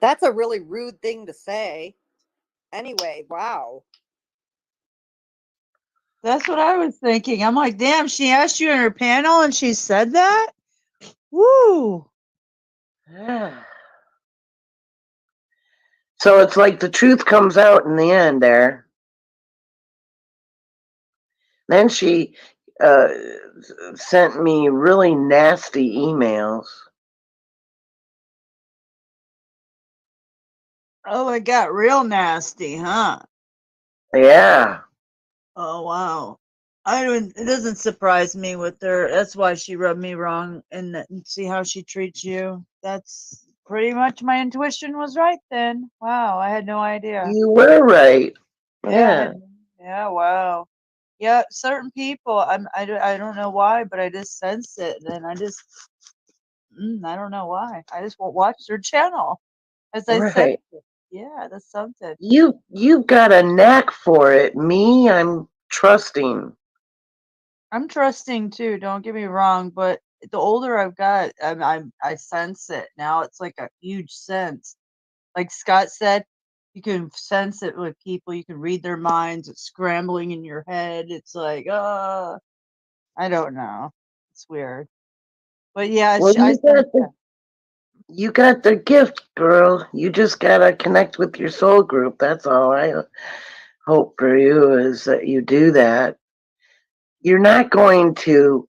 That's a really rude thing to say. Anyway, wow. That's what I was thinking. I'm like, damn, she asked you in her panel and she said that? Woo. Yeah. So it's like the truth comes out in the end there. Then she sent me really nasty emails. Oh, it got real nasty, huh? Yeah. Oh, wow. It doesn't surprise me with her. That's why she rubbed me wrong and see how she treats you. That's pretty much my intuition was right then. Wow, I had no idea. You were right. Yeah. Yeah, wow. Yeah, certain people, I don't know why, but I just sense it, and I just, I don't know why. I just won't watch their channel, as I said. Right. Yeah, that's something. You got a knack for it. Me, I'm trusting. I'm trusting too. Don't get me wrong, but the older I've got, I sense it now. It's like a huge sense. Like Scott said, you can sense it with people. You can read their minds. It's scrambling in your head. It's like, I don't know. It's weird. But yeah, Well, I sense that. you got the gift, girl. You just gotta connect with your soul group. That's all I hope for you is that you do that. You're not going to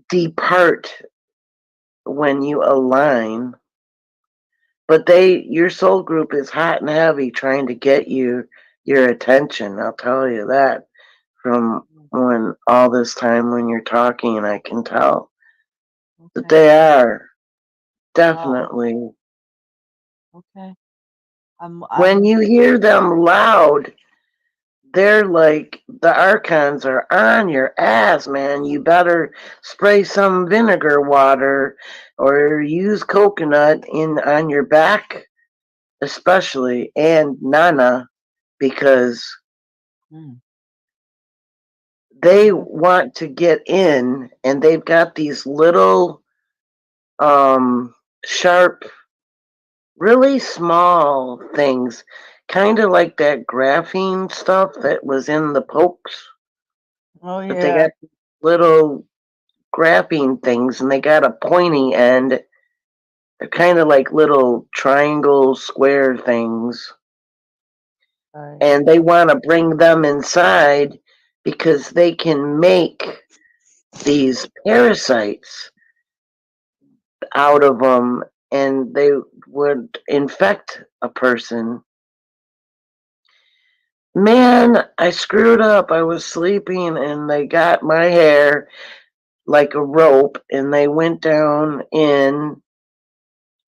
depart when you align, but your soul group is hot and heavy trying to get your attention. I'll tell you that from when all this time when you're talking, and I can tell that they are definitely. Okay. When you hear them loud, they're like the archons are on your ass, man. You better spray some vinegar water or use coconut on your back, especially, and Nana, because they want to get in, and they've got these little sharp, really small things, kind of like that graphene stuff that was in the pokes. Oh But they yeah. got little graphene things, and they got a pointy end. They're kind of like little triangle square things. And they want to bring them inside because they can make these parasites out of them, and they would infect a person. Man, I screwed up. I was sleeping and they got my hair like a rope and they went down in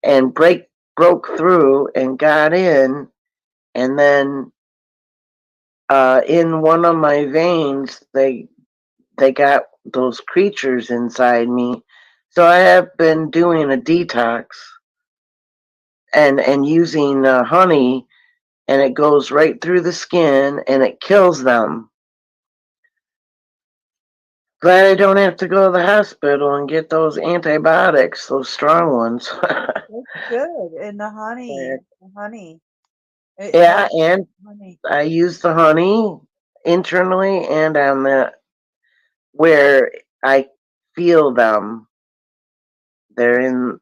and broke through and got in, and then in one of my veins they got those creatures inside me. So I have been doing a detox and using honey, and it goes right through the skin and it kills them. Glad I don't have to go to the hospital and get those antibiotics, those strong ones. That's good. And the honey, It Yeah, helps and honey. I use the honey internally and on the where I feel them. They're in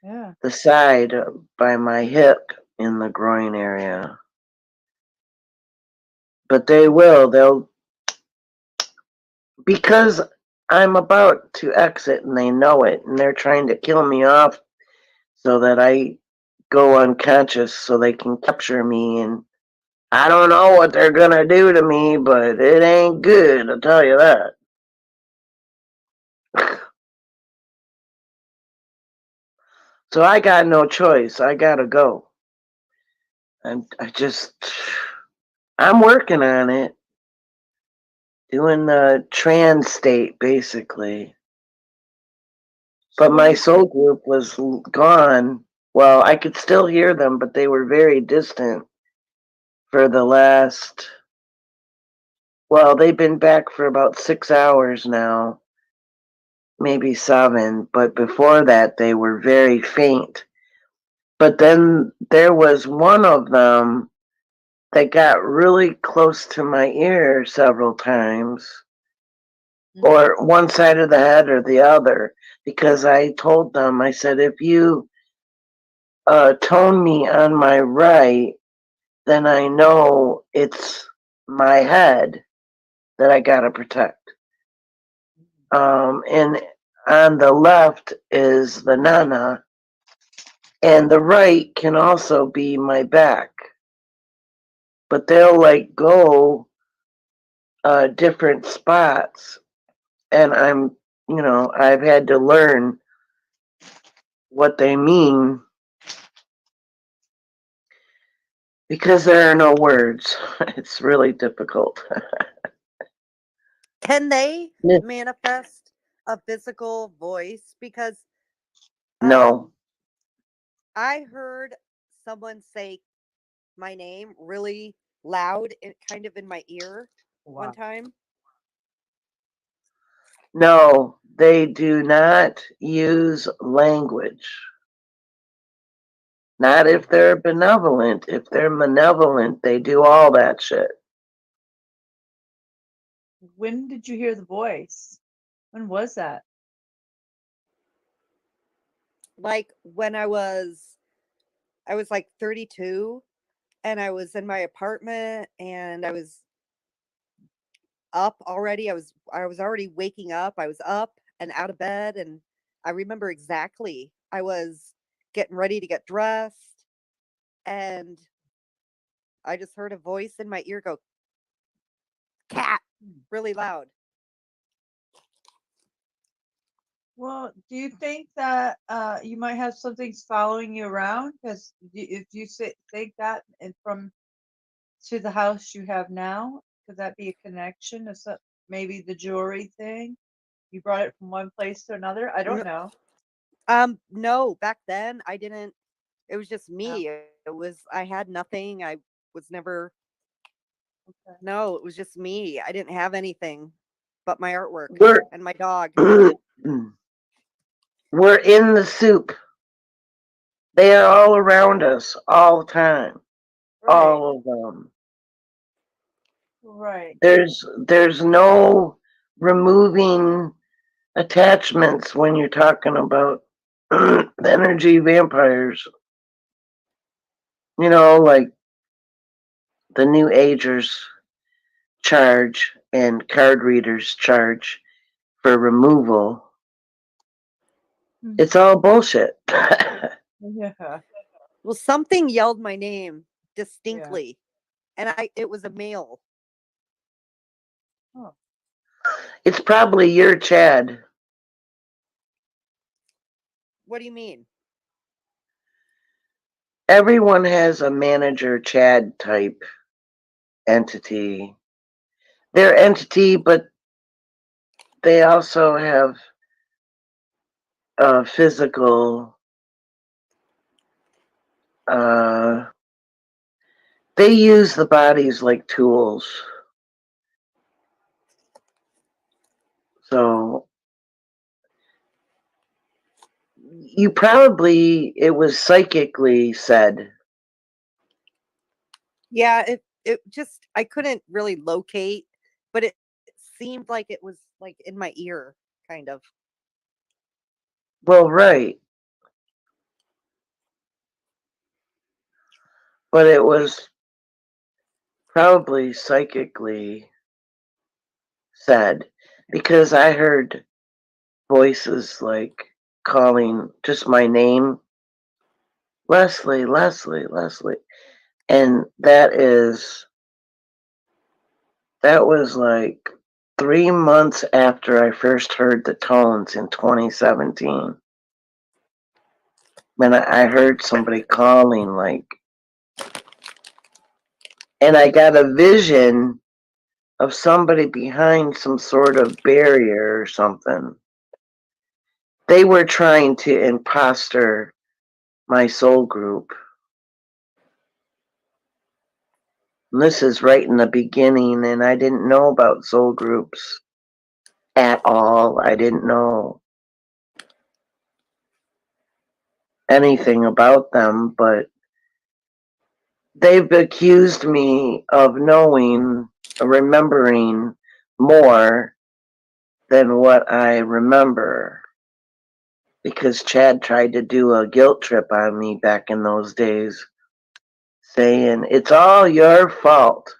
Yeah. the side by my hip in the groin area. But they'll, because I'm about to exit and they know it and they're trying to kill me off so that I go unconscious so they can capture me, and I don't know what they're gonna do to me, but it ain't good, I'll tell you that. So I got no choice. I gotta go. I'm working on it. Doing the trans state basically. But my soul group was gone. Well, I could still hear them, but they were very distant for the last, well, they've been back for about 6 hours now, maybe 7, but before that they were very faint. But then there was one of them that got really close to my ear several times, or one side of the head or the other, because I told them, I said, if you tone me on my right, then I know it's my head that I gotta protect. And on the left is the nana, and the right can also be my back. But they'll like go different spots, and I've had to learn what they mean because there are no words. It's really difficult. Can they Yeah. manifest a physical voice? Because No. I heard someone say my name really loud, kind of in my ear one time. No, they do not use language. Not if they're benevolent. If they're malevolent, they do all that shit. When did you hear the voice? When was that? Like when I was like 32, and I was in my apartment and I was up already. I was already waking up. I was up and out of bed, and I remember exactly. I was getting ready to get dressed, and I just heard a voice in my ear go, "Cat," really loud. Well, do you think that you might have something following you around? Because if you think that and from to the house you have now, could that be a connection? Is that maybe the jewelry thing? You brought it from one place to another? I don't know. No, back then I didn't. It was just Oh, me. I had nothing. I was never. okay. No, it was just me. I didn't have anything but my artwork We're and my dog. we're in the soup. They are all around us all the time. Right, All of them. right. There's no removing attachments when you're talking about energy vampires. Like the new agers charge and card readers charge for removal. It's all bullshit. Yeah. Well, something yelled my name distinctly, and it was a male. Oh. It's probably your Chad. What do you mean? Everyone has a manager Chad type entity. They're entity, but they also have physical. They use the bodies like tools. So you probably, it was psychically said. Yeah, it just I couldn't really locate, but it seemed like it was like in my ear, kind of. Well, right. But it was probably psychically said because I heard voices like calling just my name, Leslie, Leslie, Leslie. And that was like 3 months after I first heard the tones in 2017. When I heard somebody calling, like, and I got a vision of somebody behind some sort of barrier or something. They were trying to imposter my soul group. And this is right in the beginning, and I didn't know about soul groups at all. I didn't know anything about them, but they've accused me of remembering more than what I remember. Because Chad tried to do a guilt trip on me back in those days, saying, it's all your fault.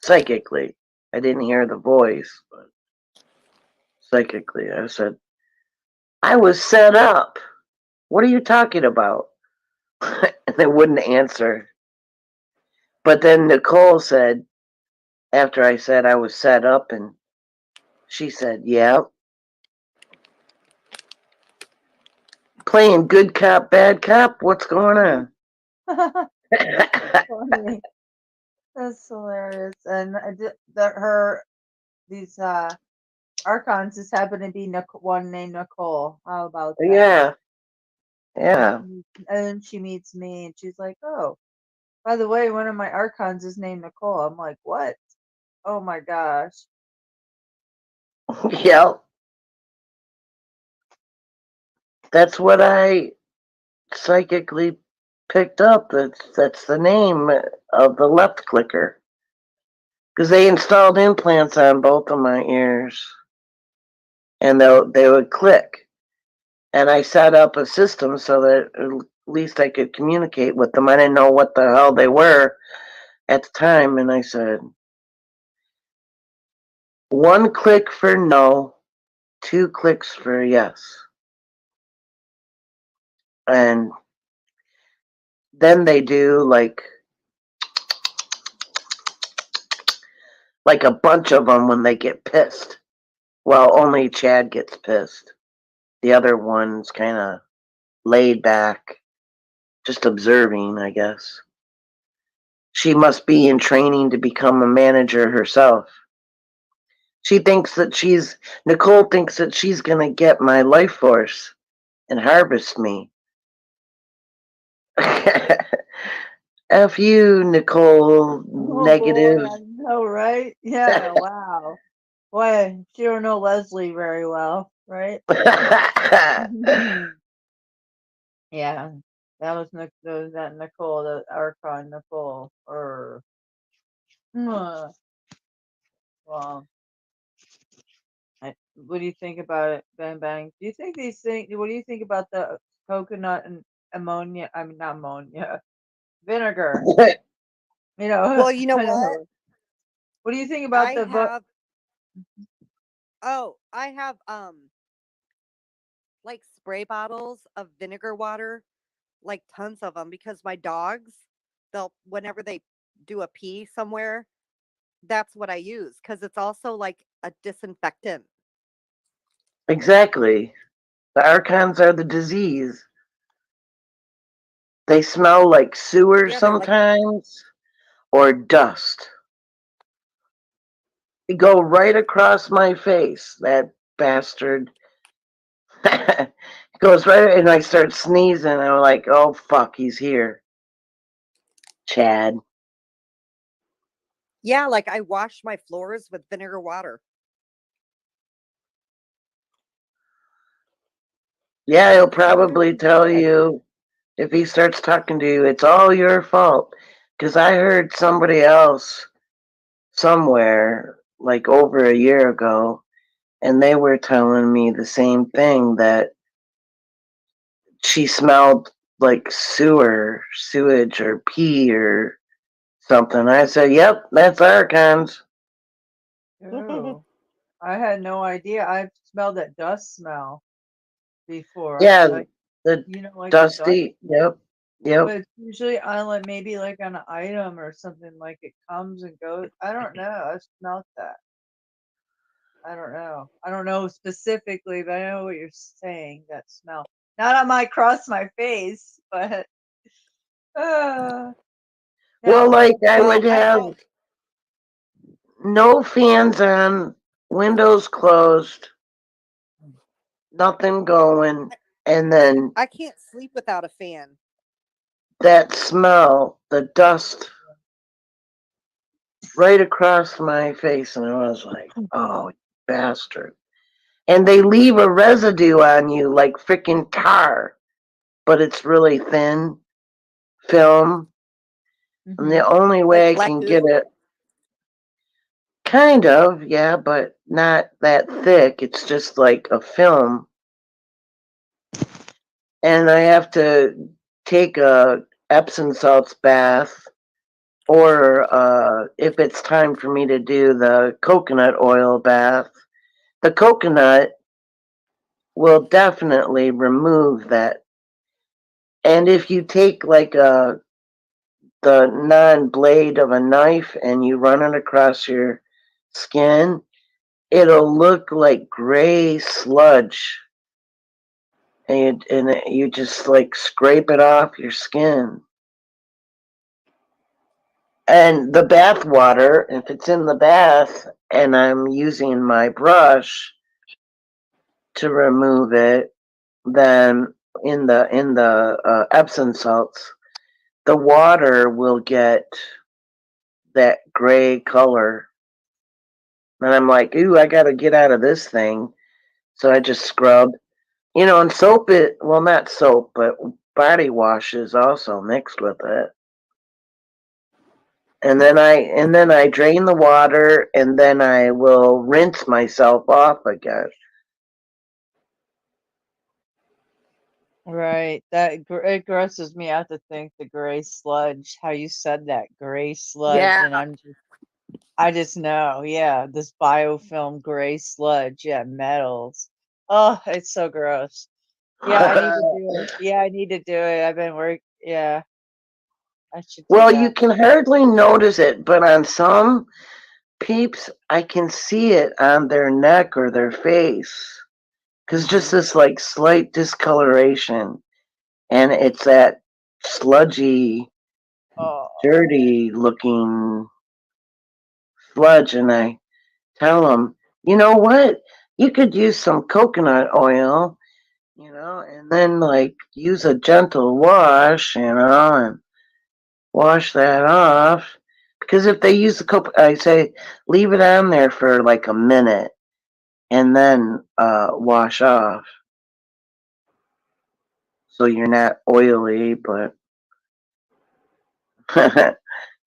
Psychically. I didn't hear the voice, but psychically. I said, I was set up. What are you talking about? And they wouldn't answer. But then Nicole said, after I said I was set up, and she said, yeah. Playing good cop, bad cop? What's going on? That's funny. That's hilarious. And these archons just happen to be one named Nicole. How about that? Yeah. Yeah. And then she meets me and she's like, oh, by the way, one of my archons is named Nicole. I'm like, what? Oh my gosh. Yep. That's what I psychically picked up. That's the name of the left clicker. Because they installed implants on both of my ears. And they would click. And I set up a system so that at least I could communicate with them. I didn't know what the hell they were at the time. And I said, 1 click for no, 2 clicks for yes. And then they do like a bunch of them when they get pissed. Well, only Chad gets pissed. The other one's kind of laid back, just observing, I guess. She must be in training to become a manager herself. Nicole thinks that she's going to get my life force and harvest me. F you, Nicole, negative. Boy, I know, right? Yeah, wow. Boy, she don't know Leslie very well, right? Yeah, that was that Nicole, the archon Nicole. Well, what do you think about it, Bang Bang? Do you think these things? What do you think about the coconut and ammonia? I mean, not ammonia, vinegar. You know, Well, you know I don't what? know. What do you think about I have like spray bottles of vinegar water, like tons of them, because my dogs, they'll, whenever they do a pee somewhere, that's what I use because it's also like a disinfectant. Exactly. The archons are the disease. They smell like sewer Yeah, they're like, sometimes or dust. They go right across my face, that bastard. It goes right, and I start sneezing. And I'm like, oh, fuck, he's here. Chad. yeah, like I wash my floors with vinegar water. Yeah, he'll probably tell you if he starts talking to you, it's all your fault. Because I heard somebody else somewhere, like over a year ago, and they were telling me the same thing, that she smelled like sewage or pee or something. I said, yep, that's archons. Oh, I had no idea. I've smelled that dust smell before. Yeah, Like, the like the dust, dusty, yep, yep. but it's usually on like maybe like an item or something, like it comes and goes. I don't know. I've smelled that. I don't know. I don't know specifically, but I know what you're saying. That smell. Not on my cross my face, but uh, Well, now like I Well, would I have know. no fans on, windows closed, nothing going, and then I can't sleep without a fan. that smell, the dust right across my face, and I was like, oh, you bastard. And they leave a residue on you like freaking tar, but it's really thin film. And the only Like way I black can get goo? it, kind of, yeah, but not that thick. It's just like a film. And I have to take a Epsom salts bath, or if it's time for me to do the coconut oil bath. The coconut will definitely remove that. And if you take like the non-blade of a knife and you run it across your skin, it'll look like gray sludge. And you just like scrape it off your skin. And the bath water, if it's in the bath and I'm using my brush to remove it, then in the Epsom salts, the water will get that gray color. And I'm like, ooh, I gotta get out of this thing. So I just scrub. And soap it, well, not soap, but body wash is also mixed with it. And then I drain the water, and then I will rinse myself off again. right. That it grosses me out to think the gray sludge. How you said that gray sludge, Yeah. and I just know, yeah, this biofilm gray sludge, yeah, metals. Oh, it's so gross. Yeah, I need to do it. Yeah, I need to do it. I've been yeah, I should do Well, you that. can hardly notice it, but on some peeps, I can see it on their neck or their face. Because just this like slight discoloration, and it's that sludgy, Oh, dirty looking sludge. And I tell them, you know what? You could use some coconut oil, and then like use a gentle wash, and wash that off. Because if they use the I say leave it on there for like a minute and then wash off, so you're not oily. But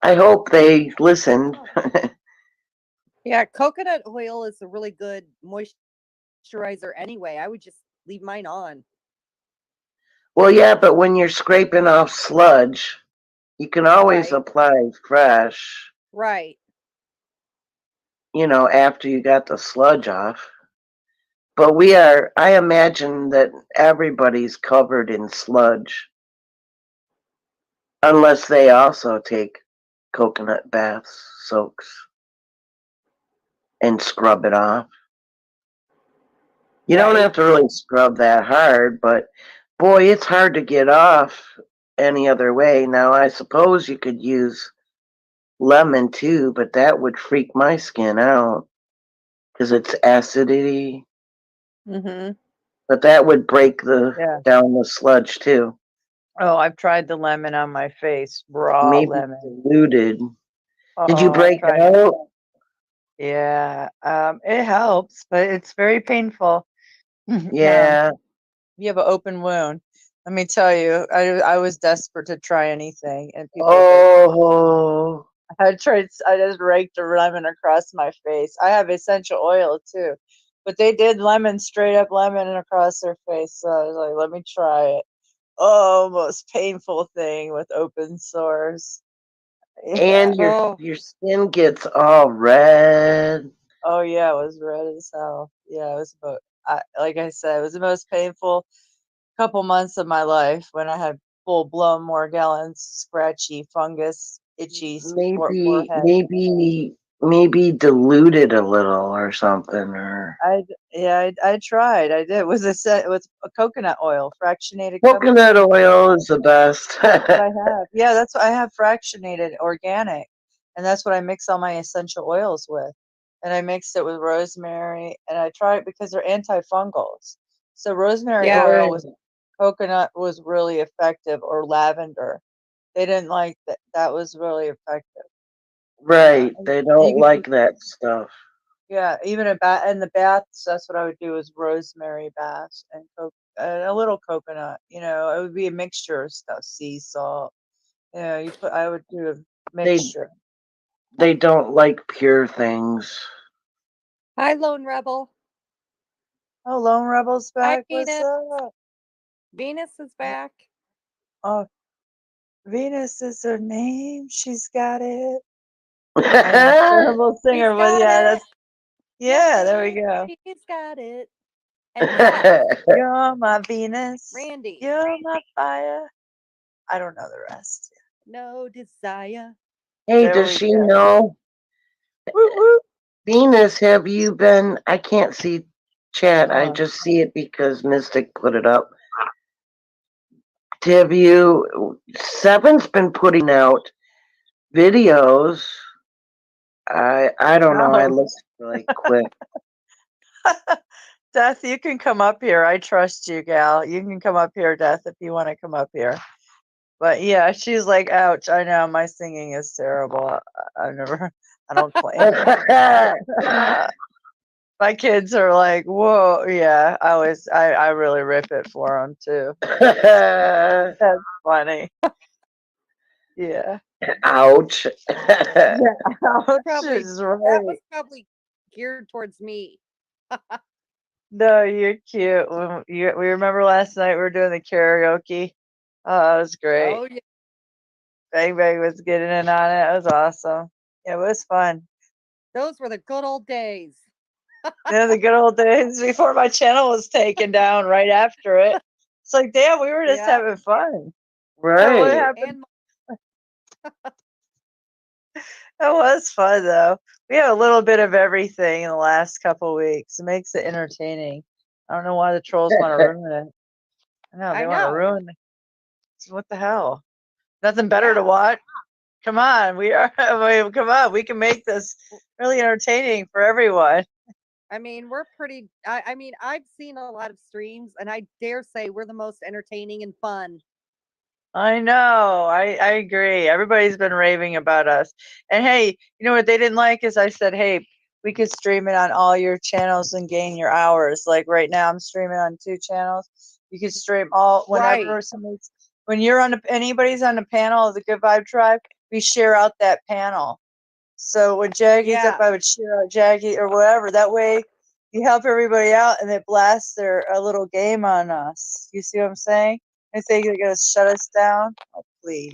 I hope they listened. Yeah, coconut oil is a really good moisturizer anyway. I would just leave mine on. Well, yeah, but when you're scraping off sludge, you can always Right. apply fresh, Right. after you got the sludge off. But I imagine that everybody's covered in sludge. Unless they also take coconut baths, soaks, and scrub it off. You don't have to really scrub that hard, but boy, it's hard to get off any other way. Now, I suppose you could use lemon too, but that would freak my skin out because it's acidity. Mm-hmm. But that would break down the sludge too. Oh, I've tried the lemon on my face, raw Maybe lemon. diluted. Did you Oh, break it out? Yeah, it helps, but it's very painful. Yeah. You have an open wound. Let me tell you, I was desperate to try anything, and people. Oh. I just raked a lemon across my face. I have essential oil too, but they did straight up lemon across their face. So I was like, let me try it. Oh, most painful thing with open sores. And your skin gets all red. Oh yeah, it was red as hell. Yeah, it was like I said, it was the most painful couple months of my life when I had full blown Morgellons, scratchy fungus, itchy forehead. Maybe diluted a little or something, or I tried. I did. It was with a coconut oil, fractionated coconut oil is the best. That's what I have. Yeah, that's what I have, fractionated organic, and that's what I mix all my essential oils with. And I mixed it with rosemary, and I tried it because they're antifungals. So rosemary oil with coconut was really effective, or lavender. They didn't like that. That was really effective. Right. They don't like that stuff. Yeah, even in the baths, that's what I would do, is rosemary baths and a little coconut. It would be a mixture of stuff, sea salt. I would do a mixture. They don't like pure things. Hi, Lone Rebel. Oh, Lone Rebel's back. Hi, What's up? Venus is back. Oh, Venus is her name. She's got it. I'm a terrible singer, but yeah, there we go. She's got it. And next, you're my Venus. Randy. You're my fire. I don't know the rest. No desire. Hey, does she know? Venus, have you been? I can't see chat. I just see it because Mystic put it up. Have you? Seven's been putting out videos. I don't know. I listened really quick. Death, you can come up here. I trust you, gal. You can come up here, Death, if you want to come up here. But yeah, she's like, ouch, I know my singing is terrible. I don't claim it. My kids are like, whoa, yeah, I really rip it for them too. That's funny. Yeah. Ouch. Yeah, ouch is That right. was probably geared towards me. No, you're cute. We remember last night we were doing the karaoke. Oh, it was great. Oh, yeah. Bang Bang was getting in on it. It was awesome. Yeah, it was fun. Those were the good old days. The good old days before my channel was taken down right after it. It's like, damn, we were just having fun. Right. What happened? It was fun though. We have a little bit of everything in the last couple of weeks. It makes it entertaining. I don't know why the trolls want to ruin it. I know they want to ruin it. What the hell? Nothing better to watch. Come on, come on. We can make this really entertaining for everyone. I mean, we're pretty. I mean, I've seen a lot of streams, and I dare say we're the most entertaining and fun. I know. I agree. Everybody's been raving about us. And hey, you know what they didn't like is I said, hey, we could stream it on all your channels and gain your hours. Like right now, I'm streaming on 2 channels. You can stream all whenever somebody's. When you're on anybody's on the panel of the Good Vibe Tribe, we share out that panel. So when Jaggy's up, I would share out Jaggy or whatever. That way, you help everybody out, and it blasts a little game on us. You see what I'm saying? I think they're gonna shut us down. Oh, please.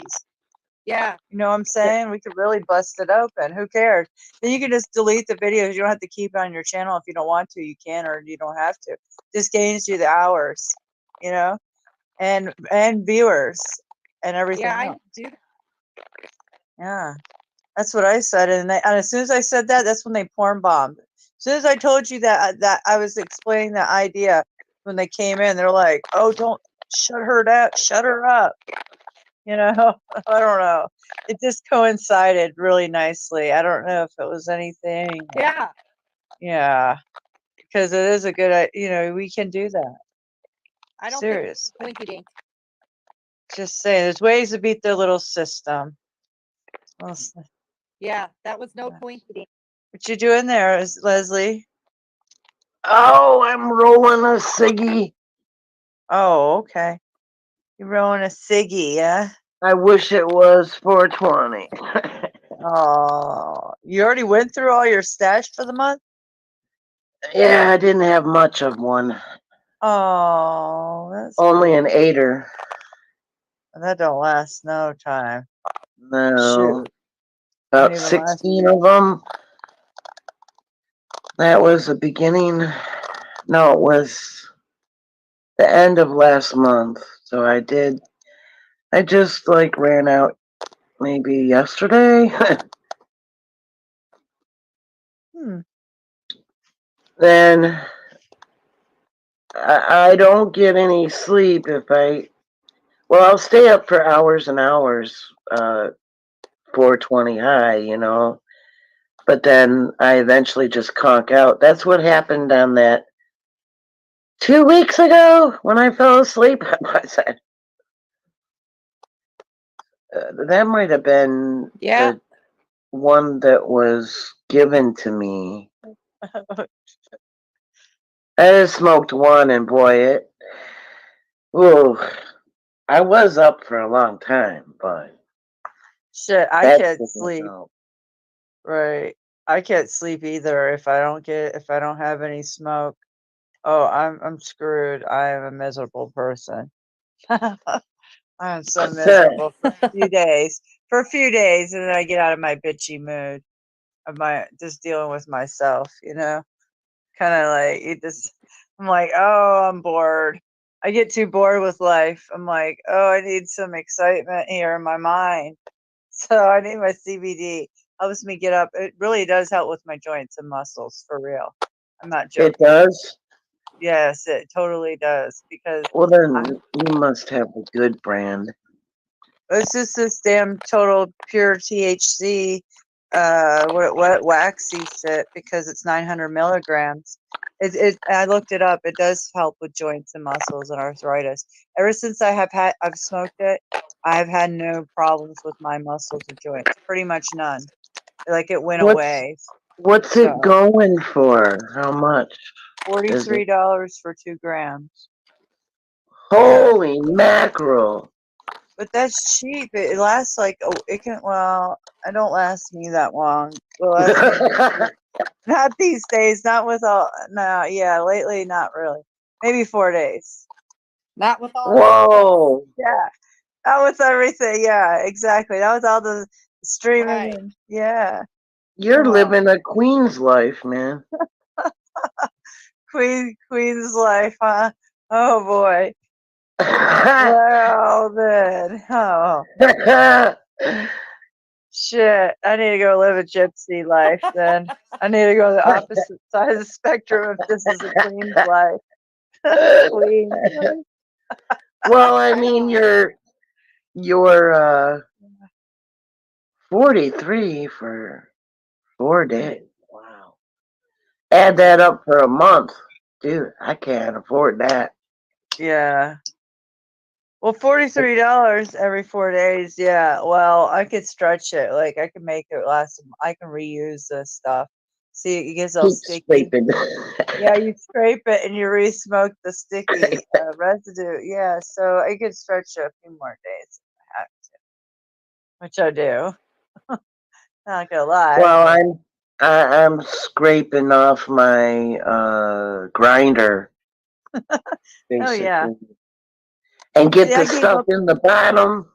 Yeah. You know what I'm saying? We could really bust it open. Who cares? Then you can just delete the videos. You don't have to keep it on your channel if you don't want to. You can, or you don't have to. Just gains you the hours, you know, and viewers and everything Yeah, I else. do. Yeah, that's what I said. And as soon as I said that, that's when they porn bombed. As soon as I told you that I was explaining the idea, when they came in, they're like, "Oh, don't shut her down, shut her up." You know, I don't know. It just coincided really nicely. I don't know if it was anything. Yeah. Yeah, because it is a good, you know, we can do that. I don't Serious. think coincidence. Just saying, there's ways to beat their little system. Yeah, that was no coincidence. What you doing there, Leslie? Oh, I'm rolling a ciggy. Oh, okay. You're rolling a ciggy, yeah? I wish it was 420. Oh, you already went through all your stash for the month? Yeah, I didn't have much of one. Oh, that's Only cool. an 8er. That don't last no time. No. Shoot. About Even 16 of them. That was the beginning. No, it was the end of last month. So I just like ran out maybe yesterday. Then I don't get any sleep if I'll stay up for hours and hours, 420 high, you know, but then I eventually just conk out. That's what happened on that 2 weeks ago when I fell asleep. That might have been the one that was given to me. I just smoked one, and boy, I was up for a long time, but shit, I that can't didn't sleep. help. Right. I can't sleep either if I don't have any smoke. Oh, I'm screwed. I am a miserable person. I am so miserable for a few days. For a few days, and then I get out of my bitchy mood of my just dealing with myself, you know? Kind of like I'm like, oh, I'm bored. I get too bored with life. I'm like, oh, I need some excitement here in my mind. So I need my CBD. Helps me get up. It really does help with my joints and muscles, for real. I'm not joking. It does? Yes, it totally does, because Well, then you must have a good brand. it's just this damn total pure THC, what waxy shit, because it's 900 milligrams. I looked it up. It does help with joints and muscles and arthritis. Ever since I've smoked it, I've had no problems with my muscles or joints. Pretty much none. Like it went away. What's it going for? How much is it? $43 for 2 grams. Holy mackerel! But that's cheap. It lasts like it don't last me that long. Well, last me not these days. Not with all. No, yeah, lately not really. Maybe 4 days. Not with all. Whoa! Yeah, not with everything. Yeah, exactly. That was all the streaming. Right. And, yeah. You're Come on. living a queen's life, man. Queen's life, huh? Oh boy. Well then, oh shit! I need to go live a gypsy life. Then I need to go to the opposite side of the spectrum if this is a queen's life. Queen's life. Well, I mean, you're 43 for 4 days. Wow. Add that up for a month. Dude, I can't afford that. Yeah. Well, $43 every 4 days. Yeah. Well, I could stretch it. Like I can make it last. I can reuse this stuff. See, it gets all Keep sticky. scraping. Yeah, you scrape it and you re-smoke the sticky residue. Yeah, so I could stretch it a few more days if I have to, which I do. Not gonna lie. Well, I'm scraping off my grinder, Oh basically, yeah. and get See, I the gave stuff up. in the bottom.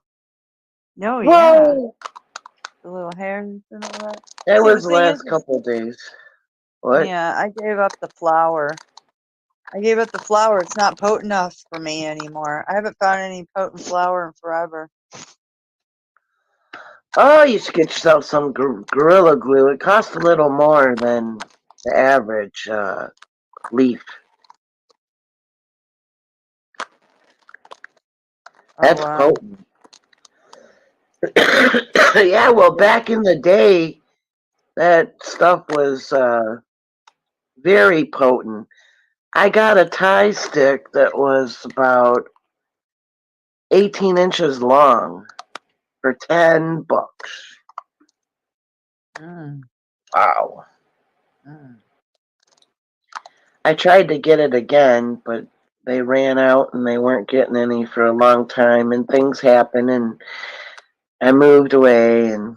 No, yeah. Whoa! The little hairs and all that. That See, the was the thing last is, couple days. What? yeah, I gave up the flower. I gave up the flower. It's not potent enough for me anymore. I haven't found any potent flower in forever. Oh, you should get yourself some Gorilla Glue. It costs a little more than the average leaf. That's Oh, wow. potent. Yeah, well, back in the day, that stuff was very potent. I got a tie stick that was about 18 inches long for $10. Mm, Wow. mm. I tried to get it again, but they ran out and they weren't getting any for a long time, and things happened, and I moved away and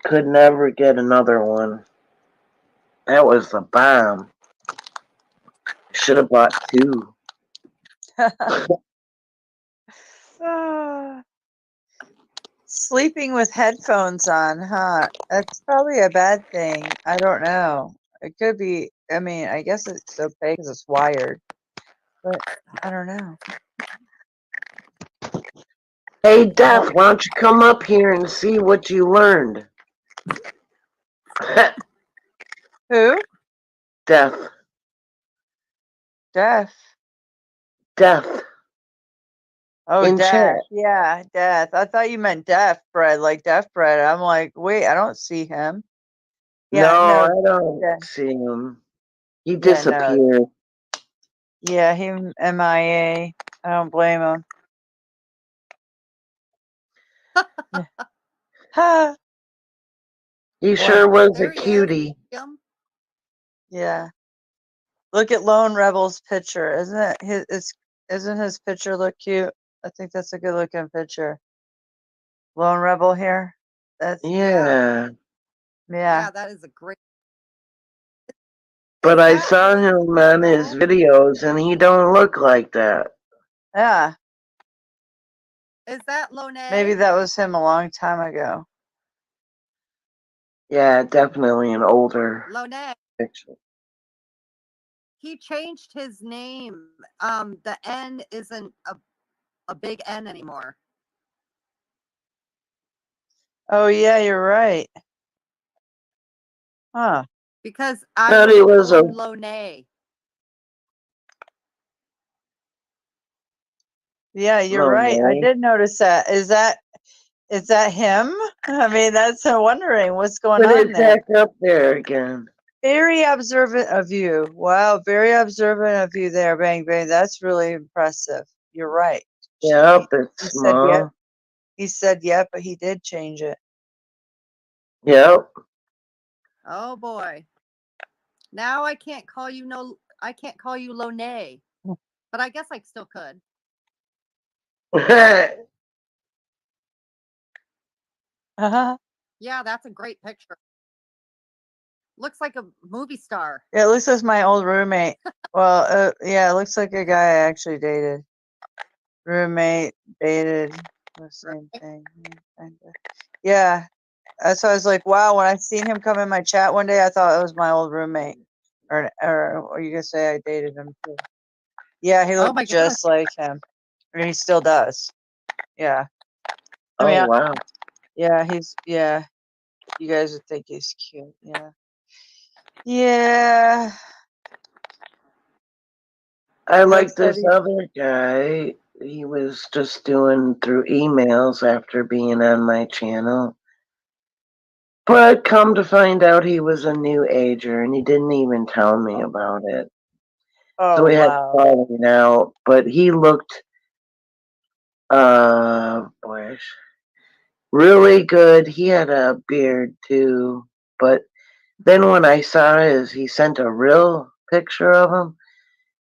could never get another one. That was the bomb. Should have bought two. Ah, sleeping with headphones on, huh? That's probably a bad thing. I don't know. It could be. I mean, I guess it's okay because it's wired, but I don't know. Hey, Well, Death, why don't you come up here and see what you learned? who? Death. Death. Death. Oh, In chat. death. Yeah, death. I thought you meant deaf bread, like deaf bread. I'm like, wait, I don't see him. Yeah, No, no. I don't Yeah, see him. He yeah, no. disappeared. Yeah, him MIA. I don't blame him. Yeah. Ha. He What? sure was a There he is. cutie. Yeah. Look at Lone Rebel's picture. Isn't it isn't his picture look cute? I think that's a good looking picture. Lone Rebel here. That's Yeah. yeah. That is a great. But Is I that saw really him on his Rebel? videos and he don't look like that. Yeah. Is that Maybe Lonet? that was him a long time ago. Yeah, definitely an older Lonet. picture. He changed his name. The N isn't a big N anymore Oh yeah, you're right. Huh. because I Thought was he was a born Lonet. Yeah, you're right. I Monet. did notice that. Is that him? I mean, that's I'm wondering what's going Put on it there. back up there again. Very observant of you. Wow, very observant of you there, Bang Bang. That's really impressive. You're right. Yep, He it's said yep. small. He said yep, but he did change it. Yep. Oh boy. Now I can't call you Lonet, but I guess I still could. Uh-huh. Yeah, that's a great picture. Looks like a movie star. Yeah, it looks like my old roommate. Well, yeah, it looks like a guy I actually dated. Roommate, dated, the same thing. Kinda. Yeah. So I was like, wow, when I seen him come in my chat one day, I thought it was my old roommate. Or you could say I dated him too. Yeah, he Oh looked my gosh. just like him. I mean, he still does. Yeah. I Oh mean, wow. yeah, yeah. You guys would think he's cute. Yeah. Yeah. I He like looks like this other guy. He was just doing through emails after being on my channel. But come to find out he was a new ager and he didn't even tell me about it. So oh, we had wow. falling out, but he looked boyish. Really good. He had a beard too. But then when I saw he sent a real picture of him.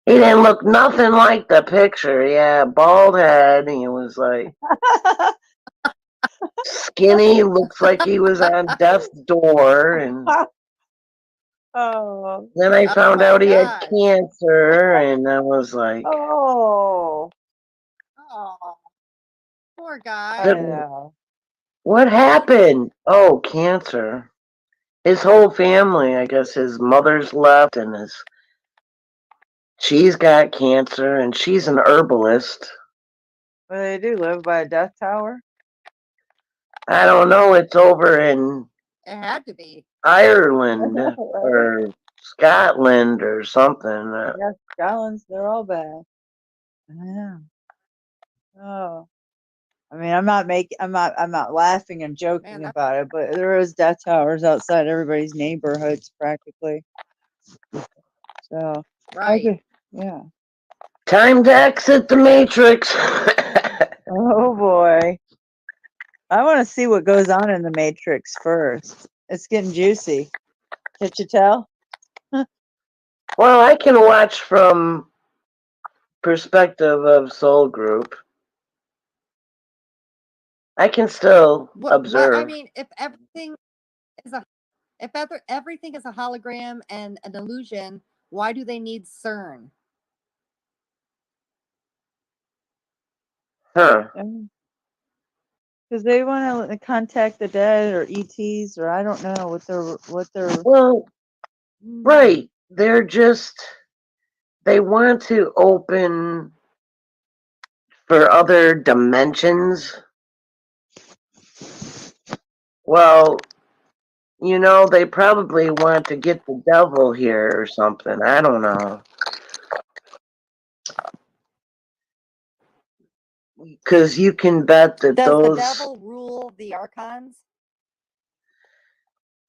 He didn't look nothing like the picture. Yeah, bald head. He was like skinny. Looks like he was on death's door. And Oh. then I Oh found my out he had gosh. cancer, and I was like, Oh. Oh. Poor guy. I know. What happened? Oh, cancer. His whole family, I guess his mother's left and she's got cancer and she's an herbalist. What do they do? Live by a death tower? I don't know, it's over in It had to be. Ireland Right. or Scotland or something. Yeah, Scotland's, they're all bad. Yeah. Oh. I mean, I'm not laughing and joking Man, about it, but there is death towers outside everybody's neighborhoods practically. So, right. yeah. Time to exit the Matrix. Oh boy. I want to see what goes on in the Matrix first. It's getting juicy. Can't you tell? Well, I can watch from perspective of Soul Group. I can still observe. I mean, if everything is everything is a hologram and an illusion, why do they need CERN? Huh. Because they want to contact the dead or ETs or I don't know what they're. Well, right. They want to open for other dimensions. Well, they probably want to get the devil here or something. I don't know. Because you can bet that Does those. the devil rule the archons?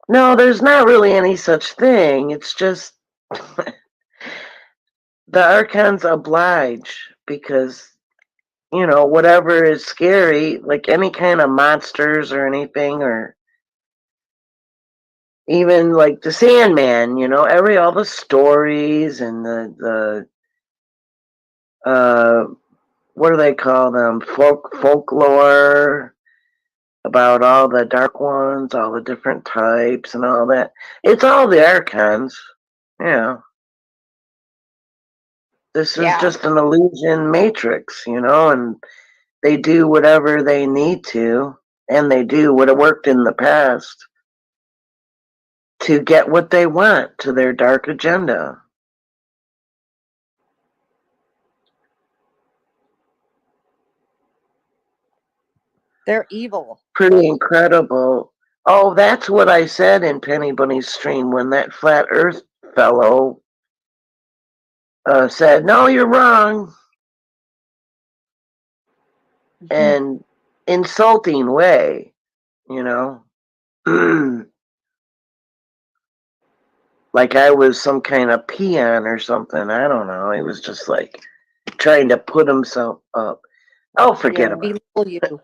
No, there's not really any such thing. It's just the archons oblige because, whatever is scary, like any kind of monsters or anything, or even like the Sandman, all the stories and the what do they call them? Folklore about all the dark ones, all the different types and all that. It's all the archons. Yeah. This is just an illusion matrix, and they do whatever they need to, and they do what worked in the past to get what they want to their dark agenda. They're evil. Pretty incredible. Oh, that's what I said in Penny Bunny's stream when that flat earth fellow said, "No, you're wrong." And insulting way, like I was some kind of peon or something. I don't know. He was just like trying to put himself up. Oh, forget about it. Belittle you.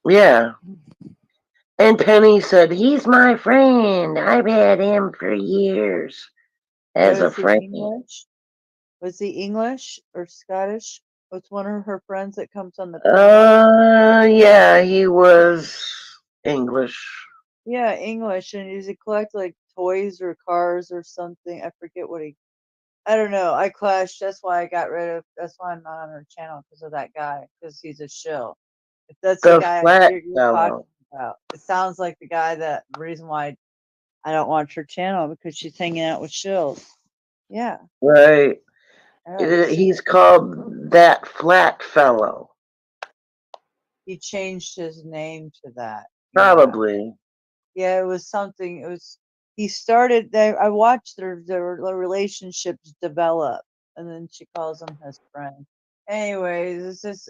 Yeah. And Penny said, "He's my friend. I've had him for years as a friend." English? Was he English or Scottish? Was one of her friends that comes on the Yeah, he was English. Yeah, English, and does he collect like toys or cars or something? I forget what he. I don't know. I clashed. That's why I got rid of. That's why I'm not on her channel because of that guy. Because he's a shill. If that's the guy flat you're fellow. talking about, it sounds like the guy that the reason why I don't watch her channel because she's hanging out with shills. Yeah. Right. Oh, He's called that flat fellow. he changed his name to that. Probably. Yeah, it was something. It was. He started. I watched their relationships develop, and then she calls him his friend. Anyways, it's just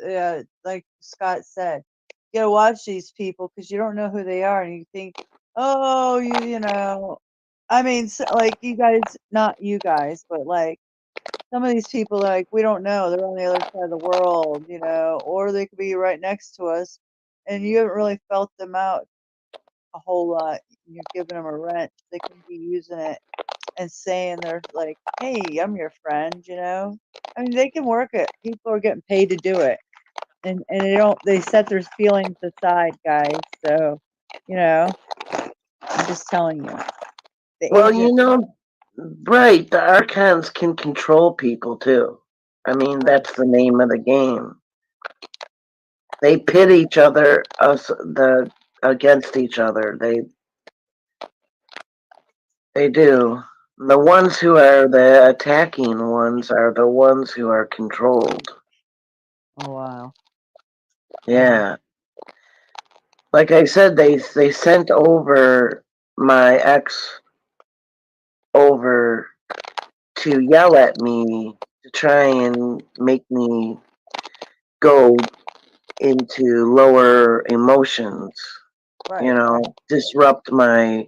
like Scott said, you gotta watch these people because you don't know who they are, and you think, oh, you know, I mean, like you guys, not you guys, but like some of these people, like we don't know, they're on the other side of the world, or they could be right next to us, and you haven't really felt them out a whole lot. You're giving them a wrench. They can be using it and saying they're like, "Hey, I'm your friend," I mean, they can work it. People are getting paid to do it, and they set their feelings aside, guys. So, I'm just telling you. Well, right, the archons can control people too. I mean, that's the name of the game. They pit each other against each other. They do. The ones who are the attacking ones are the ones who are controlled. Oh wow. Yeah. Like I said, they sent over my ex over to yell at me to try and make me go into lower emotions. Right. You know, disrupt my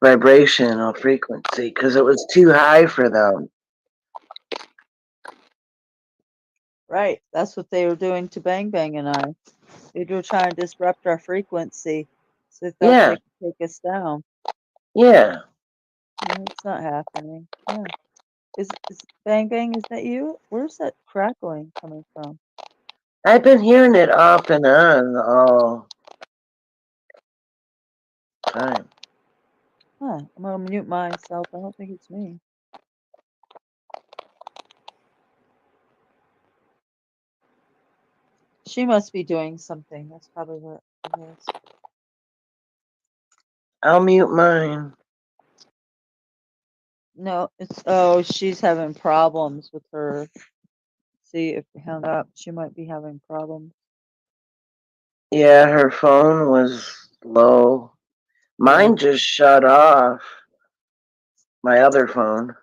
vibrational frequency because it was too high for them. Right. That's what they were doing to Bang Bang and I. They were trying to disrupt our frequency, so they thought Yeah, they could take us down. yeah. No, it's not happening. Yeah. Is Bang Bang? Is that you? Where's that crackling coming from? I've been hearing it off and on all time. Huh. I'm gonna mute myself. I don't think it's me. She must be doing something. That's probably what it is. I'll mute mine. No, it's she's having problems with her. See if we hung up, she might be having problems. Yeah, her phone was low. Mine just shut off. My other phone.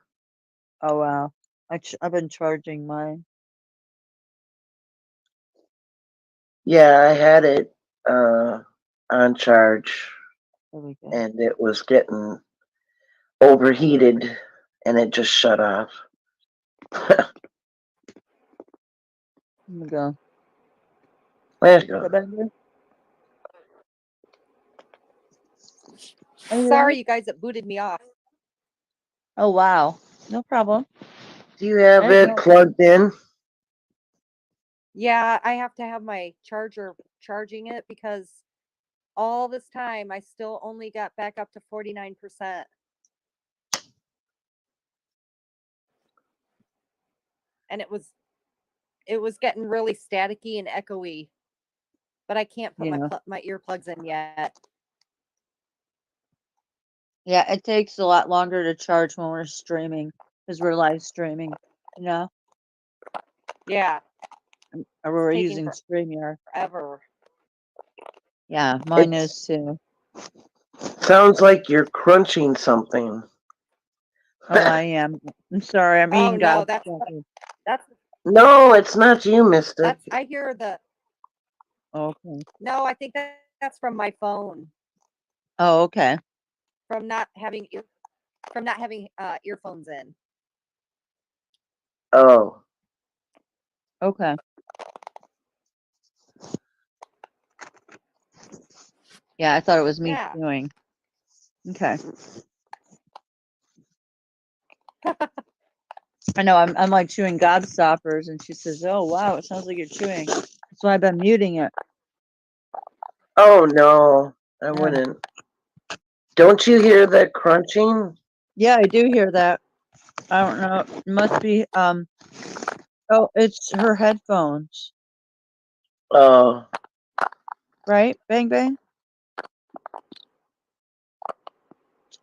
Oh wow. I've been charging mine. Yeah, I had it on charge, There we go. and it was getting overheated, and it just shut off. There we go. There you go. Is that better? Are you Sorry, there? you guys, it booted me off. Oh wow. No problem. Do you have I didn't it know. plugged in? Yeah, I have to have my charger charging it because all this time I still only got back up to 49%. And it was getting really staticky and echoey. But I can't put Yeah. my earplugs in yet. Yeah, it takes a lot longer to charge when we're streaming because we're live streaming, you know? Yeah, Or we're taking using StreamYard. forever. Yeah, mine is too. Sounds like you're crunching something. Oh, I am. I'm sorry, I'm Oh eating no, gobstoppers. that's No, it's not you, Mystic. I hear the Okay. no, I think that's from my phone. Oh, okay. From not having earphones in. Oh. Okay. Yeah, I thought it was me Yeah. chewing. Okay. I know I'm like chewing gobstoppers, and she says, "Oh wow, it sounds like you're chewing." That's why I've been muting it. Oh no, I wouldn't. Don't you hear that crunching? Yeah, I do hear that. I don't know. It must be oh, it's her headphones. Oh. Right? Bang bang.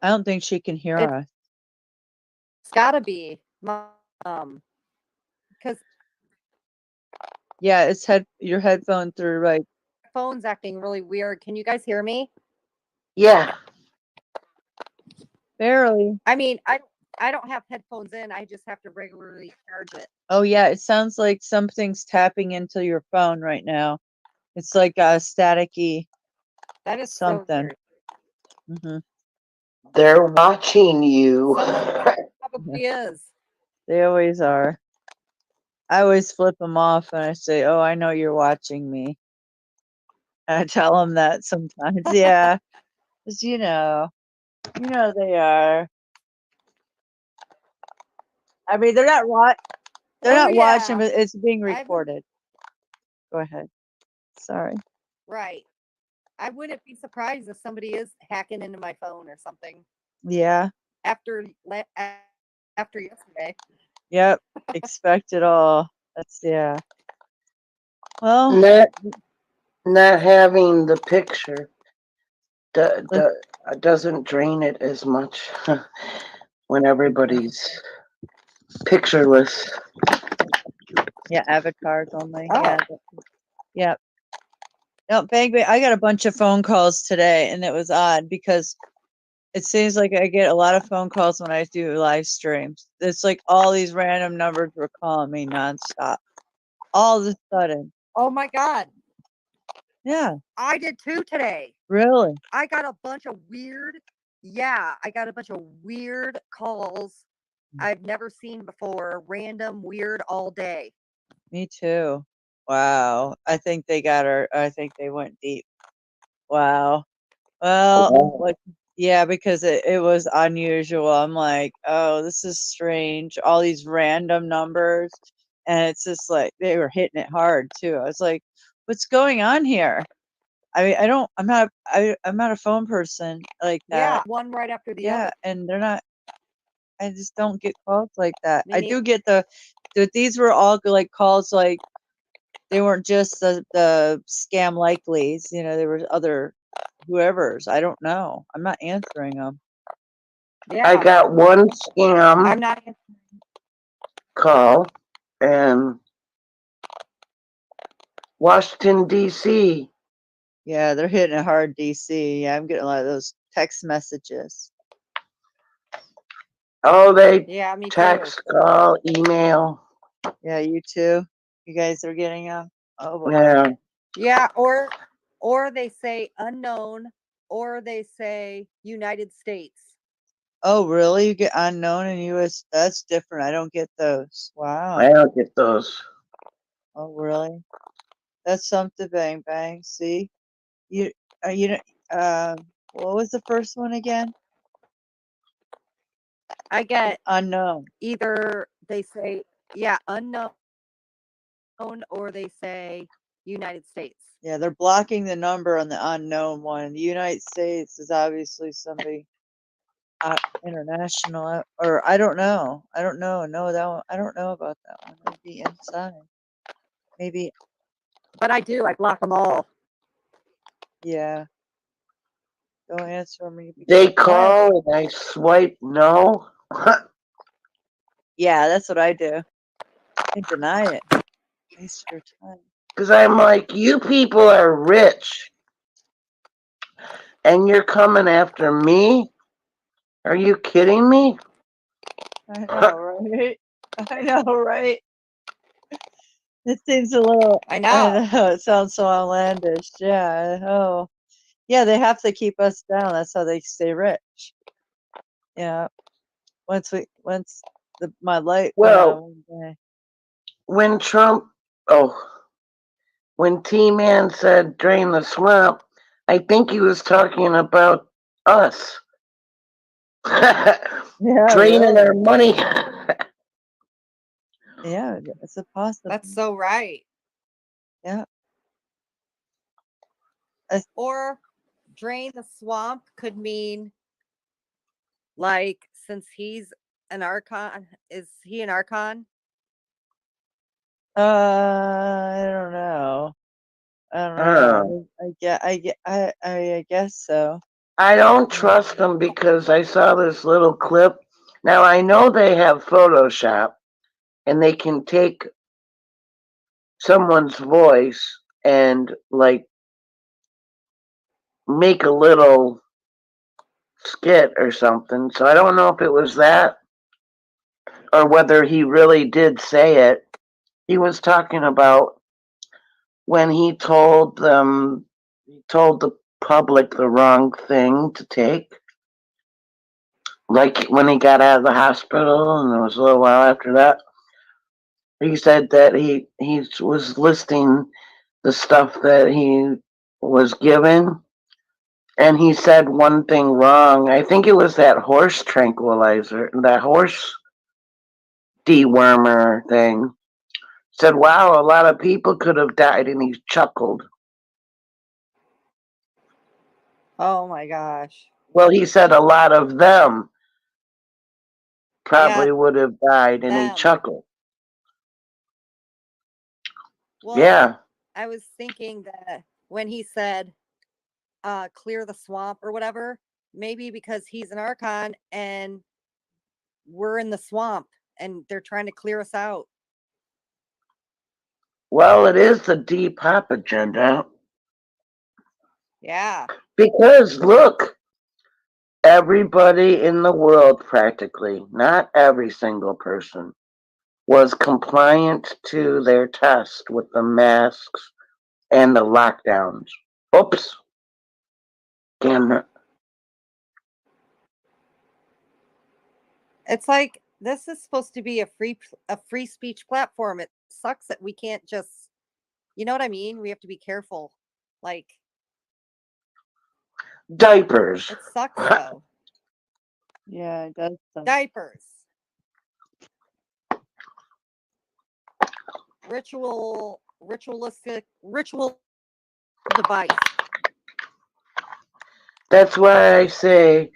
I don't think she can hear us. It's gotta be. Because Yeah, it's your headphone through right. phone's acting really weird. Can you guys hear me? Yeah. Barely. I mean, I don't have headphones in. I just have to regularly charge it. Oh yeah, it sounds like something's tapping into your phone right now. It's like a staticky That is something. So Mm-hmm. They're watching you. probably is. They always are. I always flip them off and I say, "Oh, I know you're watching me." I tell them that sometimes. Yeah, 'cause you know they are. I mean, they're not watching, but it's being recorded. Go ahead. Sorry. Right. I wouldn't be surprised if somebody is hacking into my phone or something. Yeah. After yesterday. Yep. Expect it all. That's yeah. Well. Not not having the picture doesn't drain it as much when everybody's pictureless. Yeah, avatars only. Oh. Yeah. Yeah. No, Bang Bang. I got a bunch of phone calls today, and it was odd because it seems like I get a lot of phone calls when I do live streams. It's like all these random numbers were calling me nonstop. All of a sudden. Oh my God. Yeah. I did too today. Really? I got a bunch of weird, I got a bunch of weird calls I've never seen before. Random, weird, all day. Me too. Wow. I think they got her. I think they went deep. Wow. Well, Wow. like, yeah, because it was unusual. I'm like, oh, this is strange. All these random numbers. And it's just like they were hitting it hard too. I was like, what's going on here? I mean, I'm not a phone person like Yeah, that. one right after the Yeah, other. and they're not, I just don't get calls like that. Me I do get these were all like calls like they weren't just the scam likelies, you know, there was other whoever's. I don't know. I'm not answering them. Yeah. I got one scam I'm not. call and Washington D.C. Yeah, they're hitting it hard, DC. Yeah, I'm getting a lot of those text messages. Oh, they Yeah, me text, too. call, email. Yeah, you too. You guys are getting them. Oh boy. Yeah. Yeah, or they say unknown, or they say United States. Oh, really? You get unknown in US? That's different. I don't get those. Wow. I don't get those. Oh, really? That's something, Bang Bang. See, you know, what was the first one again? I get Unknown. either they say unknown, or they say United States. Yeah, they're blocking the number on the unknown one. The United States is obviously somebody international, or I don't know. I don't know. No, that one, I don't know about that one. It'd be inside. Maybe. But I do. I block them all. Yeah. Don't answer me. They call and I swipe no. Yeah, that's what I do. I deny it. Waste your time. Because I'm like, you people are rich and you're coming after me? Are you kidding me? I know, right? I know, right? It seems a little. I I know. know. It sounds so outlandish. Yeah. Oh, yeah. They have to keep us down. That's how they stay rich. Yeah. Once my light went Well, on one day. when when T-Man said drain the swamp, I think he was talking about us. Yeah, Draining really. our money. Yeah, it's a possible. That's so right. Yeah. Or drain the swamp could mean, like, since he's an archon, is he an archon? I don't know. I don't know. I guess so. I don't trust them because I saw this little clip. Now I know they have Photoshop and they can take someone's voice and like make a little skit or something. So I don't know if it was that or whether he really did say it. He was talking about when he told the public the wrong thing to take. Like when he got out of the hospital, and it was a little while after that. He said that he was listing the stuff that he was given, and he said one thing wrong. I think it was that horse tranquilizer, that horse dewormer thing. Said, "Wow, a lot of people could have died," and he chuckled. Oh my gosh. Well, he said a lot of them Yeah, probably would have died, and he them. chuckled. Well, Yeah. I was thinking that when he said, clear the swamp or whatever. Maybe because he's an Archon and we're in the swamp and they're trying to clear us out. Well, it is the Depop agenda. Yeah. Because look, everybody in the world practically, not every single person, was compliant to their test with the masks and the lockdowns. Oops. Camera. It's like this is supposed to be a free speech platform. It sucks that we can't just, you know what I mean? We have to be careful. Like Diapers. it sucks though. Yeah, it does. Diapers. Ritual device. That's why I say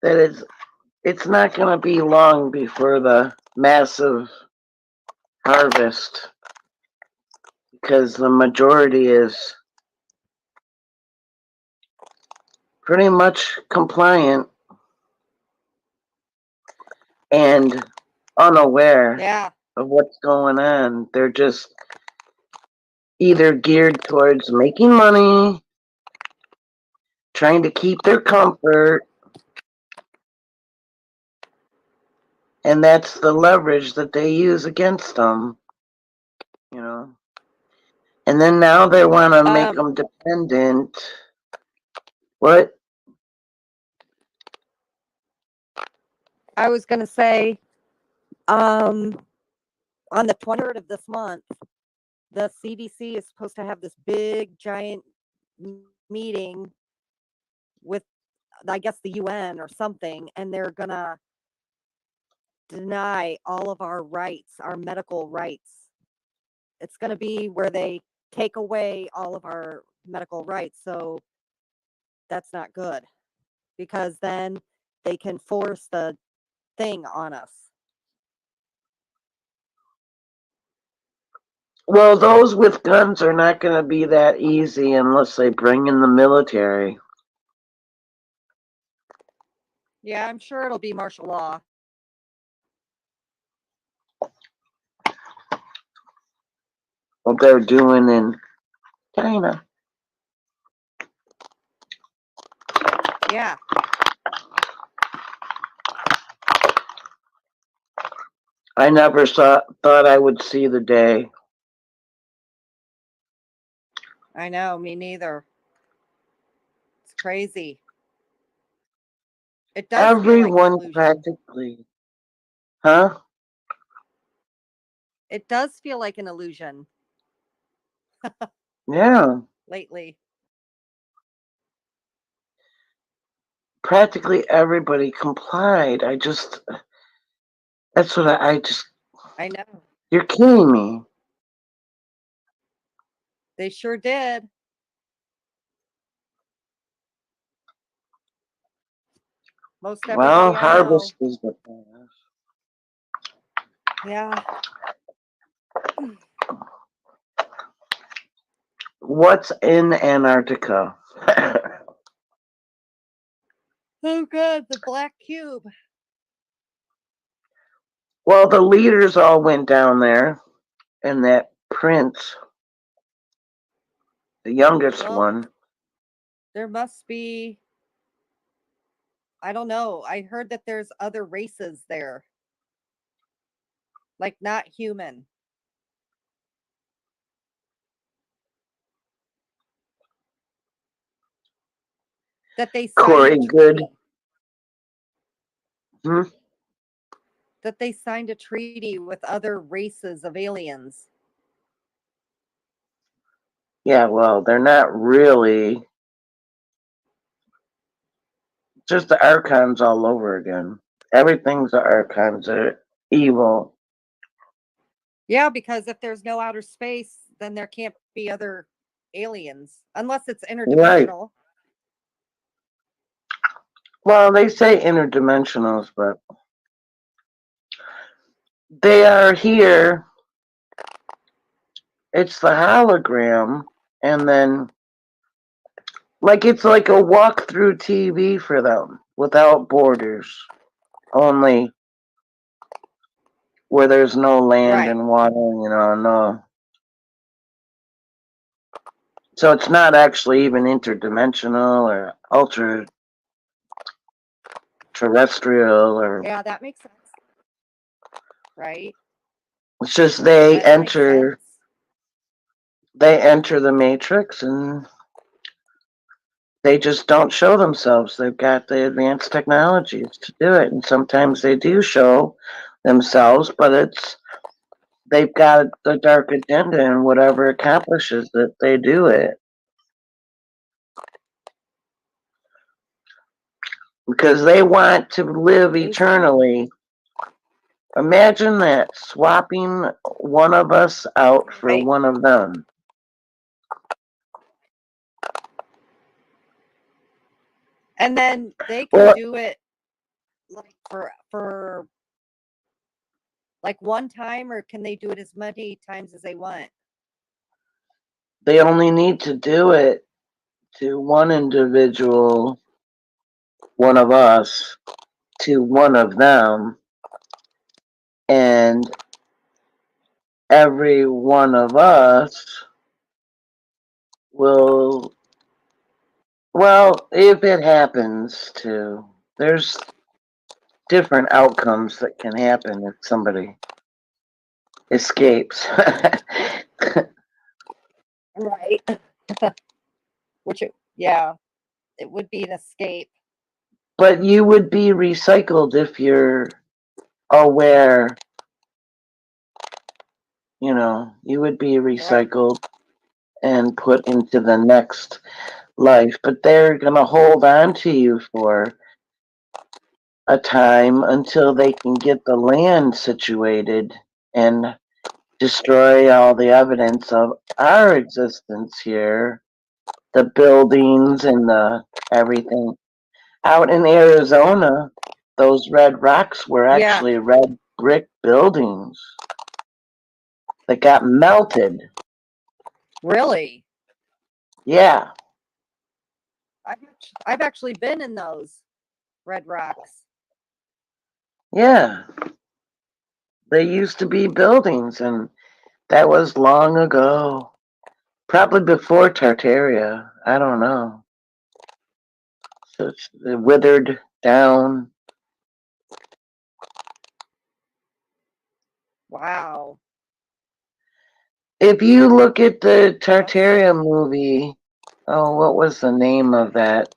that it's not going to be long before the massive harvest, because the majority is pretty much compliant and unaware of what's going on. They're just either geared towards making money, trying to keep their comfort, and that's the leverage that they use against them, you know. And then now they want to make them dependent. What? I was going to say, on the 23rd of this month, the CDC is supposed to have this big, giant meeting with, I guess, the UN or something, and they're going to deny all of our rights, our medical rights. It's going to be where they take away all of our medical rights. So that's not good because then they can force the thing on us. Well, those with guns are not going to be that easy unless they bring in the military. Yeah, I'm sure it'll be martial law. What they're doing in China. Yeah. I never thought I would see the day. I know, me neither. It's crazy. It does Everyone feel like practically. Huh? It does feel like an illusion. Yeah. Lately. Practically everybody complied. That's what I know. You're kidding me. They sure did. Most everybody Well, I harvest know. is the plan. Yeah. What's in Antarctica? Oh, good. The black cube. Well, the leaders all went down there, and that prince, the youngest one. There must be. I don't know. I heard that there's other races there. Like not human. That they signed Corey a Good. Hmm? That they signed a treaty with other races of aliens. Yeah, well, they're not really. Just the Archons all over again. Everything's the Archons. They're evil. Yeah, because if there's no outer space, then there can't be other aliens unless it's interdimensional. Right. Well, they say interdimensionals, but they are here. It's the hologram, and then Like it's like a walk-through TV for them, without borders, only where there's no land Right. and water, no. So it's not actually even interdimensional or ultra terrestrial, or Yeah, that makes sense. Right. it's just they That makes sense. enter the matrix and they just don't show themselves. They've got the advanced technologies to do it, and sometimes they do show themselves, but they've got the dark agenda, and whatever accomplishes that they do it. Because they want to live eternally. Imagine that, swapping one of us out for Right. one of them. And then they can do it like for like one time, or can they do it as many times as they want? They only need to do it to one individual, one of us, to one of them, and every one of us will, well, if it happens to, there's different outcomes that can happen if somebody escapes. Right. Yeah, it would be an escape. But you would be recycled if you're aware. You would be recycled and put into the next life. But they're going to hold on to you for a time until they can get the land situated and destroy all the evidence of our existence here, the buildings and the everything. Out in Arizona, those red rocks were actually red brick buildings that got melted. Really? Yeah. I've actually been in those red rocks. Yeah. They used to be buildings, and that was long ago. Probably before Tartaria. I don't know. So it's withered down. Wow. If you look at the Tartaria movie, what was the name of that?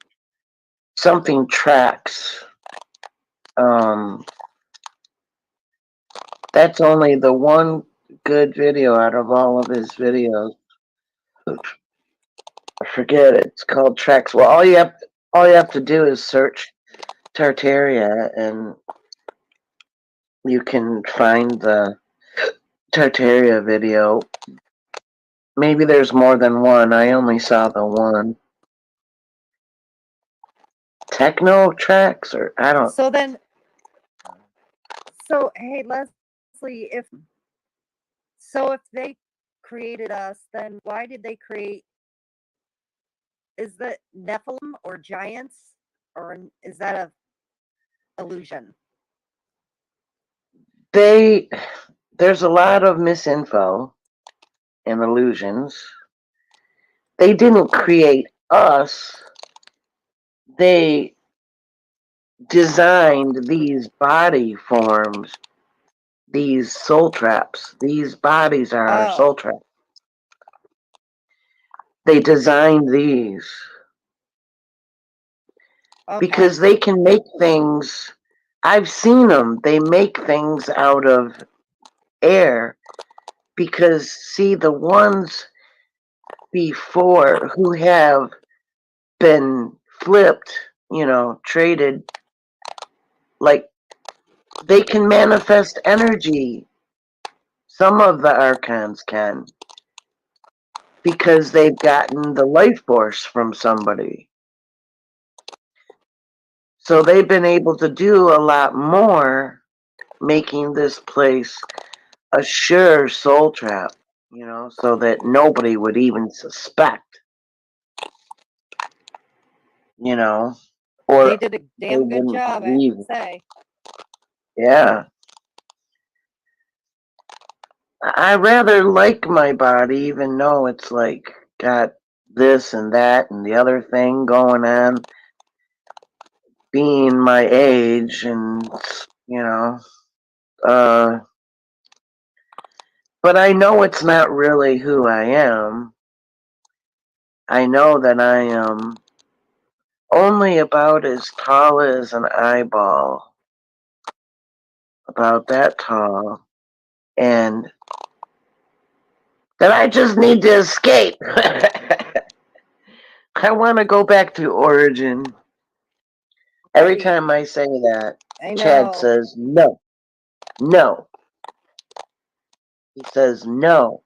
Something Tracks. That's only the one good video out of all of his videos. I forget it. It's called Tracks. Well, all you have to do is search Tartaria, and you can find the Tartaria video. Maybe there's more than one. I only saw the one. Techno Tracks, or I don't. So hey Leslie, if they created us, then why did they create? Is that Nephilim or giants, or is that a illusion? There's a lot of misinfo and illusions. They didn't create us. They designed these body forms, these soul traps. These bodies are our soul traps. They designed these because they can make things. I've seen them. They make things out of air because, see, the ones before who have been flipped, traded, like, they can manifest energy. Some of the archons can, because they've gotten the life force from somebody. So they've been able to do a lot more, making this place a sure soul trap, so that nobody would even suspect. you know, or They did a damn good wouldn't job, I believe have it. to say. Yeah. I rather like my body, even though it's like got this and that and the other thing going on, being my age and, you know, but I know it's not really who I am. I know that I am only about as tall as an eyeball, about that tall, and that I just need to escape. I want to go back to origin. Every Right. time I say that, I Chad know. says no, no. He says no.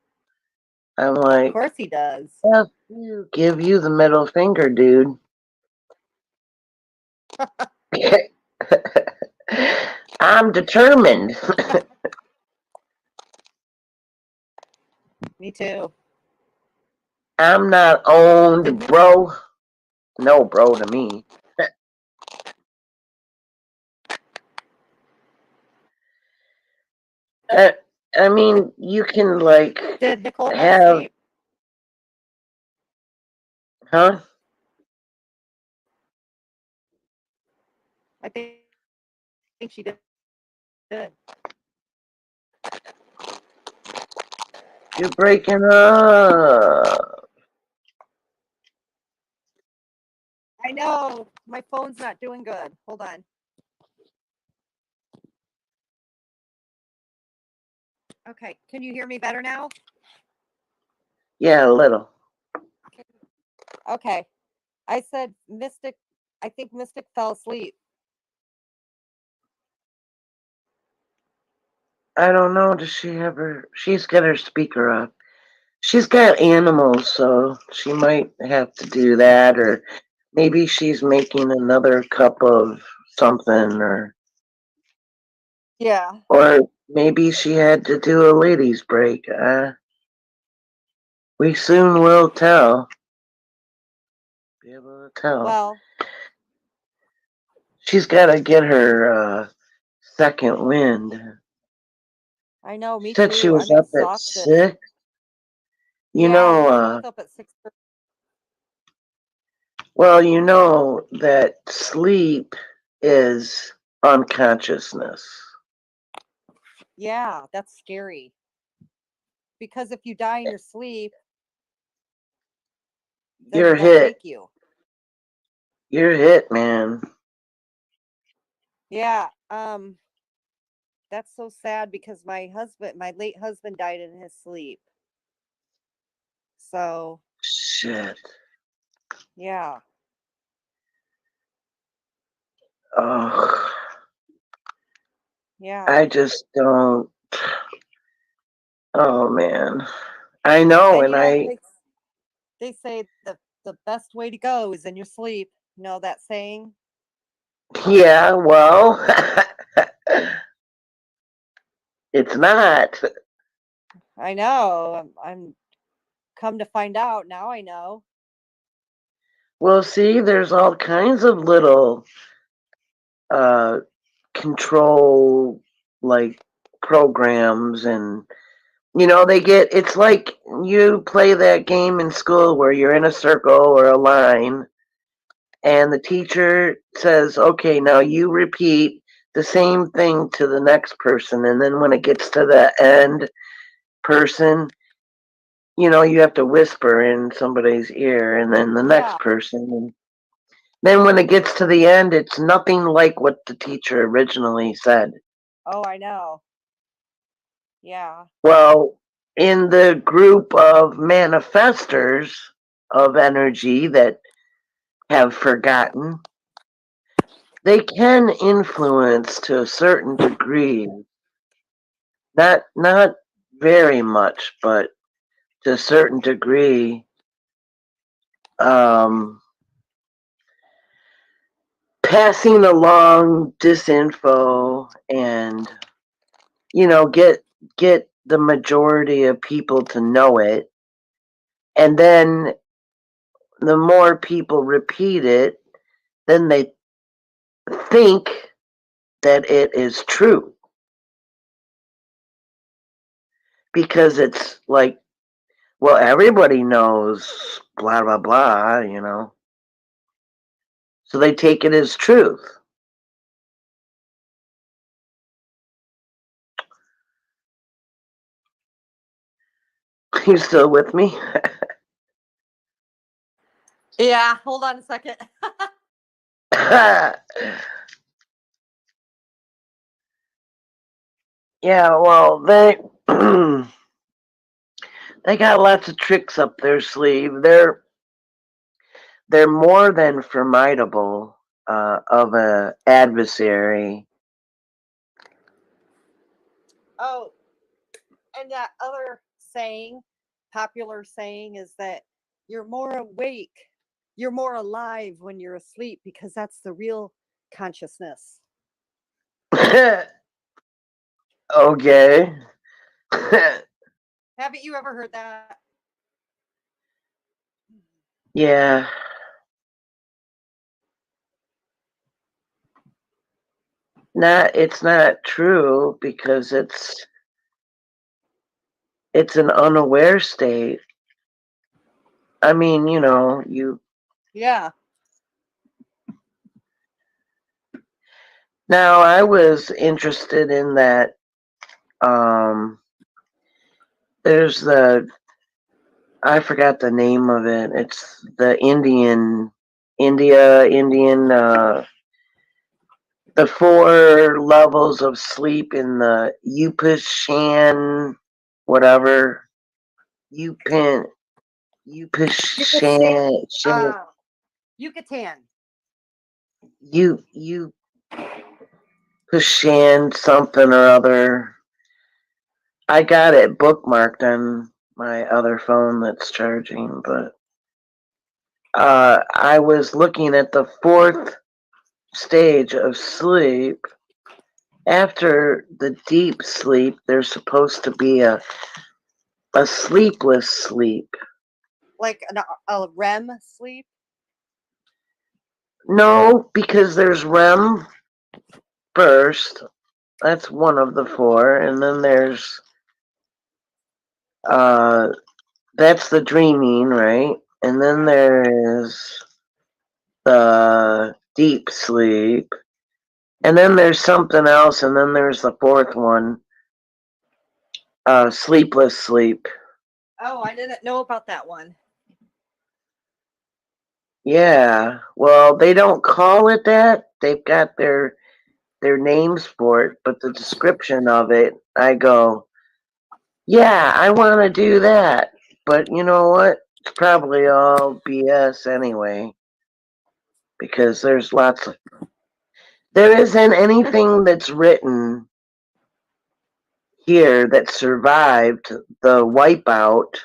I'm Of like, course he does. F you, give you the middle finger, dude. I'm determined. Me too. I'm not owned, bro. No, bro, to me. I mean, you can, like, Did Nicole fall have, asleep? huh? I think she did. You're breaking up. I know. My phone's not doing good. Hold on. Okay. Can you hear me better now? Yeah, a little. Okay. I said Mystic. I think Mystic fell asleep. I don't know. Does she have her? She's got her speaker up. She's got animals, so she might have to do that, or maybe she's making another cup of something, Yeah. or maybe she had to do a ladies' break. We soon will tell. Be able to tell. Well, She's got to get her second wind. I know. She Me said she too. was I'm up at exhausted. 6. You Yeah, we were know, both up at 6:30. well, you know that sleep is unconsciousness. Yeah, that's scary. Because if you die in your sleep, then You're they don't hit. take you. You're hit, man. Yeah. That's so sad because my late husband died in his sleep. So, Shit. yeah. Oh, Yeah. I just don't. Oh, man. I know, And and they say the best way to go is in your sleep. You know that saying? yeah, well, it's not. I know. I'm come to find out now. I know. Well, see, there's all kinds of little uh control, like, programs, and they get, it's like you play that game in school where you're in a circle or a line, and the teacher says, okay, now you repeat the same thing to the next person, and then when it gets to the end person, you have to whisper in somebody's ear, and then the Yeah. next person, and then when it gets to the end, it's nothing like what the teacher originally said. Oh, I know. Yeah. Well, in the group of manifestors of energy that have forgotten, they can influence to a certain degree. Not very much, but to a certain degree. Um, Passing along disinfo and get the majority of people to know it, and then the more people repeat it, then they think that it is true. Because it's like, well, everybody knows blah, blah, blah, you know. So they take it as truth. You still with me? Yeah, hold on a second. Yeah, well, they they got lots of tricks up their sleeve. They're more than formidable of a adversary. Oh, and that other saying, popular saying, is that you're more awake, you're more alive when you're asleep because that's the real consciousness. Okay. Haven't you ever heard that? Yeah. It's not true because it's an unaware state. I mean, you know, Yeah. Now I was interested in that there's I forgot the name of it. It's the Indian the 4 levels of sleep in the Upashan whatever. Upashan Yucatan. Upashan something or other. I got it bookmarked on my other phone that's charging, but I was looking at the 4th stage of sleep. After the deep sleep, there's supposed to be a sleepless sleep. Like a REM sleep? No, because there's REM first. That's one of the 4, and then there's that's the dreaming, right? And then there is the deep sleep. And then there's something else, and then there's the 4th one. Sleepless sleep. Oh, I didn't know about that one. Yeah. Well, they don't call it that. They've got their names for it, but the description of it, I go, yeah, I want to do that. But you know what? It's probably all BS anyway. Because there isn't anything that's written here that survived the wipeout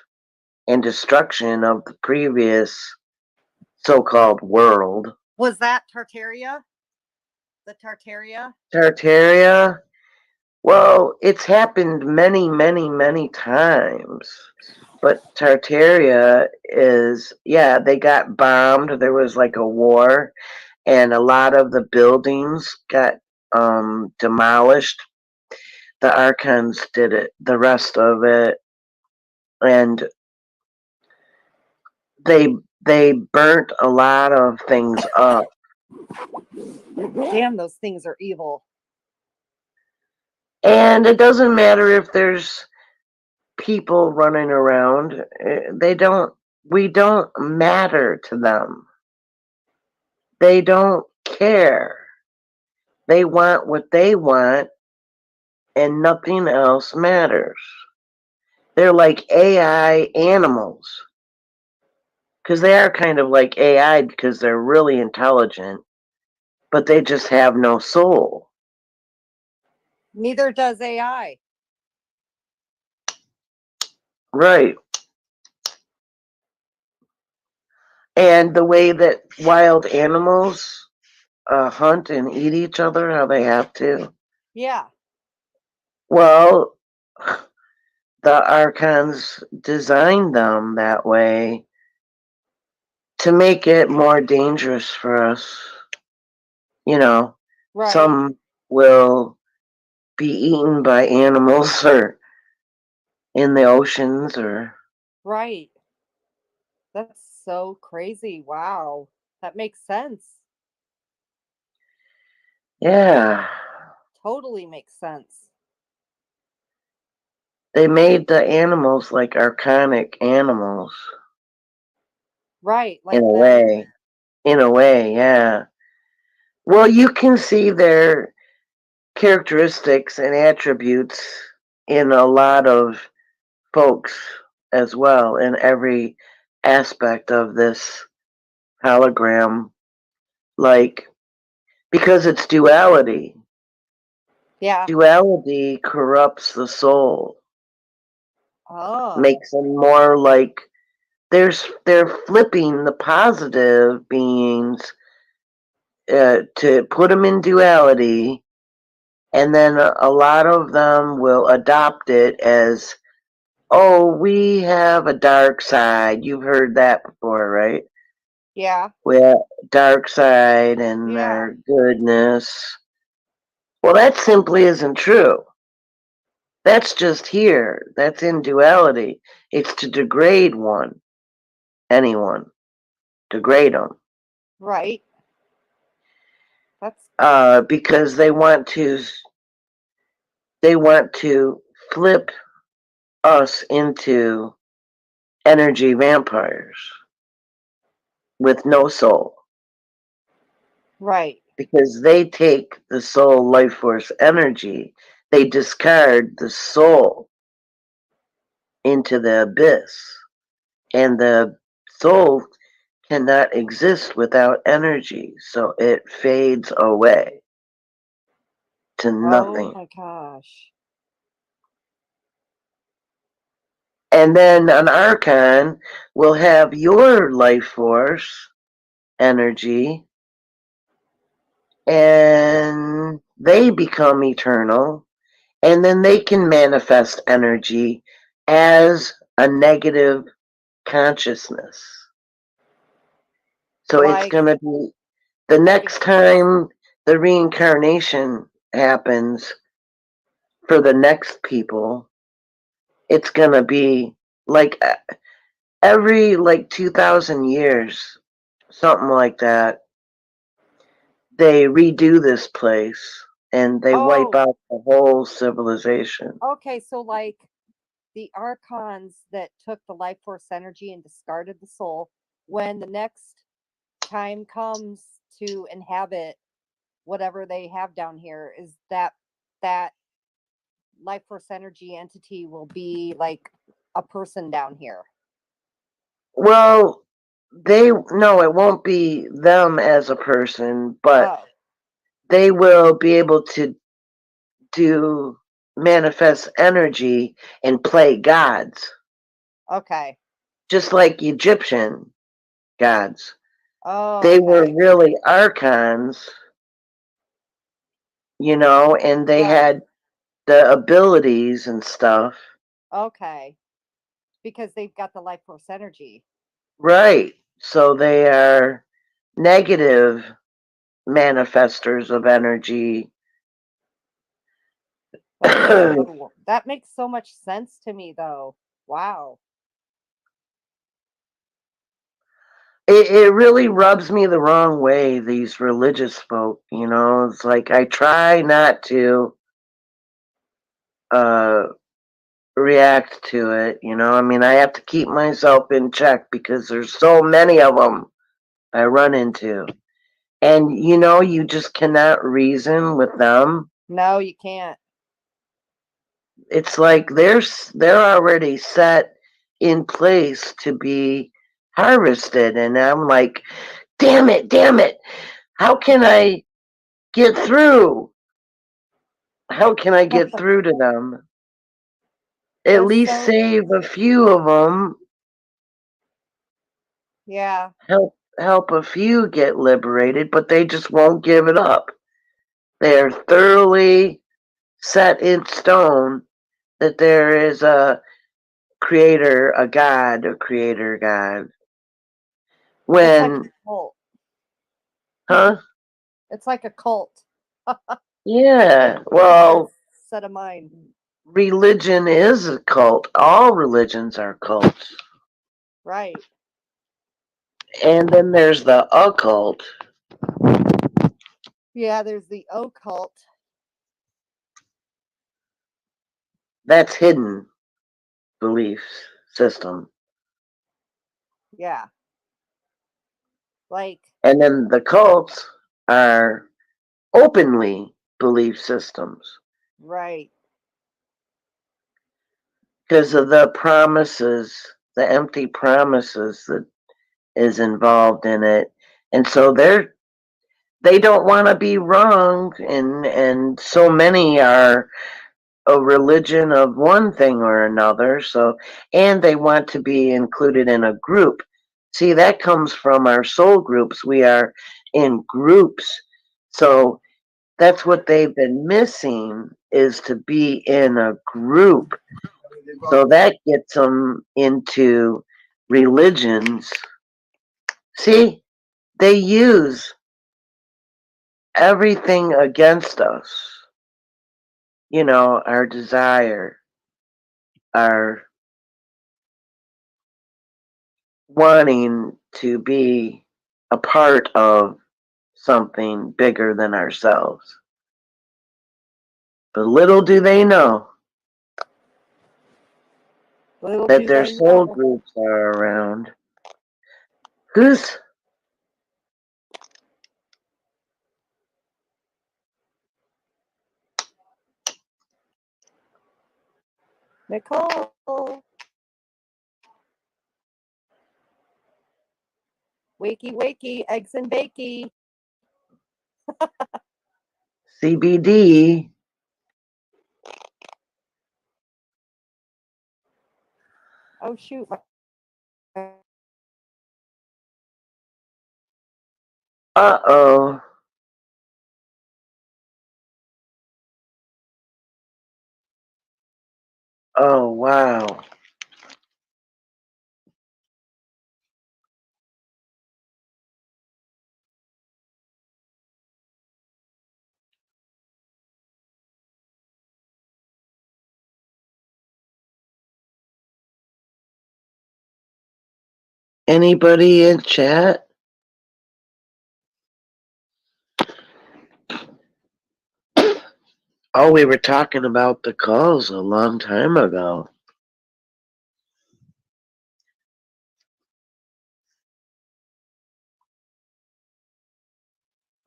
and destruction of the previous so-called world. Was that Tartaria? The Tartaria? Tartaria? Well, it's happened many, many, many times. But Tartaria is, yeah, they got bombed. There was like a war, and a lot of the buildings got demolished. The Archons did it, the rest of it, and they burnt a lot of things up. Damn, those things are evil. And it doesn't matter if there's people running around. We don't matter to them. They don't care. They want what they want, and nothing else matters. They're like AI animals. Because they are kind of like AI because they're really intelligent, but they just have no soul. Neither does AI. Right. And the way that wild animals hunt and eat each other, how they have to. Yeah. Well, the Archons designed them that way to make it more dangerous for us. You know, Right. some will be eaten by animals or in the oceans or. Right. That's so crazy. Wow. That makes sense. Yeah. Totally makes sense. They made the animals like archonic animals. Right. Like In a them. way. In a way, yeah. Well, you can see their characteristics and attributes in a lot of folks as well, in every aspect of this hologram. Like, because it's duality. Yeah. Duality corrupts the soul, Oh. makes them more like they're flipping the positive beings to put them in duality, and then a lot of them will adopt it as, oh, we have a dark side. You've heard that before, right? Yeah. Well, dark side and Yeah. their goodness. Well, that simply isn't true. That's just here. That's in duality. It's to degrade anyone, degrade them. Right. That's Because they want to flip us into energy vampires with no soul. right. Because they take the soul life force energy, they discard the soul into the abyss. And the soul cannot exist without energy, so it fades away to Oh nothing. my gosh. And then an archon will have your life force energy, and they become eternal, and then they can manifest energy as a negative consciousness. So it's Like going to be the next time the reincarnation happens for the next people, it's going to be like every like 2,000 years, something like that. They redo this place and they wipe oh, out the whole civilization. okay, so like the archons that took the life force energy and discarded the soul, when the next time comes to inhabit whatever they have down here, is that life force energy entity will be like a person down here. Well, no, it won't be them as a person, but Oh, they will be able to do manifest energy and play gods, okay. just like Egyptian gods. Oh, They were okay. really archons, and they Right. had the abilities and stuff. Okay. Because they've got the life force energy. Right. So they are negative manifestors of energy. That makes so much sense to me though. Wow. It really rubs me the wrong way, these religious folk, It's like I try not to uh react to it, I mean, I have to keep myself in check because there's so many of them I run into. And you just cannot reason with them. No, you can't. It's like they're already set in place to be harvested, and I'm like, damn it, how can I get through? How can I get through to them? At That's least so save a few of them. yeah. Help a few get liberated, but they just won't give it up. They're thoroughly set in stone that there is a creator, a creator God. It's like When, a cult. huh? It's like a cult. Yeah, well, Set of mind. religion is a cult. All religions are cults. Right. And then there's the occult. Yeah, there's the occult. That's hidden belief system. Yeah. Like, And then the cults are openly belief systems right. because of the promises, the empty promises that is involved in it. And so they don't want to be wrong, and so many are a religion of one thing or another. So, and they want to be included in a group. See, that comes from our soul groups. We are in groups. So that's what they've been missing, is to be in a group. So that gets them into religions. See, they use everything against us. You know, our desire, our wanting to be a part of something bigger than ourselves. But little do they know Little that do their they soul know. groups are around. Who's Nicole. Wakey, wakey, eggs and bakey. CBD? Oh, shoot. Uh-oh. Oh, wow. Anybody in chat? Oh, we were talking about the calls a long time ago.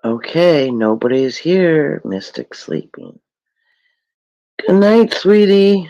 Okay, nobody's here. Mystic sleeping. Good night, sweetie.